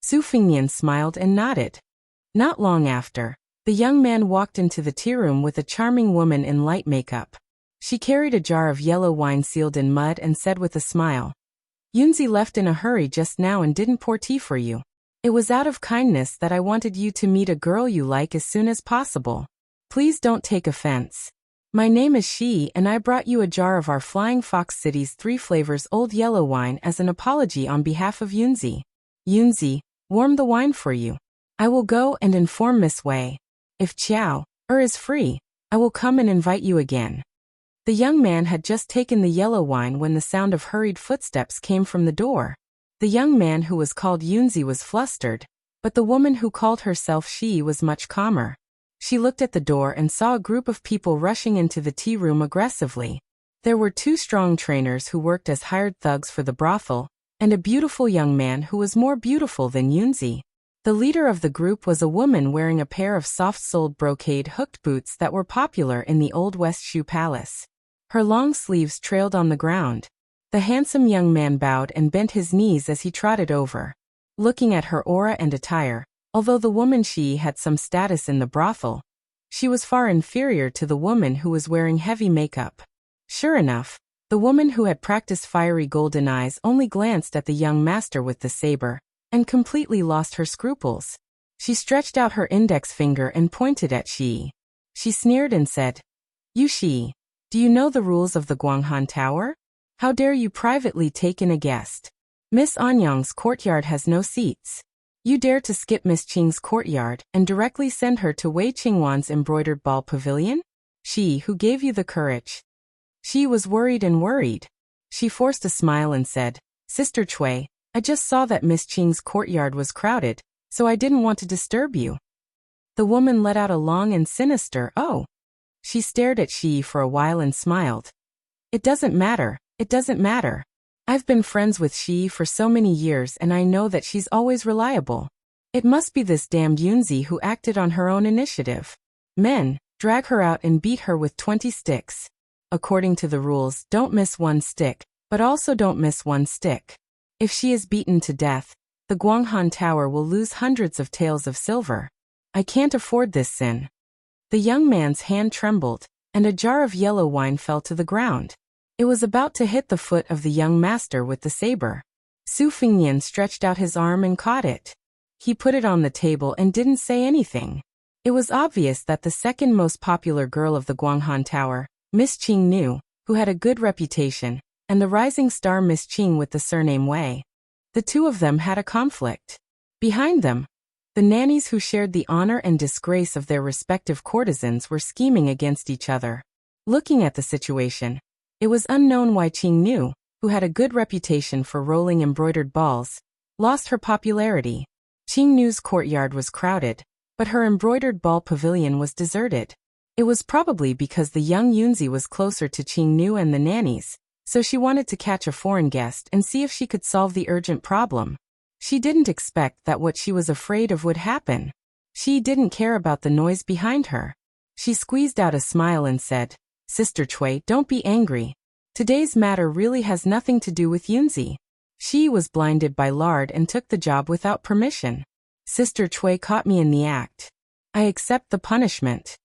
Su Fingyan smiled and nodded. Not long after, the young man walked into the tea room with a charming woman in light makeup. She carried a jar of yellow wine sealed in mud and said with a smile, "Yunzi left in a hurry just now and didn't pour tea for you. It was out of kindness that I wanted you to meet a girl you like as soon as possible. Please don't take offense. My name is Shi and I brought you a jar of our Flying Fox City's 3 flavors old yellow wine as an apology on behalf of Yunzi. Yunzi, warm the wine for you. I will go and inform Miss Wei. If Chiao is free, I will come and invite you again." The young man had just taken the yellow wine when the sound of hurried footsteps came from the door. The young man who was called Yunzi was flustered, but the woman who called herself Shi was much calmer. She looked at the door and saw a group of people rushing into the tea room aggressively. There were 2 strong trainers who worked as hired thugs for the brothel, and a beautiful young man who was more beautiful than Yunzi. The leader of the group was a woman wearing a pair of soft-soled brocade hooked boots that were popular in the Old West Shoe Palace. Her long sleeves trailed on the ground. The handsome young man bowed and bent his knees as he trotted over. Looking at her aura and attire, although the woman Shi had some status in the brothel, she was far inferior to the woman who was wearing heavy makeup. Sure enough, the woman who had practiced fiery golden eyes only glanced at the young master with the saber, and completely lost her scruples. She stretched out her index finger and pointed at Shi. She sneered and said, "You Shi, do you know the rules of the Guanghan Tower? How dare you privately take in a guest? Miss Anyang's courtyard has no seats. You dare to skip Miss Qing's courtyard and directly send her to Wei Qingwan's embroidered ball pavilion? She who gave you the courage." She was worried and worried. She forced a smile and said, "Sister Cui, I just saw that Miss Qing's courtyard was crowded, so I didn't want to disturb you." The woman let out a long and sinister "oh." She stared at Shi for a while and smiled. "It doesn't matter, it doesn't matter. I've been friends with Shi for so many years and I know that she's always reliable. It must be this damned Yunzi who acted on her own initiative. Men, drag her out and beat her with 20 sticks. According to the rules, don't miss 1 stick, but also don't miss 1 stick. If she is beaten to death, the Guanghan Tower will lose hundreds of taels of silver. I can't afford this sin." The young man's hand trembled, and a jar of yellow wine fell to the ground. It was about to hit the foot of the young master with the saber. Su Fingyan stretched out his arm and caught it. He put it on the table and didn't say anything. It was obvious that the second most popular girl of the Guanghan Tower, Miss Qing Nu, who had a good reputation, and the rising star Miss Qing with the surname Wei. The 2 of them had a conflict. Behind them, the nannies who shared the honor and disgrace of their respective courtesans were scheming against each other. Looking at the situation, it was unknown why Qing Nu, who had a good reputation for rolling embroidered balls, lost her popularity. Qing Nu's courtyard was crowded, but her embroidered ball pavilion was deserted. It was probably because the young Yunzi was closer to Qing Nu and the nannies, So she wanted to catch a foreign guest and see if she could solve the urgent problem. She didn't expect that what she was afraid of would happen. She didn't care about the noise behind her. She squeezed out a smile and said, "Sister Chui, don't be angry. Today's matter really has nothing to do with Yunzi. She was blinded by lard and took the job without permission. Sister Chui caught me in the act. I accept the punishment."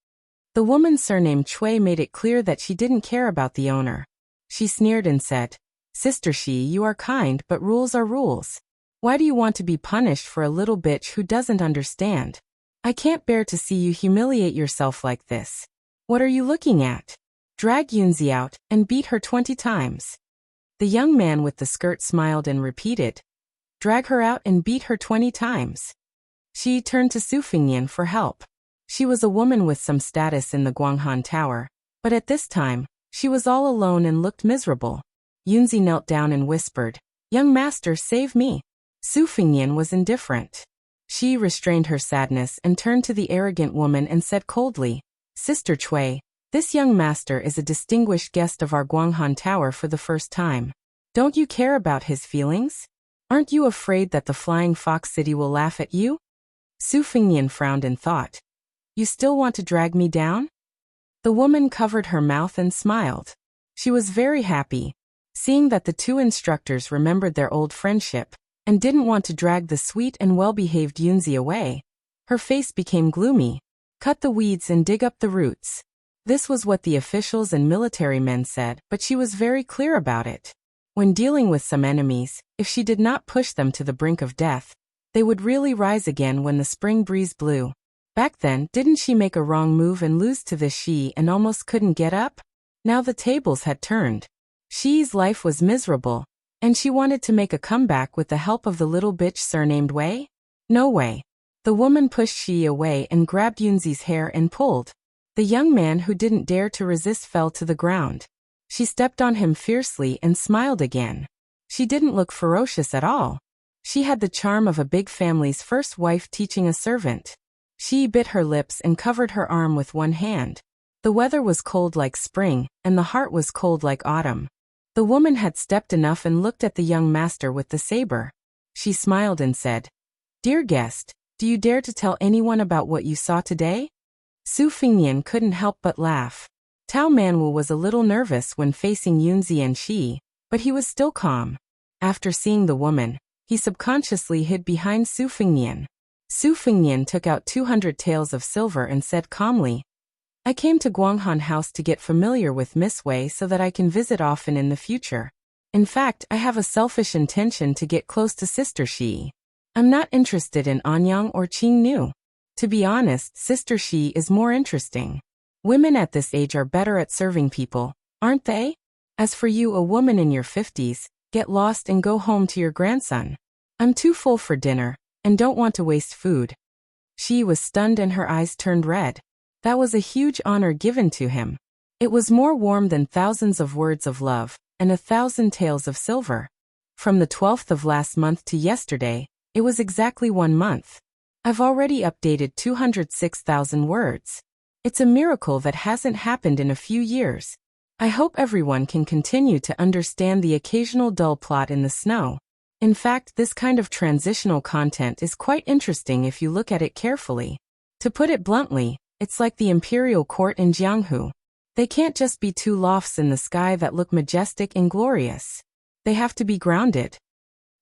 The woman surnamed Chui made it clear that she didn't care about the owner. She sneered and said, "Sister Shi, you are kind, but rules are rules. Why do you want to be punished for a little bitch who doesn't understand? I can't bear to see you humiliate yourself like this. What are you looking at? Drag Yunzi out and beat her 20 times. The young man with the skirt smiled and repeated, "Drag her out and beat her 20 times. She turned to Su Fingyan for help. She was a woman with some status in the Guanghan Tower, but at this time, she was all alone and looked miserable. Yunzi knelt down and whispered, "Young master, save me." Su Fingyan was indifferent. She restrained her sadness and turned to the arrogant woman and said coldly, "Sister Chui, this young master is a distinguished guest of our Guanghan Tower for the first time. Don't you care about his feelings? Aren't you afraid that the Flying Fox City will laugh at you?" Su Fingyan frowned and thought, "You still want to drag me down?" The woman covered her mouth and smiled. She was very happy, seeing that the two instructors remembered their old friendship and didn't want to drag the sweet and well-behaved Yunzi away. Her face became gloomy. "Cut the weeds and dig up the roots." This was what the officials and military men said, but she was very clear about it. When dealing with some enemies, if she did not push them to the brink of death, they would really rise again when the spring breeze blew. Back then, didn't she make a wrong move and lose to this Shi and almost couldn't get up? Now the tables had turned. Shi's life was miserable, and she wanted to make a comeback with the help of the little bitch surnamed Wei? No way. The woman pushed Shi away and grabbed Yunzi's hair and pulled. The young man who didn't dare to resist fell to the ground. She stepped on him fiercely and smiled again. She didn't look ferocious at all. She had the charm of a big family's first wife teaching a servant. She bit her lips and covered her arm with one hand. The weather was cold like spring, and the heart was cold like autumn. The woman had stepped enough and looked at the young master with the saber. She smiled and said, "Dear guest, do you dare to tell anyone about what you saw today?" Su Fingyan couldn't help but laugh. Tao Manwu was a little nervous when facing Yunzi and Shi, but he was still calm. After seeing the woman, he subconsciously hid behind Su Fingyan. Su Fingyan took out 200 taels of silver and said calmly, "I came to Guanghan House to get familiar with Miss Wei so that I can visit often in the future. In fact, I have a selfish intention to get close to Sister Shi. I'm not interested in Anyang or Qing Nu. To be honest, Sister Shi is more interesting. Women at this age are better at serving people, aren't they? As for you, a woman in your 50s, get lost and go home to your grandson. I'm too full for dinner, and don't want to waste food." She was stunned and her eyes turned red. That was a huge honor given to him. It was more warm than thousands of words of love, and 1,000 taels of silver. From the 12th of last month to yesterday, it was exactly 1 month. I've already updated 206,000 words. It's a miracle that hasn't happened in a few years. I hope everyone can continue to understand the occasional dull plot in the snow. In fact, this kind of transitional content is quite interesting if you look at it carefully. To put it bluntly, it's like the imperial court in Jianghu. They can't just be two lofts in the sky that look majestic and glorious. They have to be grounded.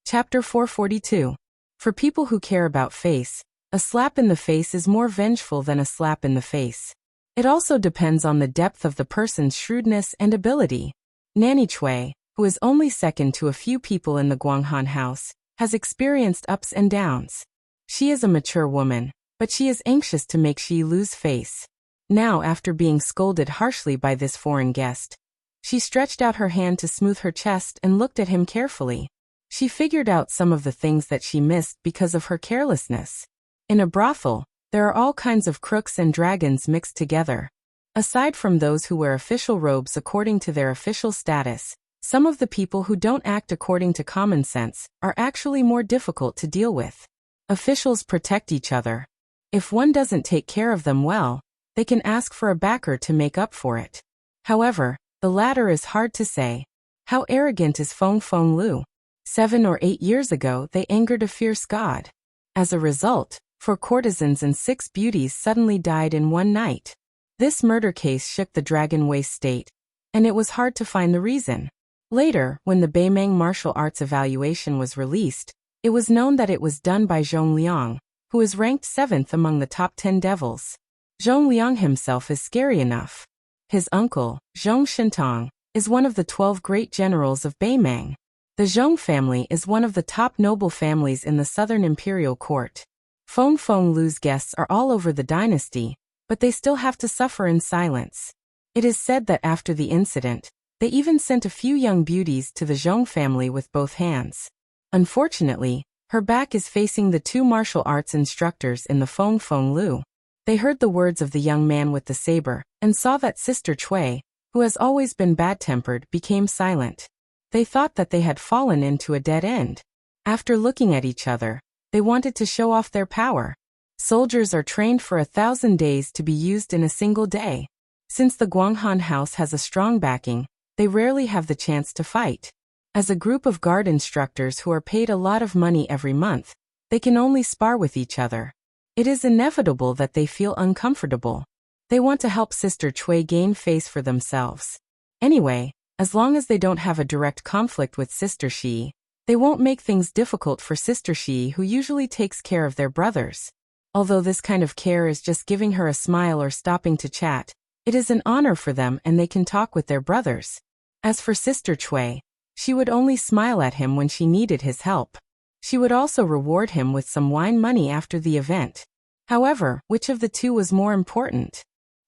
Chapter 442. For people who care about face, a slap in the face is more vengeful than a slap in the face. It also depends on the depth of the person's shrewdness and ability. Nanny Chui, who is only second to a few people in the Guanghan House, has experienced ups and downs. She is a mature woman, but she is anxious to make Shi lose face. Now, after being scolded harshly by this foreign guest, she stretched out her hand to smooth her chest and looked at him carefully. She figured out some of the things that she missed because of her carelessness. In a brothel, there are all kinds of crooks and dragons mixed together. Aside from those who wear official robes according to their official status, some of the people who don't act according to common sense are actually more difficult to deal with. Officials protect each other. If one doesn't take care of them well, they can ask for a backer to make up for it. However, the latter is hard to say. How arrogant is Feng Feng Lu? 7 or 8 years ago they angered a fierce god. As a result, 4 courtesans and 6 beauties suddenly died in one night. This murder case shook the Dragon Waste state, and it was hard to find the reason. Later, when the Beimeng martial arts evaluation was released, it was known that it was done by Zhong Liang, who is ranked 7th among the top 10 devils. Zhong Liang himself is scary enough. His uncle, Zhong Shintong, is one of the 12 great generals of Beimeng. The Zhong family is one of the top noble families in the southern imperial court. Feng Feng Lu's guests are all over the dynasty, but they still have to suffer in silence. It is said that after the incident, they even sent a few young beauties to the Zhong family with both hands. Unfortunately, her back is facing the 2 martial arts instructors in the Feng Feng Lu. They heard the words of the young man with the saber, and saw that Sister Cui, who has always been bad-tempered, became silent. They thought that they had fallen into a dead end. After looking at each other, they wanted to show off their power. Soldiers are trained for 1,000 days to be used in a single day. Since the Guanghan house has a strong backing, they rarely have the chance to fight. As a group of guard instructors who are paid a lot of money every month, they can only spar with each other. It is inevitable that they feel uncomfortable. They want to help Sister Cui gain face for themselves. Anyway, as long as they don't have a direct conflict with Sister Shi, they won't make things difficult for Sister Shi, who usually takes care of their brothers. Although this kind of care is just giving her a smile or stopping to chat, it is an honor for them and they can talk with their brothers. As for Sister Cui, she would only smile at him when she needed his help. She would also reward him with some wine money after the event. However, which of the two was more important?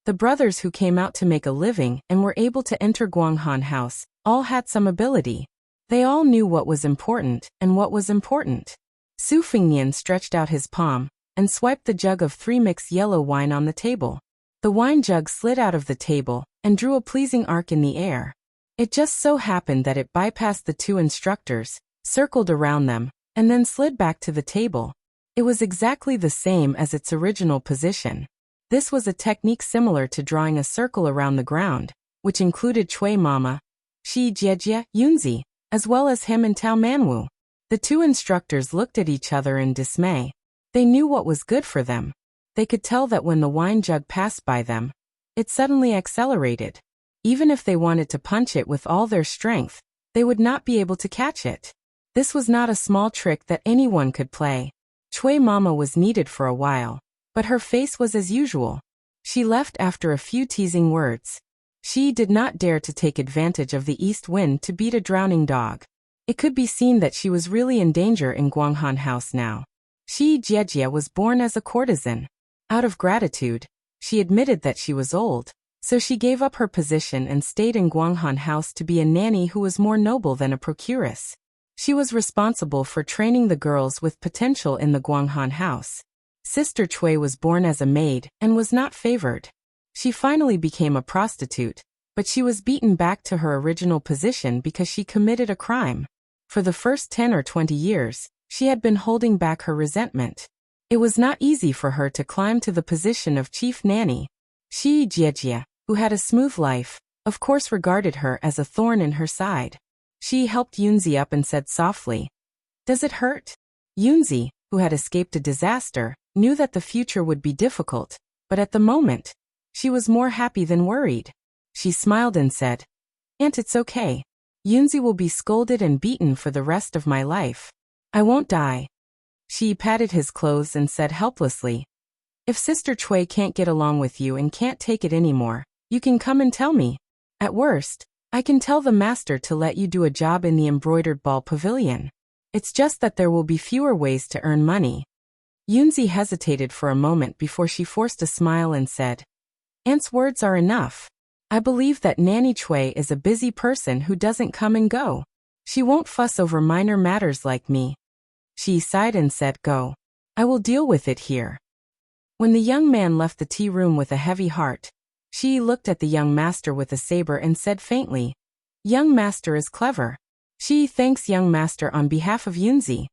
The brothers who came out to make a living and were able to enter Guanghan House all had some ability. They all knew what was important and what was important. Su Fingnian stretched out his palm and swiped the jug of 3-mix yellow wine on the table. The wine jug slid out of the table and drew a pleasing arc in the air. It just so happened that it bypassed the 2 instructors, circled around them, and then slid back to the table. It was exactly the same as its original position. This was a technique similar to drawing a circle around the ground, which included Cui Mama, Shi Jiejie, Yunzi, as well as him and Tao Manwu. The 2 instructors looked at each other in dismay. They knew what was good for them. They could tell that when the wine jug passed by them, it suddenly accelerated. Even if they wanted to punch it with all their strength, they would not be able to catch it. This was not a small trick that anyone could play. Cui Mama was needed for a while, but her face was as usual. She left after a few teasing words. She did not dare to take advantage of the east wind to beat a drowning dog. It could be seen that she was really in danger in Guanghan House now. Shi Jiejie was born as a courtesan. Out of gratitude, she admitted that she was old, so she gave up her position and stayed in Guanghan House to be a nanny who was more noble than a procuress. She was responsible for training the girls with potential in the Guanghan House. Sister Cui was born as a maid and was not favored. She finally became a prostitute, but she was beaten back to her original position because she committed a crime. For the first 10 or 20 years, she had been holding back her resentment. It was not easy for her to climb to the position of chief nanny. Shi Jiejie, who had a smooth life, of course regarded her as a thorn in her side. She helped Yunzi up and said softly, "Does it hurt?" Yunzi, who had escaped a disaster, knew that the future would be difficult, but at the moment, she was more happy than worried. She smiled and said, "Aunt, it's okay. Yunzi will be scolded and beaten for the rest of my life. I won't die." She patted his clothes and said helplessly, "If Sister Cui can't get along with you and can't take it anymore, you can come and tell me. At worst, I can tell the master to let you do a job in the embroidered ball pavilion. It's just that there will be fewer ways to earn money." Yunzi hesitated for a moment before she forced a smile and said, "Aunt's words are enough. I believe that Nanny Cui is a busy person who doesn't come and go. She won't fuss over minor matters like me." She sighed and said, "Go. I will deal with it here." When the young man left the tea room with a heavy heart, she looked at the young master with a saber and said faintly, "Young master is clever." She thanks young master on behalf of Yunzi.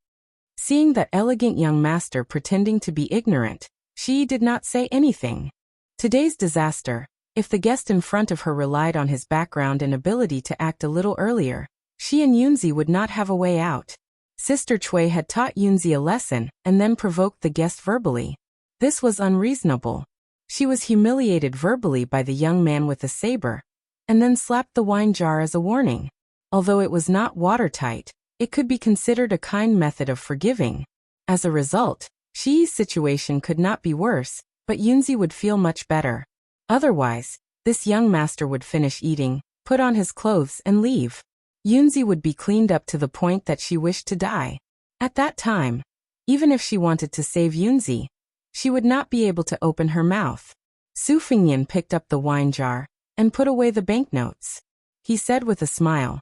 Seeing that elegant young master pretending to be ignorant, she did not say anything. Today's disaster, if the guest in front of her relied on his background and ability to act a little earlier, She and Yunzi would not have a way out. Sister Chui had taught Yunzi a lesson and then provoked the guest verbally. This was unreasonable. She was humiliated verbally by the young man with the saber, and then slapped the wine jar as a warning. Although it was not watertight, it could be considered a kind method of forgiving. As a result, Shi's situation could not be worse, but Yunzi would feel much better. Otherwise, this young master would finish eating, put on his clothes and leave. Yunzi would be cleaned up to the point that she wished to die. At that time, even if she wanted to save Yunzi, she would not be able to open her mouth. Su Fengnian picked up the wine jar and put away the banknotes. He said with a smile,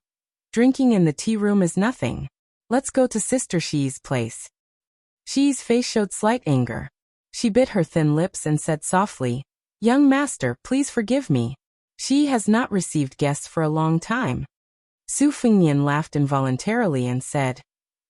"Drinking in the tea room is nothing. Let's go to Sister Shi's place." Shi's face showed slight anger. She bit her thin lips and said softly, "Young master, please forgive me. Shi has not received guests for a long time." Su Fengnian laughed involuntarily and said,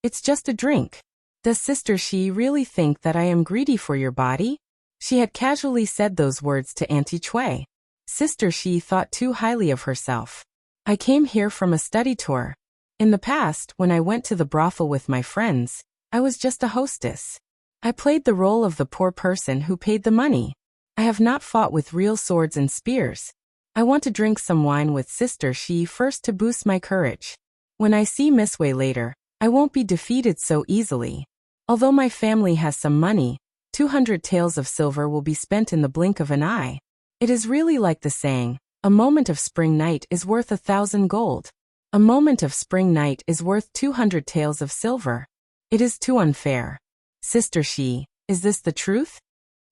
"It's just a drink. Does Sister Shi really think that I am greedy for your body?" She had casually said those words to Auntie Chui. Sister Shi thought too highly of herself. "I came here from a study tour. In the past, when I went to the brothel with my friends, I was just a hostess. I played the role of the poor person who paid the money. I have not fought with real swords and spears. I want to drink some wine with Sister Shi first to boost my courage. When I see Miss Wei later, I won't be defeated so easily. Although my family has some money, 200 taels of silver will be spent in the blink of an eye. It is really like the saying, a moment of spring night is worth 1,000 gold. A moment of spring night is worth 200 taels of silver. It is too unfair. Sister Shi, is this the truth?"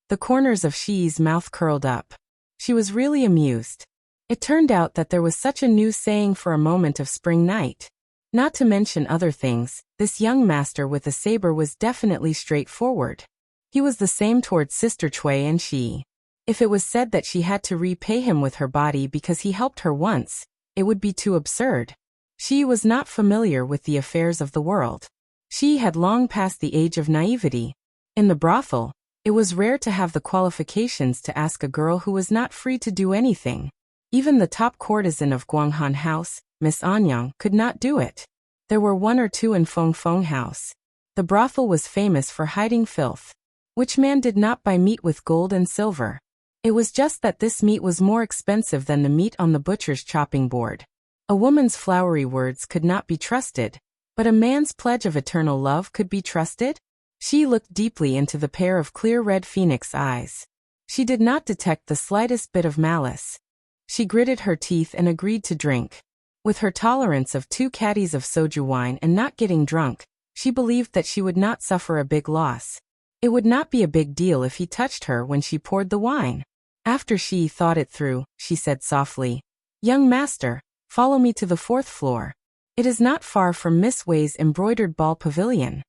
The corners of Shi's mouth curled up. She was really amused. It turned out that there was such a new saying for a moment of spring night. Not to mention other things, this young master with a saber was definitely straightforward. He was the same towards Sister Chui and Shi. If it was said that she had to repay him with her body because he helped her once, it would be too absurd. Shi was not familiar with the affairs of the world. She had long passed the age of naivety. In the brothel, it was rare to have the qualifications to ask a girl who was not free to do anything. Even the top courtesan of Guanghan House, Miss Anyang, could not do it. There were one or two in Feng Feng House. The brothel was famous for hiding filth. Which man did not buy meat with gold and silver? It was just that this meat was more expensive than the meat on the butcher's chopping board. A woman's flowery words could not be trusted, but a man's pledge of eternal love could be trusted? She looked deeply into the pair of clear red phoenix eyes. She did not detect the slightest bit of malice. She gritted her teeth and agreed to drink. With her tolerance of 2 caddies of soju wine and not getting drunk, she believed that she would not suffer a big loss. It would not be a big deal if he touched her when she poured the wine. After she thought it through, she said softly, "Young master, follow me to the 4th floor. It is not far from Miss Wei's embroidered ball pavilion."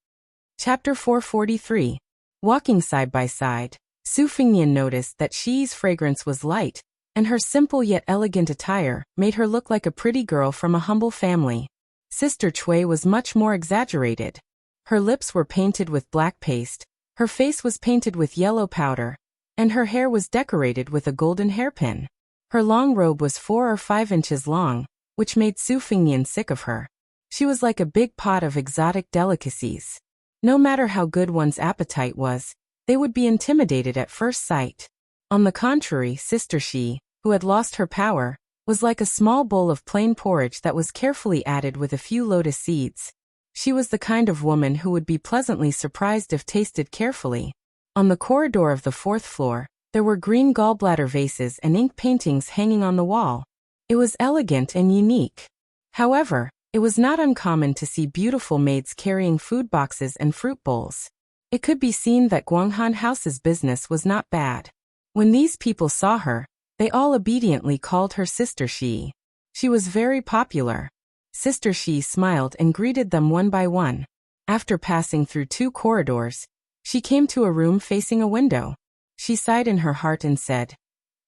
Chapter 443. Walking side by side, Su Fengnian noticed that Shi's fragrance was light, and her simple yet elegant attire made her look like a pretty girl from a humble family. Sister Chui was much more exaggerated. Her lips were painted with black paste, her face was painted with yellow powder, and her hair was decorated with a golden hairpin. Her long robe was 4 or 5 inches long, which made Su Fengnian sick of her. She was like a big pot of exotic delicacies. No matter how good one's appetite was, they would be intimidated at first sight. On the contrary, Sister Shi, who had lost her power, was like a small bowl of plain porridge that was carefully added with a few lotus seeds. She was the kind of woman who would be pleasantly surprised if tasted carefully. On the corridor of the 4th floor, there were green gallbladder vases and ink paintings hanging on the wall. It was elegant and unique. However, it was not uncommon to see beautiful maids carrying food boxes and fruit bowls. It could be seen that Guanghan House's business was not bad. When these people saw her, they all obediently called her Sister Shi. She was very popular. Sister Shi smiled and greeted them one by one. After passing through 2 corridors, she came to a room facing a window. She sighed in her heart and said,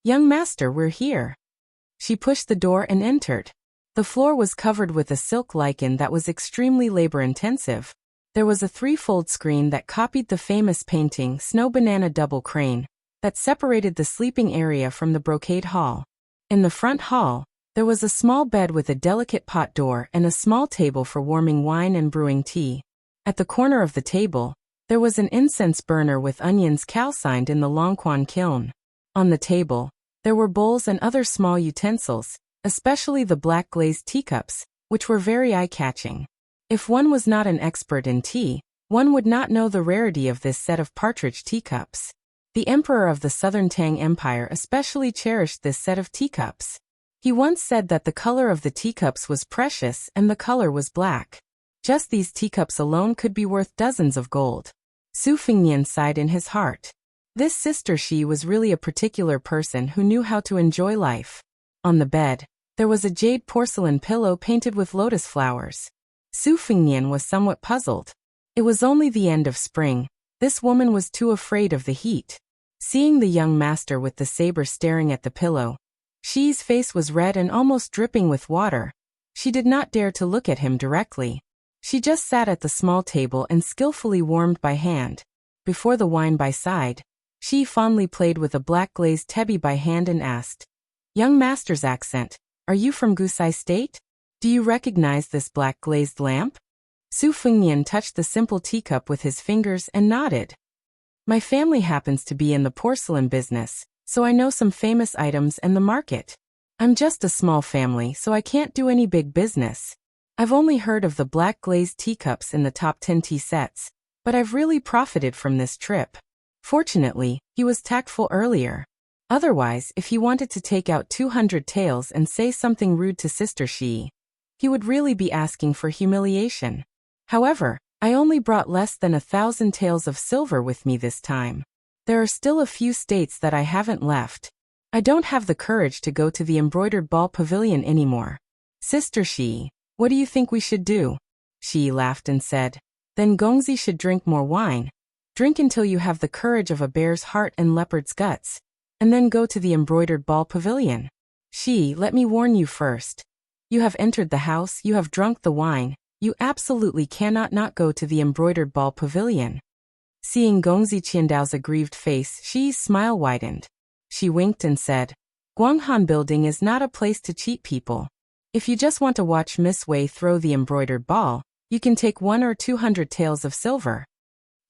"Young master, we're here." She pushed the door and entered. The floor was covered with a silk lichen that was extremely labor-intensive. There was a 3-fold screen that copied the famous painting Snow Banana Double Crane, that separated the sleeping area from the brocade hall. In the front hall, There was a small bed with a delicate pot door and a small table for warming wine and brewing tea. At the corner of the table, there was an incense burner with onions calcined in the Longquan kiln. On the table, there were bowls and other small utensils, especially the black glazed teacups, which were very eye-catching. If one was not an expert in tea, one would not know the rarity of this set of partridge teacups. The emperor of the Southern Tang Empire especially cherished this set of teacups. He once said that the color of the teacups was precious and the color was black. Just these teacups alone could be worth dozens of gold. Su Fengnian sighed in his heart. This sister Shi was really a particular person who knew how to enjoy life. On the bed, there was a jade porcelain pillow painted with lotus flowers. Su Fengnian was somewhat puzzled. It was only the end of spring. This woman was too afraid of the heat. Seeing the young master with the saber staring at the pillow, Shi's face was red and almost dripping with water. She did not dare to look at him directly. She just sat at the small table and skillfully warmed by hand. Before the wine by side, Shi fondly played with a black glazed tebi by hand and asked, "Young master's accent, are you from Gusai State? Do you recognize this black glazed lamp?" Su Fengnian touched the simple teacup with his fingers and nodded. "My family happens to be in the porcelain business, so I know some famous items and the market. I'm just a small family, so I can't do any big business. I've only heard of the black glazed teacups in the top 10 tea sets, but I've really profited from this trip." Fortunately, he was tactful earlier. Otherwise, if he wanted to take out 200 taels and say something rude to Sister Shi, he would really be asking for humiliation. "However, I only brought less than 1,000 taels of silver with me this time. There are still a few states that I haven't left. I don't have the courage to go to the embroidered ball pavilion anymore. Sister Shi, what do you think we should do?" Shi laughed and said, "Then Gongzi should drink more wine. Drink until you have the courage of a bear's heart and leopard's guts, and then go to the embroidered ball pavilion. Shi, let me warn you first. You have entered the house, you have drunk the wine, you absolutely cannot not go to the embroidered ball pavilion." Seeing Gongzi Qiandao's aggrieved face, Shi's smile widened. She winked and said, "Guanghan Building is not a place to cheat people. If you just want to watch Miss Wei throw the embroidered ball, you can take 100 or 200 taels of silver."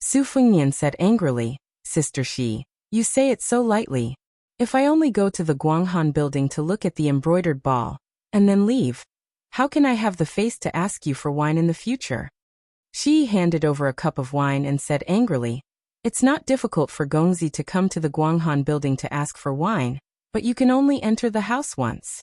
Su Fengnian said angrily, "Sister Shi, you say it so lightly. If I only go to the Guanghan Building to look at the embroidered ball, and then leave, how can I have the face to ask you for wine in the future?" Shi handed over a cup of wine and said angrily, "It's not difficult for Gongzi to come to the Guanghan Building to ask for wine, but you can only enter the house once."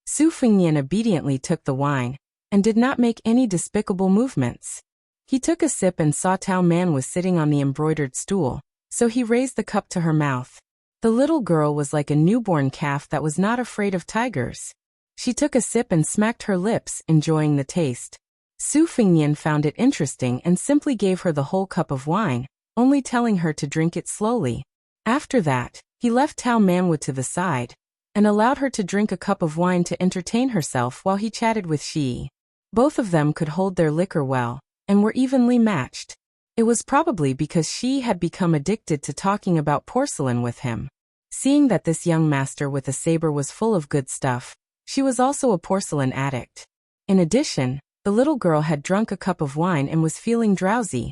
Su Fengnian obediently took the wine, and did not make any despicable movements. He took a sip and saw Tao Man was sitting on the embroidered stool, so he raised the cup to her mouth. The little girl was like a newborn calf that was not afraid of tigers. She took a sip and smacked her lips, enjoying the taste. Su Fengnian found it interesting and simply gave her the whole cup of wine, only telling her to drink it slowly. After that, he left Tao Manwood to the side, and allowed her to drink a cup of wine to entertain herself while he chatted with Shi. Both of them could hold their liquor well, and were evenly matched. It was probably because Shi had become addicted to talking about porcelain with him. Seeing that this young master with a saber was full of good stuff, she was also a porcelain addict. In addition, the little girl had drunk a cup of wine and was feeling drowsy,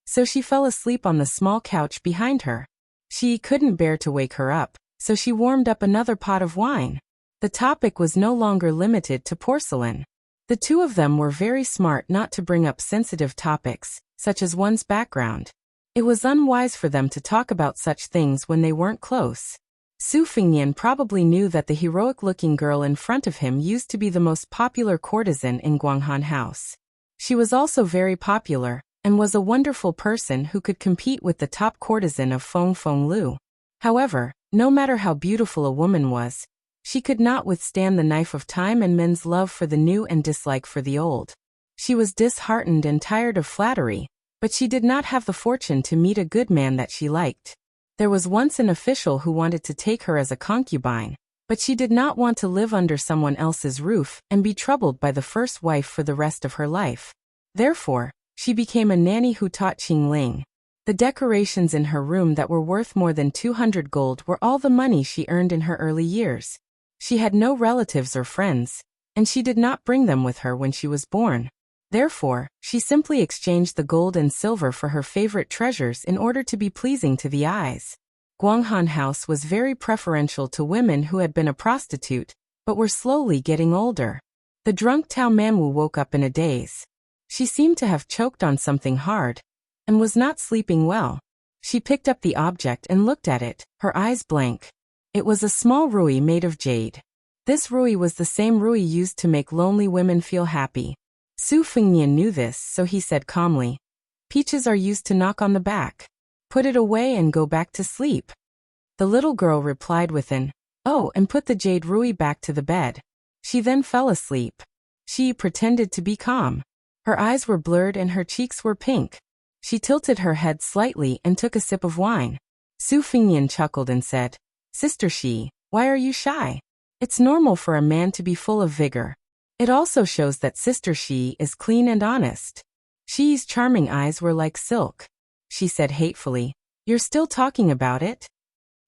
so she fell asleep on the small couch behind her. She couldn't bear to wake her up, so she warmed up another pot of wine. The topic was no longer limited to porcelain. The two of them were very smart not to bring up sensitive topics, such as one's background. It was unwise for them to talk about such things when they weren't close. Su Fengnian probably knew that the heroic-looking girl in front of him used to be the most popular courtesan in Guanghan House. She was also very popular, and was a wonderful person who could compete with the top courtesan of Feng Lu. However, no matter how beautiful a woman was, she could not withstand the knife of time and men's love for the new and dislike for the old. She was disheartened and tired of flattery, but she did not have the fortune to meet a good man that she liked. There was once an official who wanted to take her as a concubine, but she did not want to live under someone else's roof and be troubled by the first wife for the rest of her life. Therefore, she became a nanny who taught Qingling. The decorations in her room that were worth more than 200 gold were all the money she earned in her early years. She had no relatives or friends, and she did not bring them with her when she was born. Therefore, she simply exchanged the gold and silver for her favorite treasures in order to be pleasing to the eyes. Guanghan House was very preferential to women who had been a prostitute, but were slowly getting older. The drunk Tao Manwu woke up in a daze. She seemed to have choked on something hard, and was not sleeping well. She picked up the object and looked at it, her eyes blank. It was a small rui made of jade. This rui was the same rui used to make lonely women feel happy. Su Fengnian knew this, so he said calmly, "Peaches are used to knock on the back. Put it away and go back to sleep." The little girl replied with an, "Oh," and put the jade rui back to the bed. She then fell asleep. She pretended to be calm. Her eyes were blurred and her cheeks were pink. She tilted her head slightly and took a sip of wine. Su Fengnian chuckled and said, "Sister Shi, why are you shy? It's normal for a man to be full of vigor. It also shows that Sister Shi is clean and honest." Shi's charming eyes were like silk. She said hatefully, "You're still talking about it?"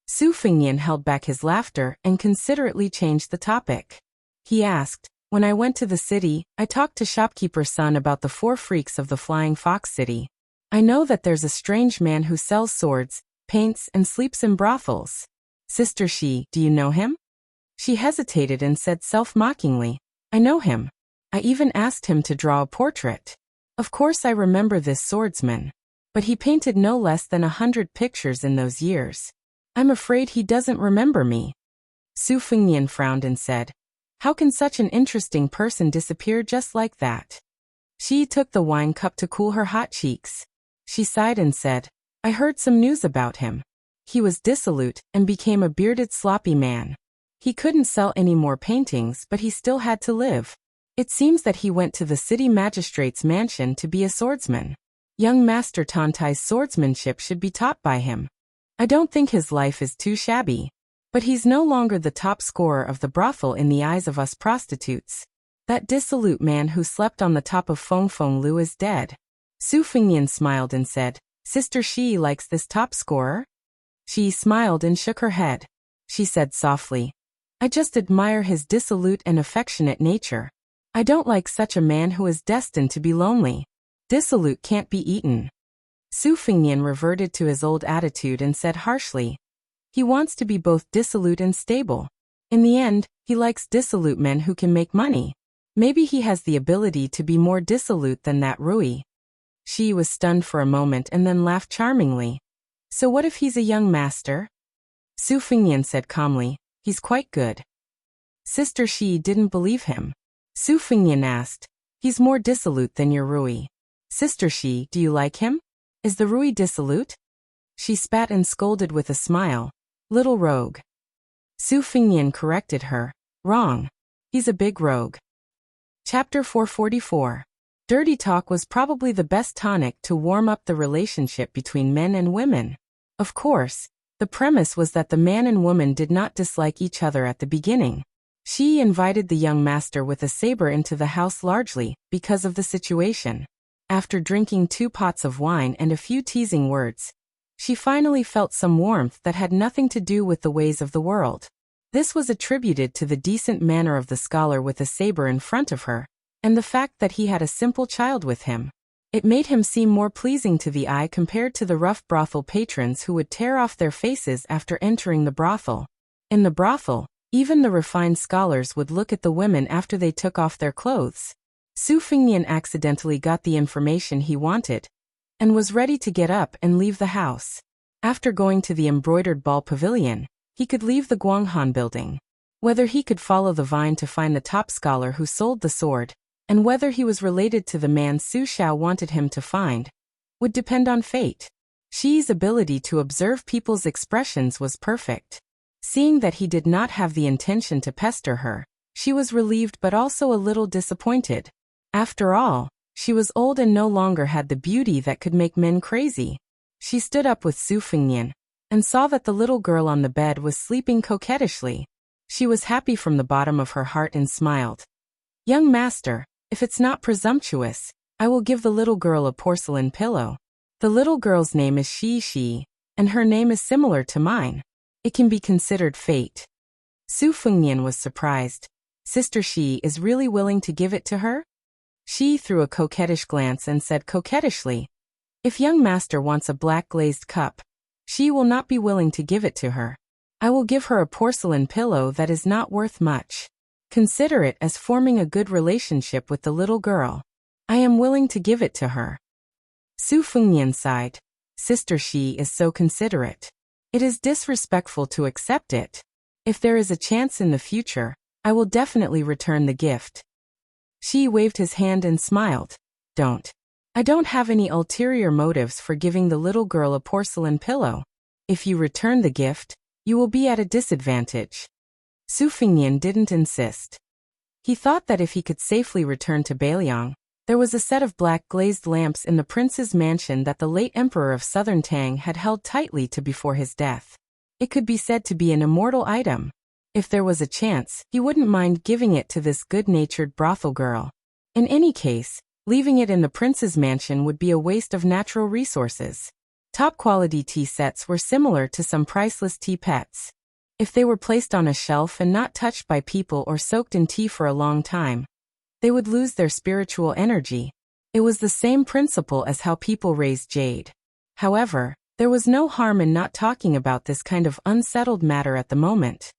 Su Fengnian held back his laughter and considerately changed the topic. He asked, "When I went to the city, I talked to shopkeeper's son about the 4 freaks of the Flying Fox City. I know that there's a strange man who sells swords, paints, and sleeps in brothels. Sister Shi, do you know him?" She hesitated and said self-mockingly, "I know him. I even asked him to draw a portrait. Of course I remember this swordsman. But he painted no less than 100 pictures in those years. I'm afraid he doesn't remember me." Su Fengnian frowned and said, "How can such an interesting person disappear just like that?" She took the wine cup to cool her hot cheeks. She sighed and said, "I heard some news about him. He was dissolute and became a bearded sloppy man. He couldn't sell any more paintings, but he still had to live. It seems that he went to the city magistrate's mansion to be a swordsman. Young Master Tantai's swordsmanship should be taught by him. I don't think his life is too shabby. But he's no longer the top scorer of the brothel in the eyes of us prostitutes. That dissolute man who slept on the top of Feng Feng Lu is dead." Su Fengnian smiled and said, "Sister Shi likes this top scorer?" She smiled and shook her head. She said softly, "I just admire his dissolute and affectionate nature. I don't like such a man who is destined to be lonely. Dissolute can't be eaten." Su Fengnian reverted to his old attitude and said harshly, "He wants to be both dissolute and stable. In the end, he likes dissolute men who can make money. Maybe he has the ability to be more dissolute than that Rui." She was stunned for a moment and then laughed charmingly. "So what if he's a young master?" Su Fengnian said calmly, "He's quite good." Sister Shi didn't believe him. Su Fengnian asked, "He's more dissolute than your Rui. Sister Shi, do you like him? Is the Rui dissolute?" She spat and scolded with a smile, "Little rogue." Su Fengnian corrected her, "Wrong. He's a big rogue." Chapter 444. Dirty talk was probably the best tonic to warm up the relationship between men and women. Of course, the premise was that the man and woman did not dislike each other at the beginning. She invited the young master with a saber into the house largely because of the situation. After drinking 2 pots of wine and a few teasing words, she finally felt some warmth that had nothing to do with the ways of the world. This was attributed to the decent manner of the scholar with a saber in front of her, and the fact that he had a simple child with him. It made him seem more pleasing to the eye compared to the rough brothel patrons who would tear off their faces after entering the brothel. In the brothel, even the refined scholars would look at the women after they took off their clothes. Su Fengnian accidentally got the information he wanted, and was ready to get up and leave the house. After going to the embroidered ball pavilion, he could leave the Guanghan building. Whether he could follow the vine to find the top scholar who sold the sword, and whether he was related to the man Su Xiao wanted him to find, would depend on fate. Shi's ability to observe people's expressions was perfect. Seeing that he did not have the intention to pester her, she was relieved but also a little disappointed. After all, she was old and no longer had the beauty that could make men crazy. She stood up with Su Fengnian, and saw that the little girl on the bed was sleeping coquettishly. She was happy from the bottom of her heart and smiled. "Young master, if it's not presumptuous, I will give the little girl a porcelain pillow. The little girl's name is Shi, and her name is similar to mine. It can be considered fate." Su Fengnian was surprised. Sister Shi is really willing to give it to her? She threw a coquettish glance and said coquettishly, "If young master wants a black glazed cup, she will not be willing to give it to her. I will give her a porcelain pillow that is not worth much. Consider it as forming a good relationship with the little girl. I am willing to give it to her." Su Fengnian sighed. Sister Shi is so considerate. It is disrespectful to accept it. If there is a chance in the future, I will definitely return the gift. Shi waved his hand and smiled. Don't. I don't have any ulterior motives for giving the little girl a porcelain pillow. If you return the gift, you will be at a disadvantage. Su Fengnian didn't insist. He thought that if he could safely return to Beiliang, there was a set of black glazed lamps in the prince's mansion that the late emperor of Southern Tang had held tightly to before his death. It could be said to be an immortal item. If there was a chance, he wouldn't mind giving it to this good-natured brothel girl. In any case, leaving it in the prince's mansion would be a waste of natural resources. Top-quality tea sets were similar to some priceless tea pets. If they were placed on a shelf and not touched by people or soaked in tea for a long time, they would lose their spiritual energy. It was the same principle as how people raise jade. However, there was no harm in not talking about this kind of unsettled matter at the moment.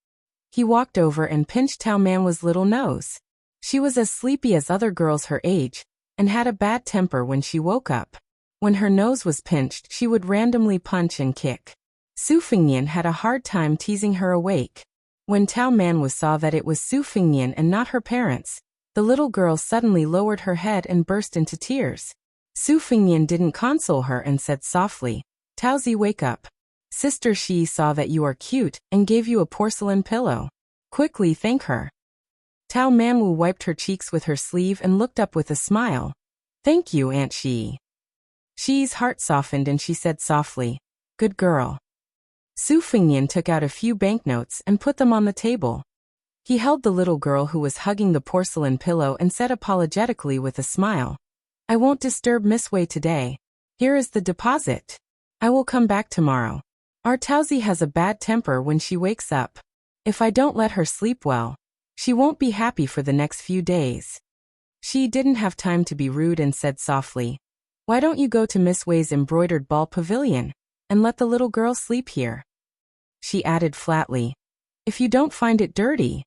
He walked over and pinched Tao Manwa's little nose. She was as sleepy as other girls her age, and had a bad temper when she woke up. When her nose was pinched, she would randomly punch and kick. Su Fengnian had a hard time teasing her awake. When Tao Manwa saw that it was Su Fengnian and not her parents, the little girl suddenly lowered her head and burst into tears. Su Fengnian didn't console her and said softly, "Taozi, wake up. Sister Shi saw that you are cute and gave you a porcelain pillow. Quickly thank her." Tao Manwu wiped her cheeks with her sleeve and looked up with a smile. "Thank you, Aunt Shi." Shi's heart softened and she said softly, "Good girl." Su Fengnian took out a few banknotes and put them on the table. He held the little girl who was hugging the porcelain pillow and said apologetically with a smile, "I won't disturb Miss Wei today. Here is the deposit. I will come back tomorrow. Our Taozi has a bad temper when she wakes up. If I don't let her sleep well, she won't be happy for the next few days." She didn't have time to be rude and said softly, "Why don't you go to Miss Wei's embroidered ball pavilion and let the little girl sleep here?" She added flatly, "If you don't find it dirty."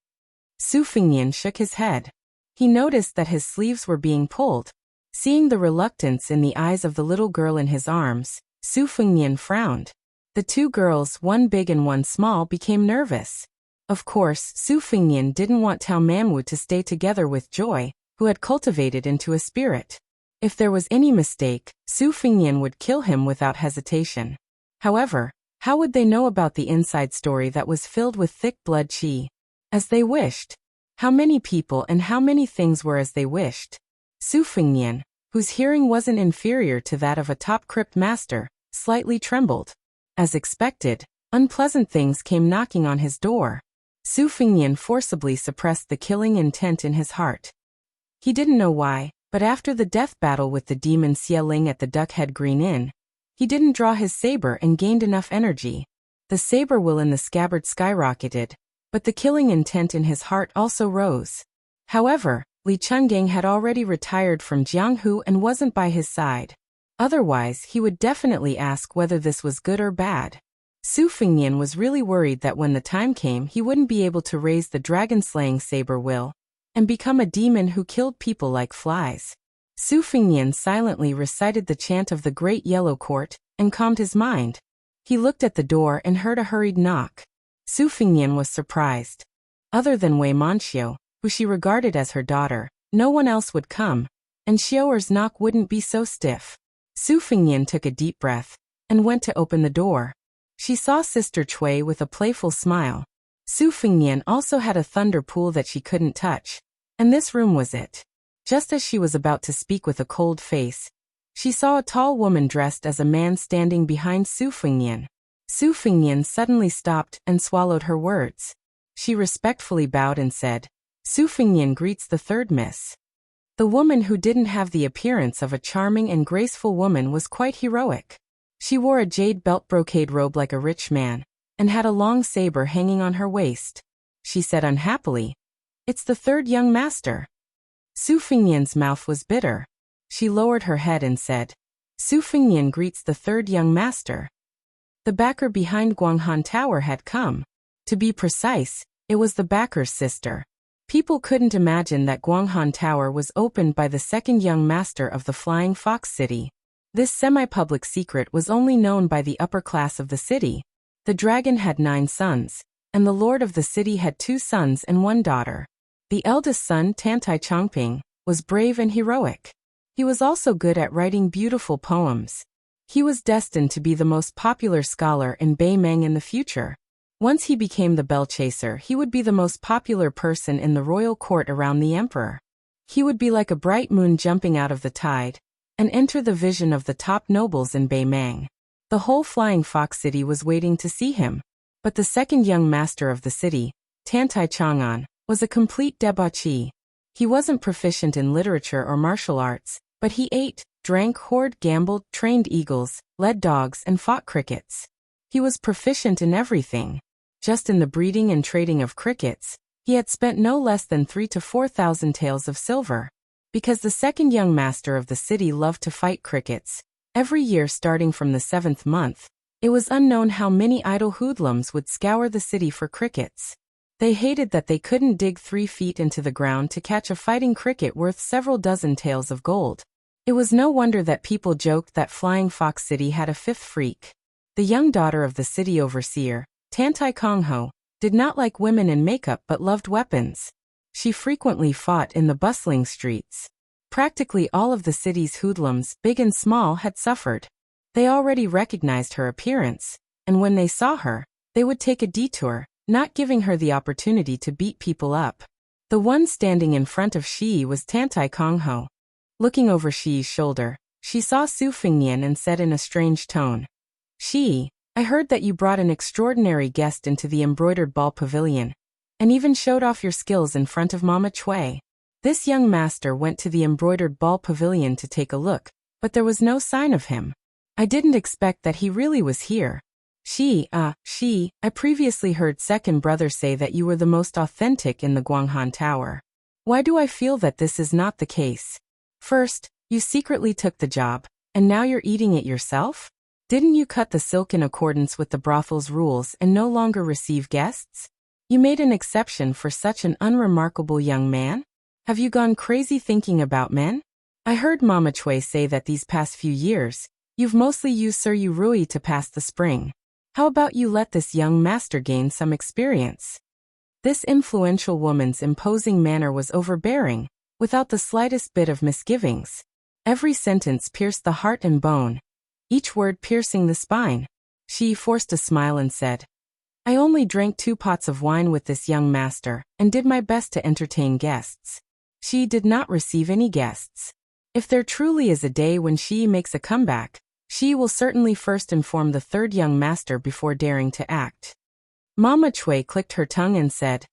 Su Fengnian shook his head. He noticed that his sleeves were being pulled. Seeing the reluctance in the eyes of the little girl in his arms, Su Fengnian frowned. The two girls, one big and one small, became nervous. Of course, Su Fengnian didn't want Tao Manwu to stay together with Joy, who had cultivated into a spirit. If there was any mistake, Su Fengnian would kill him without hesitation. However, how would they know about the inside story that was filled with thick blood qi? As they wished. How many people and how many things were as they wished? Su Fengnian, whose hearing wasn't inferior to that of a top crypt master, slightly trembled. As expected, unpleasant things came knocking on his door. Su Fengnian forcibly suppressed the killing intent in his heart. He didn't know why, but after the death battle with the demon Xie Ling at the Duckhead Green Inn, he didn't draw his saber and gained enough energy. The saber will in the scabbard skyrocketed, but the killing intent in his heart also rose. However, Li Chungang had already retired from Jianghu and wasn't by his side. Otherwise, he would definitely ask whether this was good or bad. Su Fengnian was really worried that when the time came he wouldn't be able to raise the dragon-slaying saber will and become a demon who killed people like flies. Su Fengnian silently recited the chant of the Great Yellow Court and calmed his mind. He looked at the door and heard a hurried knock. Su Fengnian was surprised. Other than Wei Manxiu, who she regarded as her daughter, no one else would come, and Xiaoer's knock wouldn't be so stiff. Su Fengnian took a deep breath and went to open the door. She saw Sister Cui with a playful smile. Su Fengnian also had a thunder pool that she couldn't touch, and this room was it. Just as she was about to speak with a cold face, she saw a tall woman dressed as a man standing behind Su Fengnian. Su Fengnian suddenly stopped and swallowed her words. She respectfully bowed and said, "Su Fengnian greets the third miss." The woman, who didn't have the appearance of a charming and graceful woman, was quite heroic. She wore a jade belt brocade robe like a rich man, and had a long saber hanging on her waist. she said unhappily. It's the third young master. Su Fingnian's mouth was bitter. She lowered her head and said, Su Fingnian greets the third young master. The backer behind Guanghan Tower had come. To be precise, it was the backer's sister. People couldn't imagine that Guanghan Tower was opened by the second young master of the Flying Fox City. This semi-public secret was only known by the upper class of the city. The dragon had 9 sons, and the lord of the city had 2 sons and 1 daughter. The eldest son, Tantai Chongping, was brave and heroic. He was also good at writing beautiful poems. He was destined to be the most popular scholar in Beimeng in the future. Once he became the bell chaser, he would be the most popular person in the royal court around the emperor. He would be like a bright moon jumping out of the tide, and enter the vision of the top nobles in Beimeng. The whole Flying Fox City was waiting to see him. But the second young master of the city, Tantai Chang'an, was a complete debauchee. He wasn't proficient in literature or martial arts, but he ate, drank, hoard, gambled, trained eagles, led dogs, and fought crickets. He was proficient in everything. Just in the breeding and trading of crickets, he had spent no less than 3,000 to 4,000 taels of silver. Because the second young master of the city loved to fight crickets, every year starting from the 7th month, it was unknown how many idle hoodlums would scour the city for crickets. They hated that they couldn't dig 3 feet into the ground to catch a fighting cricket worth several dozen taels of gold. It was no wonder that people joked that Flying Fox City had a 5th freak. The young daughter of the city overseer, Tantai Kongho, did not like women in makeup but loved weapons. She frequently fought in the bustling streets. Practically all of the city's hoodlums, big and small, had suffered. They already recognized her appearance, and when they saw her, they would take a detour, not giving her the opportunity to beat people up. The one standing in front of Shi was Tantai Kongho. Looking over Shi's shoulder, she saw Su Fingnian and said in a strange tone, Shi, I heard that you brought an extraordinary guest into the embroidered ball pavilion, and even showed off your skills in front of Mama Cui. This young master went to the embroidered ball pavilion to take a look, but there was no sign of him. I didn't expect that he really was here. Shi, I previously heard second brother say that you were the most authentic in the Guanghan Tower. Why do I feel that this is not the case? First, you secretly took the job, and now you're eating it yourself? Didn't you cut the silk in accordance with the brothel's rules and no longer receive guests? You made an exception for such an unremarkable young man? Have you gone crazy thinking about men? I heard Mama Cui say that these past few years, you've mostly used Sir Yurui to pass the spring. How about you let this young master gain some experience? This influential woman's imposing manner was overbearing, without the slightest bit of misgivings. Every sentence pierced the heart and bone, each word piercing the spine. She forced a smile and said, I only drank 2 pots of wine with this young master, and did my best to entertain guests. She did not receive any guests. If there truly is a day when she makes a comeback, she will certainly first inform the third young master before daring to act. Mama Cui clicked her tongue and said,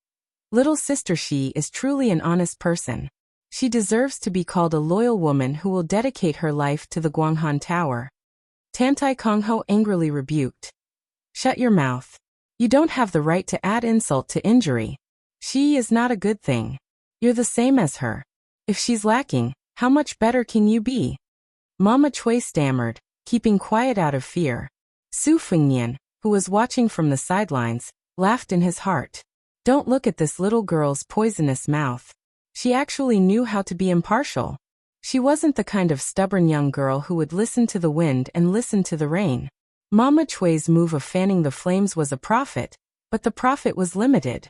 Little sister Shi is truly an honest person. She deserves to be called a loyal woman who will dedicate her life to the Guanghan Tower. Tantai Kongho angrily rebuked. Shut your mouth. You don't have the right to add insult to injury. She is not a good thing. You're the same as her. If she's lacking, how much better can you be? Mama Cui stammered, keeping quiet out of fear. Su Fingnian, who was watching from the sidelines, laughed in his heart. Don't look at this little girl's poisonous mouth. She actually knew how to be impartial. She wasn't the kind of stubborn young girl who would listen to the wind and listen to the rain. Mama Cui's move of fanning the flames was a profit, but the profit was limited.